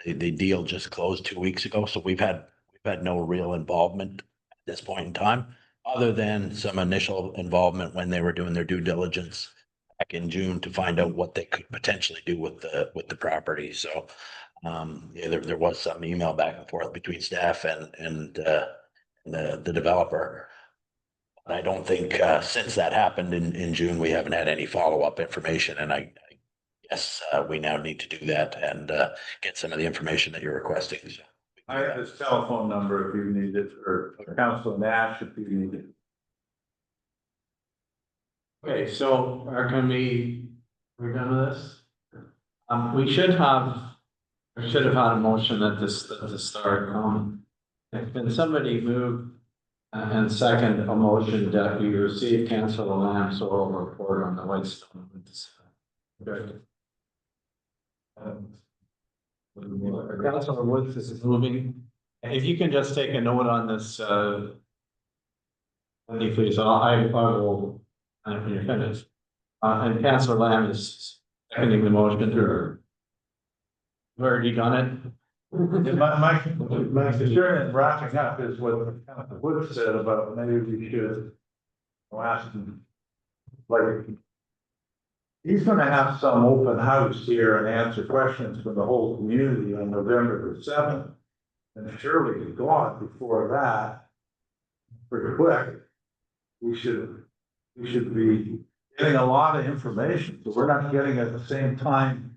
the deal just closed 2 weeks ago, so we've had no real involvement at this point in time, other than some initial involvement when they were doing their due diligence back in June to find out what they could potentially do with the property. So yeah, there was some email back and forth between staff and the developer. I don't think since that happened in June, we haven't had any follow-up information, and I guess we now need to do that and get some of the information that you're requesting. So I have his telephone number if you need it, or Councilor Nash if you need it. Okay, so we're done with this? We should have had a motion at the start. Can somebody move and second a motion that we receive Councilor Lamb's oral report on the Whitestone? Okay. Councilor Woods is moving. If you can just take a note on this, Wendy, please, I will, when you're finished. And Councilor Lamb is seconding the motion. We've already done it. My concern in wrapping up is what Councilor Wood said about maybe we should ask him, like, he's gonna have some open house here and answer questions from the whole community on November the 7th. And surely to God, before that, pretty quick, we should be getting a lot of information, so we're not getting it at the same time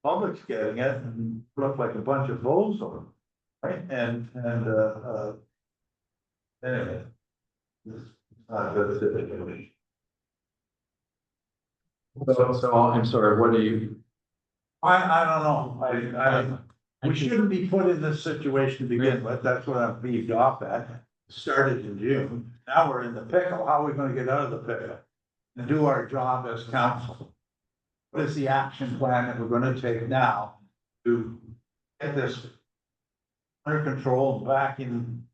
public's getting it and look like a bunch of bozos, right? And anyway, it's not a good situation. So I'm sorry, what do you? I don't know, we shouldn't be put in this situation to begin with, that's what I'm peeved off at. Started in June, now we're in the pickle, how are we gonna get out of the pickle? And do our job as council? What is the action plan that we're gonna take now to get this under control and back in,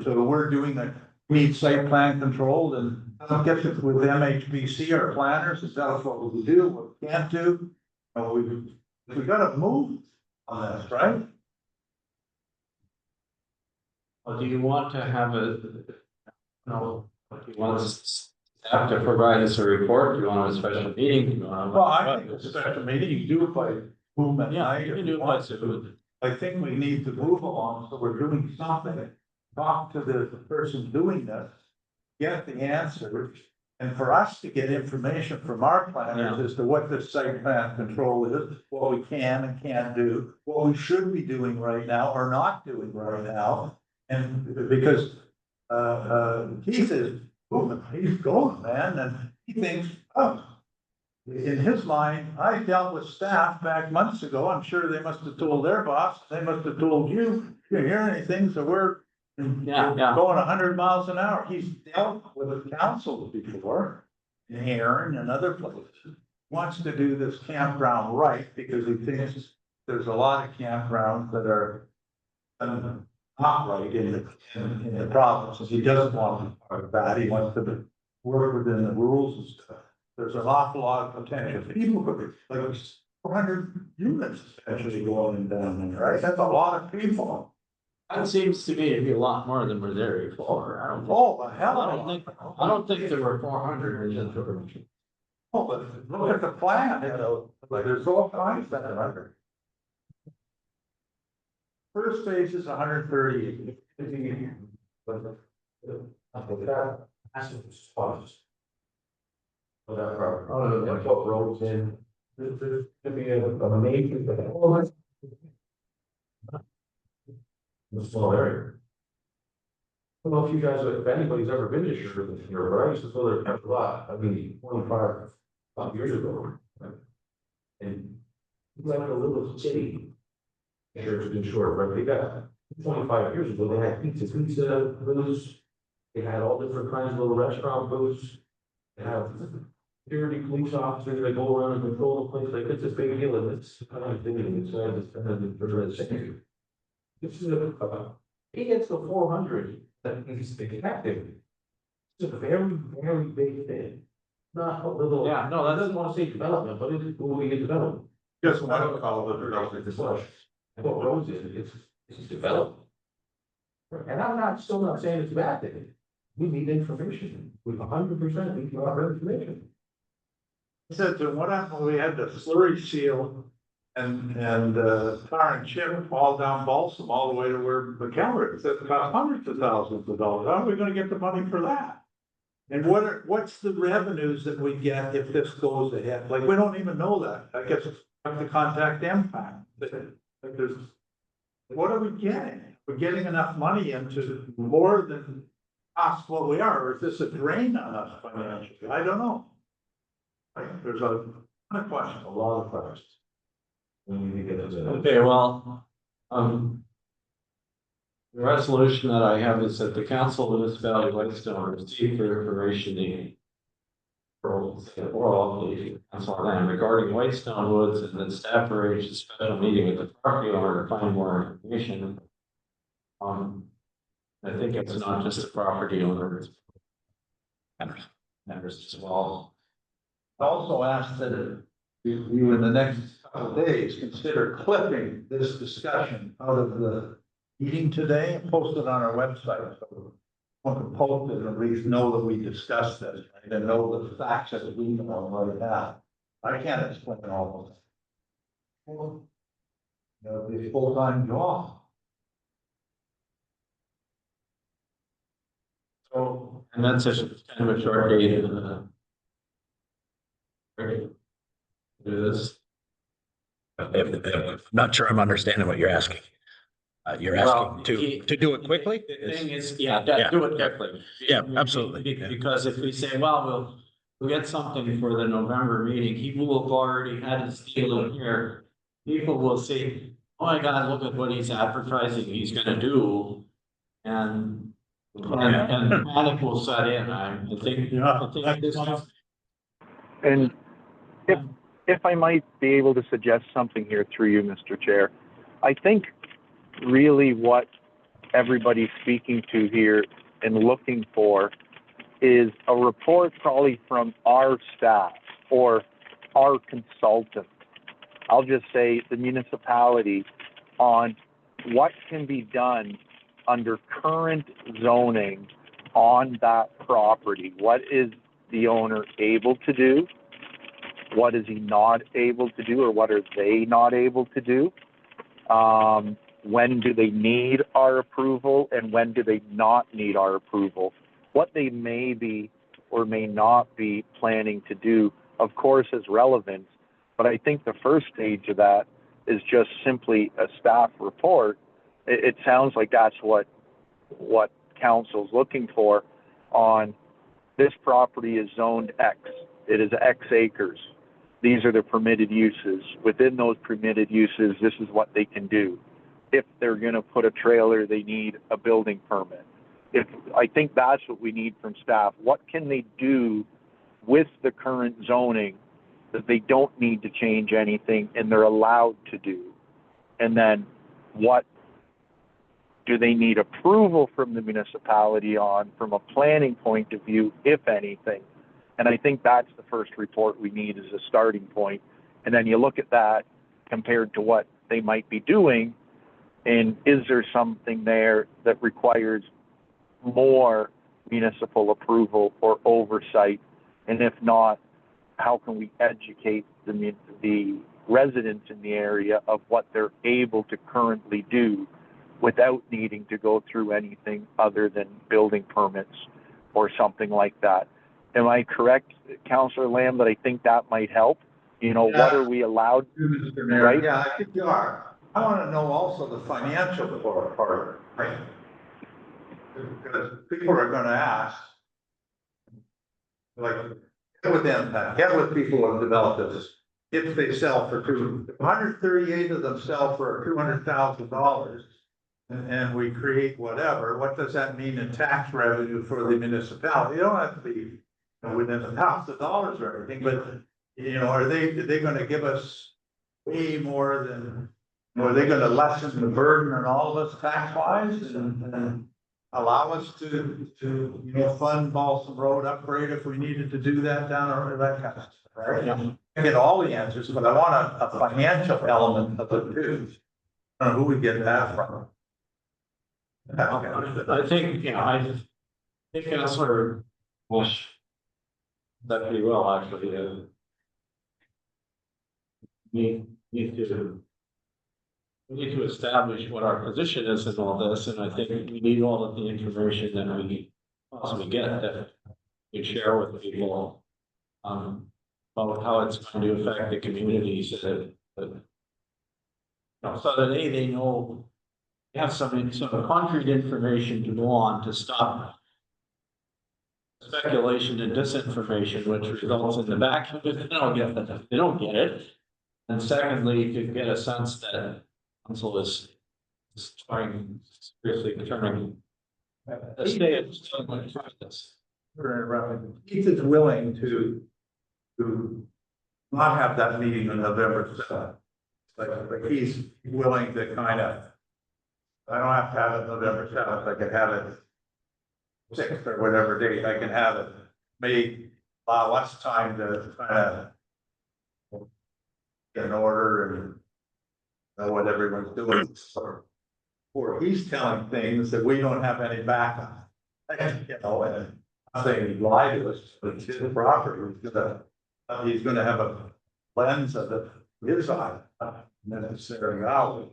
so we're doing the need site plan controlled and get it with MHBC or planners, is that what we do, what we can't do? We gotta move on this, right? Well, do you want to have do you want staff to provide us a report? Do you want a special meeting? Do you want? Well, I think it's a special meeting, you can do it by boom at Yeah, night you if can do you it by want Zoom. to. I think we need to move along, so we're doing something, talk to the person doing this, get the answers. And for us to get information from our planners as to what this site plan control is, what we can and can't do, what we should be doing right now or not doing right now. And because, Keith is moving, he's going, man, and he thinks, oh, in his mind, I dealt with staff back months ago, I'm sure they must have told their boss, they must have told you, you didn't hear anything, so we're going 100 miles an hour. He's dealt with council before, in Heron and other places. Wants to do this campground right because he thinks there's a lot of campgrounds that are not right in the province. He doesn't want to be part of that. He wants to work within the rules and stuff. There's an awful lot of potential people, like 400 units essentially going down there, right? That's a lot of people. That seems to me to be a lot more than were there before. I don't think. Oh, the hell I of don't a think, I don't think there were 400 in the. Oh, but look at the plan, like there's all kinds that are under. First phase is 130. That's what roads in. There's gonna be a major. A small area. I don't know if you guys, if anybody's ever been to Sherwood here, but I used to go there a lot, I mean, 25 years ago. And it's like a little city. Sure, it's been short, but they got 25 years ago, they had pizza booths. They had all different kinds of little restaurant booths. They have security police officers that go around and control the place, like it's a big deal, and it's kind of thing, and it's kind of the same. This is he gets the 400 that he's detective. It's a very, very big thing. Not a little. Yeah, no, I that's. doesn't want to say development, but it will be development. Just what I call the development. And what roads is, it's development. And I'm not, still not saying it's a bad thing. We need information. We 100% need our information. Said to what happened, when we had the slurry seal and tar and chip all down Balsam, all the way to where the Keller is, it cost hundreds of thousands of dollars. How are we gonna get the money for that? And what's the revenues that we get if this goes ahead? Like, we don't even know that. I guess I have to contact MPAC. Like, what are we getting? We're getting enough money into more than cost what we are, or is this a drain on us financially? I don't know. Like, there's a question. A lot of questions. We need to get into that. Okay, well, the resolution that I have is that the council of this Valley Whitestone receive for information the oral the council on land regarding Whitestone Woods, and then staff arrange a special meeting with the property owner to find more information. I think it's not just the property owner, it's members as well. Also asked that you in the next couple of days consider clipping this discussion out of the meeting today and post it on our website. So we can post it and at least know that we discussed this, right, and know the facts that we know right now. I can't explain all of it. Well, you know, it's a full-time job. So, and that's just kind of a short date of the. Do this. Not sure I'm understanding what you're asking. You're asking to do it quickly? The thing is, yeah, do it quickly. Yeah, absolutely. Because if we say, well, we'll get something for the November meeting, he will have already had his deal in here. People will say, oh my God, look at what he's advertising he's gonna do. And panic will set in. I think this. And if I might be able to suggest something here through you, Mr. Chair, I think really what everybody's speaking to here and looking for is a report probably from our staff or our consultant. I'll just say the municipality on what can be done under current zoning on that property. What is the owner able to do? What is he not able to do, or what are they not able to do? When do they need our approval, and when do they not need our approval? What they may be or may not be planning to do, of course, is relevant, but I think the first stage of that is just simply a staff report. It sounds like that's what council's looking for on this property is zoned X. It is X acres. These are the permitted uses. Within those permitted uses, this is what they can do. If they're going to put a trailer, they need a building permit. I think that's what we need from staff. What can they do with the current zoning that they don't need to change anything and they're allowed to do? And then what do they need approval from the municipality on from a planning point of view, if anything? And I think that's the first report we need as a starting point. And then you look at that compared to what they might be doing, And is there something there that requires more municipal approval or oversight? And if not, how can we educate the residents in the area of what they're able to currently do without needing to go through anything other than building permits or something like that? Am I correct, Councillor Lamb, that I think that might help? You know, what are we allowed, Mr. Mayor, right? yeah, I think you are. I want to know also the financial part, right? Because people are going to ask, like, get with Impact, get with people who have developed this. If they sell for 138 of them sell for $200,000, and we create whatever, what does that mean in tax revenue for the municipality? You don't have to be, you know, within $1,000 or anything, but, you know, are they going to give us way more than, are they going to lessen the burden on all of us tax wise and allow us to, you know, fund Balsam Road upgrade if we needed to do that down or that kind of stuff, right? I get all the answers, but I want a financial element of it too. I don't know who we get that from. I think, you know, I think Councillor Bush that pretty well, actually. We need to establish what our position is in all this, and I think we need all of the information that we possibly get that we share with people about how it's going to affect the communities so that they know, have some concrete information to go on to stop speculation and disinformation, which results in the back if they don't get it. And secondly, to get a sense that council is trying seriously determining the state of this. Keith is willing to not have that meeting on November 7th. Like he's willing to kind of, I don't have to have it November 7th, I can have it 6th or whatever date, I can have it, may allow us time to kind of get in order and know what everyone's doing. Or he's telling things that we don't have any backup. You know, and I'm saying he lied to us, but it's his property, he's gonna have a lens of it, his eye, not necessarily ours.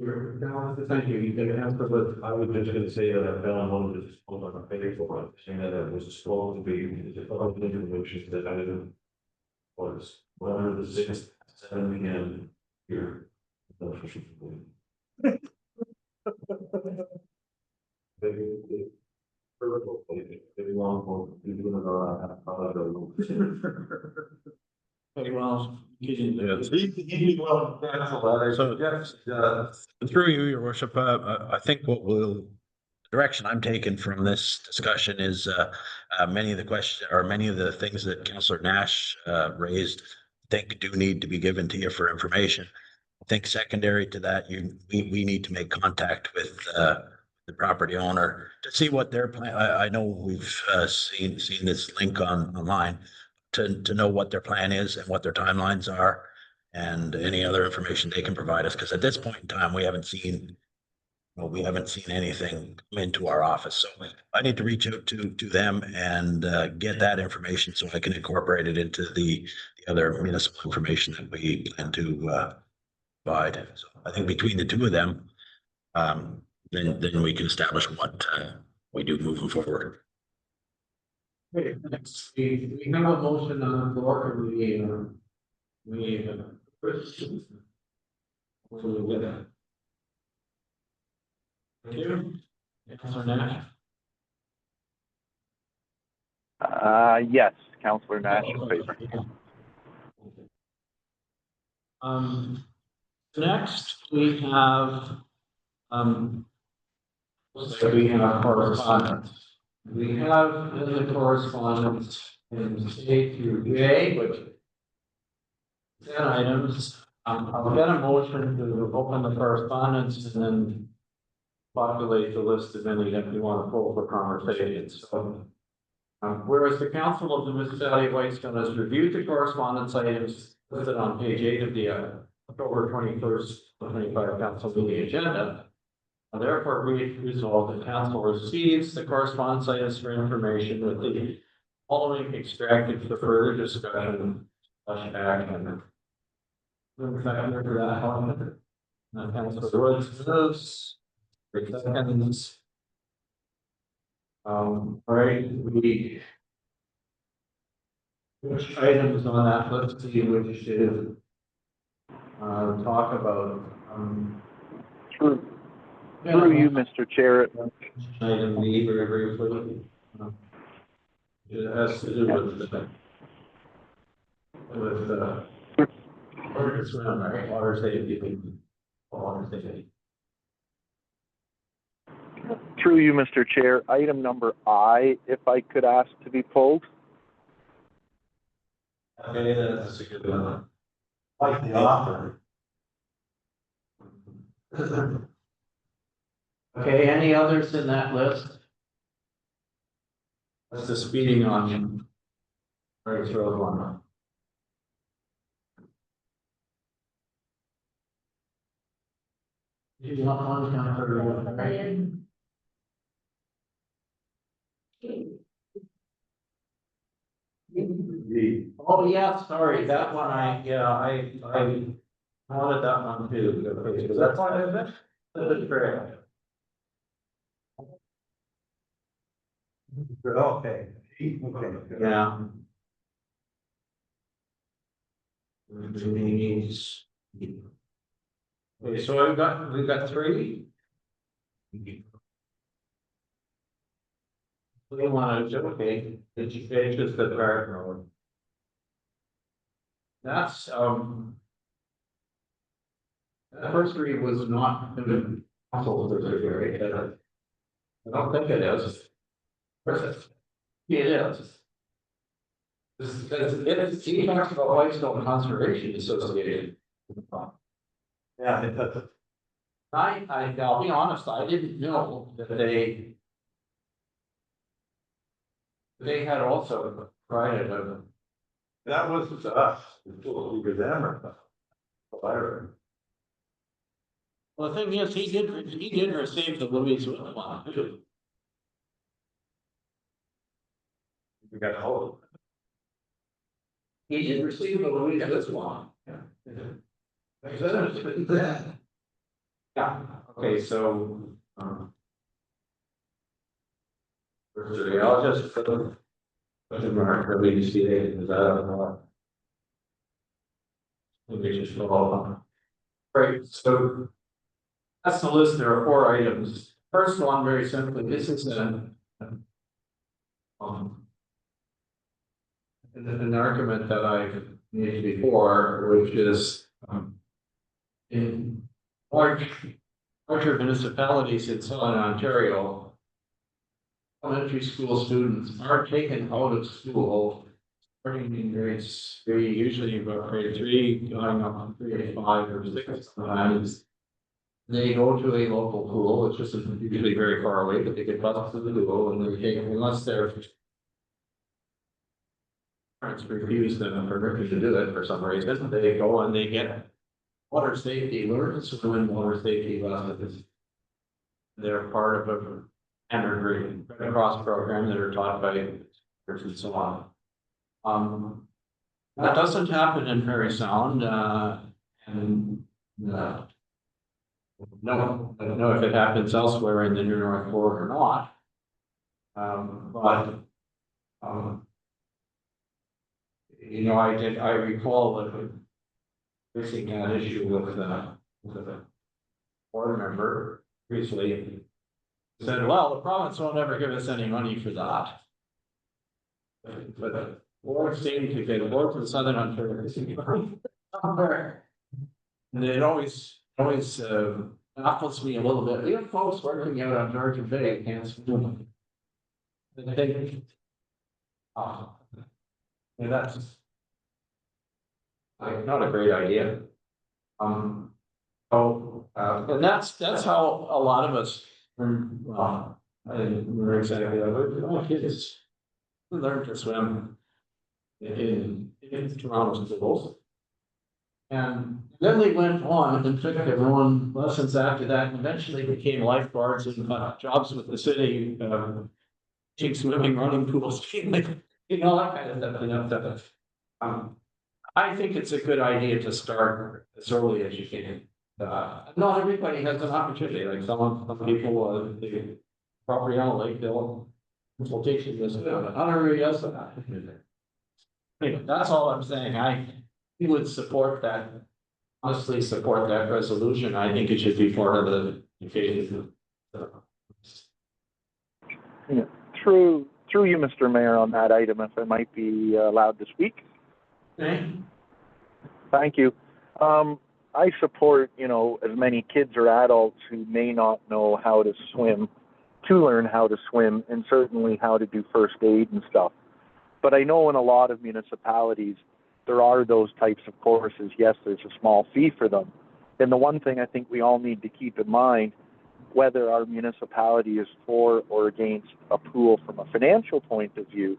Thank you. You can answer, but I was just gonna say that I found one of the disclosed on Facebook, saying that it was disclosed to be, the public information that I didn't. Was one of the 6th, 7 p.m. here. Very long, Very well. Through you, your worship, I think the direction I'm taking from this discussion is many of the questions or many of the things that Councillor Nash raised, I think do need to be given to you for information. I think secondary to that, we need to make contact with the property owner to see what their plan. I know we've seen this link online to know what their plan is and what their timelines are and any other information they can provide us. Because at this point in time, we haven't seen anything come into our office. So I need to reach out to them and get that information so I can incorporate it into the other municipal information that we plan to provide. So I think between the two of them, then we can establish what we do moving forward. Okay, next, we have a motion on the floor, Councillor Nash. Yes, Councillor Nash in favor. Next we have correspondence. We have in the correspondence in A through J, which 10 items. I'll get a motion to open the correspondence and then populate the list of any that we want to pull for conversation. So, whereas the Council of the Municipality of Whitestone has reviewed the correspondence items listed on page 8 of the October 21st, 2025 council meeting agenda. Therefore, we resolve that council receives the correspondence items for information with the following extracted for further discussion. Action. Seconder for that, Helen. Councilor Woods moves. 3 seconds. All right, which items on that list do you wish to talk about? Through you, Mr. Chair. Item B, very briefly. It has to do with water swim, right? Water safety. Water safety. Through you, Mr. Chair, item number I, if I could ask to be pulled. Okay, that's a good one. Like the offer. Okay, any others in that list? That's the speeding on. Right, throw one. Do you want one counter? Oh, yeah, sorry, that one, I wanted that one too, because that's why I bet. Okay. Yeah. Okay, so we've got 3. We want to, okay, it's the park road. That's, that first read was not good. I don't think it is. It is. It's, he talks about Whitestone Conservation Association. Yeah. I'll be honest, I didn't know that they had also provided a. That was us, we were them or. Well, the thing is, he did receive the Louise one too. We got a hold of it. He did receive the Louise one. Yeah. Yeah, okay, so. I'll just put a mark that we see it, because I don't know. Let me just follow up. Right, so. That's the list, there are 4 items. First one, very simply, this is an argument that I've made before, which is in larger municipalities in Southern Ontario, elementary school students are taken out of school starting in grades 3, usually about grade 3, going up to grade 5 or 6 sometimes. They go to a local pool, which isn't usually very far away, but they get buses to the pool and they take, unless their parents refuse them permission to do it for some reason, they go and they get water safety, learn to swim in water safety lessons. They're part of a standard Red Cross program that are taught by and so on. That doesn't happen in Parry Sound, and no, I don't know if it happens elsewhere in the New North Fork or not. You know, I recall that facing that issue with a board member recently said, well, the province won't ever give us any money for that. But the board seemed to get board from Southern Ontario. And it always baffles me a little bit. We have folks working out on Georgian Bay, can't swim. I think, yeah, that's not a great idea. And that's how a lot of us learn. We're exactly like kids learn to swim in Toronto schools. And then they went on and took their own lessons after that, and eventually became lifeguards and got jobs with the city, teaching swimming, running pools, like, that kind of stuff, I think it's a good idea to start as early as you can. Not everybody has an opportunity, like some people, the property on Lake Bill, will teach you this, not everybody else. Anyway, that's all I'm saying. I would support that, honestly support that resolution. I think it should be part of the education. Through you, Mr. Mayor, on that item, if I might be allowed to speak. Okay. Thank you. I support, as many kids or adults who may not know how to swim to learn how to swim, and certainly how to do first aid and stuff. But I know in a lot of municipalities, there are those types of courses. Yes, there's a small fee for them. And the one thing I think we all need to keep in mind, whether our municipality is for or against a pool from a financial point of view,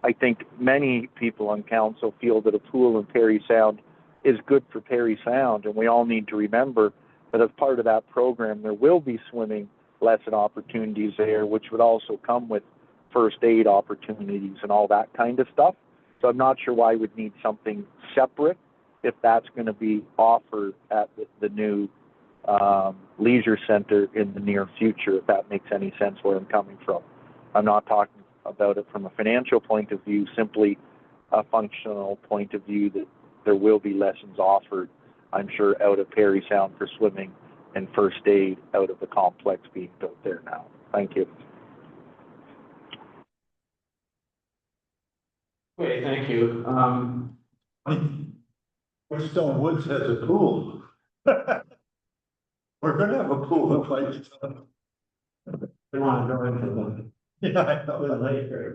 I think many people on council feel that a pool in Parry Sound is good for Parry Sound. And we all need to remember that as part of that program, there will be swimming lesson opportunities there, which would also come with first aid opportunities and all that kind of stuff. So I'm not sure why we'd need something separate if that's going to be offered at the new leisure center in the near future, if that makes any sense where I'm coming from. I'm not talking about it from a financial point of view, simply a functional point of view that there will be lessons offered, I'm sure, out of Parry Sound for swimming and first aid out of the complex being built there now. Thank you. Okay, thank you. Whitestone Woods has a pool. We're gonna have a pool in Whitestone. We want to go into the. Yeah, I know.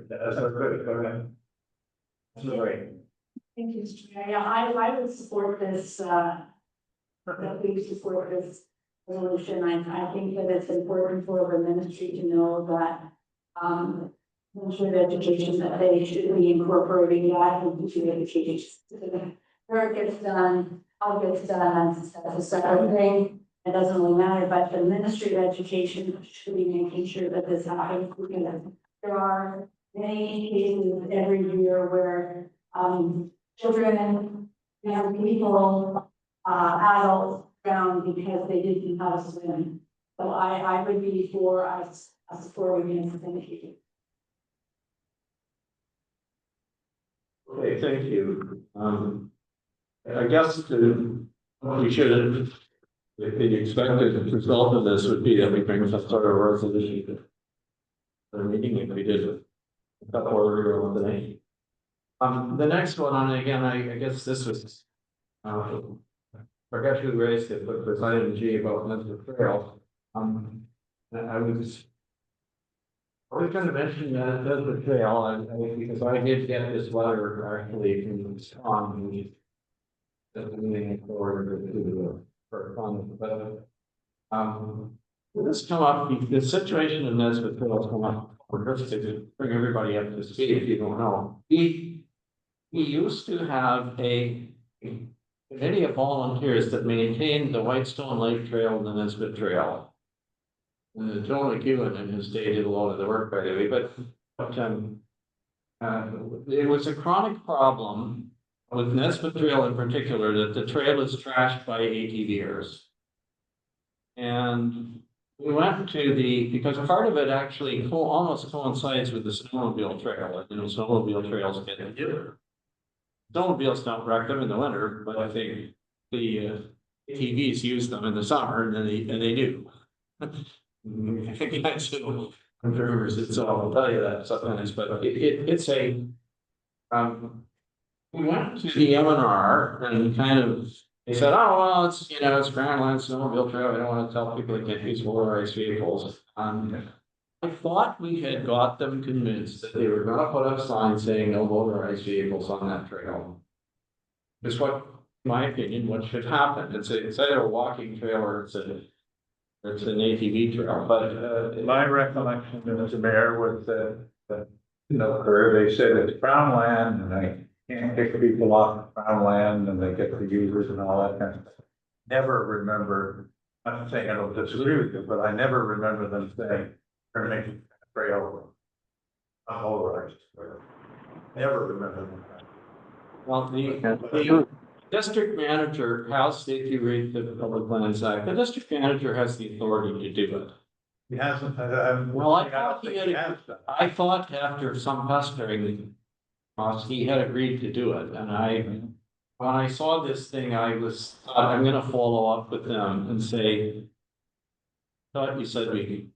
That's good, go ahead. That's great. Thank you, Mr. Mayor. Yeah, I would support this, that we support this resolution. I think that it's important for the ministry to know that, ministry of education, that they should be incorporating that into education. Where it gets done, how it gets done, that's a separate thing. It doesn't really matter, but the Ministry of Education should be making sure that this happens, because there are many cases every year where, children, young people, adults drown because they didn't know how to swim. So I would be for us supporting this. Thank you. Okay, thank you. I guess we should have, the expected result of this would be that we bring some sort of resolution to the meeting, if we did a couple earlier on today. The next one on, again, I guess this was, forget who raised it, but for item G about Mr. Trail. I was going to mention that the trail, because I did get this letter actually from Tom, that's moving forward to for fun, but this come up, the situation in Nesbitt Trails come up, just to bring everybody up to speed if you don't know. We used to have a committee of volunteers that maintained the Whitestone Lake Trail and the Nesbitt Trail. And Tony McEwen and his day did a lot of the work, by the way, but it was a chronic problem with Nesbitt Trail in particular, that the trail is trashed by ATVers. And we went to because part of it actually almost coincides with the snowmobile trail. Snowmobile trails get hit. Snowmobiles don't wreck them in the winter, but I think the ATVs use them in the summer, and they do. I think that's confirmers it, so I'll tell you that sometimes, but it's a we went to the M&R and kind of, they said, oh, well, it's, it's Grandland Snowmobile Trail. I don't want to tell people they can't use motorized vehicles. I thought we had got them convinced that they were going to put up signs saying no motorized vehicles on that trail. It's what, in my opinion, what should happen. It's either a walking trail or it's an ATV trail, but My recollection, Mr. Mayor, was that, they said it's Crown land, and I can't kick people off Crown land and they get the users and all that kind of stuff. Never remember, I'm not saying I don't disagree with you, but I never remember them saying, they're making a trail. Never remember them. Well, the district manager, House, if you read the Public Lands Act, the district manager has the authority to do it. He hasn't, Well, I don't thought think he he had, has done. I thought after some pestering, he had agreed to do it, and when I saw this thing, thought, I'm gonna follow up with them and say, thought you said we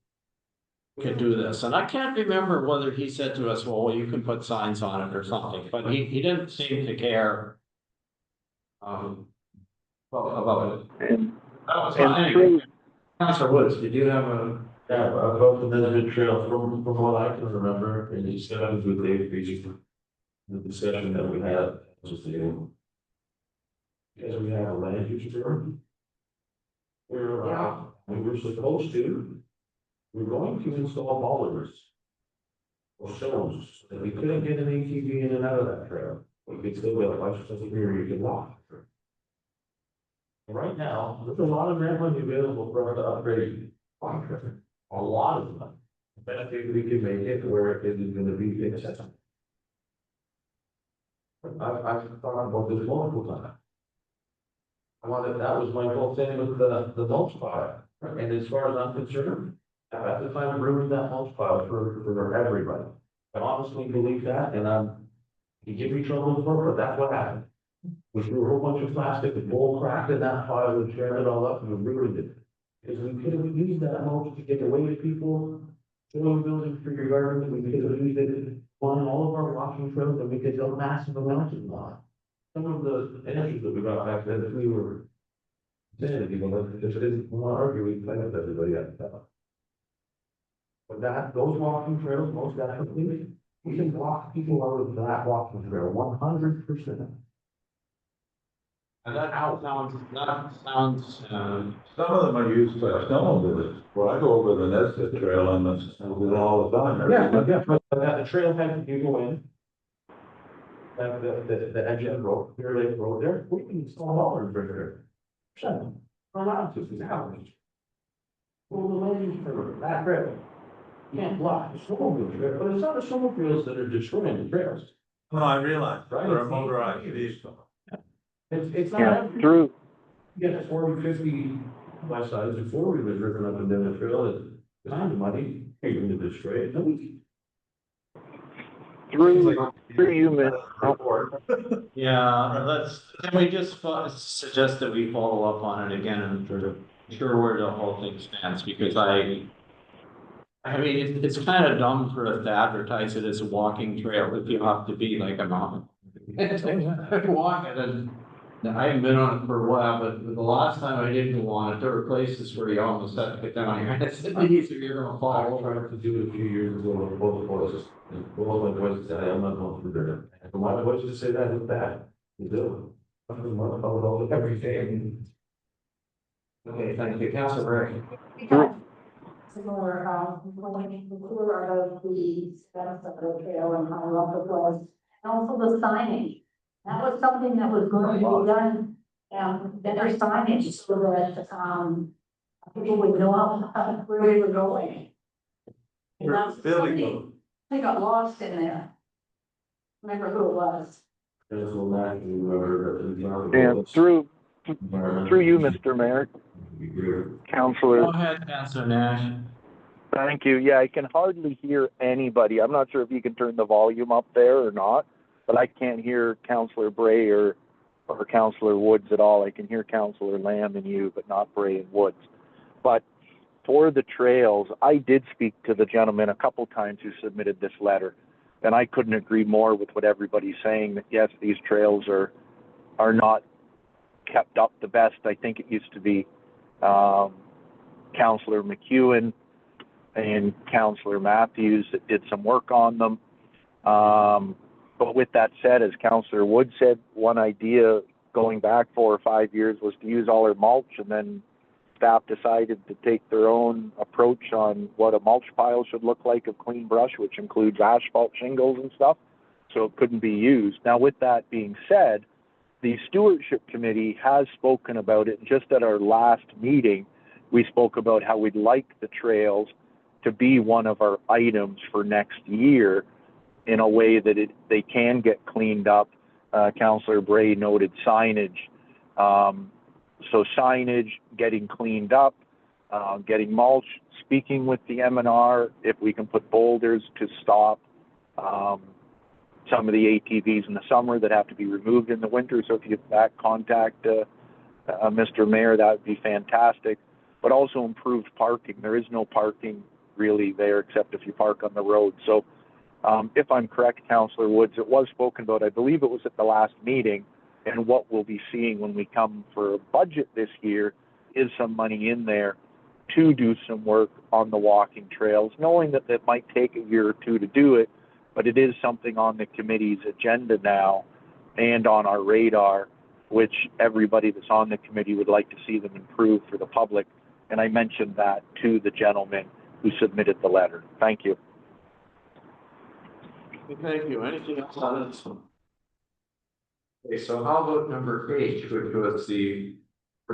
could do this, and I can't remember whether he said to us, well, you can put signs on it or something, but he didn't seem to care. About it. Anyway, Councilor Woods, did you have a? Yeah, about the Benefit Trail, from what I can remember, and discussions with Dave Beach, the discussion that we had, just the. Because we have a land use firm. We were supposed to, we're going to install bollards. Or stones, that we couldn't get an ATV in and out of that trail, we could still get a license here, you can walk. Right now, there's a lot of grant money available for us to upgrade. A lot of them. Best way we can make it where it is gonna be accessible. I've thought about this multiple times. That was my whole thing with the mulch pile, and as far as I'm concerned, at the time, ruined that mulch pile for everybody. I honestly believe that, and you give me trouble for it, but that's what happened. We threw a whole bunch of plastic and bull cracked in that pile and tearing it all up and we ruined it. Because we could have used that mulch to get away with people, soil building for your garden, we could have used it on all of our walking trails, and we could build massive amounts of them. Some of the answers that we got back then, that we were saying, you know, just didn't want to argue, we played with everybody at the time. But those walking trails, most definitely, we can block people out of that walking trail 100%. And that sounds, Some of them are used by snowmobilers. Well, I go over the Nesbit Trail and all the time. Yeah, but the trailhead, you go in. The edge of the road, Clear Lake Road there, we can install bollards right there. Shut them, allowed to, it's ours. Well, the land use for that trail. You can't block the snowmobile trail, but it's not the snowmobiles that are destroying the trails. No, I realize, Right. for a motorized vehicle. It's not. True. You get 40, 50 less size and 4-wheelers driven up and down the trail, it's kind of money, you're going to destroy it, no, we. Through you, Mr. yeah, can we just suggest that we follow up on it again and sort of sure where the whole thing stands, because I mean, it's kind of dumb for us to advertise it as a walking trail if you have to be like a mountain. Walk it, and I haven't been on it for a while, but the last time I did go on it, there were places where you almost had to get down here, and it's easier, you're gonna I fall. tried to do it a few years ago with both voices. Both my voices said, I'm not going to do it. And my voice just say that with that, you do. I'm the motherfucker about everything. Okay, thank you, Councilor Ray. Similar, when the tour of the steps of the trail and how long it was, and also the signage. That was something that was going to be done, better signage so that, people would know where we were going. And that's somebody, they got lost in there. Remember who it was? There's a lot you remember. And through you, Mr. Mayor, Councilor. Go ahead, Councilor Nash. Thank you. Yeah, I can hardly hear anybody. I'm not sure if you can turn the volume up there or not, but I can't hear Councilor Bray or Councilor Woods at all. I can hear Councilor Lamb and you, but not Bray and Woods. But for the trails, I did speak to the gentleman a couple times who submitted this letter, and I couldn't agree more with what everybody's saying, that yes, these trails are not kept up the best. I think it used to be Councilor McEwen and Councilor Matthews that did some work on them. But with that said, as Councilor Wood said, one idea going back 4 or 5 years was to use all our mulch, and then staff decided to take their own approach on what a mulch pile should look like of clean brush, which includes asphalt shingles and stuff. so it couldn't be used. Now, with that being said, the stewardship committee has spoken about it. Just at our last meeting, we spoke about how we'd like the trails to be one of our items for next year in a way that they can get cleaned up. Councillor Bray noted signage. So signage, getting cleaned up, getting mulch, speaking with the MNR, if we can put boulders to stop some of the ATVs in the summer that have to be removed in the winter. So if you back contact Mr. Mayor, that would be fantastic. But also improved parking. There is no parking really there except if you park on the road. So if I'm correct, Councillor Woods, it was spoken about, I believe it was at the last meeting, and what we'll be seeing when we come for a budget this year is some money in there to do some work on the walking trails, knowing that it might take a year or two to do it, but it is something on the committee's agenda now and on our radar, which everybody that's on the committee would like to see them improve for the public. And I mentioned that to the gentleman who submitted the letter. Thank you. Thank you. Anything else on this one? Okay, so how about number 8, which was the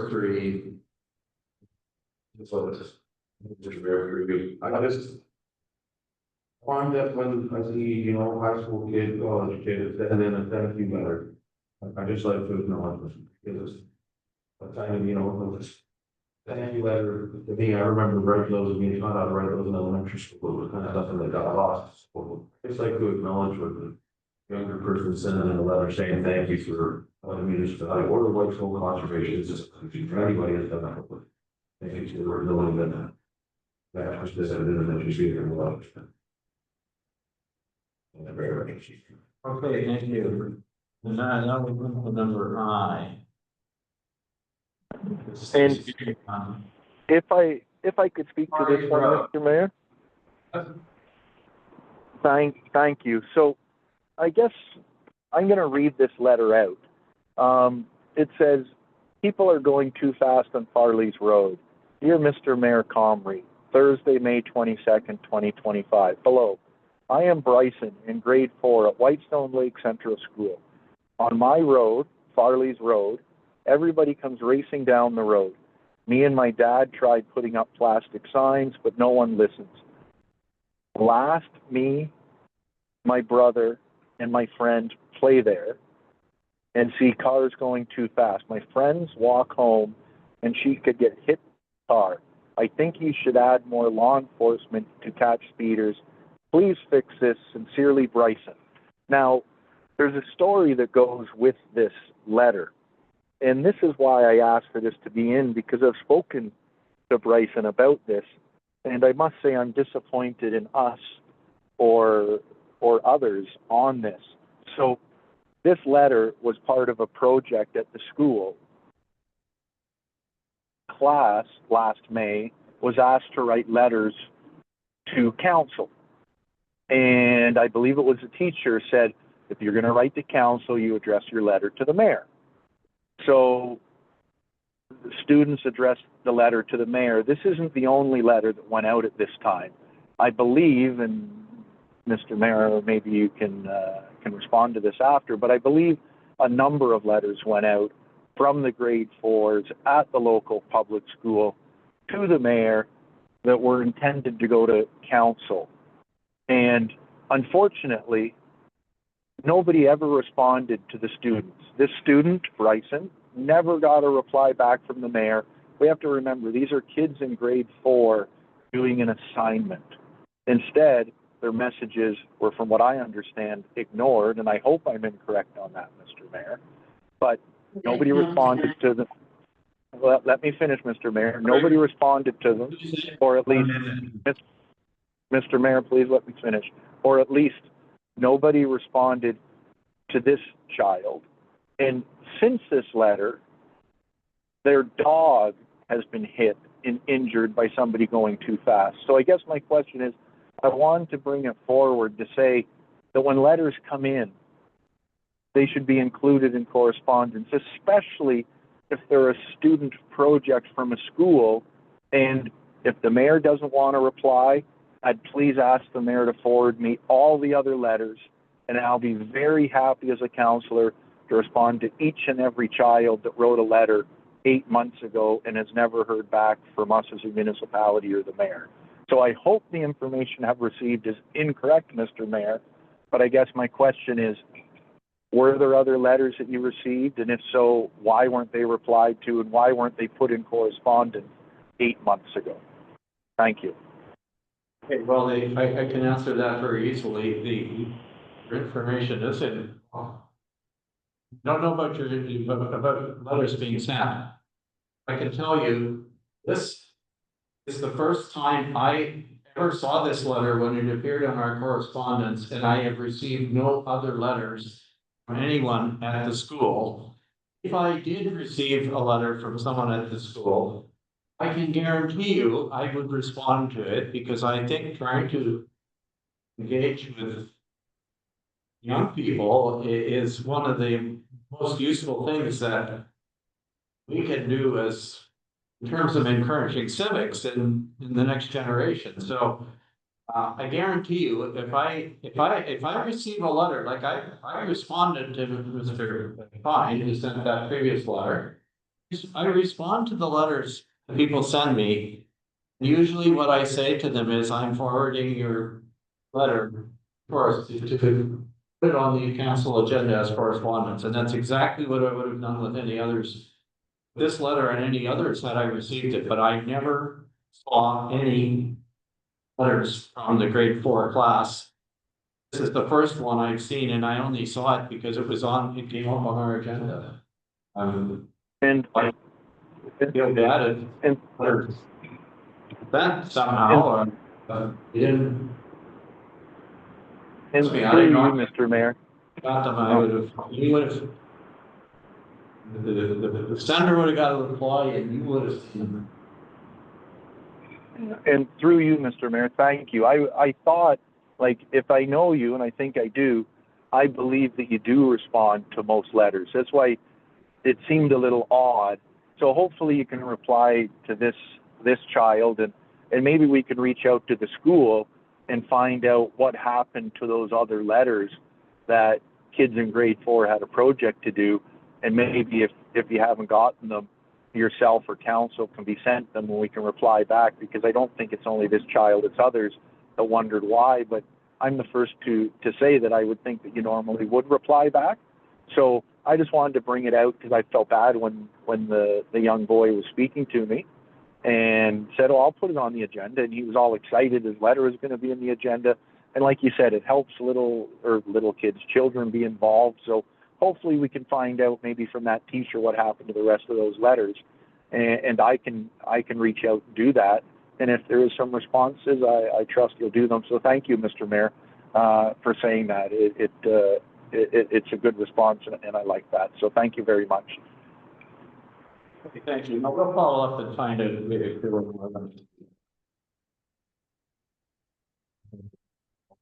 three? So it's just very, I just find that when I see, you know, high school kid, college kid, and then a thank you letter, I just like to acknowledge them, because a time, you know, thank you letter, to me, I remember writing those, being taught how to write those in elementary school, it was kind of something that got lost. So it's like to acknowledge what the younger person sending in a letter saying thank you for the municipality or the White Soul Conservation, it's just, for anybody that's done that. Thank you for knowing that was this and then that you see it in the letter. Very much. Okay, thank you. And now we move to number I. And if I could speak to this one, Mr. Mayor? Thank you. So I guess I'm going to read this letter out. It says, people are going too fast on Farley's Road. Dear Mr. Mayor Comrie, Thursday, May 22nd, 2025. Hello, I am Bryson in grade 4 at Whitestone Lake Central School. On my road, Farley's Road, everybody comes racing down the road. Me and my dad tried putting up plastic signs, but no one listens. Last, me, my brother, and my friend play there and see cars going too fast. My friends walk home and she could get hit by a car. I think you should add more law enforcement to catch speeders. Please fix this. Sincerely, Bryson. Now, there's a story that goes with this letter. And this is why I asked for this to be in, because I've spoken to Bryson about this. And I must say I'm disappointed in us or others on this. So this letter was part of a project at the school. Class last May was asked to write letters to council. And I believe it was a teacher said, if you're going to write to council, you address your letter to the mayor. So the students addressed the letter to the mayor. This isn't the only letter that went out at this time. I believe, and Mr. Mayor, maybe you can respond to this after, but I believe a number of letters went out from the grade 4s at the local public school to the mayor that were intended to go to council. And unfortunately, nobody ever responded to the students. This student, Bryson, never got a reply back from the mayor. We have to remember, these are kids in grade 4 doing an assignment. Instead, their messages were, from what I understand, ignored, and I hope I'm incorrect on that, Mr. Mayor. But nobody responded to them. Well, let me finish, Mr. Mayor. Nobody responded to them, or at least, Mr. Mayor, please let me finish. Or at least nobody responded to this child. And since this letter, their dog has been hit and injured by somebody going too fast. So I guess my question is, I wanted to bring it forward to say that when letters come in, they should be included in correspondence, especially if they're a student project from a school. And if the mayor doesn't want to reply, I'd please ask the mayor to forward me all the other letters and I'll be very happy as a counselor to respond to each and every child that wrote a letter 8 months ago and has never heard back from us as a municipality or the mayor. So I hope the information I've received is incorrect, Mr. Mayor, but I guess my question is, were there other letters that you received? And if so, why weren't they replied to, and why weren't they put in correspondence 8 months ago? Thank you. Okay, well, I can answer that very easily. The information is in. Don't know about about letters being sent. I can tell you, this is the first time I ever saw this letter when it appeared on our correspondence, and I have received no other letters from anyone at the school. If I did receive a letter from someone at the school, I can guarantee you I would respond to it, because I think trying to engage with young people is one of the most useful things that we can do as in terms of encouraging civics in the next generation. So I guarantee you, if I receive a letter, like I responded to Mr. Fine, who sent that previous letter. I respond to the letters that people send me. Usually what I say to them is, I'm forwarding your letter for us to put it on the council agenda as correspondence, and that's exactly what I would have done with any others. This letter and any others that I received it, but I never saw any letters from the grade 4 class. This is the first one I've seen, and I only saw it because it came up on our agenda. And I feel bad and that somehow you didn't. And Excuse me, through you, Mr. Mayor. Got them, you would have. The sender would have got a reply, and you would have seen them. And through you, Mr. Mayor, thank you. I thought, like, if I know you, and I think I do, I believe that you do respond to most letters. That's why it seemed a little odd. So hopefully you can reply to this child, and maybe we can reach out to the school and find out what happened to those other letters that kids in grade 4 had a project to do. And maybe if you haven't gotten them, yourself or council can be sent them and we can reply back, because I don't think it's only this child, it's others that wondered why, but I'm the first to say that I would think that you normally would reply back. So I just wanted to bring it out because I felt bad when the young boy was speaking to me and said, oh, I'll put it on the agenda. And he was all excited. His letter is going to be in the agenda. And like you said, it helps little kids, children be involved. So hopefully we can find out maybe from that teacher what happened to the rest of those letters. And I can reach out and do that. And if there is some responses, I trust you'll do them. So thank you, Mr. Mayor, for saying that. It's a good response, and I like that. So thank you very much. Okay, thank you. Now we'll follow up and find out if there were more.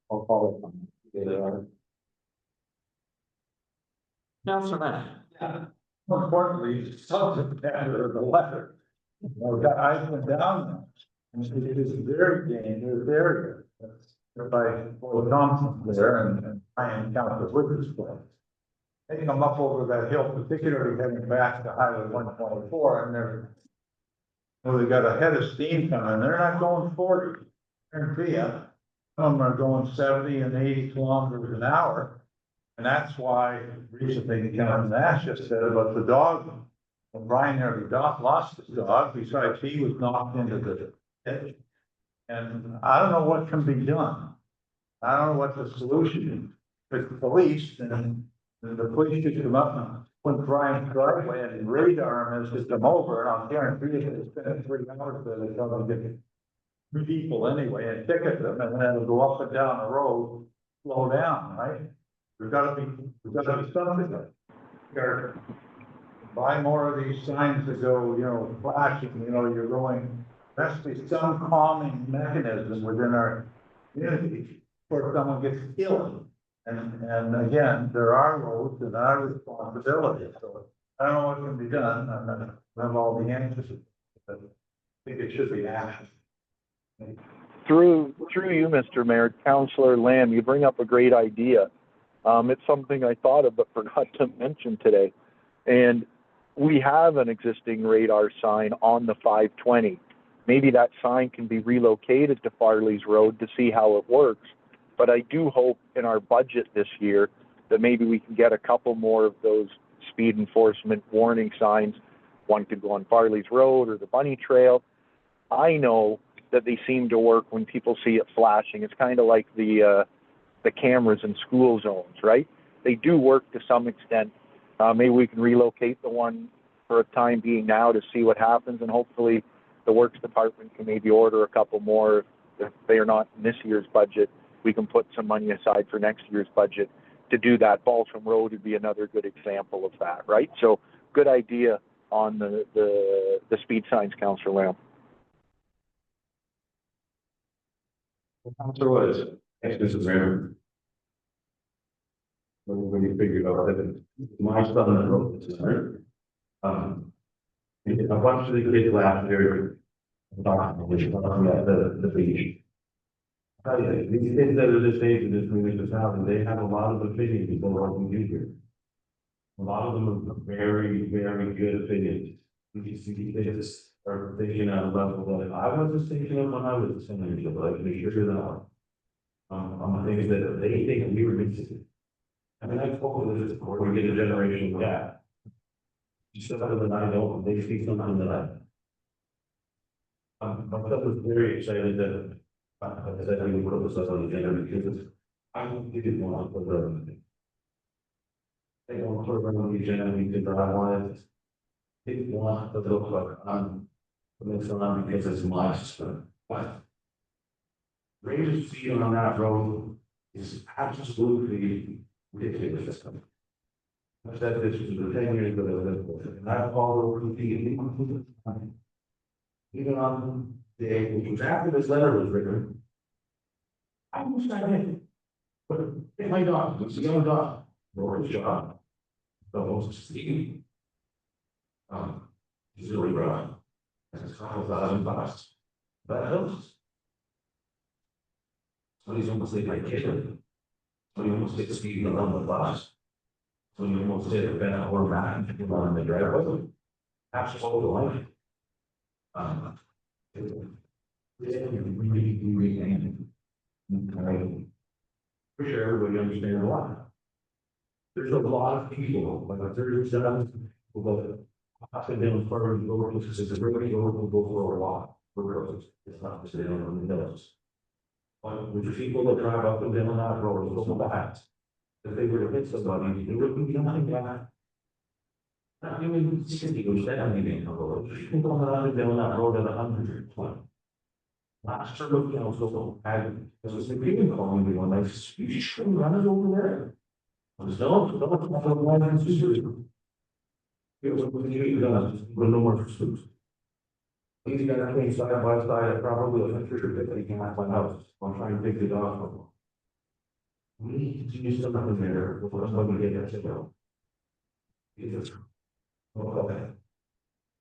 I'll follow up on it. Councilor Mann. Yeah. More importantly, the subject matter of the letter. I've been down there. It is very dangerous area. If I was Thompson there and I encounter Wooders place. They come up over that hill, particularly heading back to Highway 124, and they've got a head of steam coming. They're not going 40. Some of them are going 70 and 80 kilometers an hour. And that's why recently Councilor Nash just said about the dog. When Brian nearly lost his dog, besides he was knocked into the ditch. And I don't know what can be done. I don't know what the solution is. With the police, and the police should come up and put Brian's driveway and radar him as to come over, and I'll guarantee you that it's been 3 hours there, they're going to get 3 people anyway and ticket them, and then it'll go up and down the road, slow down, right? We've got to be something there. Buy more of these signs that go, flashing, you're going, there has to be some calming mechanism within our community before someone gets killed. And again, there are roads and our responsibility. So I don't know what can be done. I'm not going to have all the answers, but I think it should be action. Through you, Mr. Mayor, Councillor Lamb, you bring up a great idea. It's something I thought of but forgot to mention today. And we have an existing radar sign on the 520. Maybe that sign can be relocated to Farley's Road to see how it works. But I do hope in our budget this year that maybe we can get a couple more of those speed enforcement warning signs. One could go on Farley's Road or the Bunny Trail. I know that they seem to work when people see it flashing. It's kind of like the cameras in school zones, right? They do work to some extent. Maybe we can relocate the one for a time being now to see what happens, and hopefully the Works Department can maybe order a couple more. If they are not in this year's budget, we can put some money aside for next year's budget to do that. Balsam Road would be another good example of that, right? So good idea on the speed signs, Councillor Lamb. Councillor Woods. Thanks, Mr. Mayor. When you figured out that my son wrote this, right? A bunch of the kids last year, talking at the beach. These kids that are this age in this municipality, they have a lot of opinions about what we do here. A lot of them are very, very good opinions. They just are thinking at a level that I wasn't thinking of when I was a senator, but I can assure you that. On things that they think we were missing. I mean, I spoke with this before, we get a generation gap. Just so that I know, they see something that my son was very excited that we would put this up on the agenda because I didn't want to put the they don't put it on the agenda because I wanted didn't want to look like I'm putting this on because it's my sister. But raising speed on that road is absolutely ridiculous. I said this was 10 years ago, and I've called over the even on the day which was after this letter was written. I was trying but my dog, was the young dog, Rory's job, the most speed. He's really rough. And it's $5,000. That helps. So he's almost like my kid. So you almost get speeding on the bus. So you almost hit a bent or back on the driveway. Absolutely. For sure, everybody understands why. There's a lot of people, like there's people that up and down further over because it's really over for a lot. For real, it's not just down on the hills. But with the people that drive up and down that road, go back. If they were to hit somebody, they would be nothing back. Not even 60 or 70 on the road. People coming down that road at 120. Last year, the council had, this was the green calling me one night, you should run it over there. I was no, it was when you guys, but no more pursuits. These guys came side by side, at probably a picture that they came out my house, I'm trying to pick the dog from them. We need to do something there before somebody gets us go. Okay.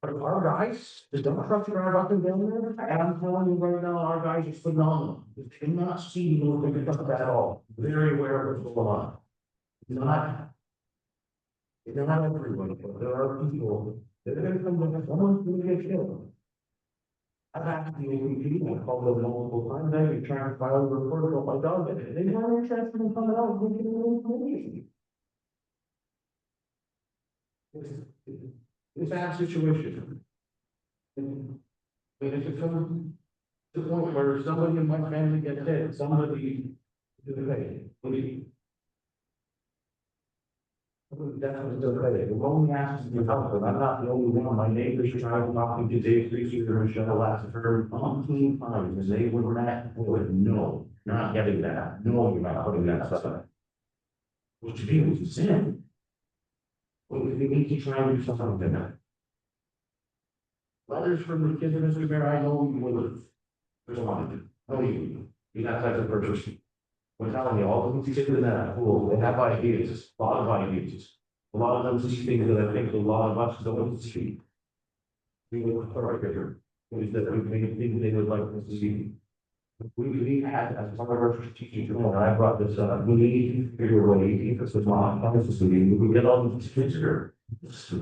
Our guys, the dump trucks drive up and down there, and I'm telling you right now, our guys are phenomenal. They cannot see or pick it up at all. Very aware of what's going on. It's not everybody, but there are people that are gonna come with someone's gonna get killed. I've asked the OPP, I called them multiple times, they're trying to file a report about my dog, and they never interested in coming out and giving me information. It's a bad situation. And if it comes to the point where somebody in my family gets hit, somebody is okay. Definitely okay. The only asking you help, but I'm not the only one. My neighbors tried talking to Dave Creasy or Michelle last heard umpteen times, and they were not, no, you're not getting that. No, you're not putting that stuff. What you do is sin. Well, we need to try and do something different. Letters from the kids in Mr. Mayor, I know you would. There's a lot of you. No, you're that type of person. I'm telling you, all of these kids in that pool, they have ideas, a lot of ideas. A lot of them see things that I think a lot of us don't see. We would start bigger. Is that we made things they would like to see. We had, as part of our strategic plan, I brought this up, we need to figure a way, if it's a long, honestly, we get all these kids here. Because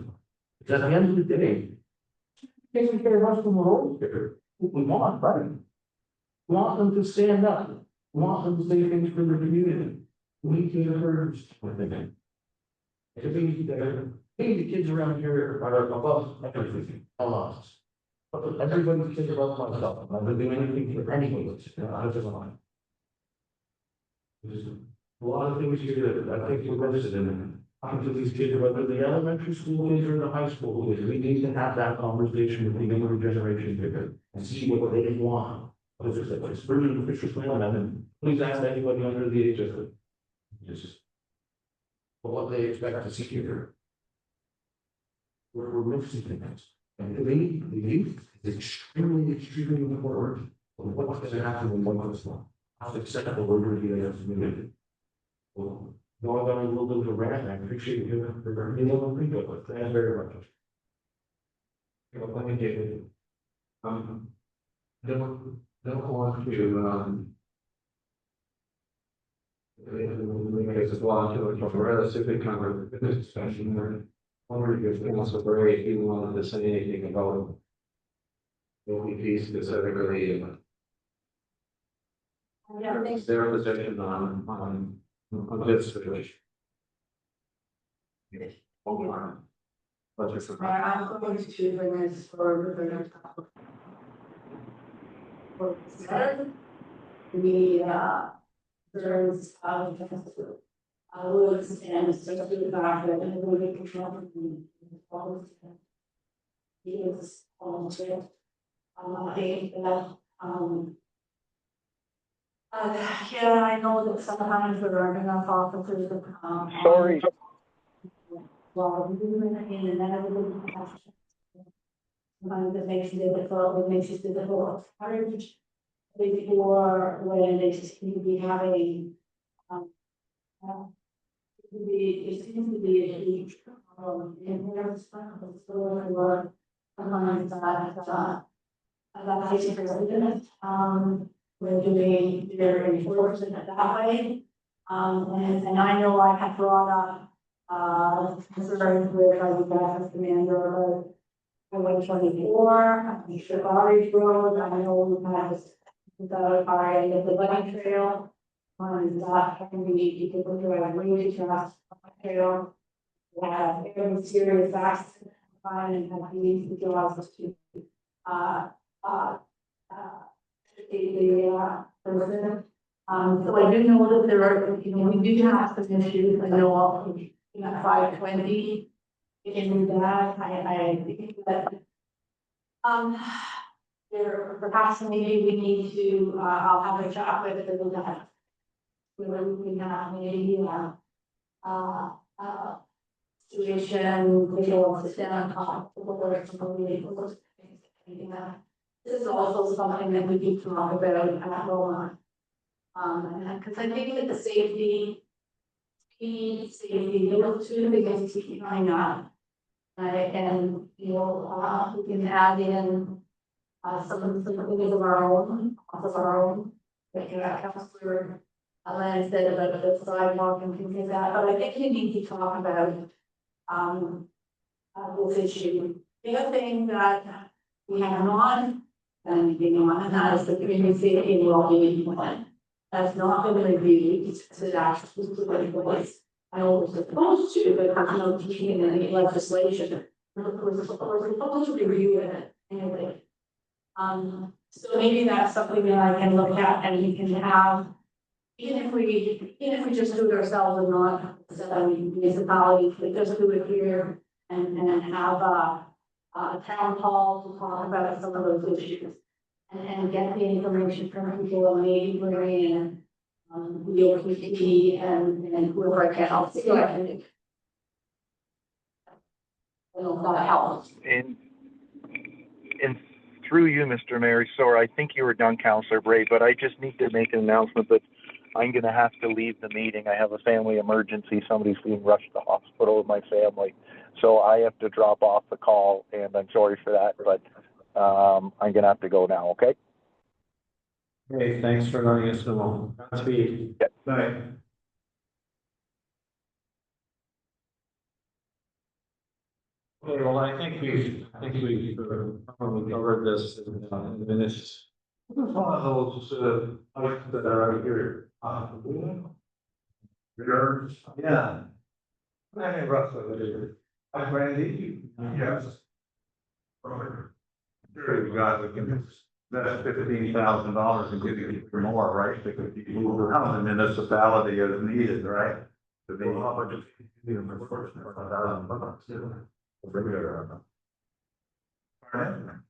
at the end of the day, taking care of us from the road here, we want, right? We want them to stand up, we want them to say things for the community. We need to encourage with them. To be there, maybe the kids around here are above everything, Allah. But everybody's kids above myself, I'm not gonna do anything for anybody, I just want. There's a lot of things here that I think we're interested in. Talking to these kids, whether the elementary school kids or the high school kids, we need to have that conversation with the younger generation here and see what they want. Because it's like spurgeon Fisher's plan, and please ask anybody under the age of just what they expect to see here. We're mixing things. And the youth is extremely important. What's going to happen when one goes wrong? How acceptable we're going to be as a community. Well, going on a little bit of a rant, I appreciate you for being able to read it, but thank you very much. Thank you. Don't want to, because it's long to a relatively kind of business discussion where wondering if Council Bray even wanted to say anything about OPP specifically. Yeah, thanks. Their position on this situation. I'm going to bring this forward. There's woods and especially the fact that it will be controlled he is volunteer. I think that yeah, I know that sometimes there aren't enough officers to Sorry. well, in and out of the sometimes it makes it difficult, it makes it difficult. Before when they seem to be having it seems to be a huge in their store sometimes that takes precedence. We're doing their enforcement that way. And I know I have brought up concerns with our gas commander about Highway 24, Chicago Road. I know we have the far end of the bunny trail. One that can be because we have really trust trail. We have very serious accidents and have needs to go out to the person. So I do know that there are, we do have some issues. I know all, 520 in that. I think that there perhaps maybe we need to I'll have a chat with the whether we can have maybe situation people sit down and talk or somebody this is also something that we need to talk about at Roma. Because I think that the safety, those two things keep coming up. And we can add in some things of our own, like Councilor Land said about the sidewalk and things like that. But I think you need to talk about this issue. The other thing that we have not done anything on, and that is the community safety and well-being plan. That's not been reviewed, it's actually put in place. I know we're supposed to, but there's no teaching in any legislation. We're supposed to review it anyway. So maybe that's something that I can look at and we can have, even if we just do it ourselves and not municipalities, we just do it here and have a town hall to talk about some of those issues. And get the information from people and maybe bring in the OPT and whoever I can, I'll see what I can do. I don't know if that helps. And through you, Mr. Mayor, sorry, I think you were done, Councillor Bray, but I just need to make an announcement that I'm gonna have to leave the meeting. I have a family emergency. Somebody's being rushed to the hospital with my family. So I have to drop off the call and I'm sorry for that, but I'm gonna have to go now, okay? Okay, thanks for letting us know. Godspeed. Right. Okay, well, I think we probably covered this in minutes. It's one of those, items that are out here. Yours? Yeah. Hey, Russell. Hi, Randy. Yes. Sure, you guys, we can invest $15,000 and get it for more, right? Because you move around the municipality as needed, right? To be. Well, how much is the first $1,000? Pardon?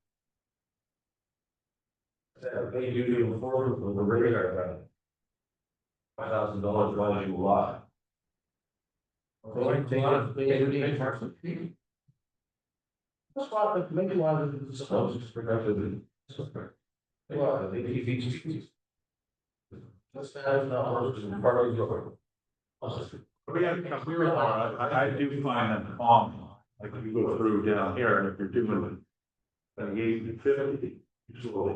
They do the forward with the radar. $5,000 while you lie. That's why, maybe why the supposed to productive. Well, they keep each. That's $1,000 in part of your. I do find them calm, like you go through down here, and if you're doing the 850, usually.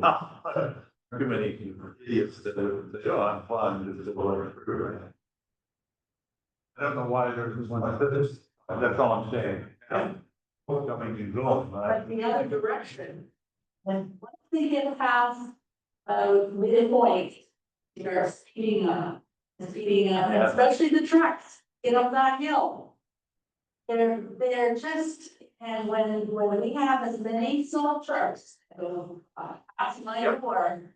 Too many idiots that say, oh, I'm fine, just going through. I don't know why there's one like this, that's all I'm saying. Coming and going, right? But the other direction, and once they get past, midpoint, they're speeding up, Yeah. especially the trucks, get up that hill. They're just, and when we have as many salt trucks go past my door,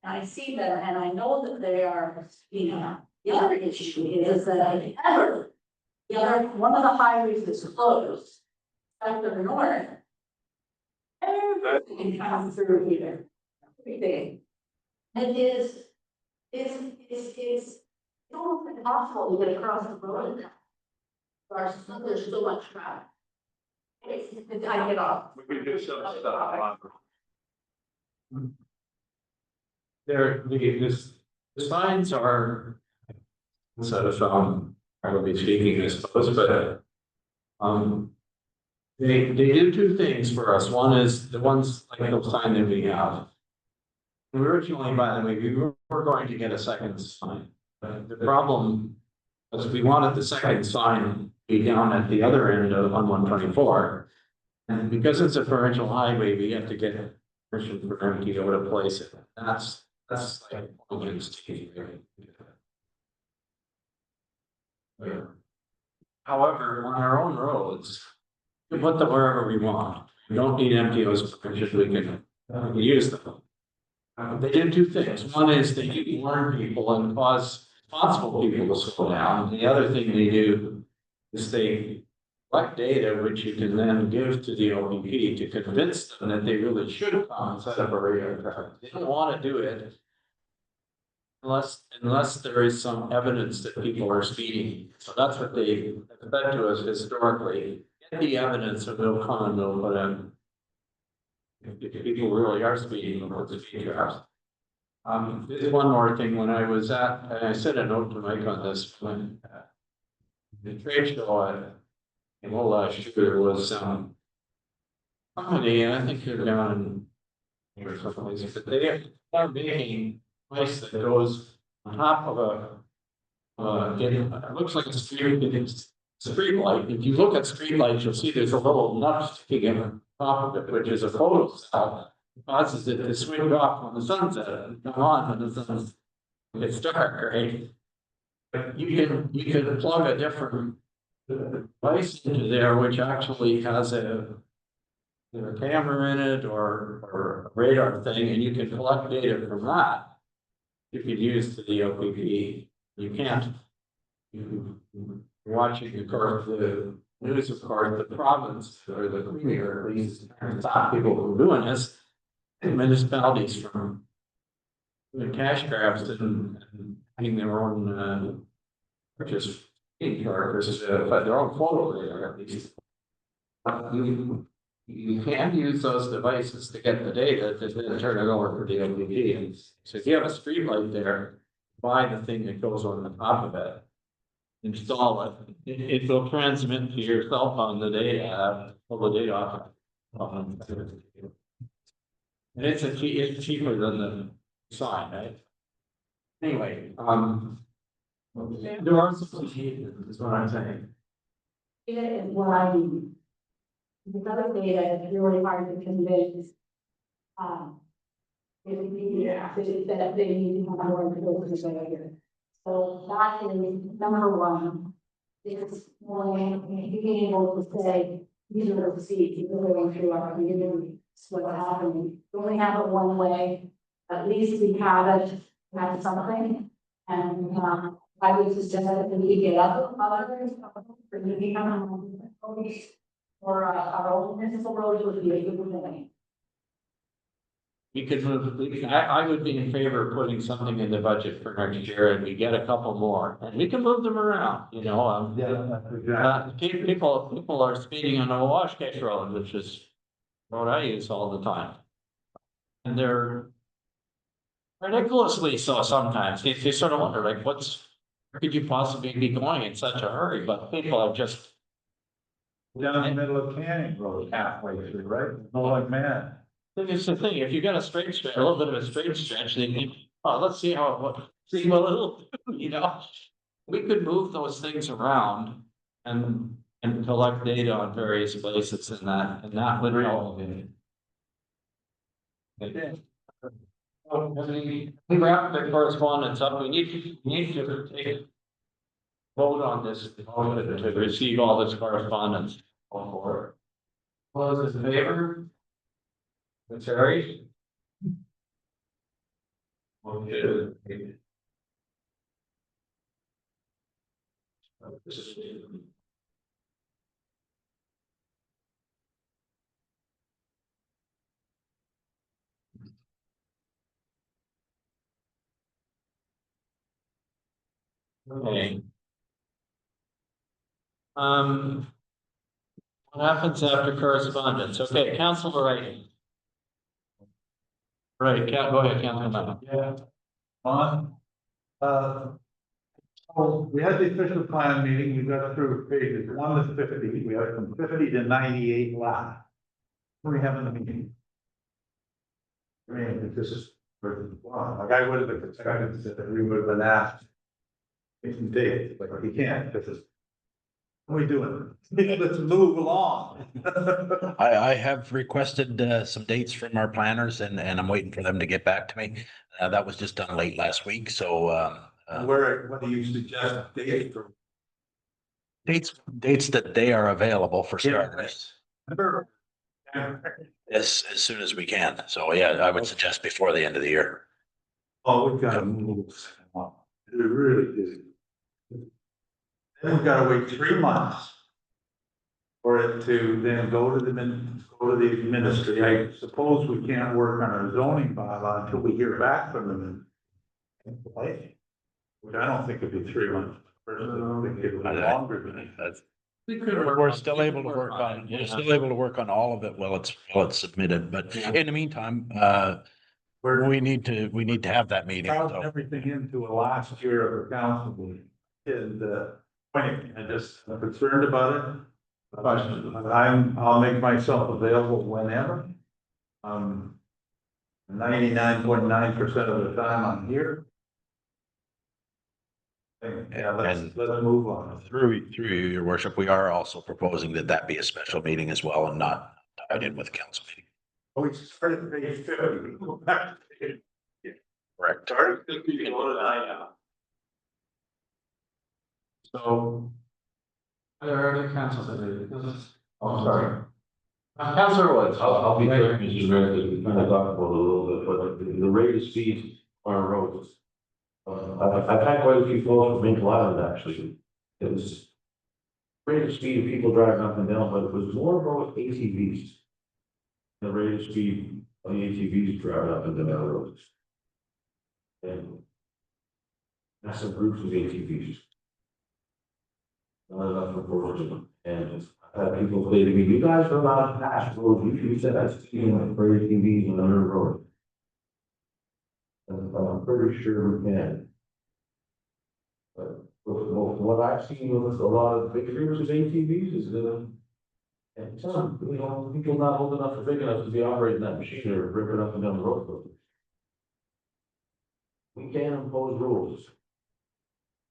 and I see them, and I know that they are speeding up. The other issue is that one of the highways is closed, out to the north. Everything comes through here, everything. It is, it's almost impossible to get across the road. There's so much traffic. I get off. We can do some stuff. The signs are. Sort of, probably speaking, I suppose, but, they do two things for us. One is the ones like the sign that we have. Originally, by the way, we were going to get a second sign, but the problem was we wanted the second sign to be down at the other end of on 124. And because it's a provincial highway, we have to get permission for them to be able to place it. That's like against However, on our own roads, we put them wherever we want. We don't need MTO's permission, we can use them. They do two things. One is they warn people and cause responsible people to slow down. And the other thing they do is they collect data which you can then give to the OPP to convince them that they really should come and set up a radar traffic. They don't want to do it unless there is some evidence that people are speeding. So that's what they said to us historically. Get the evidence and they'll come and they'll put in. If people really are speeding, they'll put the speed traps. There's one more thing. When I was at, and I sent a note to Mike on this, when the trade show in last year, there was company, and I think they're down in or someplace, but they are making ice that goes on top of it looks like a street light. If you look at street lights, you'll see there's a little nut sticking on top of it, which is a photo cell. Causes it to switch off when the sun's set and come on when the sun's it's dark, right? But you can plug a different device into there, which actually has a camera in it or a radar thing, and you can collect data from that. You could use to the OPP. You can't. Watching of course the news, of course, the province or the premier at least stop people from doing this. Municipalities from doing cash grabs and having their own purchase characters, but their own photo radar at least. You can use those devices to get the data to then turn it over for the OPP. And so if you have a street light there, buy the thing that goes on the top of it, install it. It will transmit to your cell phone the data, pull the data off. And it's cheaper than sign, right? Anyway, there are some changes, is what I'm saying. Data is what I need. Because other data is really hard to convince. That they need to have more information here. So that is number one. It's more being able to say, these are the receipts, we're going through our community, what's happening. We only have it one way, at least we have it, have something. And I would suggest that we get other, for you to become or our own municipal roads would be a good thing. We could move, I would be in favor of putting something in the budget for next year and we get a couple more and we can move them around, you know, people are speeding on the Washcash Road, which is what I use all the time. And they're ridiculously so sometimes, you sort of wonder like, where could you possibly be going in such a hurry, but people are just. Down the middle of Canning Road halfway through, right? No, like mad. It's the thing, if you got a straight stretch, a little bit of a straight stretch, then you, let's see see what it'll do, you know? We could move those things around and collect data on various places and that would help. We wrap the correspondence up, we need to take vote on this, to receive all this correspondence. All for it. Those in favor? Terry? Okay. Okay. What happens after correspondence? Okay, Councilor Wright. Right, go ahead, Councilman. Yeah. So we had the official plan meeting, we got through pages 1 to 50, we have from 50 to 98 left. What are we having the meeting? I mean, if this is, wow, like I would have expected that we would have been asked. It's dates, but you can't, this is. What are we doing? Let's move along. I have requested some dates from our planners and I'm waiting for them to get back to me. That was just done late last week, so What do you suggest date for? dates that they are available for starters as soon as we can. So yeah, I would suggest before the end of the year. Oh, we've got to move. It really is. Then we've got to wait 3 months for it to then go to the ministry. I suppose we can't work on our zoning bylaw until we hear back from them. Which I don't think it'd be 3 months. Personally, I think it would be longer than that. We're still able to work on, you're still able to work on all of it while it's submitted, but in the meantime, we need to have that meeting. Crowding everything into a last year of a council meeting is I'm concerned about it. I'll make myself available whenever. 99.9% of the time I'm here. Yeah, let's move on. Through you, your worship, we are also proposing that be a special meeting as well and not tied in with the council meeting. We started page 50. Go back to page. Correct. Started 50, So. There are other councils. Oh, sorry. Councilor Woods. I'll be quick, Mr. Mayor, because we kind of talked about it a little bit, but the rate of speed on our roads. I've had quite a few calls from Maple Island, actually. It was rate of speed of people driving up and down, but it was more about ATVs. The rate of speed of the ATVs driving up and down the roads. And massive groups of ATVs. Not enough for them. And I've had people say to me, you guys are allowed to pass roads, you said that's speeding for ATVs on another road. And I'm pretty sure we can. But what I've seen with a lot of big groups of ATVs is and some, people not old enough or big enough to be operating that machine or ripping up and down the road. we can impose rules.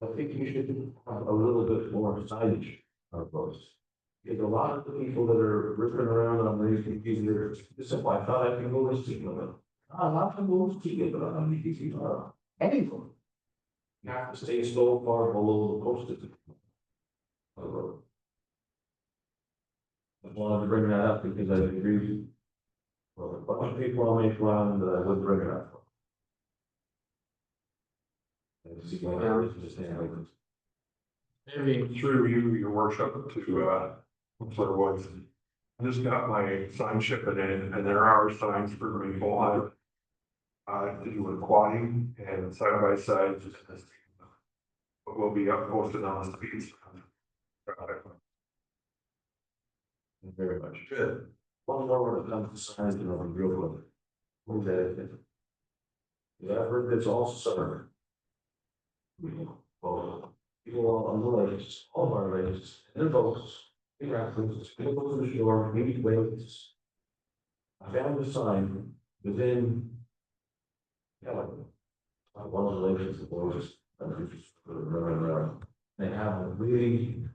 I think you should have a little bit more signage of those. Because a lot of the people that are ripping around on these computers, this is why I thought I can go this speed limit. I'm not gonna go speed limit on these people, anything. You have to stay so far below the posted. I wanted to bring that up because I agree. Well, a bunch of people on make run that I would bring it up. And see what happens to stand like this. Maybe through you, your worship, to, Whistler Woods. I just got my sign shipping in, and there are signs for Maple Island. To do with quadding and side by sides. But we'll be up posted on the speeds. Very much. Good. One more when it comes to signs, real quick. Move that. Yeah, I've heard this all summer. Well, people on the lakes, all of our lakes, and their boats, big rapids, people go to the shore, maybe waves. I found a sign within. One of the lakes is the closest. They have a really.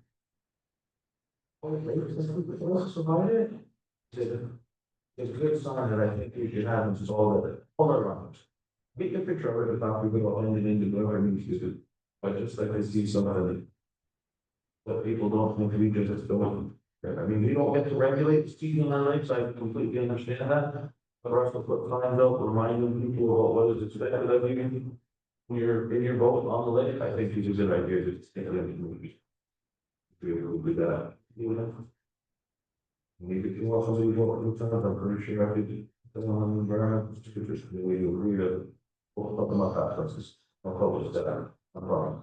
It's a good sign that I think you should have installed it all around. Get a picture of it without people going into whoever needs to do. But just like I see some of the. That people don't think we just don't. I mean, we don't get to regulate the speed on lakes, I completely understand that. But for us to put signs out reminding people about what is expected of you. When you're in your boat on the lake, I think it's a good idea to take it in the movie. Be able to do that. Maybe if you want somebody to go to the I'm pretty sure I did. The environment, just the way you agree to. We'll put them up after this. I'll publish that. No problem.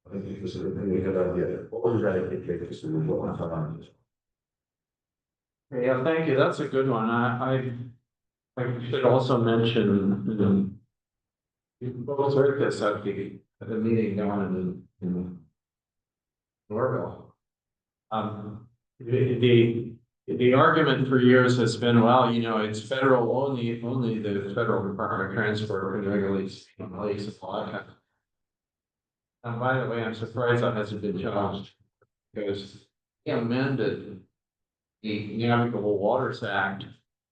I think this is a really good idea. What was that? I think this is what I'm talking about. Yeah, thank you. That's a good one. I should also mention, you both heard this at the meeting down in Norville. The argument for years has been, well, you know, it's federal only the federal Department of Transport can regulate speed on lakes and all that kind of. And by the way, I'm surprised that hasn't been challenged because he amended the Navigable Waters Act.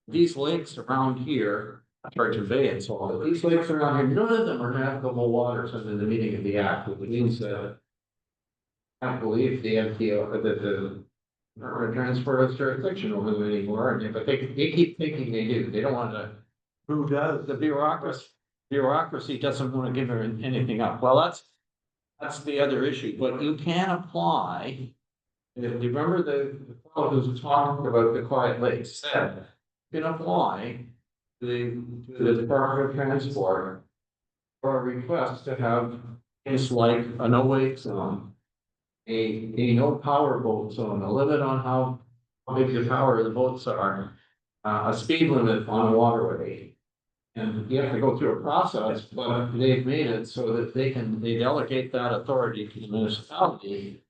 These lakes around here, Georgian Bay and so on, but these lakes around here, none of them are navigable waters under the meaning of the act, which means that I don't believe the MTO, that the Department of Transport has jurisdiction over them anymore, but they keep thinking they do. They don't want to. Who does? The bureaucracy doesn't want to give anything up. Well, that's the other issue, but you can apply. Do you remember the fellow who's talking about the Quiet Lakes said, you can apply to the Department of Transport for a request to have things like a no wake zone, a no power boat zone, a limit on how big the power of the boats are, a speed limit on a waterway. And you have to go through a process, but they've made it so that they delegate that authority to the municipality.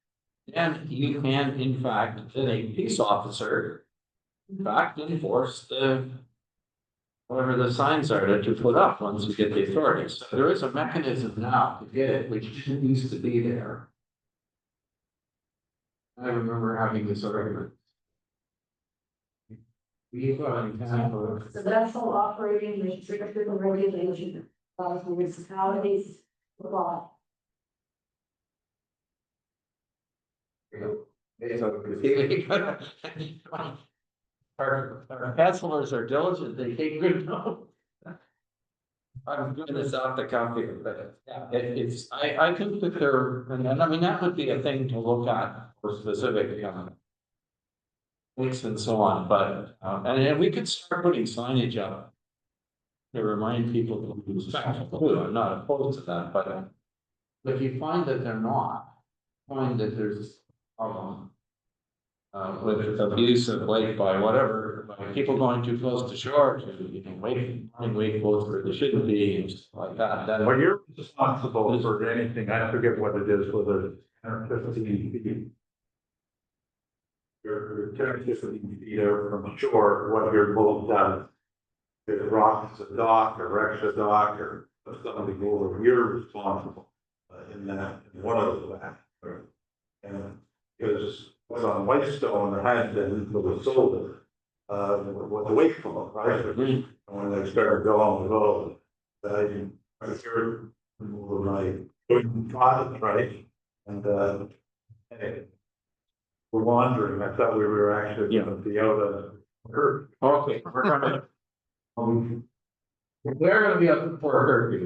And you can, in fact, then a peace officer, in fact, enforce whatever the signs are to put up once you get the authority. So there is a mechanism now to get it, which didn't used to be there. I remember having this argument. We've got an example. So that's all operating restricted regulation of municipalities law. Our councilors are diligent, they take good note. I'm doing this off the cuff here, but it's, I think that and I mean, that would be a thing to look at for specific, links and so on, but, and we could start putting signage up to remind people to use factual. I'm not opposed to that, but if you find that they're not, find that there's with abuse of lake by whatever, by people going too close to shore to, wake boats where they shouldn't be and just like that. Then Well, you're responsible for anything, I forget what it is, whether it's 10 or 15 feet. You're 10 or 15 feet out from shore, what your boat does. If it rocks a dock or wrecks a dock or of somebody over, you're responsible in that, in one of the, and because what's on Whitestone, there had been, it was sold, with the wake flow, right? And when they started going, I heard my closet, right? And, hey, we're wandering, I thought we were actually gonna be out of her. Okay, we're gonna. We're gonna be up for her. You'd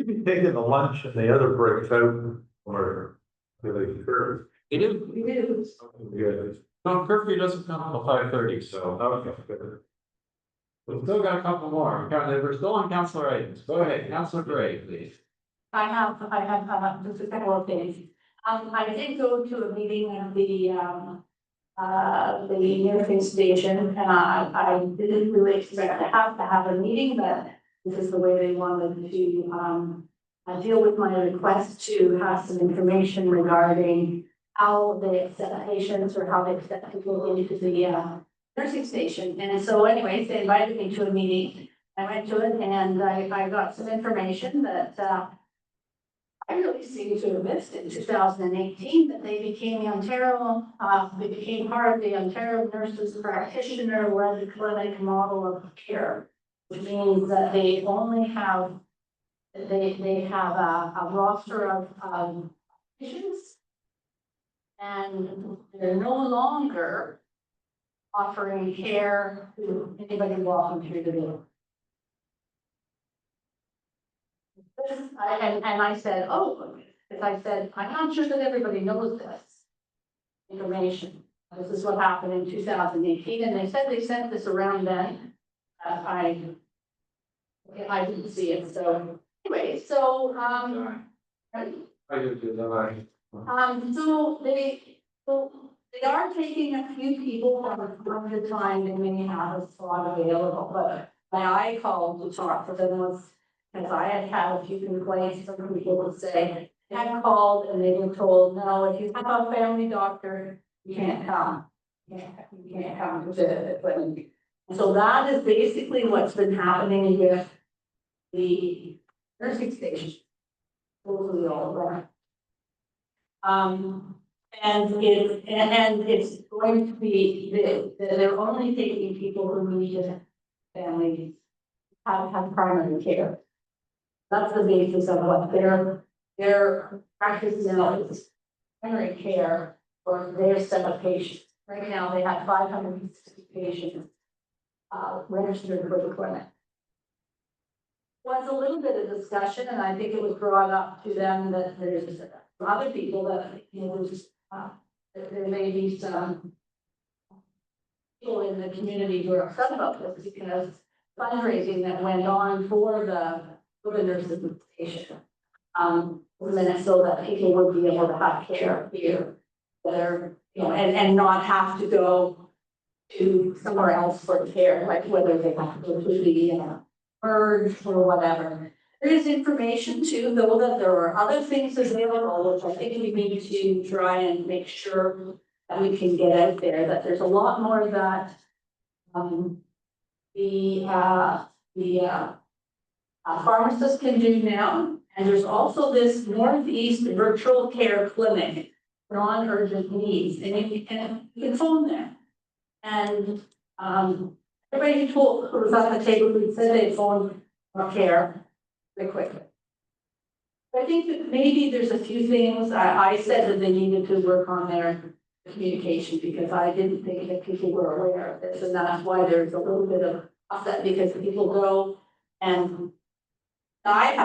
be taking the lunch and the other breaks out, or do they serve? It is, We do. Good. no, curfew doesn't come until 5:30, so. Okay, good. We've still got a couple more. We're still on councillor items. Go ahead, councillor Gray, please. I have just a couple of things. I did go to a meeting of the nursing station, and I didn't really expect to have a meeting, but this is the way they wanted to, deal with my request to have some information regarding how they accept patients or how they accept people into the, nursing station. And so anyways, they invited me to a meeting. I went to it and I got some information that, I really seem to have missed in 2018 that they became the Ontario, they became part of the Ontario Nurses Practitioner-led clinic model of care, which means that they only have, they have a roster of patients, and they're no longer offering care to anybody walking through the door. And I said, oh, because I said, I'm not sure that everybody knows this information. This is what happened in 2018, and they said they sent this around then. I didn't see it, so anyway, so, I did that. so they are taking a few people from the time they may have a slot available, but I called to talk to them was because I had had a few complaints from people would say, they had called and they were told, no, if you have a family doctor, you can't come. You can't come to the clinic. So that is basically what's been happening with the nursing station. Totally all right. And it's going to be, they're only taking people who need family, have primary care. That's the basis of what their practice now is, primary care for their set of patients. Right now, they have 560 patients registered for the clinic. Was a little bit of discussion, and I think it was brought up to them that there's other people that, you know, that there may be some people in the community who are upset about this because fundraising that went on for the nursing station, so that people would be able to have care here, that are, you know, and not have to go to somewhere else for care, like whether they have to go to the merge or whatever. There is information too, though, that there are other things available, which I think we need to try and make sure that we can get out there, that there's a lot more that pharmacists can do now. And there's also this Northeast Virtual Care Clinic, non-urgent needs, and you can phone them. And everybody who was at the table who said they phoned care very quickly. I think that maybe there's a few things, I said that they needed to work on their communication because I didn't think that people were aware of this, and that's why there's a little bit of upset because people go and I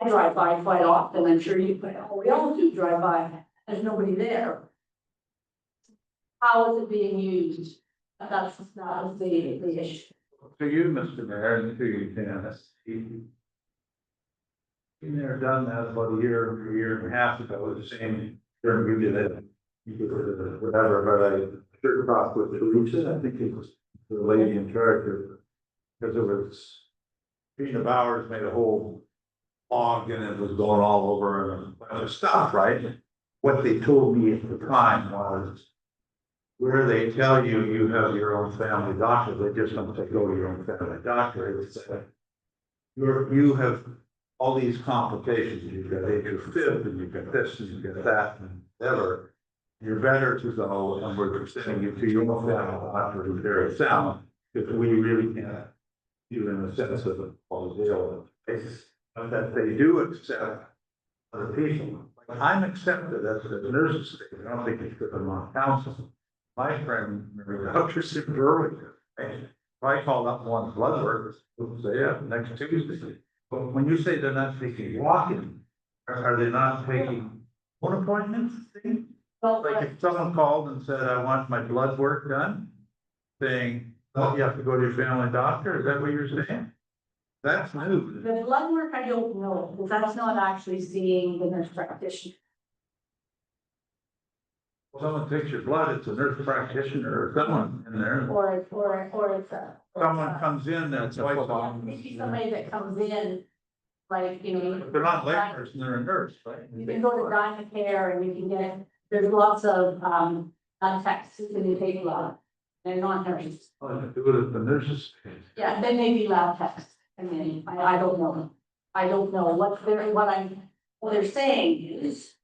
drive by quite often, I'm sure we all do drive by, there's nobody there. How is it being used? That's the issue. To you, Mr. Mayor, and to you, Dennis. Been there, done that about a year and a half ago, the same, during we did it. Whatever, but I sure talked with Teresa, I think it was the lady in charge of, because it was, Tina Bowers made a whole log and it was going all over and a bunch of stuff, right? What they told me at the time was, where they tell you you have your own family doctor, they just don't say go to your own family doctor. It's you have all these complications. You've got atrial fib, and you've got this, and you've got that, and whatever. You're better to go, and we're sending you to your own family doctor who's very sound, because we really can't do in the sense of all the deal. But that they do accept other people. Like I'm accepted as a nurse's state. I don't think it's because I'm on council. My friend, doctors in Berwick, if I called up one blood work, they'll say, yeah, next Tuesday. But when you say they're not taking walk-in, are they not taking phone appointments? Like if someone called and said, I want my blood work done, saying, oh, you have to go to your family doctor, is that what you're saying? That's new. The blood work, I don't know, because that's not actually seeing the nurse practitioner. Someone takes your blood, it's a nurse practitioner or someone in there. Or it's a. Someone comes in that's twice a month. Maybe somebody that comes in, like, you know. They're not laborers and they're a nurse, right? You can go to Dynacare and you can get, there's lots of, texts when you take blood. They're not nurses. Oh, they do it at the nurses. Yeah, they may be lab techs. I mean, I don't know. I don't know what they're saying is,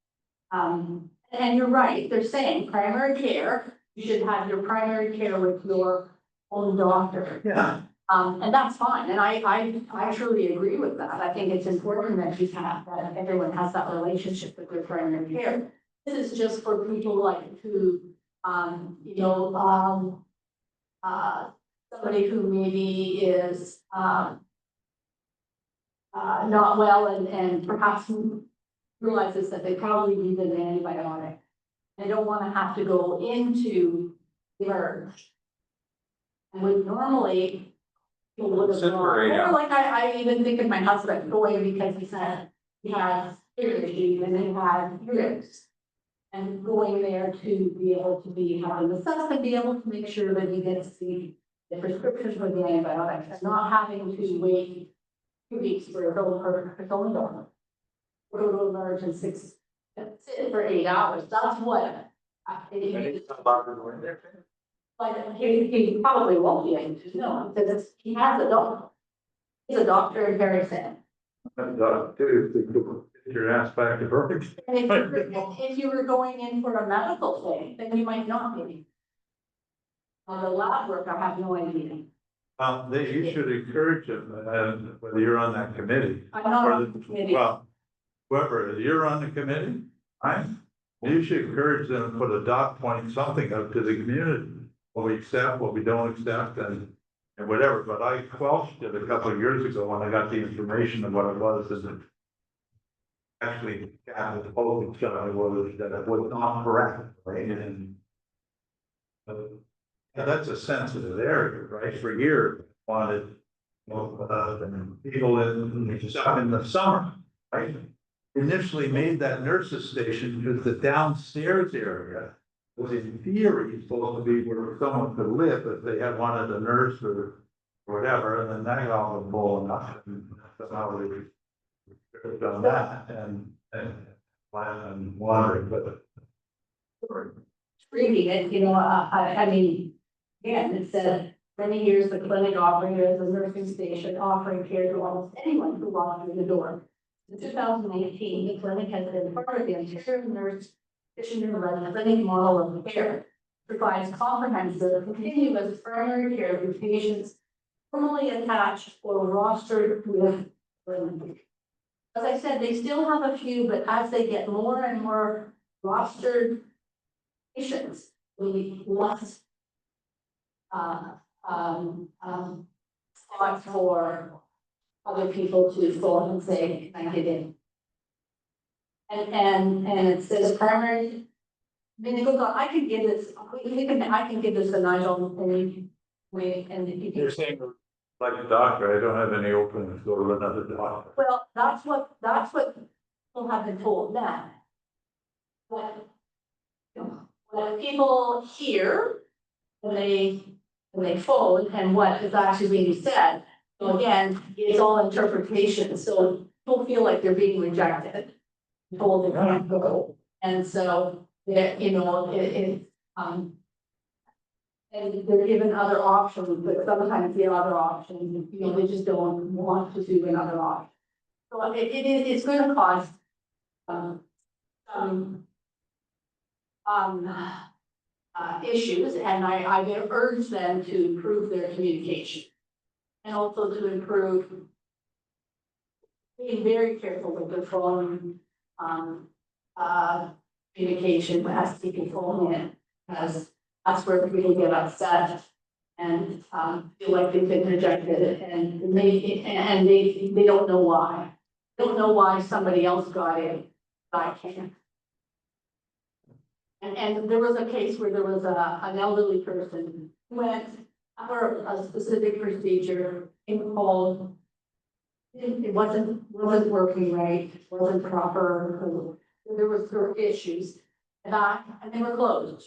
and you're right, they're saying primary care, you should have your primary care with your own doctor. Yeah. And that's fine, and I truly agree with that. I think it's important that you have, that everyone has that relationship with their primary care. This is just for people like who, you know, somebody who maybe is, not well and perhaps realizes that they probably need an antibiotic. They don't want to have to go into the emerge. And would normally, people would have gone, or like I even think of my husband going because he said he has ear issues and he had earrings. And going there to be able to be having assessed and be able to make sure that he gets the prescription for the antibiotics and not having to wait 2 weeks for a own donor. Go to emergency, sit for 8 hours, that's what. Like, he probably won't be able to, no, because he has a doctor. He's a doctor in Harrison. Get your ass back to Berwick. And if you were going in for a medical thing, then you might not be. On the lab work, I have no idea. You should encourage them, whether you're on that committee. I'm not or on the committee. Well, whoever, you're on the committee, right? You should encourage them to put a dot point, something up to the community. What we accept, what we don't accept, and whatever, but I quelched it a couple of years ago when I got the information of what it was, is it actually, the polling showed was that it was not correct, right? And that's a sensitive area, right? For years, wanted, people in the summer, right? Initially made that nurses station because the downstairs area was in theory supposed to be where someone could live if they had wanted a nurse or whatever, and then that got all blown up, and somehow they done that, and wondering, but. Reading it, you know, I mean, again, it said, many years the clinic operated as a nursing station, offering care to almost anyone who walked through the door. In 2018, the clinic has been part of the Ontario Nurse Practitioner-led clinic model of care, provides comprehensive, continuous primary care for patients formally attached or rostered with clinic. As I said, they still have a few, but as they get more and more rostered patients, we need less spots for other people to phone and say, can I get in? And it says primary. I mean, it goes on, I can give this, I can give this to Nigel and if you You're saying, like a doctor, I don't have any openings, go to another doctor. well, that's what people have been told now. What, you know, what people hear when they phone and what is actually being said. So again, it's all interpretation, so people feel like they're being rejected, told they can't go. And so, you know, and they're given other options, but sometimes the other option, you know, they just don't want to do another option. So it's gonna cause, some, issues, and I would urge them to improve their communication. And also to improve being very careful with their phone, communication, as people phone in, because that's where people get upset and, feel like they've been rejected, and they don't know why. Don't know why somebody else got in, but I can't. And there was a case where there was an elderly person who went for a specific procedure, and called. It wasn't working right, it wasn't proper, there were issues. And they were closed.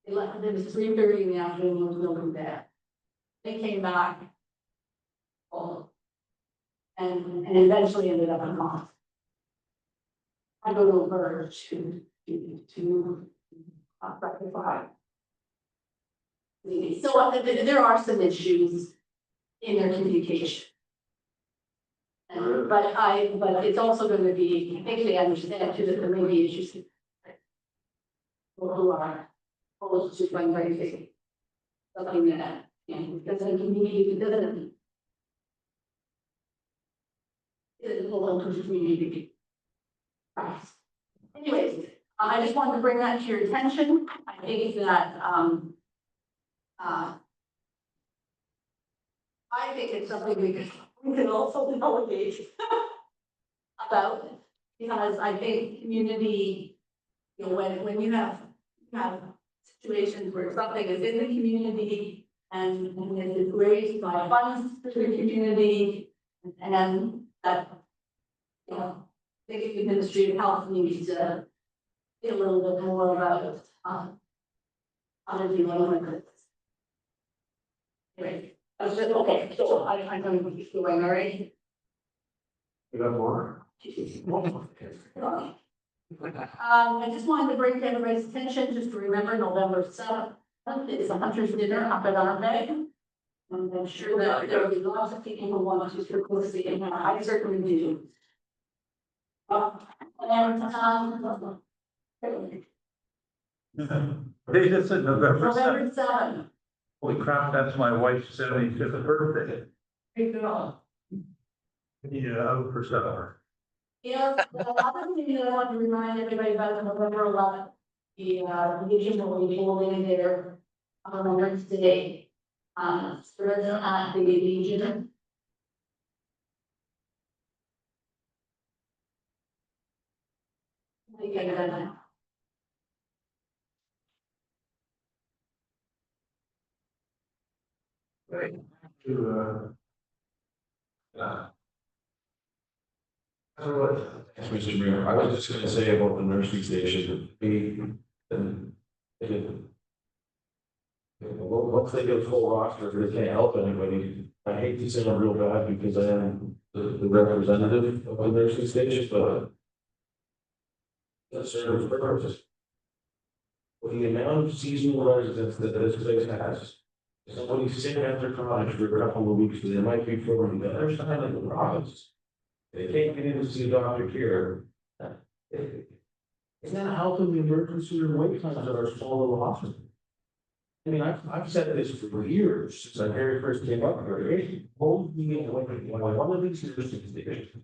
They left, it was 3:30 in the afternoon, there was nobody there. They came back. And eventually ended up in Moss. I go to her to rectify. So there are some issues in their communication. But it's also going to be, I think they understand too, that there may be issues. Who are opposed to fundraising. Something that, because in community, it doesn't hold on to community. Anyways, I just wanted to bring that to your attention. I think that, I think it's something we can also delegate about, because I think community, you know, when you have situations where something is in the community and it is raised by funds to the community, and that, you know, I think the Ministry of Health needs to get a little bit more about, how to deal with this. Anyway. Okay, so I'm going to keep going, all right? You got more? I just wanted to bring to everybody's attention, just to remember November 7th, it's a hunter's dinner up at our Bay. And I'm sure that there will be lots of people who want to participate, and I certainly do. They just said November 7th. November 7th. Holy crap, that's my wife's 75th birthday. Yeah, for sure. Yeah, the other thing that I want to remind everybody about is November 11th, the Legion will be holding their Remembrance Day. Service at the Legion. Right. Thanks, Mr. Mayor. I was just gonna say about the nursing station, once they get a full roster, they can't help anybody. I hate to say I'm real bad because I am the representative of the nursing station, but that serves purpose. With the amount of seasonal residents that this place has, if somebody's sick at their cottage for a couple of weeks, they might be from the other side of the province. They can't get in to see a doctor here. Isn't that helping the emergency room wait times at our small little hospital? I mean, I've said this for years, since I very first came up here, it holds me away when one of these nursing stations,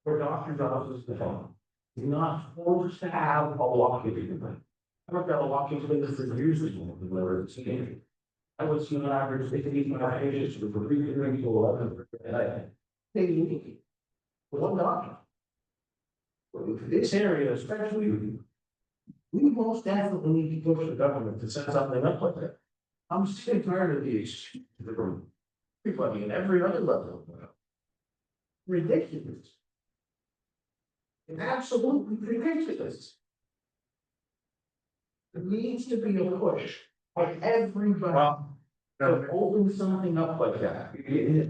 or doctor's offices, the phone, is not forced to have a walk-in unit. I worked at a walk-in clinic for years ago, whenever it's seen. I would see an average 55 patients for 3 to 11, and I think one doctor. This area especially, we most definitely need to push the government to set something up like that. I'm sick and tired of these from everybody and every other level. Ridiculous. It's absolutely ridiculous. There needs to be a push by everybody to open something up like that.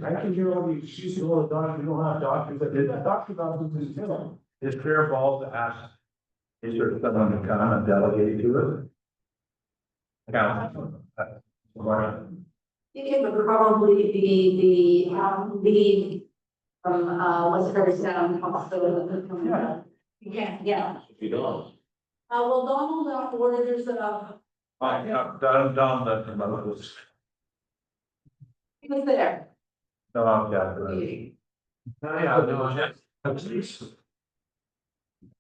I can hear all the excuses, all the doctors, we don't have doctors, but the doctor doctors is telling. It's fair ball to ask, is there someone to come and delegate to it? Council. It can probably be the lead from West Harrison Hospital. Yeah. If you don't. Well, Donald orders Yeah, Don left him out of this. he was there. No, yeah,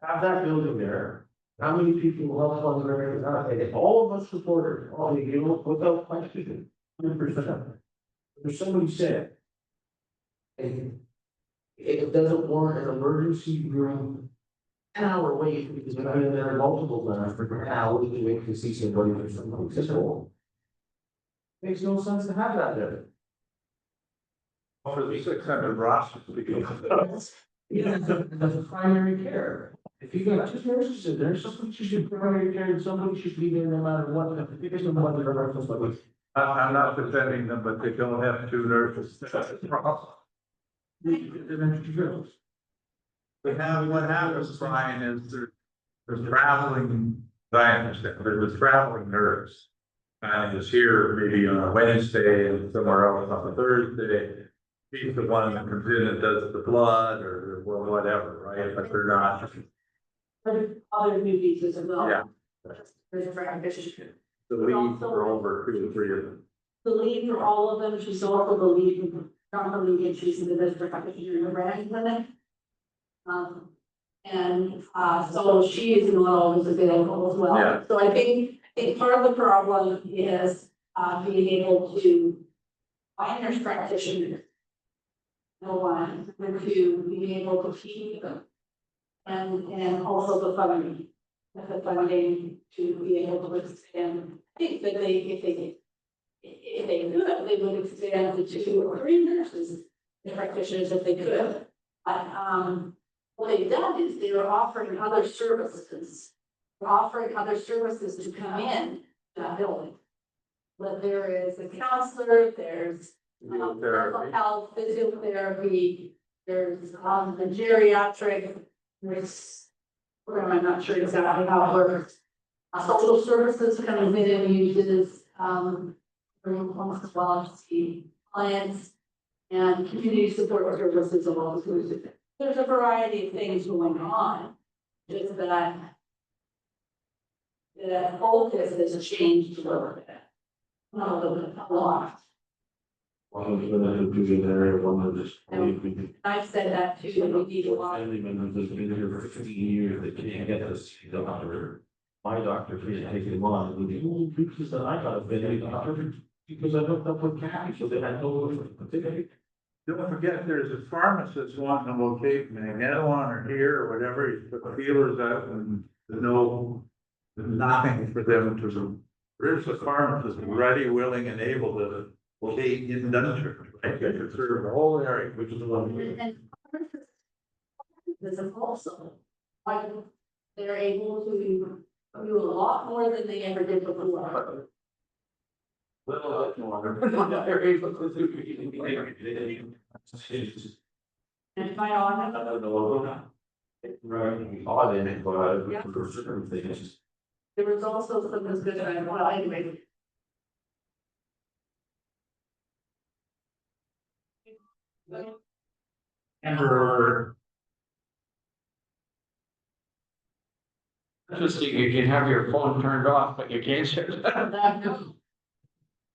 Have that building there. How many people help on the area? All of us supported, all the, without question, 100%. There's somebody said. And it doesn't warrant an emergency room. An hour wait, because I've been there multiple times for hours to wait to see somebody or something physical. Makes no sense to have that there. over the 600 rosters. Yeah, that's a primary care. If you got two nurses in there, somebody should do primary care and somebody should be there no matter what, because of what they're referenced by. I'm not defending them, but they don't have two nurses. That's the problem. They have, what happens, Brian, is there's traveling, as I understand, there's a traveling nurse. And is here maybe on a Wednesday and somewhere else on a Thursday. He's the one that comes in and does the blood or well, whatever, right? But they're not. Other duties as well. Yeah. There's a practitioner. The lead for over 2 or 3 of them. The lead for all of them, she's also the lead, not the lead, and she's in the district practitioner in the brand clinic. So she is not always available as well. Yeah. So I think part of the problem is, being able to find nurse practitioners. No one, and to be able to keep them. And also the funding to be able to expand. I think that if they could, they would expand to 2 or 3 nurses, and practitioners if they could. But, what they've done is they're offering other services. They're offering other services to come in that building. But there is a counselor, there's mental health, physiotherapy, there's the geriatric, there's, I'm not sure exactly how it works. Social services comes in and uses, as well as the clients and community support services all inclusive. There's a variety of things going on, just that the focus has changed a little bit. Not a little bit, a lot. One of them is in there, one of this. I've said that too, we need a lot. Family members that's been here for 15 years, they can't get to see the doctor. My doctor can't take him on, and the people said, I got a family doctor, because I hooked up with Kathy, so they had no. Don't forget, there's a pharmacist wanting to locate Magneton or here or whatever, you put feelers out and there's nothing for them to do. There's a pharmacist ready, willing and able to locate in Dunster, right? They could serve the whole area, which is the one. And there's also, like, they're able to do a lot more than they ever did before. Little bit more. They're able to do. And my honor, I don't know. Right, odd in it, but for certain things. there was also some discussion, well, anyway. Interesting, you can have your phone turned off, but you can't shut it down.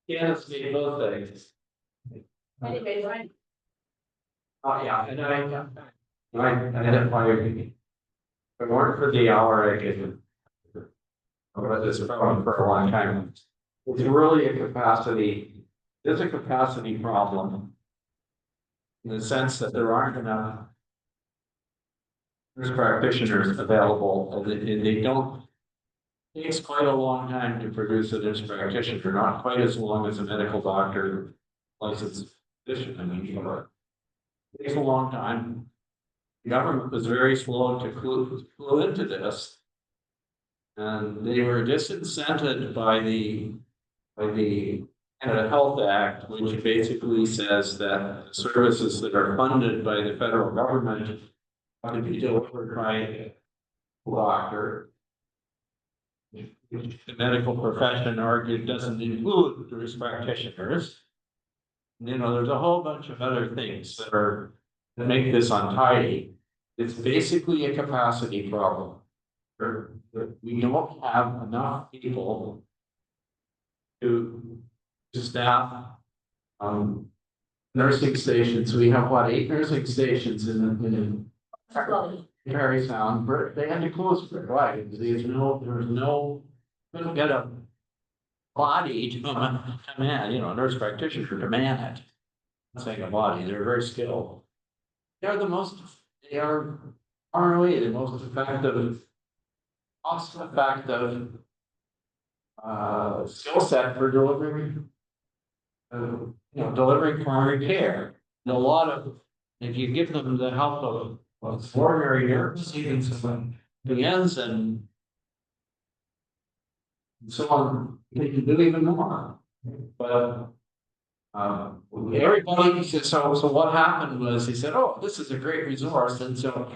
Yes, need both things. Anyways, Oh, yeah, and I didn't want to. If it weren't for the hour, I could. I've had this problem for a long time. It's really a capacity, there's a capacity problem. In the sense that there aren't enough nurse practitioners available, and they don't. It takes quite a long time to produce a nurse practitioner, not quite as long as a medical doctor licensed physician, I mean, it takes a long time. The government was very slow to clue into this. And they were disincented by the Canada Health Act, which basically says that services that are funded by the federal government have to be delivered by a doctor. which the medical profession argued doesn't include the risk practitioners. You know, there's a whole bunch of other things that make this untidy. It's basically a capacity problem. We don't have enough people to staff nursing stations. We have what, 8 nursing stations in Perry Sound. They had to close for it, right? There's no, couldn't get a body to man, you know, a nurse practitioner to man it. I'm saying a body, they're very skilled. They are ROE, the most effective, cost effective skill set for delivering, delivering primary care. And a lot of, if you give them the help of ordinary nurses, even some PNs and so on, they can do even more. But everybody said, so what happened was he said, oh, this is a great resource. And so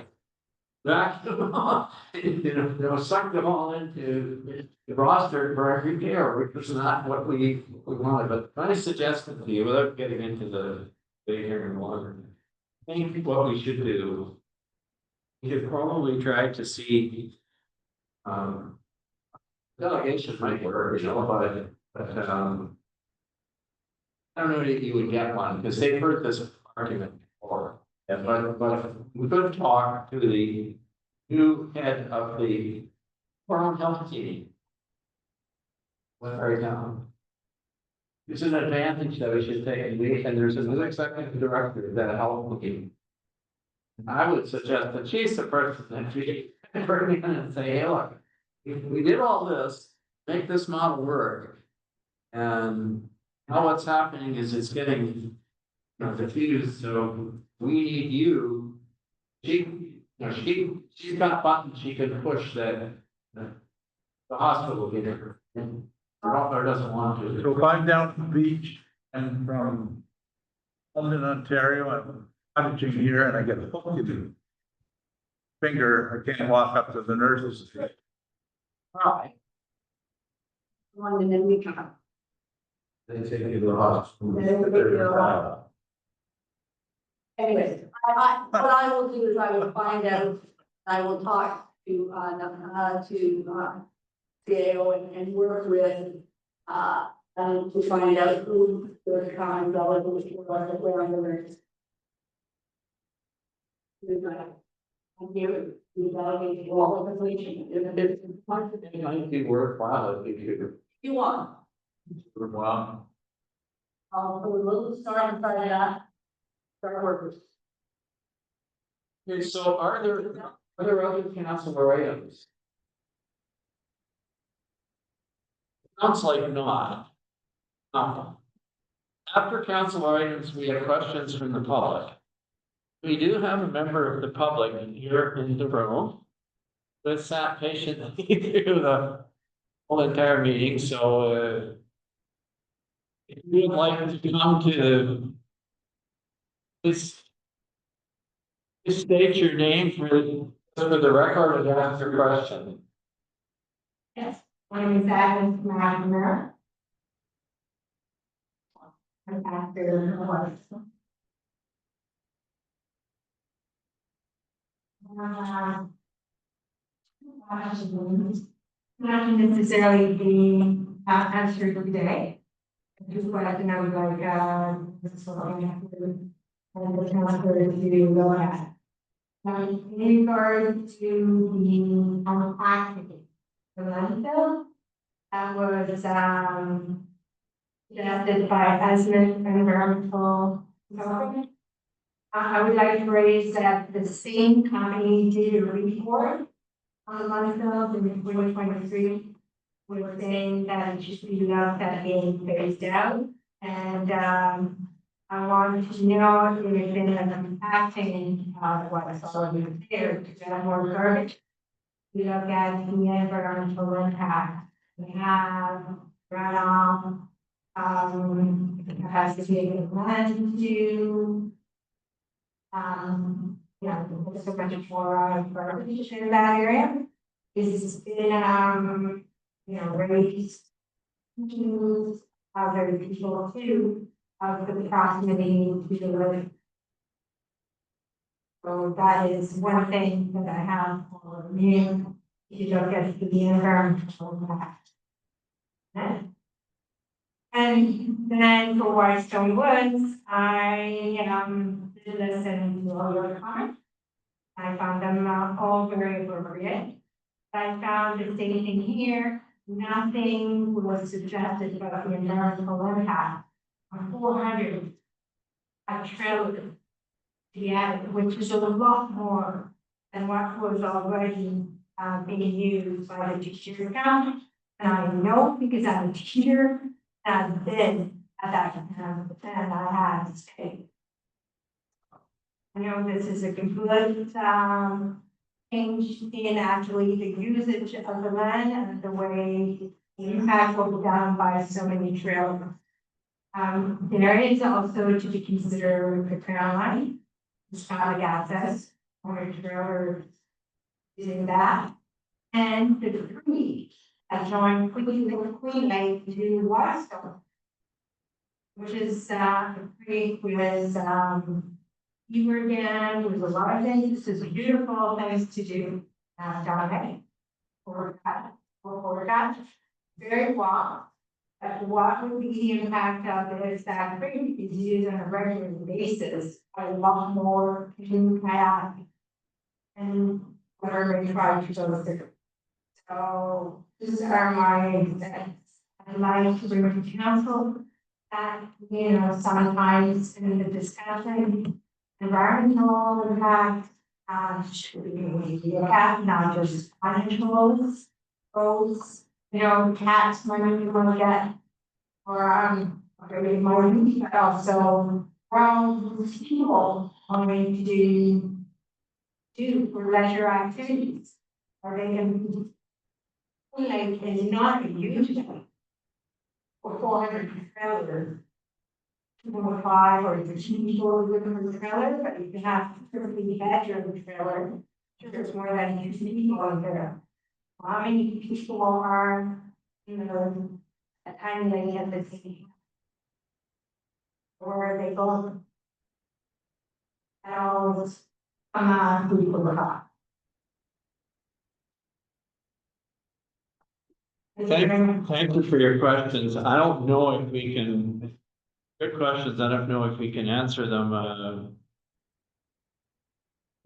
back, sucked them all into the roster for every care, which was not what we wanted. But I suggested to you, without getting into the big here and longer, I think what we should do, we should probably try to see, delegation might work, but I don't know if you would get one, because they've heard this argument before. But we could talk to the new head of the Foreign Health Team. Right now. It's an advantage that we should take, and there's another executive director that helped me. I would suggest that she's the person that we bring in and say, hey, look, if we did all this, make this model work. And now what's happening is it's getting diffused. So we need you. She's got buttons she can push that the hospital will get her. Or doesn't want to. So if I'm down the beach and from London, Ontario, I'm cottaging here and I get a hook in the finger, I can't walk up to the nurses. Right. One and then we come. They take you to the hospital. Anyways, what I will do is I will find out, I will talk to CAO and work with, to find out who the common relatives were on the list. Here, we delegate all of the information. It might be worthwhile if You want, Wow. we'll start and try that. Start workers. Okay, so are there other council items? Sounds like not. After council items, we have questions from the public. We do have a member of the public here in the room that sat patiently through the whole entire meeting, so if you would like to come to please state your name for the record and ask your question. Yes, my name is Agnes Magner. I'm after the voice. Not necessarily be answered today. I just wanted to know, like, this is what I have to do. And the counselor to go ahead. In regard to the unpacking the landfill, that was suggested by Asmund Environmental Development. I would like to raise that the same company did a report on the landfill in 2023. We were saying that it should be looked at being phased out, and I wanted to know if there's been an impacting what's already there to get more garbage. We look at the environmental impact. We have runoff, the capacity of the land to, there's so much more garbage in that area. It's been raised to other people too, of the proximity to the living. So that is one thing that I have for you, if you look at the environmental impact. And then for Whitestone Woods, I did listen to all your comments. I found them all very appropriate. I found the same thing here, nothing was suggested about the environmental impact of 400 a trillion. Yeah, which is a lot more than what was already being used by the teacher account. And I know because I'm a teacher, and I've been at that and I had to say. I know this is a complete change in actually the usage of the land and the way the impact will be done by so many trails. There is also to be considered the Crown Line, the public access, or trailers using that, and the tree that join Queen Lake to Whitestone, which is creek with Beaver Dam, with a lot of things. This is beautiful things to do down there. Or that, very well. But what would be the impact of it is that creek is used on a regular basis by a lot more canoe kayak and whatever they try to go through. So these are my things. I'd like to bring to council that, sometimes in the discussion, environmental impact should be looked at, not just financial goals. Cats money you want to get, or maybe money, but also from people wanting to do for leisure activities. Or they can like is not a huge thing. For 400 trailers, 2.5 or 13 people living in the trailer, but you can have 30 bedroom trailer. Sure, there's more than 2 people in there. How many people are, a tiny lady at the city? Or they go at all, people look. Thank you for your questions. I don't know if we can, good questions. I don't know if we can answer them.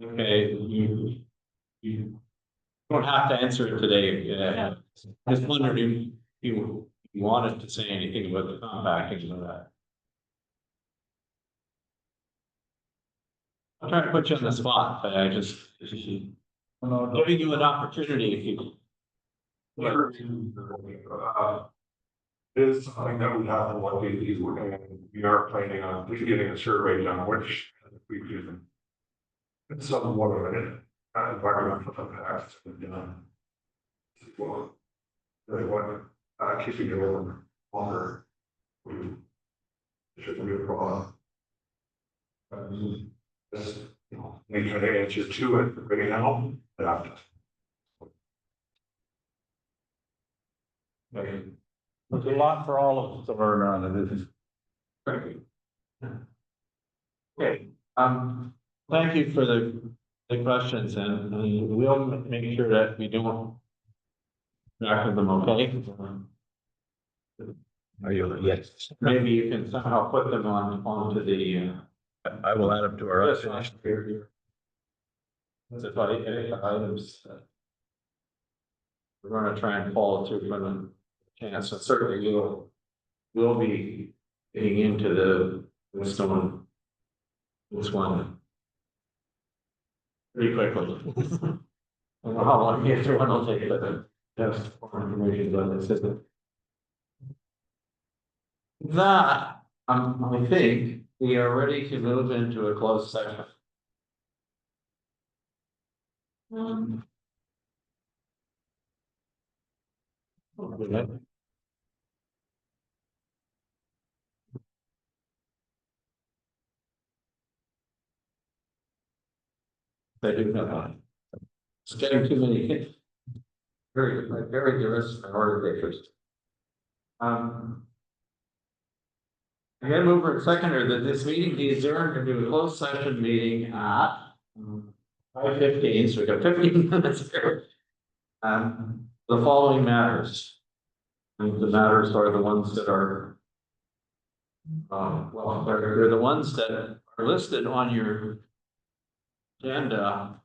Okay, you don't have to answer it today. I just wondered if you wanted to say anything about the compacting of that. I'm trying to put you on the spot, but I just giving you an opportunity if you. It is something that we have to look into, and we are planning on getting a survey done, which we do. It's somewhat of an environmental impact. Well, they want keeping it open longer. It shouldn't be a problem. This, we try to answer to it right now, but after. There's a lot for all of us to learn on it, isn't Great. Okay, thank you for the questions, and we'll make sure that we don't track of them, okay? Are you? Yes. Maybe you can somehow put them onto the. I will add them to our Yes, unfinished. If items. We're gonna try and follow through for them. Chance, so certainly we'll be getting into this one. Pretty quickly. I don't know how long the one will take, but that's more information on this, isn't it? That, I think we are ready to move into a closed session. Okay. They do not. It's getting too many hits. very diverse order of interest. Again, mover and seconder that this meeting be adjourned into a closed session meeting at 5:15, so we got 15 minutes here. The following matters. And the matters are the ones that are well, they're the ones that are listed on your agenda.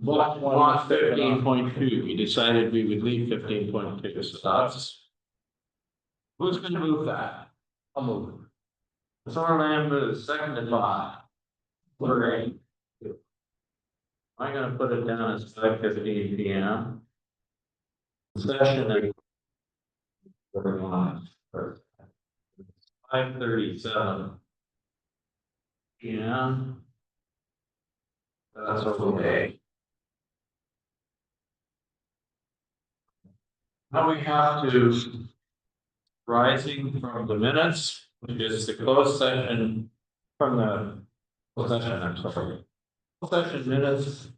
But not 15.2, we decided we would leave 15.2, so that's. Who's gonna move that? I'll move it. Sorland moves, seconded by. Lorraine. I'm gonna put it down as 5:15 p.m. Session at 5:37 p.m. That's okay. Now we have to, rising from the minutes, which is the closed session from the closed session, I'm sorry. Closed session minutes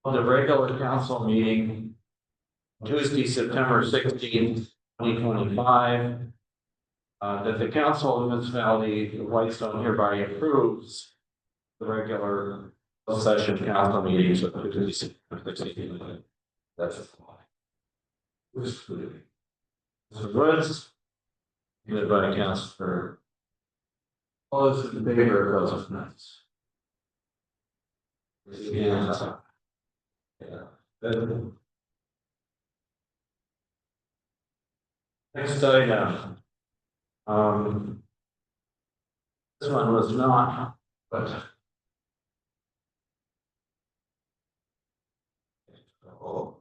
of the regular council meeting Tuesday, September 16th, 2025. That the council of municipality of Whitestone hereby approves the regular closed session council meetings of Tuesday, September 16th. That's a fly. Mr. Woods, led by Councilor. All those in favor of those minutes? Yeah. Next item. This one was not, but. Oh.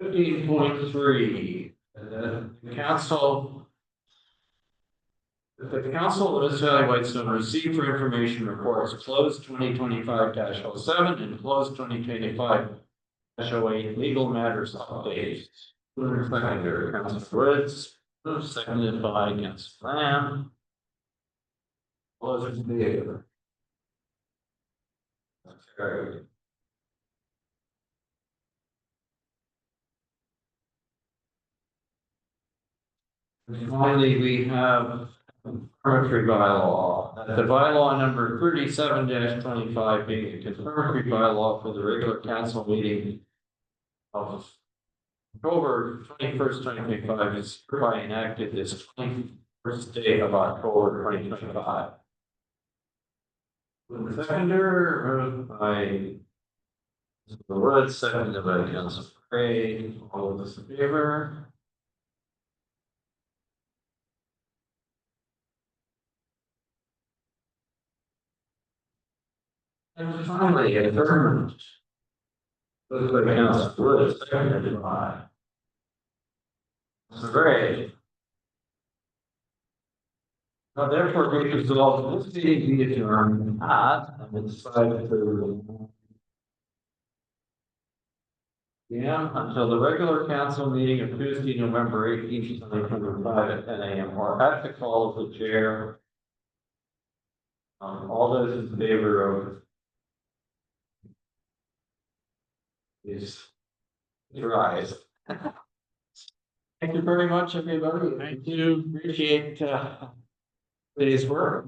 15.3, the council. The council of Municipality of Whitestone received for information reports closed 2025-07 and closed 2025-08 legal matters updates. Seconder, Councilor Woods, seconded by Councilor Lamb. All those in favor? That's carried. And finally, we have confirmatory bylaw. The bylaw number 37-25 being a confirmatory bylaw for the regular council meeting of October 21st, 2025 is hereby enacted this 21st day of October 2025. The seconder by Mr. Woods, seconded by Councilor Gray. All of those in favor? And finally, adjournment. Moved by Councilor Woods, seconded by Councilor Gray. Now therefore be resolved, this meeting be adjourned at, it's 5:30. Yeah, until the regular council meeting of Tuesday, November 18th, 2025 at 10 a.m. or at the call of the chair. All those in favor of is rise. Thank you very much, everybody. I do appreciate today's work.